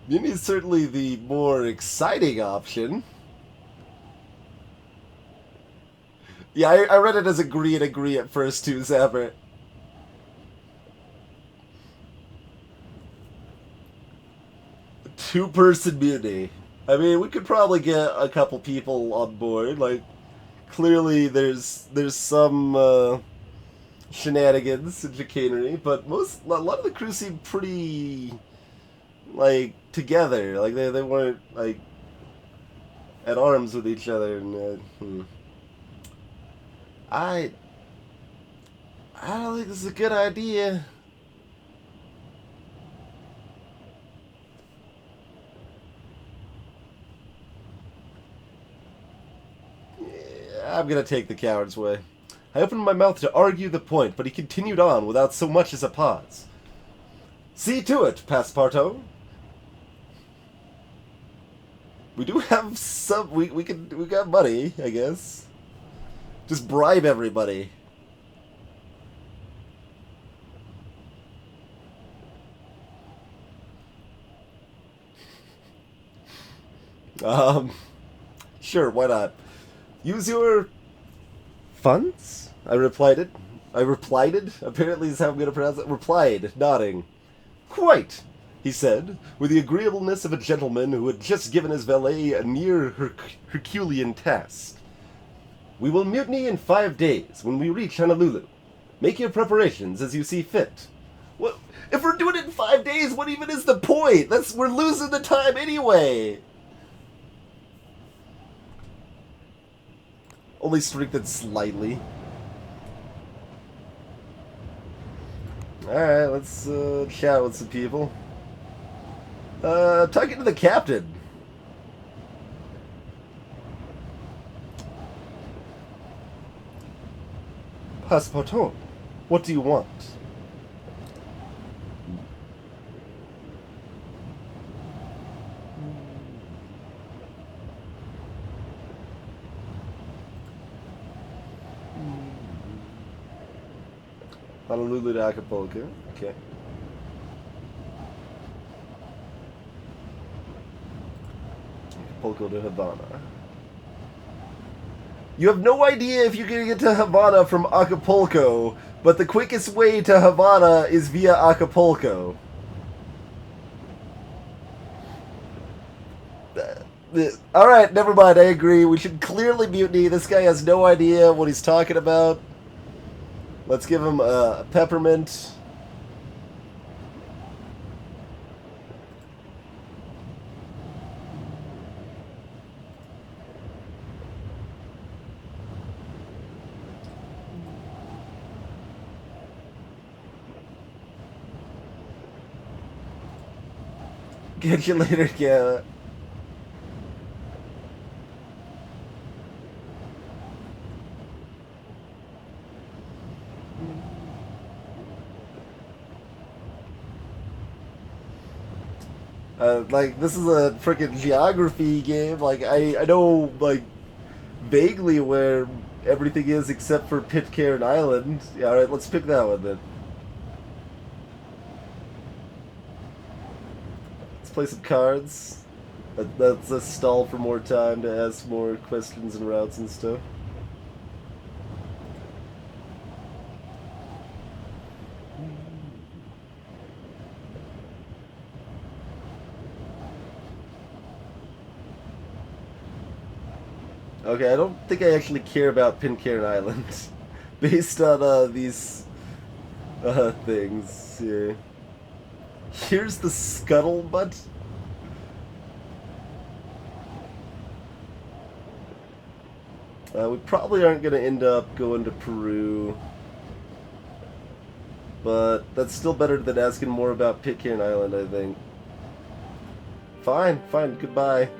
D: Mutiny is certainly the more exciting option. Yeah, I read it as agree and agree at first too, Zapper. Two-person mutiny. I mean, we could probably get a couple people on board. Like, clearly there's some shenanigans and chicanery, but a lot of the crew seem pretty, like, together. Like, they weren't, like, at arms with each other. And, I don't think this is a good idea. I'm gonna take the coward's way. I opened my mouth to argue the point, but he continued on without so much as a pause. See to it, Passepartout. We do have some. We got money, I guess. Just bribe everybody. Sure, why not? Use your funds? I replied it. I replied, apparently is how I'm going to pronounce it. Replied, nodding. Quite, he said, with the agreeableness of a gentleman who had just given his valet a near Herculean task. We will mutiny in 5 days when we reach Honolulu. Make your preparations as you see fit. What? If we're doing it in 5 days, what even is the point? We're losing the time anyway. Only strengthened slightly. Alright, let's chat with some people. Talking to the captain. Passepartout, what do you want? Honolulu to Acapulco. Okay. Acapulco to Havana. You have no idea if you're going to get to Havana from Acapulco, but the quickest way to Havana is via Acapulco. Alright, never mind, I agree. We should clearly mutiny. This guy has no idea what he's talking about. Let's give him a peppermint. Catch you later, Gavin. Like, this is a freaking geography game. Like, I know, like, vaguely where everything is except for Pitcairn Island. Yeah, alright, let's pick that one then. Let's play some cards. That's a stall for more time to ask more questions and routes and stuff. Okay, I don't think I actually care about Pitcairn Island, based on these things here. Here's the scuttlebutt. We probably aren't going to end up going to Peru, but that's still better than asking more about Pitcairn Island, I think. Fine, goodbye.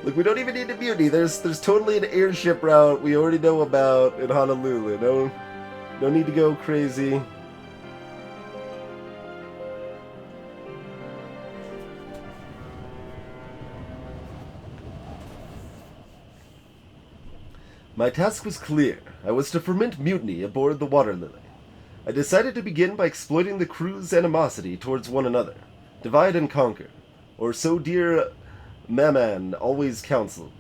D: Look, we don't even need a mutiny. There's totally an airship route we already know about in Honolulu. No need to go crazy. My task was clear. I was to ferment mutiny aboard the Water Lily. I decided to begin by exploiting the crew's animosity towards one another. Divide and conquer. Or so dear Maman always counseled.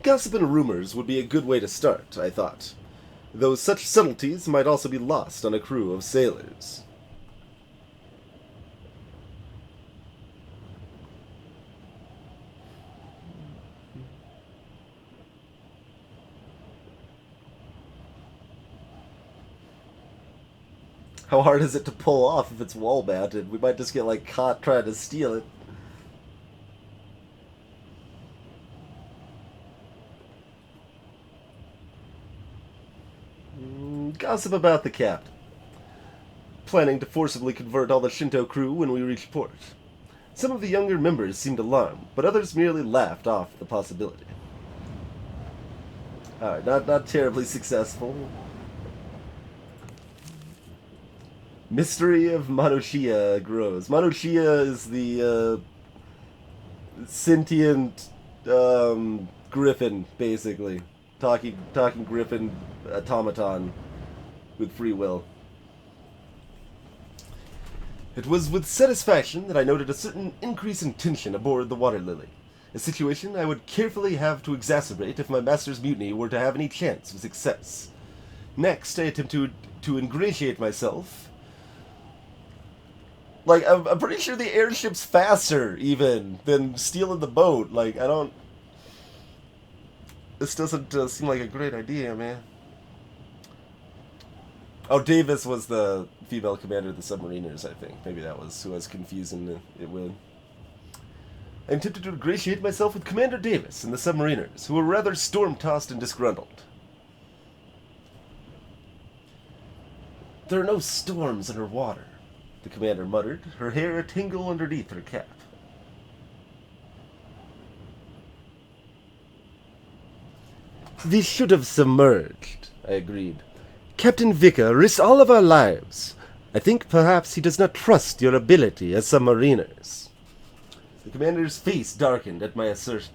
D: Gossip and rumors would be a good way to start, I thought, though such subtleties might also be lost on a crew of sailors. How hard is it to pull off if it's wall-mounted? We might just get, like, caught trying to steal it. Gossip about the captain. Planning to forcibly convert all the Shinto crew when we reach port. Some of the younger members seemed alarmed, but others merely laughed off the possibility. Alright, not terribly successful. Mystery of Manushia grows. Manushia is the sentient griffin, basically. Talking griffin automaton with free will. It was with satisfaction that I noted a certain increase in tension aboard the Water Lily, a situation I would carefully have to exacerbate if my master's mutiny were to have any chance of success. Next, I attempted to ingratiate myself.
A: Like, I'm pretty sure the airship's faster, even, than stealing the boat. Like, I don't... This doesn't seem like a great idea, man. Oh, Davis was the female commander of the submariners, I think. Maybe that was who I was confusing it with. I attempted to ingratiate myself with Commander Davis and the submariners, who were rather storm-tossed and disgruntled. There are no storms underwater, the commander muttered, her hair a-tingle underneath her cap.
E: We should have submerged, I agreed. Captain Vicker risked all of our lives. I think perhaps he does not trust your ability as submariners.
D: The commander's face darkened at my assertion.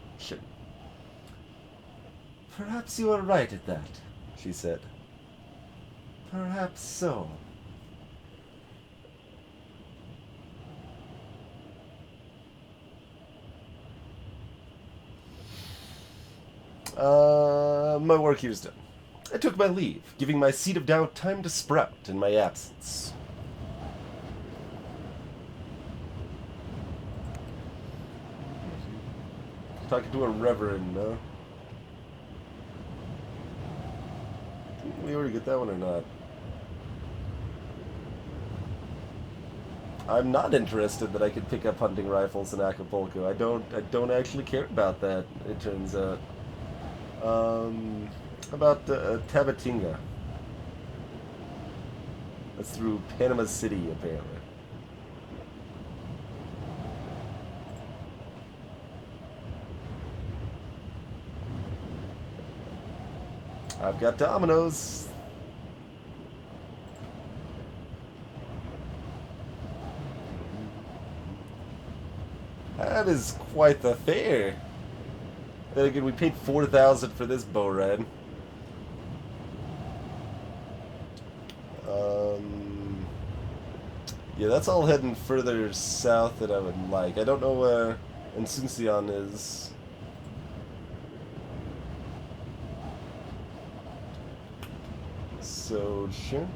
A: Perhaps you are right at that, she said. Perhaps so.
D: My work here's done. I took my leave, giving my seed of doubt time to sprout in my absence. Talking to a reverend, no? Did we already get that one or not? I'm not interested that I could pick up hunting rifles in Acapulco. I don't actually care about that, it turns out. About Tabatinga. That's through Panama City, apparently. I've got dominoes. That is quite the fare. Then again, we paid $4,000 for this boat ride. Yeah, that's all heading further south than I would like. I don't know where Asuncion is. So, sure.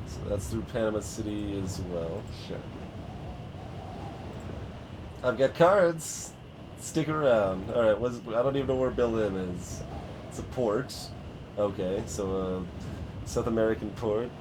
D: So that's through Panama City as well. Sure. I've got cards. Stick around. Alright, I don't even know where Berlin is. It's a port. Okay, so a South American port.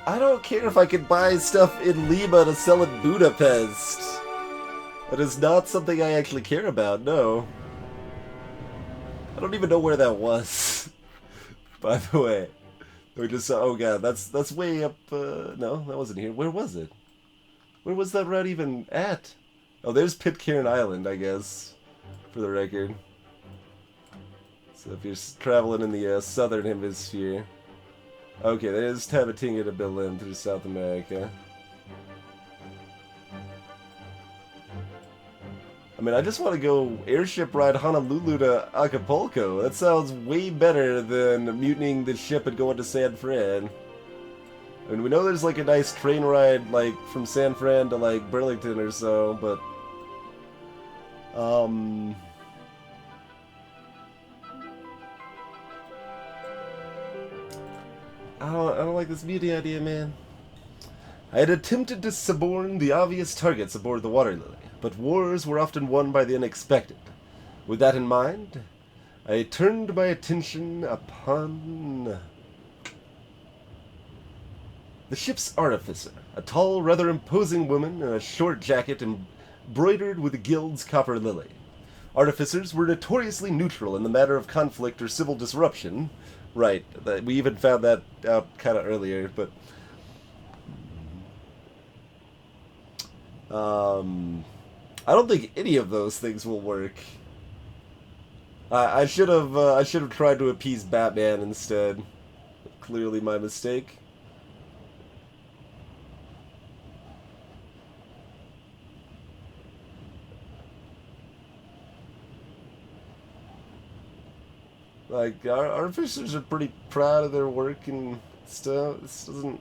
D: I don't care if I could buy stuff in Lima to sell in Budapest. That is not something I actually care about, no. I don't even know where that was. By the way. We just saw, oh god, that's way up, no, that wasn't here. Where was it? Where was that route even at? Oh, there's Pitcairn Island, I guess, for the record. So if you're traveling in the southern hemisphere. Okay, there's Tabatinga to Berlin through South America. I mean, I just want to go airship ride Honolulu to Acapulco. That sounds way better than mutinying the ship and going to San Fran. I mean, we know there's like a nice train ride, like, from San Fran to, like, Burlington or so, but... I don't like this mutiny idea, man. I had attempted to suborn the obvious targets aboard the Water Lily, but wars were often won by the unexpected. With that in mind, I turned my attention upon the ship's artificer, a tall, rather imposing woman in a short jacket embroidered with the guild's copper lily. Artificers were notoriously neutral in the matter of conflict or civil disruption. Right, we even found that out kind of earlier, but... I don't think any of those things will work. I should have tried to appease Batman instead. Clearly my mistake. Like, our officers are pretty proud of their work and stuff. This doesn't...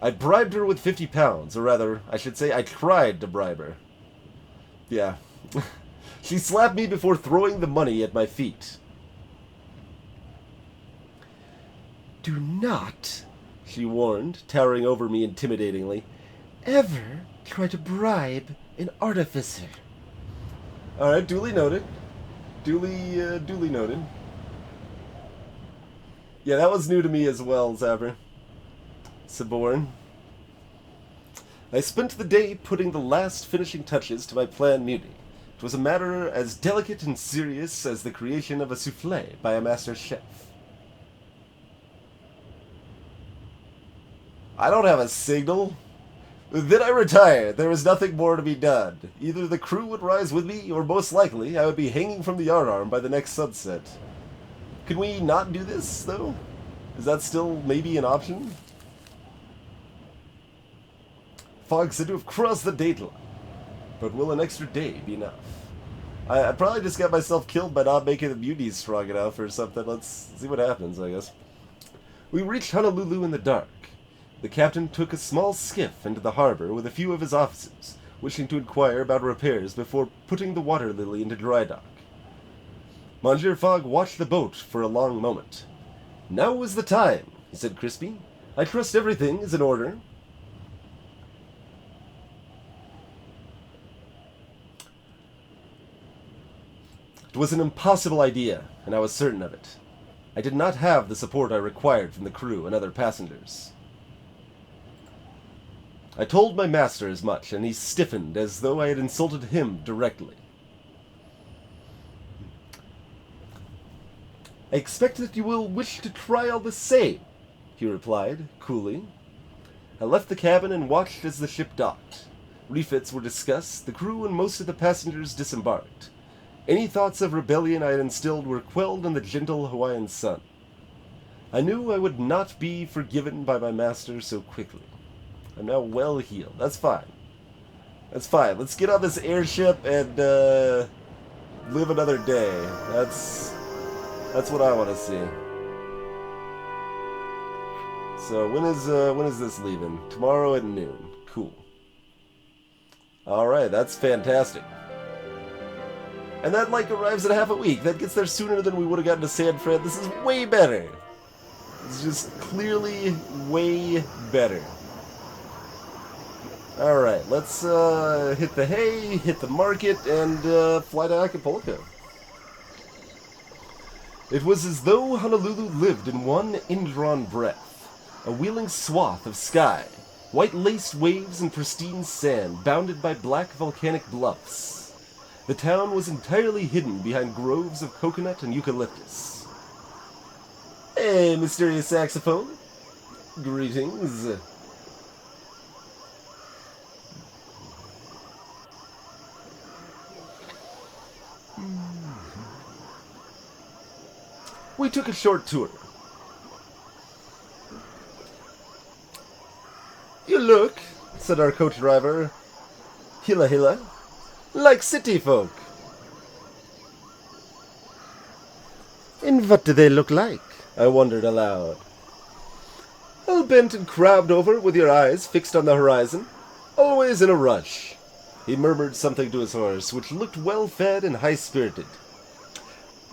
D: I bribed her with 50 pounds, or rather, I should say I tried to bribe her. Yeah. She slapped me before throwing the money at my feet. "Do not," she warned, towering over me intimidatingly, "ever try to bribe an artificer." Alright, duly noted. Duly noted. Yeah, that was new to me as well, Zabber. Saborn. I spent the day putting the last finishing touches to my planned mutiny. It was a matter as delicate and serious as the creation of a souffle by a master chef. I don't have a signal. Then I retired. There was nothing more to be done. Either the crew would rise with me, or most likely I would be hanging from the yardarm by the next sunset. Can we not do this, though? Is that still maybe an option? Fog said to have crossed the dateline. But will an extra day be enough? I probably just got myself killed by not making the mutiny strong enough or something. Let's see what happens, I guess. We reached Honolulu in the dark. The captain took a small skiff into the harbor with a few of his officers, wishing to inquire about repairs before putting the Water Lily into dry dock. Monsieur Fogg watched the boat for a long moment. "Now is the time," he said crispy. "I trust everything is in order." It was an impossible idea, and I was certain of it. I did not have the support I required from the crew and other passengers. I told my master as much, and he stiffened as though I had insulted him directly. "I expect that you will wish to try all the same," he replied, coolly. I left the cabin and watched as the ship docked. Refits were discussed, the crew and most of the passengers disembarked. Any thoughts of rebellion I had instilled were quelled in the gentle Hawaiian sun. I knew I would not be forgiven by my master so quickly. I'm now well healed. That's fine. That's fine. Let's get on this airship and live another day. That's what I want to see. So when is this leaving? Tomorrow at noon. Cool. All right, that's fantastic. And that like arrives in half a week. That gets there sooner than we would have gotten to San Fran. This is way better. It's just clearly way better. Alright, let's hit the hay, hit the market, and fly to Acapulco. It was as though Honolulu lived in one indrawn breath, a wheeling swath of sky, white-laced waves and pristine sand bounded by black volcanic bluffs. The town was entirely hidden behind groves of coconut and eucalyptus. Hey, mysterious saxophone. Greetings. We took a short tour. "You look," said our coach driver, Hila, "like city folk."
E: And what do they look like?
D: I wondered aloud. "All bent and crabbed over with your eyes fixed on the horizon. Always in a rush." He murmured something to his horse, which looked well-fed and high-spirited.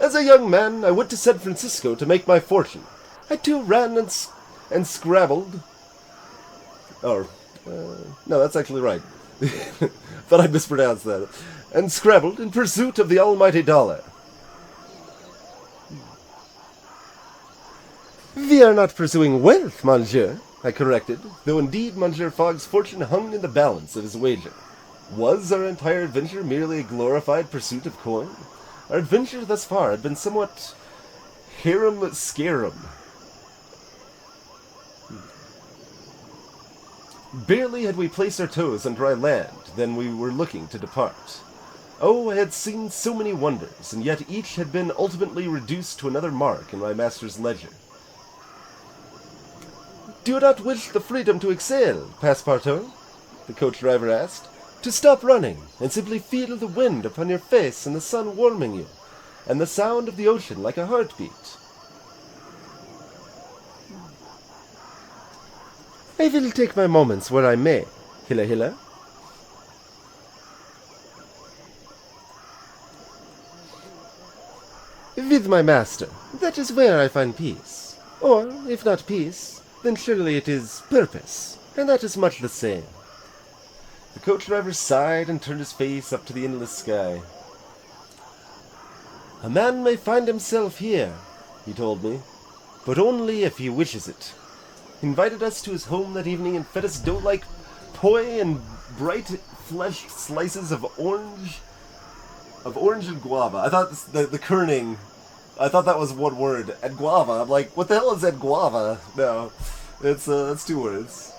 D: "As a young man, I went to San Francisco to make my fortune. I too ran and scrabbled." No, that's actually right. Thought I mispronounced that. "And scrabbled in pursuit of the almighty dollar."
E: We are not pursuing wealth, monsieur.
D: I corrected, though indeed Monsieur Fogg's fortune hung in the balance of his wager. Was our entire adventure merely a glorified pursuit of coin? Our adventure thus far had been somewhat harum-scarum. Barely had we placed our toes on dry land than we were looking to depart.
E: Oh, I had seen so many wonders, and yet each had been ultimately reduced to another mark in my master's ledger. Do you not wish the freedom to exhale, Passepartout? The coach driver asked. To stop running, and simply feel the wind upon your face and the sun warming you, and the sound of the ocean like a heartbeat. I will take my moments where I may, Hilla Hilla. With my master, that is where I find peace. Or, if not peace, then surely it is purpose, and that is much the same. The coach driver sighed and turned his face up to the endless sky. A man may find himself here, he told me, but only if he wishes it. He invited us to his home that evening and fed us dough-like poi and bright-fleshed slices of orange and guava. I thought the kerning, I thought that was one word. And guava. I'm like, what the hell is that guava? No, it's 2 words.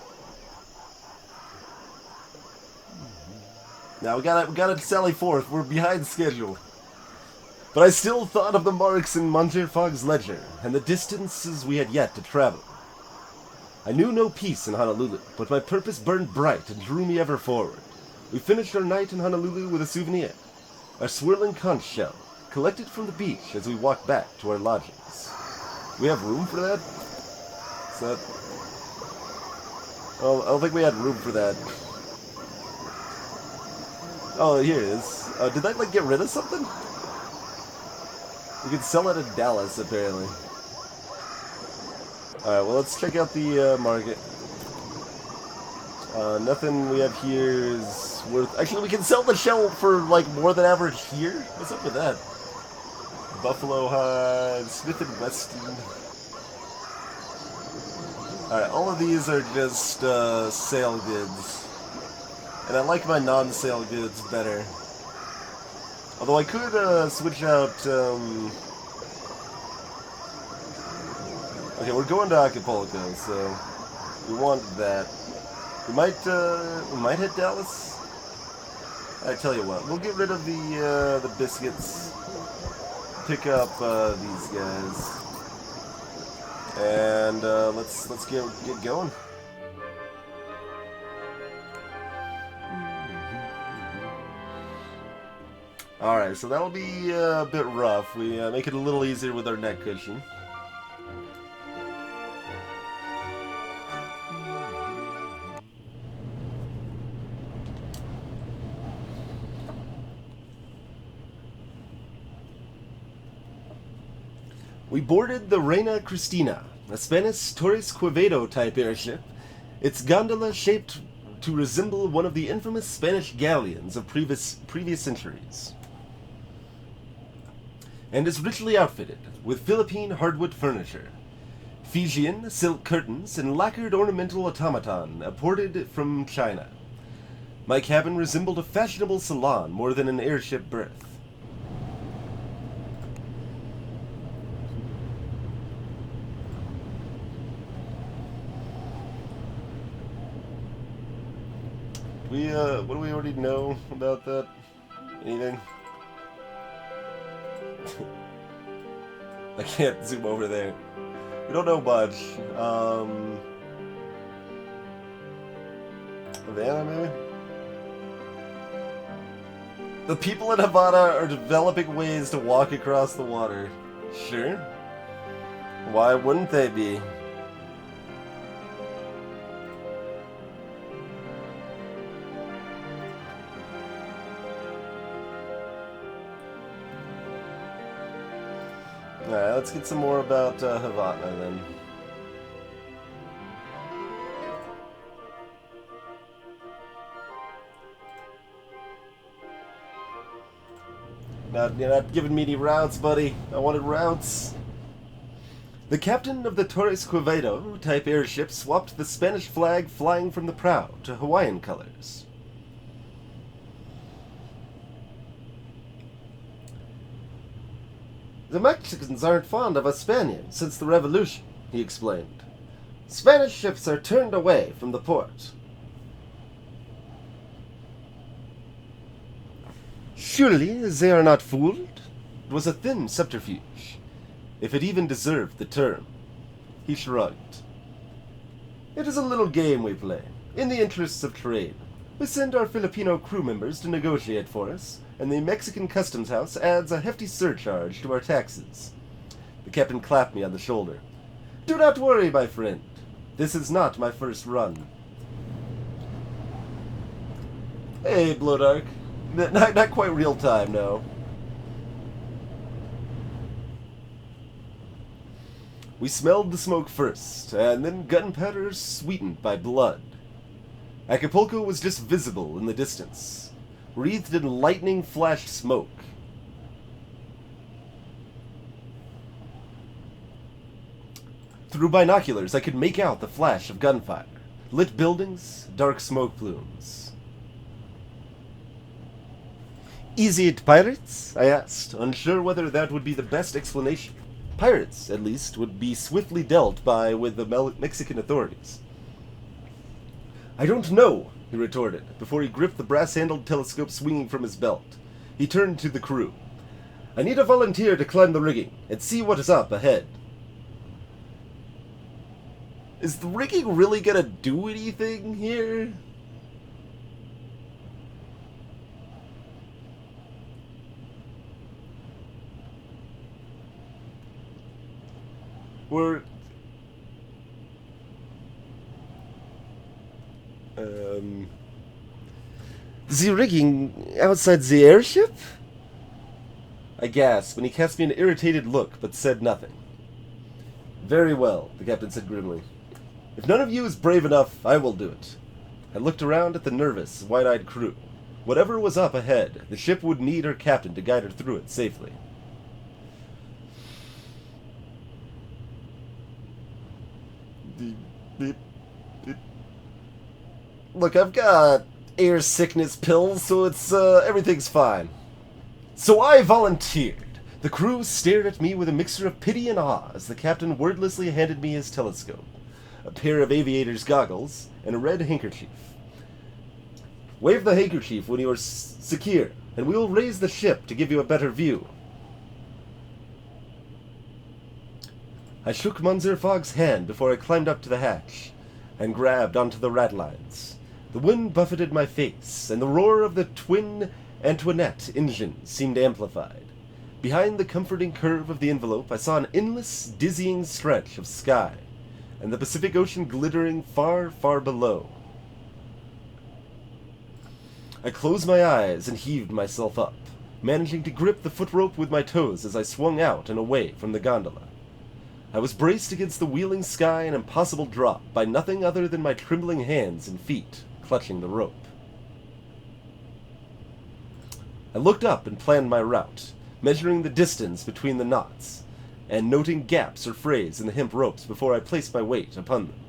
E: Now we gotta sally forth. We're behind schedule. But I still thought of the marks in Monsieur Fogg's ledger and the distances we had yet to travel. I knew no peace in Honolulu, but my purpose burned bright and drew me ever forward. We finished our night in Honolulu with a souvenir, a swirling conch shell, collected from the beach as we walked back to our lodgings. Do we have room for that? Is that... Oh, I don't think we had room for that. Oh, here it is. Did that, like, get rid of something? You can sell it in Dallas, apparently. Alright, well, let's check out the market. Nothing we have here is worth... Actually, we can sell the shell for, like, more than average here? What's up with that? Buffalo hide, Smith & Weston. Alright, all of these are just sale goods. And I like my non-sale goods better. Although I could switch out... Okay, we're going to Acapulco, so we want that. We might hit Dallas. I tell you what, we'll get rid of the biscuits. Pick up these guys, and let's get going. All right, so that'll be a bit rough. We make it a little easier with our neck cushion. We boarded the Reina Cristina, a Spanish Torres Quevedo type airship, its gondola shaped to resemble one of the infamous Spanish galleons of previous centuries, and is richly outfitted with Philippine hardwood furniture, Fijian silk curtains, and lacquered ornamental automaton imported from China. My cabin resembled a fashionable salon more than an airship berth. What do we already know about that? Anything? I can't zoom over there. We don't know much. Havana, maybe? The people in Havana are developing ways to walk across the water. Sure. Why wouldn't they be? Alright, let's get some more about Havana then. You're not giving me any routes, buddy. I wanted routes. The captain of the Torres Quevedo type airship swapped the Spanish flag flying from the prow to Hawaiian colors. The Mexicans aren't fond of us Spaniards since the Revolution, he explained. Spanish ships are turned away from the port. Surely they are not fooled? It was a thin subterfuge, if it even deserved the term. He shrugged. It is a little game we play, in the interests of trade. We send our Filipino crew members to negotiate for us, and the Mexican customs house adds a hefty surcharge to our taxes. The captain clapped me on the shoulder. Do not worry, my friend. This is not my first run.
A: Hey, Bloodark. Not quite real time, no.
E: We smelled the smoke first, and then gunpowder sweetened by blood. Acapulco was just visible in the distance, wreathed in lightning-flashed smoke. Through binoculars, I could make out the flash of gunfire, lit buildings, dark smoke plumes. Is it pirates? I asked, unsure whether that would be the best explanation. Pirates, at least, would be swiftly dealt by with the Mexican authorities. I don't know, he retorted, before he gripped the brass-handled telescope swinging from his belt. He turned to the crew. I need a volunteer to climb the rigging and see what is up ahead.
A: Is the rigging really gonna do anything here?
E: We're... The rigging outside the airship? I gasped when he cast me an irritated look, but said nothing. Very well, the captain said grimly. If none of you is brave enough, I will do it. I looked around at the nervous, wide-eyed crew. Whatever was up ahead, the ship would need her captain to guide her through it safely.
A: Look, I've got air sickness pills, so it's, everything's fine.
E: So I volunteered. The crew stared at me with a mixture of pity and awe as the captain wordlessly handed me his telescope, a pair of aviator's goggles, and a red handkerchief. Wave the handkerchief when you are secure, and we will raise the ship to give you a better view. I shook Munzer Fogg's hand before I climbed up to the hatch and grabbed onto the ratlines. The wind buffeted my face, and the roar of the twin Antoinette engine seemed amplified. Behind the comforting curve of the envelope, I saw an endless, dizzying stretch of sky, and the Pacific Ocean glittering far, far below. I closed my eyes and heaved myself up, managing to grip the footrope with my toes as I swung out and away from the gondola. I was braced against the wheeling sky and impossible drop by nothing other than my trembling hands and feet clutching the rope. I looked up and planned my route, measuring the distance between the knots, and noting gaps or frays in the hemp ropes before I placed my weight upon them.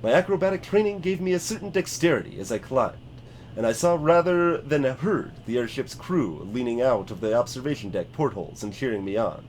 E: My acrobatic training gave me a certain dexterity as I climbed, and I saw rather than heard the airship's crew leaning out of the observation deck portholes and cheering me on.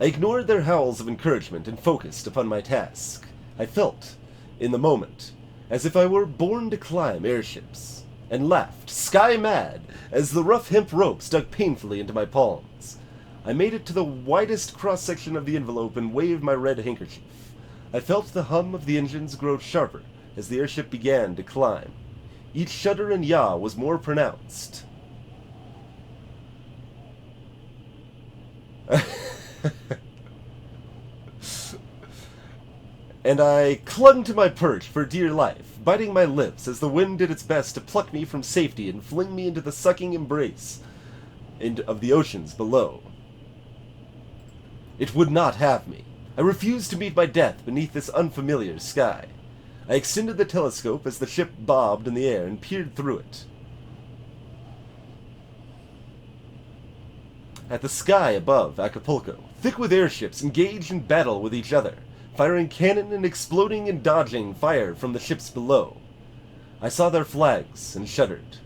E: I ignored their howls of encouragement and focused upon my task. I felt, in the moment, as if I were born to climb airships, and laughed, sky-mad, as the rough hemp ropes dug painfully into my palms. I made it to the widest cross-section of the envelope and waved my red handkerchief. I felt the hum of the engines grow sharper as the airship began to climb. Each shudder and yaw was more pronounced. And I clung to my perch for dear life, biting my lips as the wind did its best to pluck me from safety and fling me into the sucking embrace of the oceans below. It would not have me. I refused to meet my death beneath this unfamiliar sky. I extended the telescope as the ship bobbed in the air and peered through it. At the sky above Acapulco, thick with airships engaged in battle with each other, firing cannon and exploding and dodging fire from the ships below. I saw their flags and shuddered.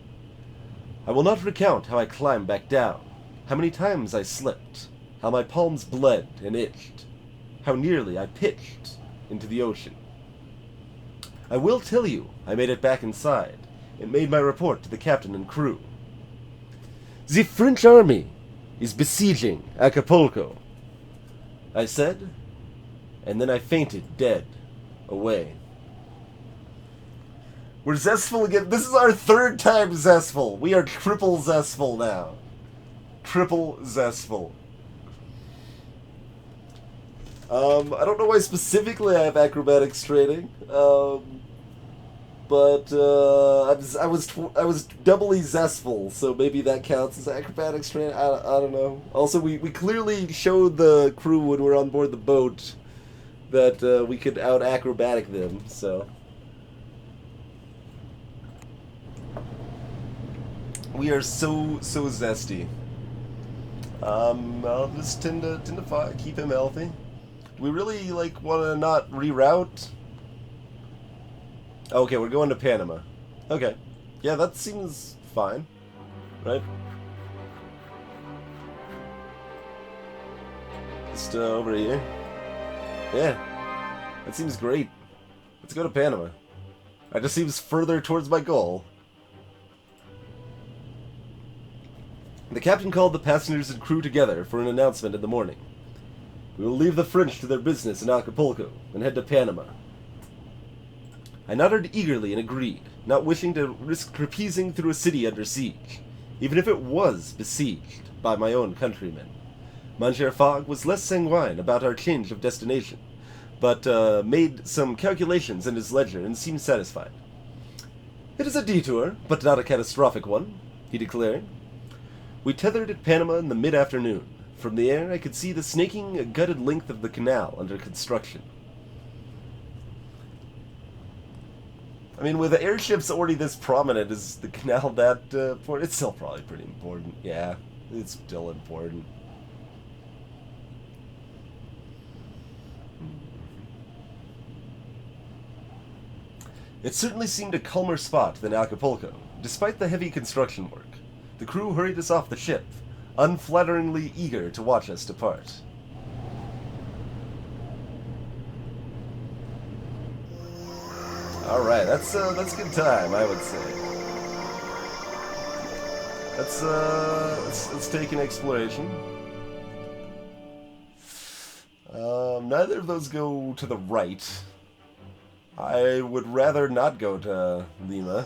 E: I will not recount how I climbed back down, how many times I slipped, how my palms bled and itched, how nearly I pitched into the ocean. I will tell you, I made it back inside, and made my report to the captain and crew. The French army is besieging Acapulco, I said, and then I fainted dead away.
A: We're zestful again. This is our third time zestful. We are triple zestful now. Triple zestful. I don't know why specifically I have acrobatics training, but I was doubly zestful, so maybe that counts as acrobatics training. I don't know. Also, we clearly showed the crew when we were on board the boat that we could out acrobatic them. So we are so zesty. I'll just tend to keep him healthy. We really want to not reroute. Okay, we're going to Panama. Okay, yeah, that seems fine, right? Just over here. Yeah, that seems great. Let's go to Panama. That just seems further towards my goal. The captain called the passengers and crew together for an announcement in the morning. We will leave the French to their business in Acapulco and head to Panama. I nodded eagerly and agreed, not wishing to risk trapezing through a city under siege, even if it was besieged by my own countrymen. Monsieur Fogg was less sanguine about our change of destination, but made some calculations in his ledger and seemed satisfied. "It is a detour, but not a catastrophic one," he declared. We tethered at Panama in the mid-afternoon. From the air, I could see the snaking, gutted length of the canal under construction. I mean, with the airships already this prominent, is the canal that important? It's still probably pretty important. Yeah, it's still important. It certainly seemed a calmer spot than Acapulco, despite the heavy construction work. The crew hurried us off the ship, unflatteringly eager to watch us depart. Alright, that's a good time, I would say. Let's take an exploration. Neither of those go to the right. I would rather not go to Lima.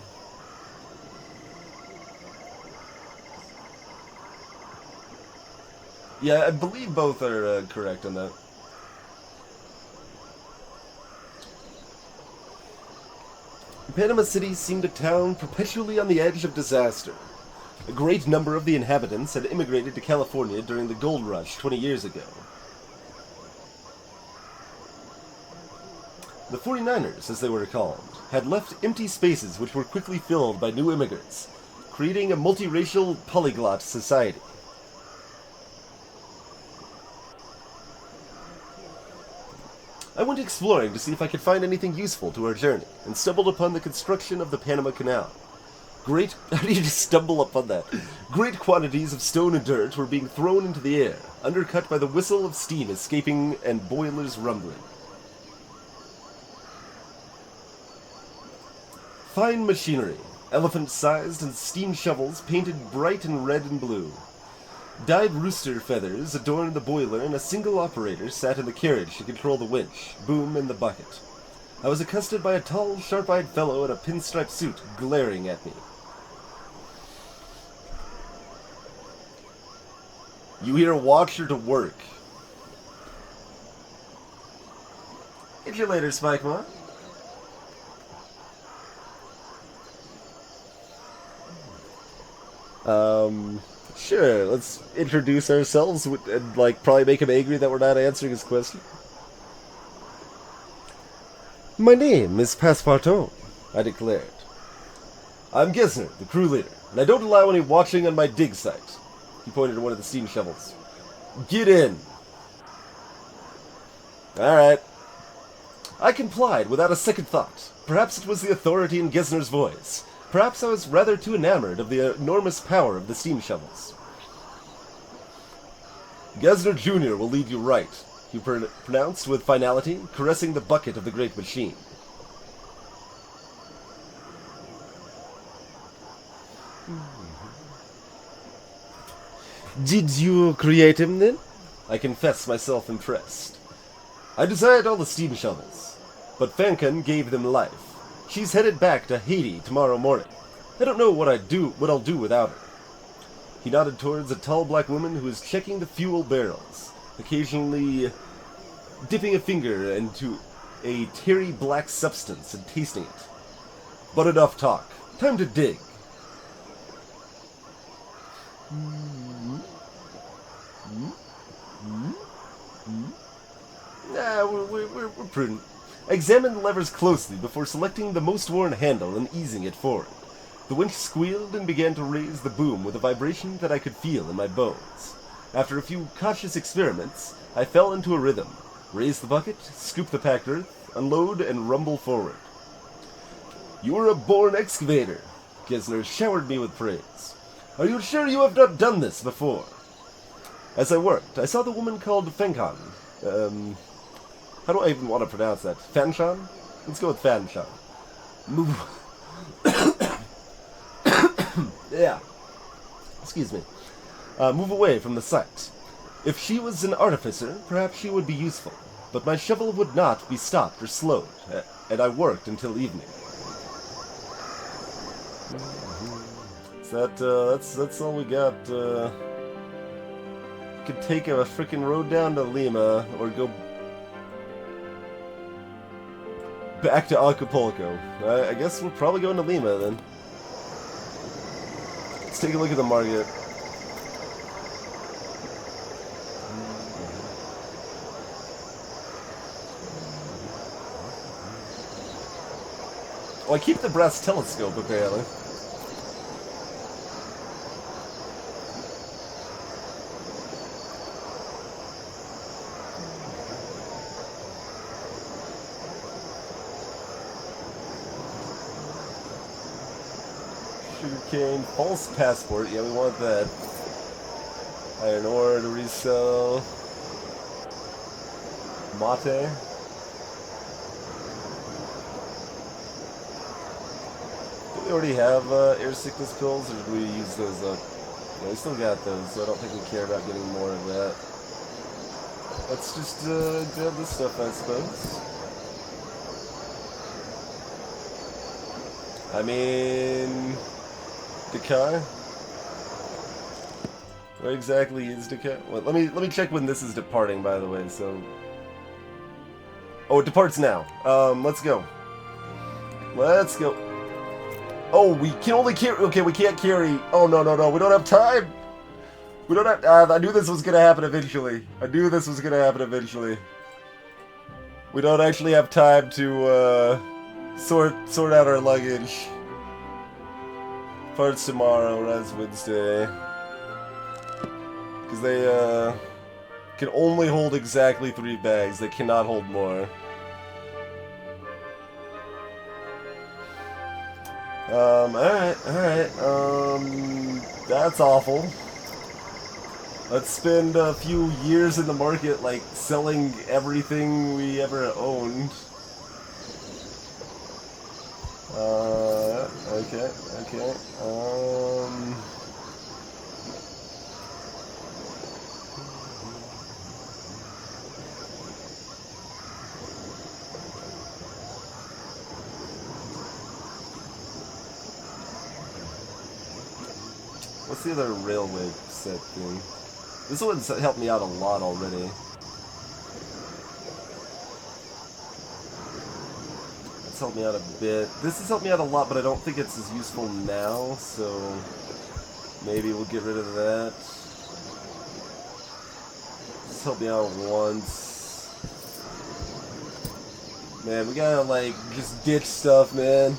A: Yeah, I believe both are correct on that. Panama City seemed a town perpetually on the edge of disaster. A great number of the inhabitants had immigrated to California during the gold rush 20 years ago. The 49ers, as they were called, had left empty spaces which were quickly filled by new immigrants, creating a multiracial polyglot society. I went exploring to see if I could find anything useful to our journey, and stumbled upon the construction of the Panama Canal. How do you just stumble upon that? Great quantities of stone and dirt were being thrown into the air, undercut by the whistle of steam escaping and boilers rumbling. Fine machinery, elephant-sized and steam shovels painted bright in red and blue. Dyed rooster feathers adorned the boiler, and a single operator sat in the carriage to control the winch, boom, and the bucket. I was accosted by a tall, sharp-eyed fellow in a pinstripe suit, glaring at me. "You here watch or to work?" "Get you later, Spikemore." Sure, let's introduce ourselves and, probably make him angry that we're not answering his question. "My name is Passepartout," I declared. "I'm Gesner, the crew leader, and I don't allow any watching on my dig site." He pointed to one of the steam shovels. "Get in." Alright. I complied without a second thought. Perhaps it was the authority in Gesner's voice. Perhaps I was rather too enamored of the enormous power of the steam shovels. "Gesner Jr. will lead you right," he pronounced with finality, caressing the bucket of the great machine.
E: Did you create him then? I confess myself impressed. I desired all the steam shovels, but Fankan gave them life. She's headed back to Haiti tomorrow morning. I don't know what I'll do without her. He nodded towards a tall black woman who was checking the fuel barrels, occasionally dipping a finger into a teary black substance and tasting it. But enough talk. Time to dig. We're prudent. I examined the levers closely before selecting the most worn handle and easing it forward. The winch squealed and began to raise the boom with a vibration that I could feel in my bones. After a few cautious experiments, I fell into a rhythm. Raise the bucket, scoop the packed earth, unload, and rumble forward. You are a born excavator. Gesner showered me with praise. Are you sure you have not done this before? As I worked, I saw the woman called Fenkan. How do I even want to pronounce that? Fanshan? Let's go with Fanshan. Move. Yeah. Excuse me. Move away from the site. If she was an artificer, perhaps she would be useful. But my shovel would not be stopped or slowed, and I worked until evening. That's all we got. We could take a frickin' road down to Lima, or go back to Acapulco. I guess we're probably going to Lima then. Let's take a look at the market. Oh, I keep the brass telescope, apparently. Sugarcane, false passport, yeah, we want that. Iron ore to resell. Mate. Do we already have air sickness pills, or did we use those up? Yeah, we still got those, so I don't think we care about getting more of that. Let's just grab this stuff, I suppose. I mean, Dakar? Where exactly is Dakar? Well, let me check when this is departing, by the way. So, oh, it departs now. Let's go. Let's go. Oh, we can only carry. Okay, we can't carry. Oh no. We don't have time. We don't have. I knew this was gonna happen eventually. We don't actually have time to sort out our luggage. Parts tomorrow, that's Wednesday. Because they can only hold exactly 3 bags. They cannot hold more. Alright. That's awful. Let's spend a few years in the market, like, selling everything we ever owned. Okay. What's the other railway set thing? This one's helped me out a lot already. That's helped me out a bit. This has helped me out a lot, but I don't think it's as useful now, so maybe we'll get rid of that. This helped me out once. Man, we gotta, like, just ditch stuff, man.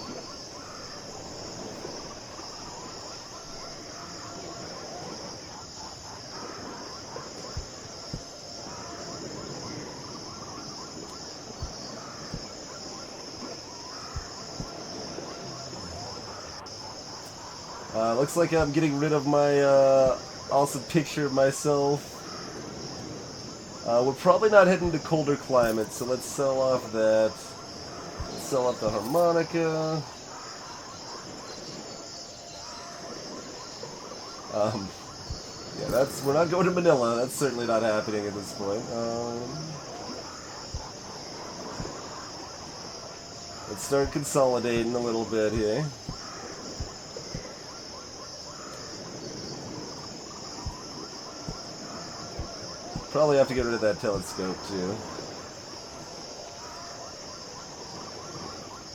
E: Looks like I'm getting rid of my awesome picture of myself. We're probably not heading to colder climates, so let's sell off that. Let's sell off the harmonica.
D: Yeah, we're not going to Manila. That's certainly not happening at this point. Let's start consolidating a little bit here. Probably have to get rid of that telescope, too.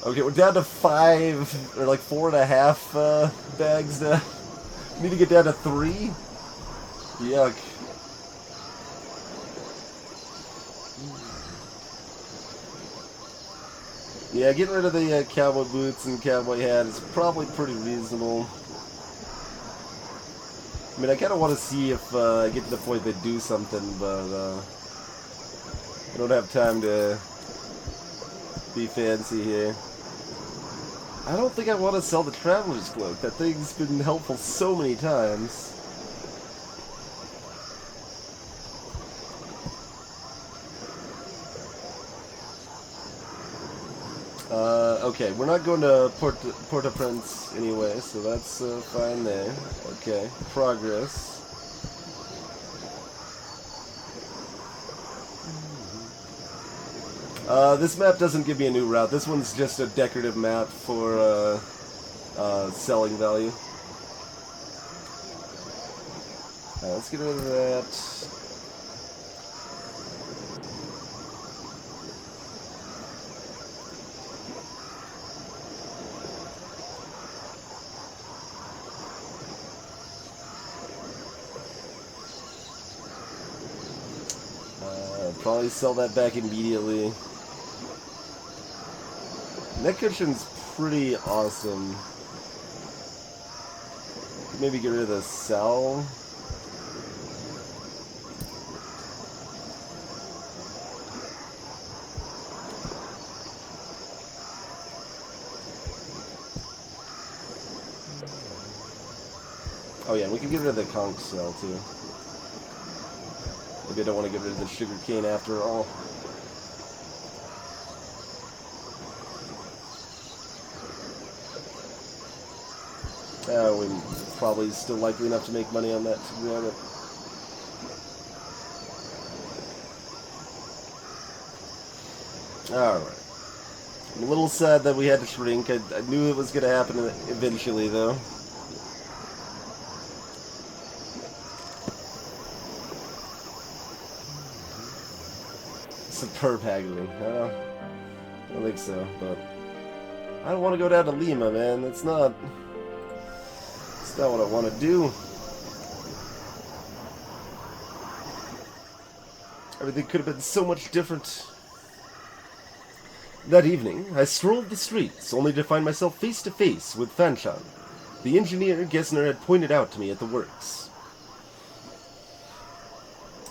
D: Okay, we're down to 5, or like 4.5 bags now. Need to get down to 3? Yuck. Yeah, getting rid of the cowboy boots and cowboy hat is probably pretty reasonable. I mean, I kind of want to see if I get to the point they do something, but I don't have time to be fancy here. I don't think I want to sell the Traveler's Cloak. That thing's been helpful so many times. Okay, we're not going to Port-au-Prince anyway, so that's fine there. Okay, progress. This map doesn't give me a new route. This one's just a decorative map for selling value. Let's get rid of that. Probably sell that back immediately. Neck cushion's pretty awesome. Maybe get rid of the cell. Oh yeah, we can get rid of the conch cell too. Maybe I don't want to get rid of the sugar cane after all. We're probably still likely enough to make money on that to grab it. Alright. I'm a little sad that we had to shrink. I knew it was going to happen eventually, though. Superb haggling. I don't think so, but I don't want to go down to Lima, man. That's not what I want to do. Everything could have been so much different. That evening, I strolled the streets, only to find myself face to face with Fanshan, the engineer Gessner had pointed out to me at the works.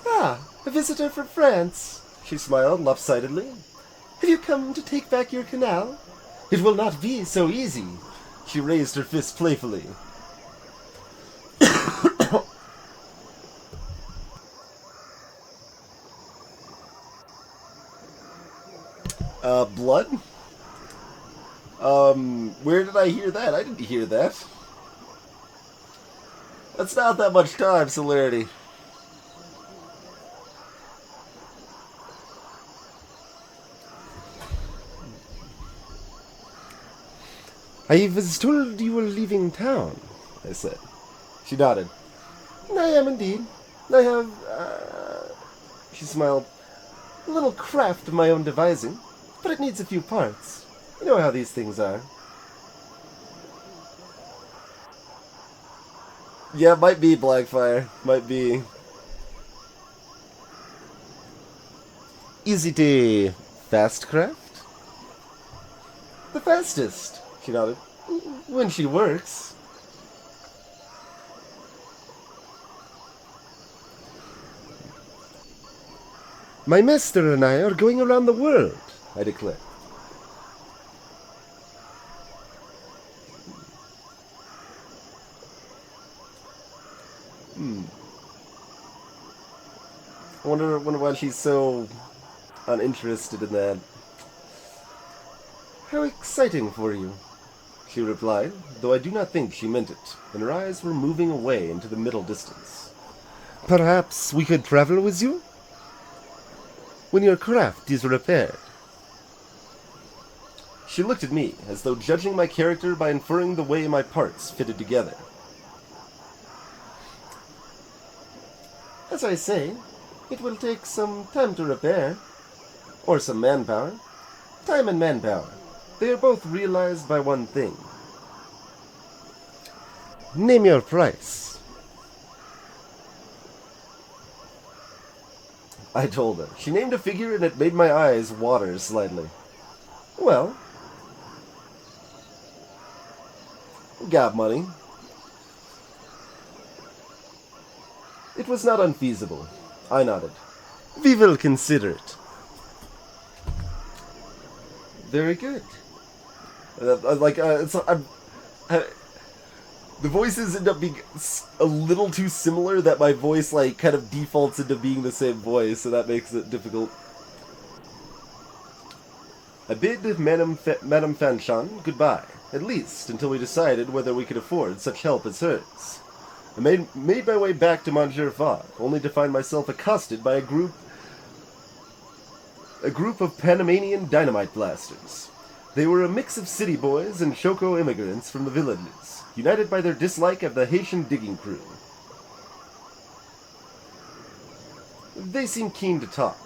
D: Ah, a visitor from France. She smiled lopsidedly. Have you come to take back your canal? It will not be so easy. She raised her fist playfully. Blood? Where did I hear that? I didn't hear that. That's not that much time, Celerity. I was told you were leaving town, I said. She nodded. I am indeed. I have, she smiled, a little craft of my own devising, but it needs a few parts. You know how these things are. Yeah, might be Blackfire. Might be. Is it a fast craft? The fastest, she nodded. When she works. My master and I are going around the world, I declared. I wonder why she's so uninterested in that. How exciting for you, she replied, though I do not think she meant it, and her eyes were moving away into the middle distance.
E: Perhaps we could travel with you? When your craft is repaired.
D: She looked at me, as though judging my character by inferring the way my parts fitted together.
E: As I say, it will take some time to repair. Or some manpower. Time and manpower. They are both realized by one thing. Name your price.
D: I told her. She named a figure and it made my eyes water slightly.
E: Well,
D: got money. It was not unfeasible. I nodded.
E: we will consider it.
D: Very good. The voices end up being a little too similar that my voice kind of defaults into being the same voice, so that makes it difficult. I bid Madame Fanshan goodbye, at least until we decided whether we could afford such help as hers. I made my way back to Monsieur Fogg, only to find myself accosted by a group of Panamanian dynamite blasters. They were a mix of city boys and Choco immigrants from the villages, united by their dislike of the Haitian digging crew. They seemed keen to talk.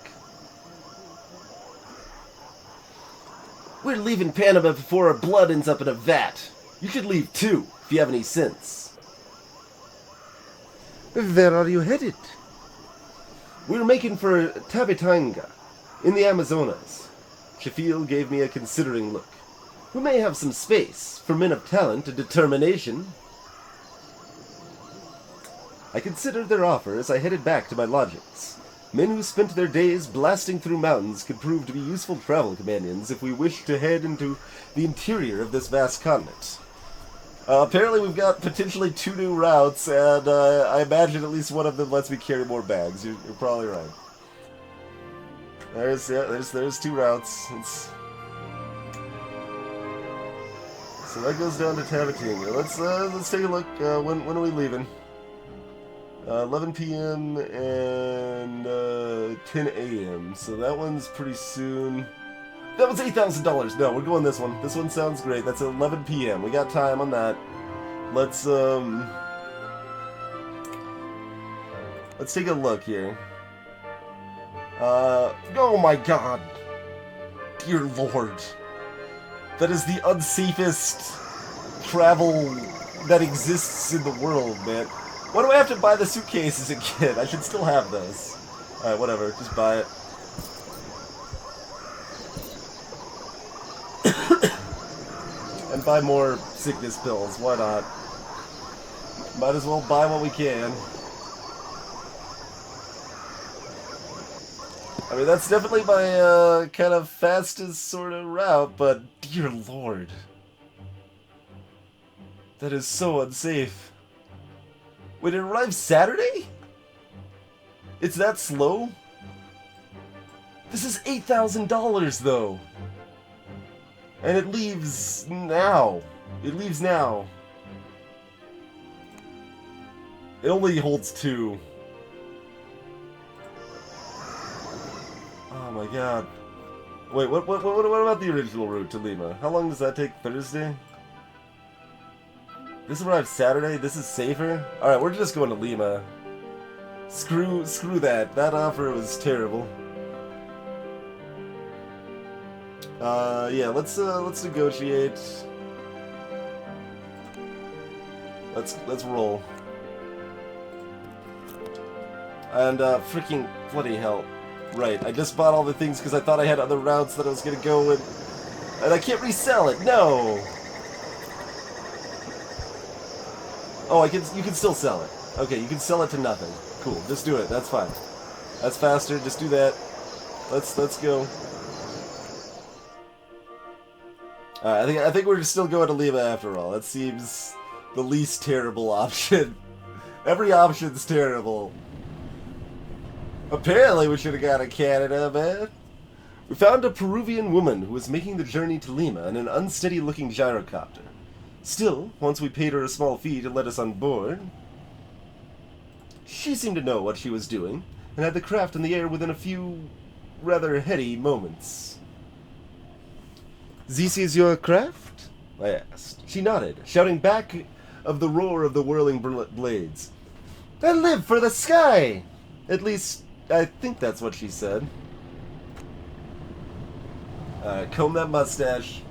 D: We're leaving Panama before our blood ends up in a vat. You should leave too, if you have any sense.
E: Where are you headed?
D: We're making for Tabitanga, in the Amazonas. Shafil gave me a considering look. We may have some space for men of talent and determination. I considered their offer as I headed back to my lodgings. Men who spent their days blasting through mountains could prove to be useful travel companions if we wished to head into the interior of this vast continent. Apparently we've got potentially 2 new routes, and I imagine at least one of them lets me carry more bags. You're probably right. There's 2 routes. So that goes down to Tabatinga. Let's take a look. When are we leaving? 11 p.m. and 10 a.m. So that one's pretty soon. That was $8,000. No, we're going this one. This one sounds great. That's 11 p.m. We got time on that. Let's take a look here. Oh my god. Dear Lord. That is the unsafest travel that exists in the world, man. Why do I have to buy the suitcases again? I should still have those. Alright, whatever. Just buy it. And buy more sickness pills. Why not? Might as well buy what we can. I mean, that's definitely my kind of fastest sort of route, but dear Lord. That is so unsafe. Wait, it arrives Saturday? It's that slow? This is $8,000 though. And it leaves now. It leaves now. It only holds 2. Oh my god. Wait, what about the original route to Lima? How long does that take? Thursday? This arrives Saturday? This is safer? Alright, we're just going to Lima. Screw that. That offer was terrible. Yeah, let's negotiate. Let's roll. And, freaking bloody hell. Right, I just bought all the things because I thought I had other routes that I was gonna go in. And I can't resell it, no! Oh, you can still sell it. Okay, you can sell it to nothing. Cool, just do it, that's fine. That's faster, just do that. Let's go. Alright, I think we're still going to Lima after all. That seems the least terrible option. Every option's terrible. Apparently we should have got a Canada, man. We found a Peruvian woman who was making the journey to Lima in an unsteady-looking gyrocopter. Still, once we paid her a small fee to let us on board,
E: She seemed to know what she was doing, and had the craft in the air within a few rather heady moments. "This is your craft?" I asked. She nodded, shouting back of the roar of the whirling blades, "I live for the sky!" At least, I think that's what she said. Comb that mustache.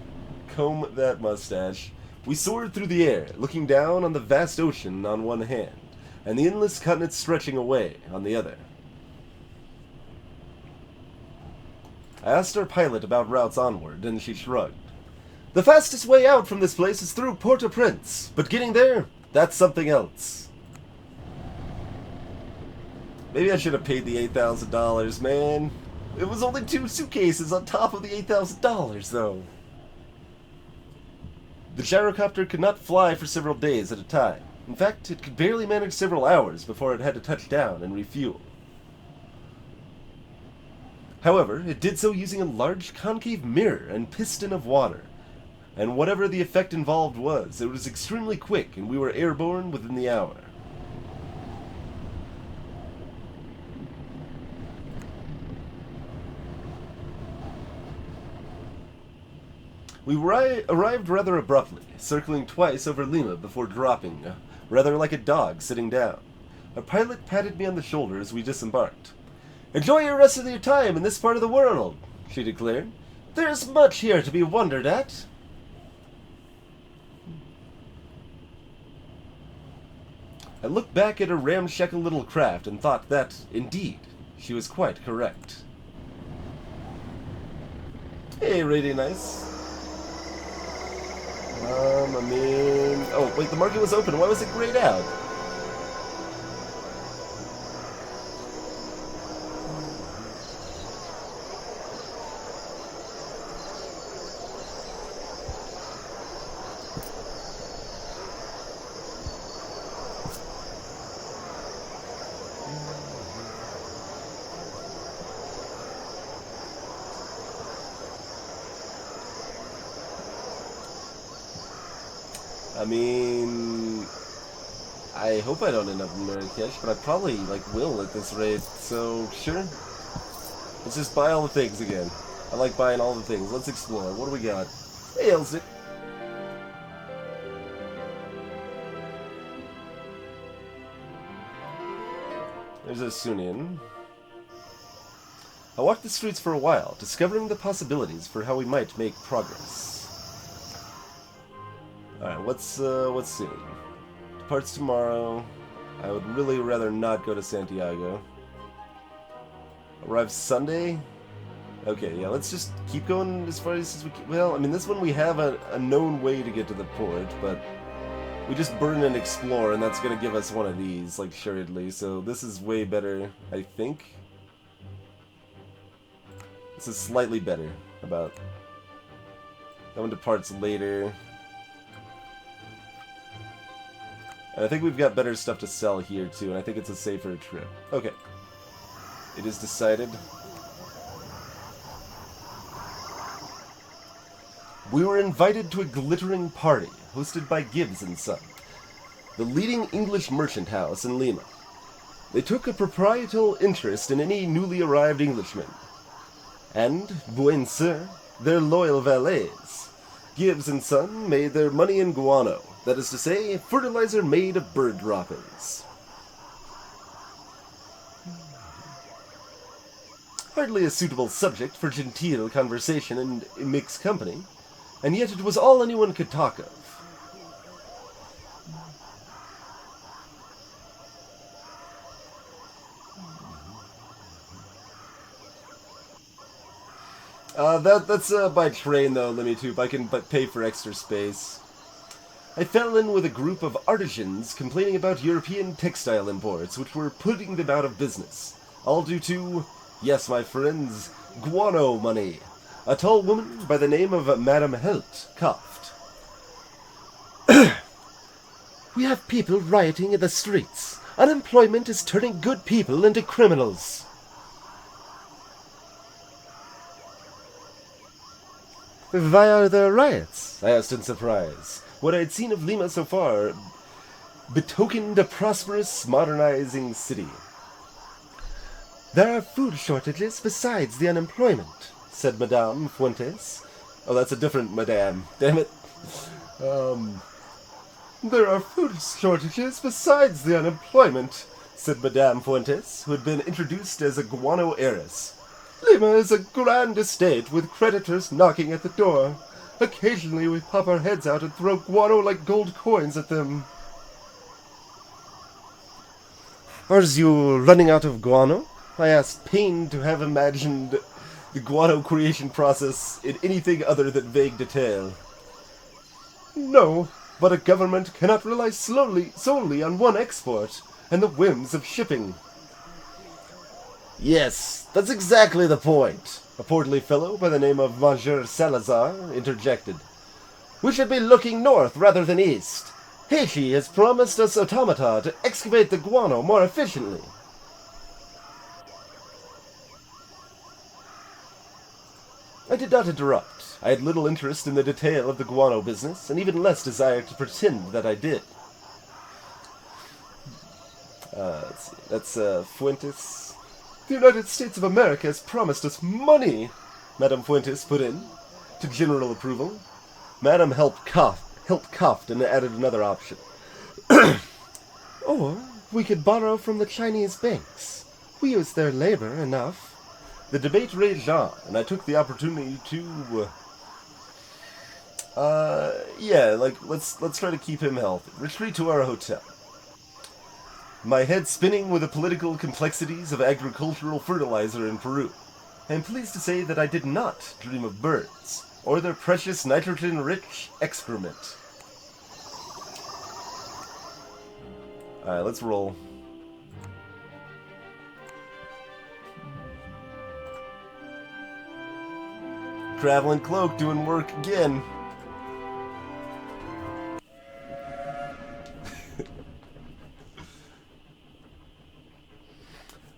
E: Comb that mustache. We soared through the air, looking down on the vast ocean on one hand, and the endless continent stretching away on the other. I asked our pilot about routes onward, and she shrugged. "The fastest way out from this place is through Port-au-Prince, but getting there, that's something else." Maybe I should have paid the $8,000, man. It was only 2 suitcases on top of the $8,000, though. The gyrocopter could not fly for several days at a time. In fact, it could barely manage several hours before it had to touch down and refuel. However, it did so using a large concave mirror and piston of water, and whatever the effect involved was, it was extremely quick and we were airborne within the hour. We arrived rather abruptly, circling twice over Lima before dropping, rather like a dog sitting down. Our pilot patted me on the shoulder as we disembarked. "Enjoy your rest of your time in this part of the world," she declared. "There's much here to be wondered at." I looked back at her ramshackle little craft and thought that, indeed, she was quite correct. Hey, really nice. Oh, wait, the market was open. Why was it grayed out? I mean, I hope I don't end up in Marrakesh, but I probably, will at this rate, so sure. Let's just buy all the things again. I like buying all the things. Let's explore. What do we got? Hey, Elsie. There's a Sunian. I walked the streets for a while, discovering the possibilities for how we might make progress. Alright, what's soon? Departs tomorrow. I would really rather not go to Santiago. Arrives Sunday? Okay, yeah, let's just keep going as far as we can. Well, I mean, this one we have a known way to get to the port, but we just burn and explore, and that's gonna give us one of these, assuredly. So this is way better, I think. This is slightly better. That one departs later. And I think we've got better stuff to sell here, too, and I think it's a safer trip. Okay. It is decided. We were invited to a glittering party, hosted by Gibbs & Son, the leading English merchant house in Lima. They took a proprietorial interest in any newly arrived Englishmen. And, buen sir, their loyal valets. Gibbs & Son made their money in guano. That is to say, fertilizer made of bird droppings. Hardly a suitable subject for genteel conversation and mixed company, and yet it was all anyone could talk of. That's by train though, Limitoop. I can pay for extra space. I fell in with a group of artisans complaining about European textile imports, which were putting them out of business. All due to, yes, my friends, guano money. A tall woman by the name of Madame Helt coughed. "We have people rioting in the streets. Unemployment is turning good people into criminals." "Why are there riots?" I asked in surprise. What I had seen of Lima so far betokened a prosperous, modernizing city. There are food shortages besides the unemployment, said Madame Fuentes. Oh, that's a different Madame. Damn it. There are food shortages besides the unemployment, said Madame Fuentes, who had been introduced as a guano heiress. Lima is a grand estate with creditors knocking at the door. Occasionally we pop our heads out and throw guano like gold coins at them. Are you running out of guano? I asked, pained to have imagined the guano creation process in anything other than vague detail. No, but a government cannot rely solely on one export and the whims of shipping.
A: Yes, that's exactly the point, a portly fellow by the name of Monsieur Salazar interjected. We should be looking north rather than east. Heishi has promised us automata to excavate the guano more efficiently.
E: I did not interrupt. I had little interest in the detail of the guano business, and even less desire to pretend that I did. Let's see. That's Fuentes. The United States of America has promised us money, Madame Fuentes put in, to general approval. Madame Help coughed and added another option. Or we could borrow from the Chinese banks. We use their labor enough. The debate raged on, and I took the opportunity to, let's try to keep him healthy. Retreat to our hotel. My head spinning with the political complexities of agricultural fertilizer in Peru. I am pleased to say that I did not dream of birds, or their precious nitrogen-rich excrement. Alright, let's roll. Traveling cloak doing work again.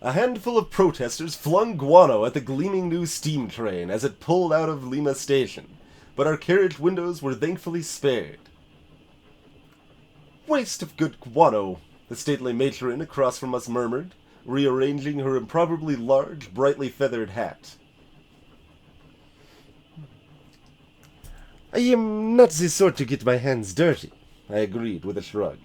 E: A handful of protesters flung guano at the gleaming new steam train as it pulled out of Lima Station, but our carriage windows were thankfully spared. Waste of good guano, the stately matron across from us murmured, rearranging her improbably large, brightly feathered hat. I am not the sort to get my hands dirty, I agreed with a shrug.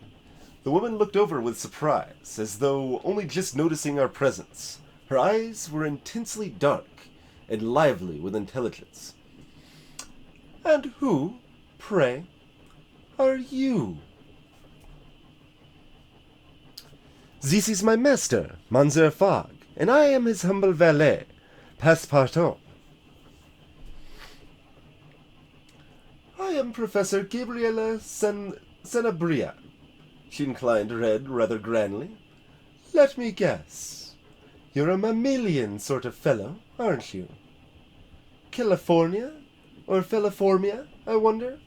E: The woman looked over with surprise, as though only just noticing our presence. Her eyes were intensely dark and lively with intelligence. And who, pray, are you? This is my master, Monsieur Fogg, and I am his humble valet, Passepartout. I am Professor Gabriela Sanabria. She inclined her head rather grandly. Let me guess. You're a mammalian sort of fellow, aren't you? California? Or Feliformia, I wonder?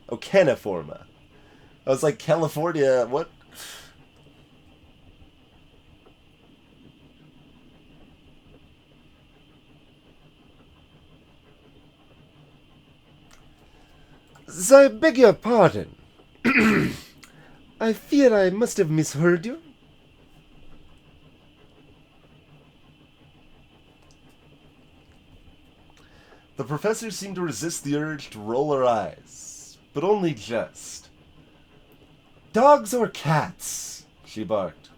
E: Oh, Caniforma. I was like, California, what? I beg your pardon. I fear I must have misheard you. The professor seemed to resist the urge to roll her eyes, but only just. Dogs or cats? She barked.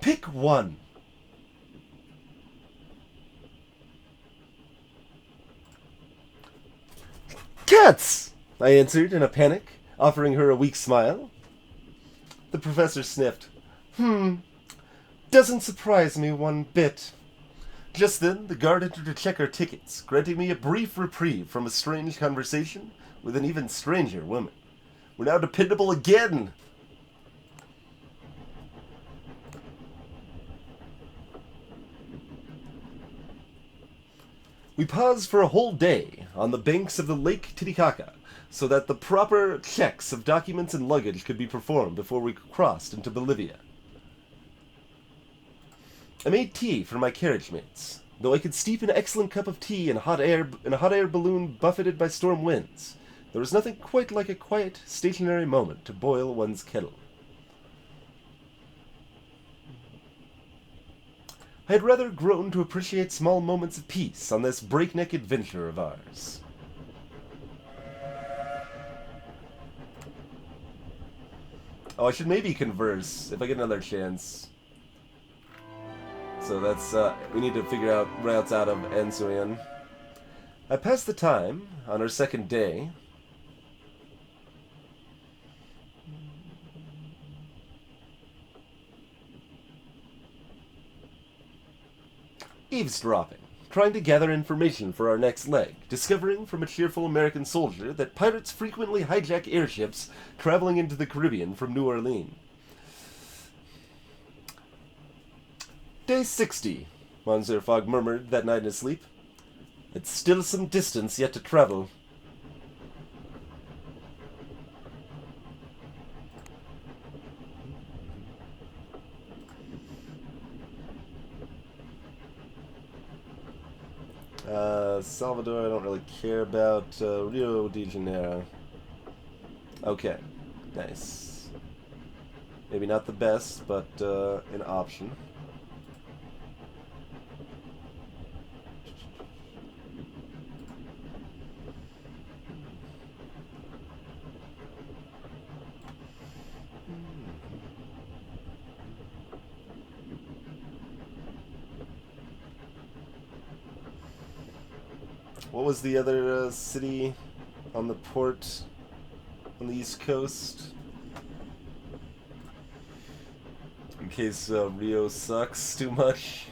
E: Pick one. Cats! I answered in a panic, offering her a weak smile. The professor sniffed. Doesn't surprise me one bit. Just then, the guard entered to check our tickets, granting me a brief reprieve from a strange conversation with an even stranger woman. We're now dependable again! We paused for a whole day on the banks of the Lake Titicaca, so that the proper checks of documents and luggage could be performed before we crossed into Bolivia. I made tea for my carriage mates, though I could steep an excellent cup of tea in a hot air balloon buffeted by storm winds. There was nothing quite like a quiet, stationary moment to boil one's kettle. I had rather grown to appreciate small moments of peace on this breakneck adventure of ours. Oh, I should maybe converse if I get another chance. So that's, we need to figure out routes out of Ansuyan. I passed the time on our second day. Eavesdropping, trying to gather information for our next leg, discovering from a cheerful American soldier that pirates frequently hijack airships traveling into the Caribbean from New Orleans. Day 60, Monsieur Fogg murmured that night in his sleep. It's still some distance yet to travel. Salvador I don't really care about. Rio de Janeiro. Okay, nice. Maybe not the best, but an option. What was the other city on the port on the East Coast? In case Rio sucks too much.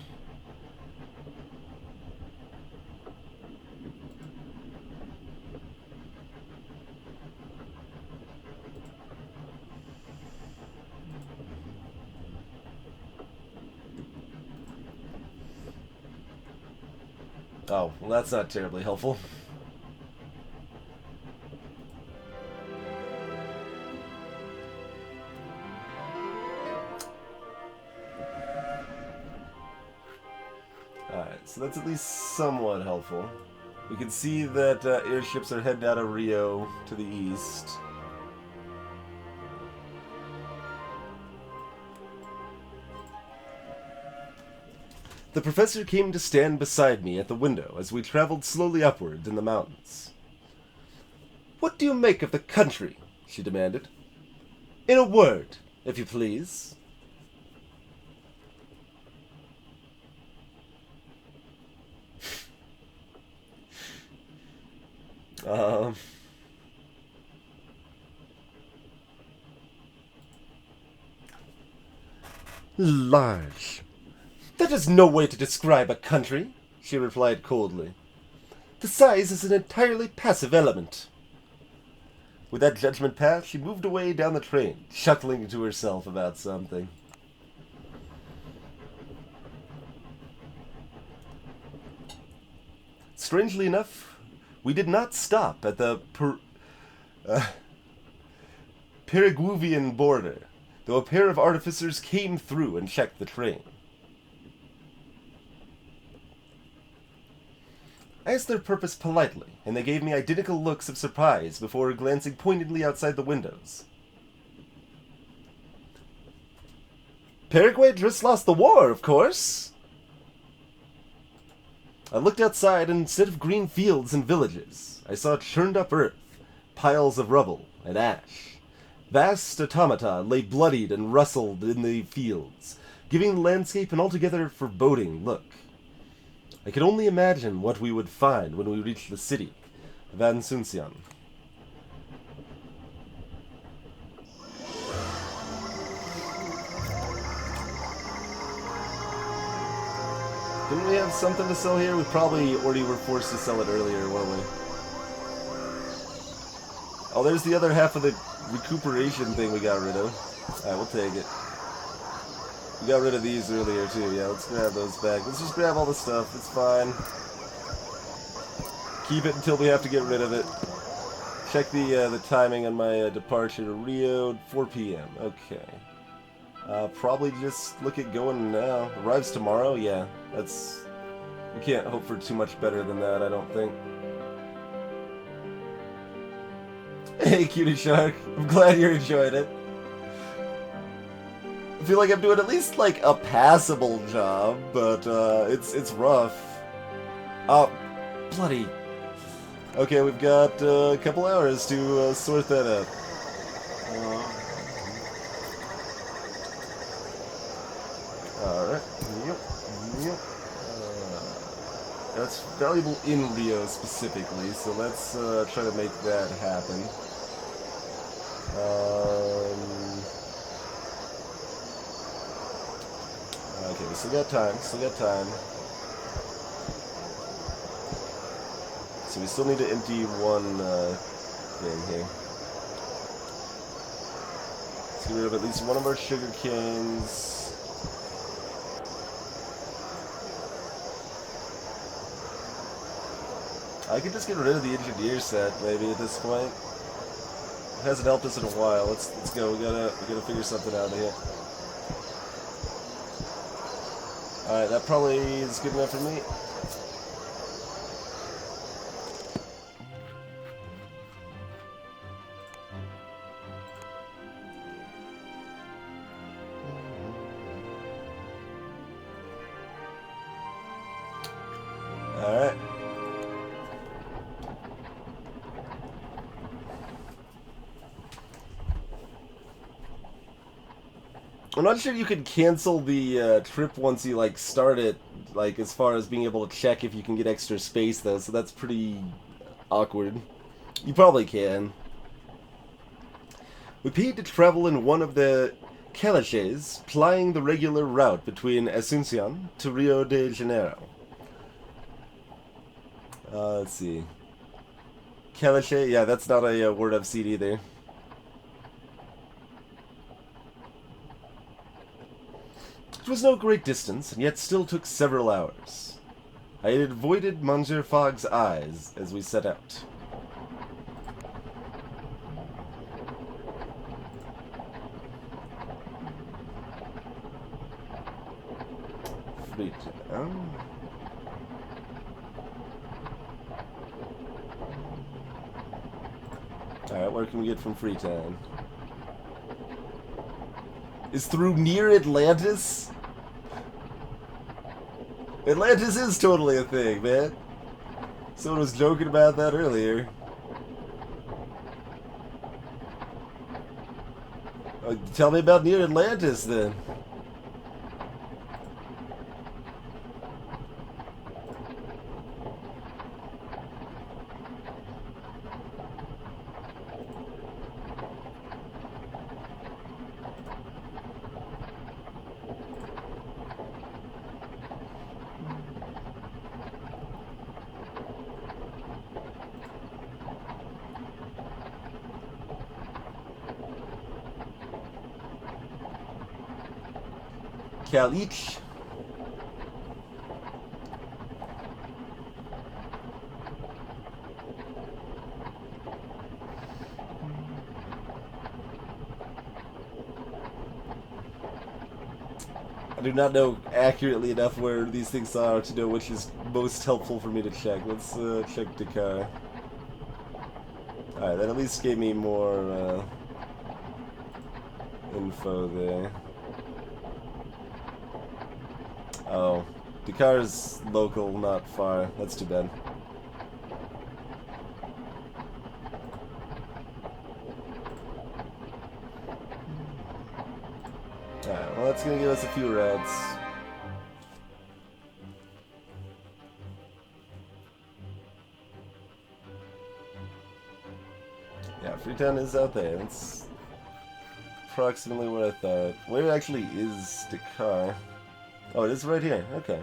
E: Oh, well that's not terribly helpful. Alright, so that's at least somewhat helpful. We can see that airships are heading out of Rio to the east. The professor came to stand beside me at the window as we traveled slowly upward in the mountains. "What do you make of the country?" she demanded. "In a word, if you please." Large. "That is no way to describe a country," she replied coldly. "The size is an entirely passive element." With that judgment passed, she moved away down the train, chuckling to herself about something. Strangely enough, we did not stop at the Paraguayan border, though a pair of artificers came through and checked the train. I asked their purpose politely, and they gave me identical looks of surprise before glancing pointedly outside the windows. "Paraguay just lost the war, of course." I looked outside, and instead of green fields and villages, I saw churned-up earth, piles of rubble and ash. Vast automata lay bloodied and rustled in the fields, giving the landscape an altogether foreboding look. I could only imagine what we would find when we reached the city of Ansuncion. Didn't we have something to sell here? We probably already were forced to sell it earlier, weren't we? Oh, there's the other half of the recuperation thing we got rid of. Alright, we'll take it. We got rid of these earlier too, yeah, let's grab those back. Let's just grab all the stuff, it's fine. Keep it until we have to get rid of it. Check the timing on my departure to Rio, 4 p.m. Okay. Probably just look at going now. Arrives tomorrow? Yeah, that's... We can't hope for too much better than that, I don't think.
A: Hey, Cutie Shark. I'm glad you're enjoying it. I feel like I'm doing at least, like, a passable job, but, it's rough. Oh, bloody... Okay, we've got a couple hours to sort that out. Alright. Yep. That's valuable in Rio specifically, so let's try to make that happen. Okay, we still got time, So we still need to empty one thing here. Let's get rid of at least one of our sugar canes. I could just get rid of the engineer set maybe at this point. It hasn't helped us in a while. Let's go. We gotta figure something out here. Alright, that probably is good enough for me. Alright. I'm not sure you could cancel the trip once you, like, start it, like, as far as being able to check if you can get extra space, though, so that's pretty awkward. You probably can. We paid to travel in one of the calaches plying the regular route between Asunción to Rio de Janeiro. Let's see. Calache? Yeah, that's not a word I've seen either. It was no great distance, and yet still took several hours. I had avoided Monsieur Fogg's eyes as we set out. Freetown. Alright, where can we get from Freetown? Is through near Atlantis? Atlantis is totally a thing, man. Someone was joking about that earlier. Tell me about near Atlantis, then. Caliche. I do not know accurately enough where these things are to know which is most helpful for me to check. Let's check Dakar. Alright, that at least gave me more info there. Oh, Dakar's local, not far. That's too bad. Alright, well that's gonna give us a few routes. Yeah, Freetown is out there. That's approximately where I thought. Where actually is Dakar? Oh, it is right here. Okay.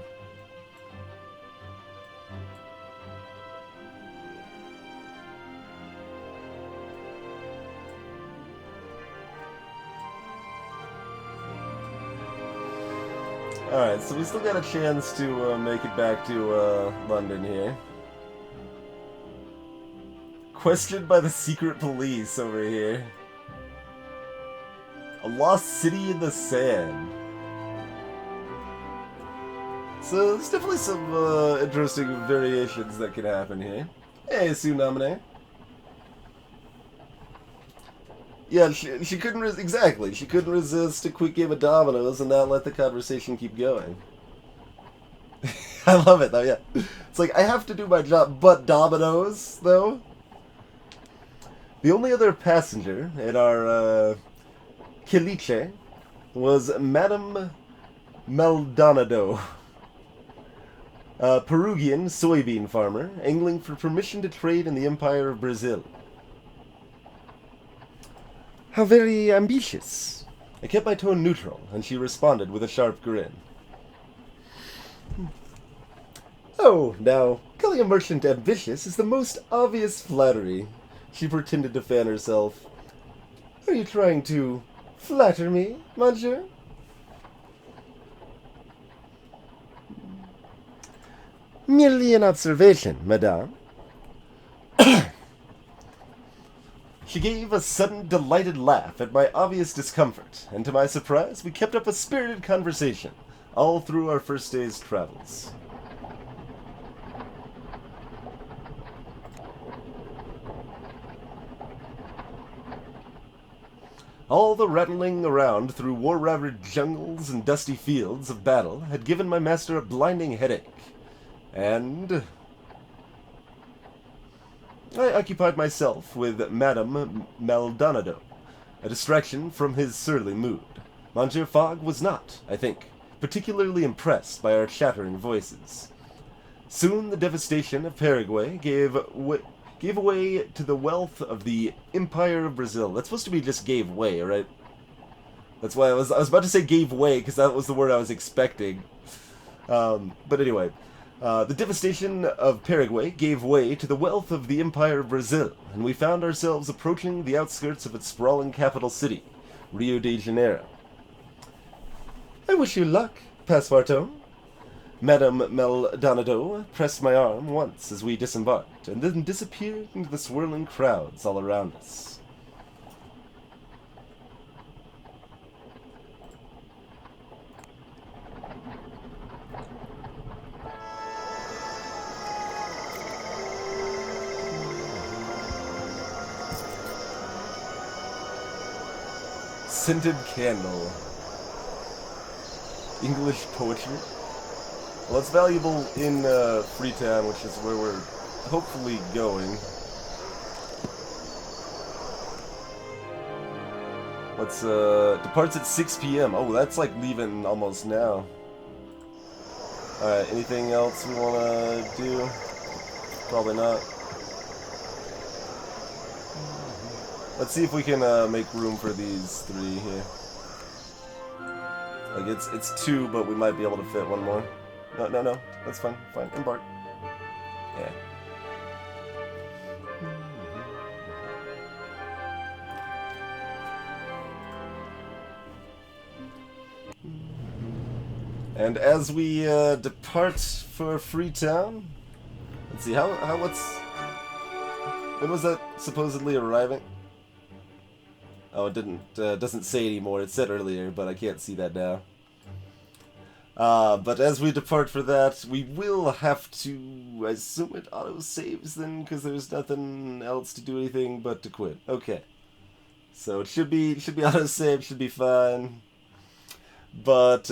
A: Alright, so we still got a chance to make it back to London here. Questioned by the secret police over here. A lost city in the sand. So there's definitely some interesting variations that could happen here. Hey, Tsunamine.
D: Yeah, she couldn't exactly. She couldn't resist a quick game of dominoes and not let the conversation keep going. I love it though. Yeah, it's like I have to do my job, but dominoes though. The only other passenger in our Kiliche was Madame Maldonado, a Peruvian soybean farmer angling for permission to trade in the Empire of Brazil. How very ambitious. I kept my tone neutral, and she responded with a sharp grin. Oh, now, calling a merchant ambitious is the most obvious flattery. She pretended to fan herself. Are you trying to flatter me, monsieur? Merely an observation, madame. She gave a sudden delighted laugh at my obvious discomfort, and to my surprise, we kept up a spirited conversation all through our first day's travels. All the rattling around through war-ravaged jungles and dusty fields of battle had given my master a blinding headache, and I occupied myself with Madame Maldonado, a distraction from his surly mood. Monsieur Fogg was not, I think, particularly impressed by our chattering voices. Soon the devastation of Paraguay gave way to the wealth of the Empire of Brazil. That's supposed to be just gave way, right? That's why I was about to say gave way, because that was the word I was expecting. But anyway, the devastation of Paraguay gave way to the wealth of the Empire of Brazil, and we found ourselves approaching the outskirts of its sprawling capital city, Rio de Janeiro. I wish you luck, Passepartout. Madame Maldonado pressed my arm once as we disembarked, and then disappeared into the swirling crowds all around us. Scented candle. English poetry. Well, it's valuable in Freetown, which is where we're hopefully going. Let's, departs at 6 p.m. Oh, that's like leaving almost now. Alright, anything else we want to do? Probably not. Let's see if we can make room for these three here. Like, it's two, but we might be able to fit one more. No, that's fine, embark. Yeah. And as we depart for Freetown, let's see, when was that supposedly arriving? Oh, it doesn't say anymore. It said earlier, but I can't see that now. But as we depart for that, we will have to, I assume it auto-saves then, because there's nothing else to do anything but to quit. Okay. So it should be auto-saved, should be fine. But,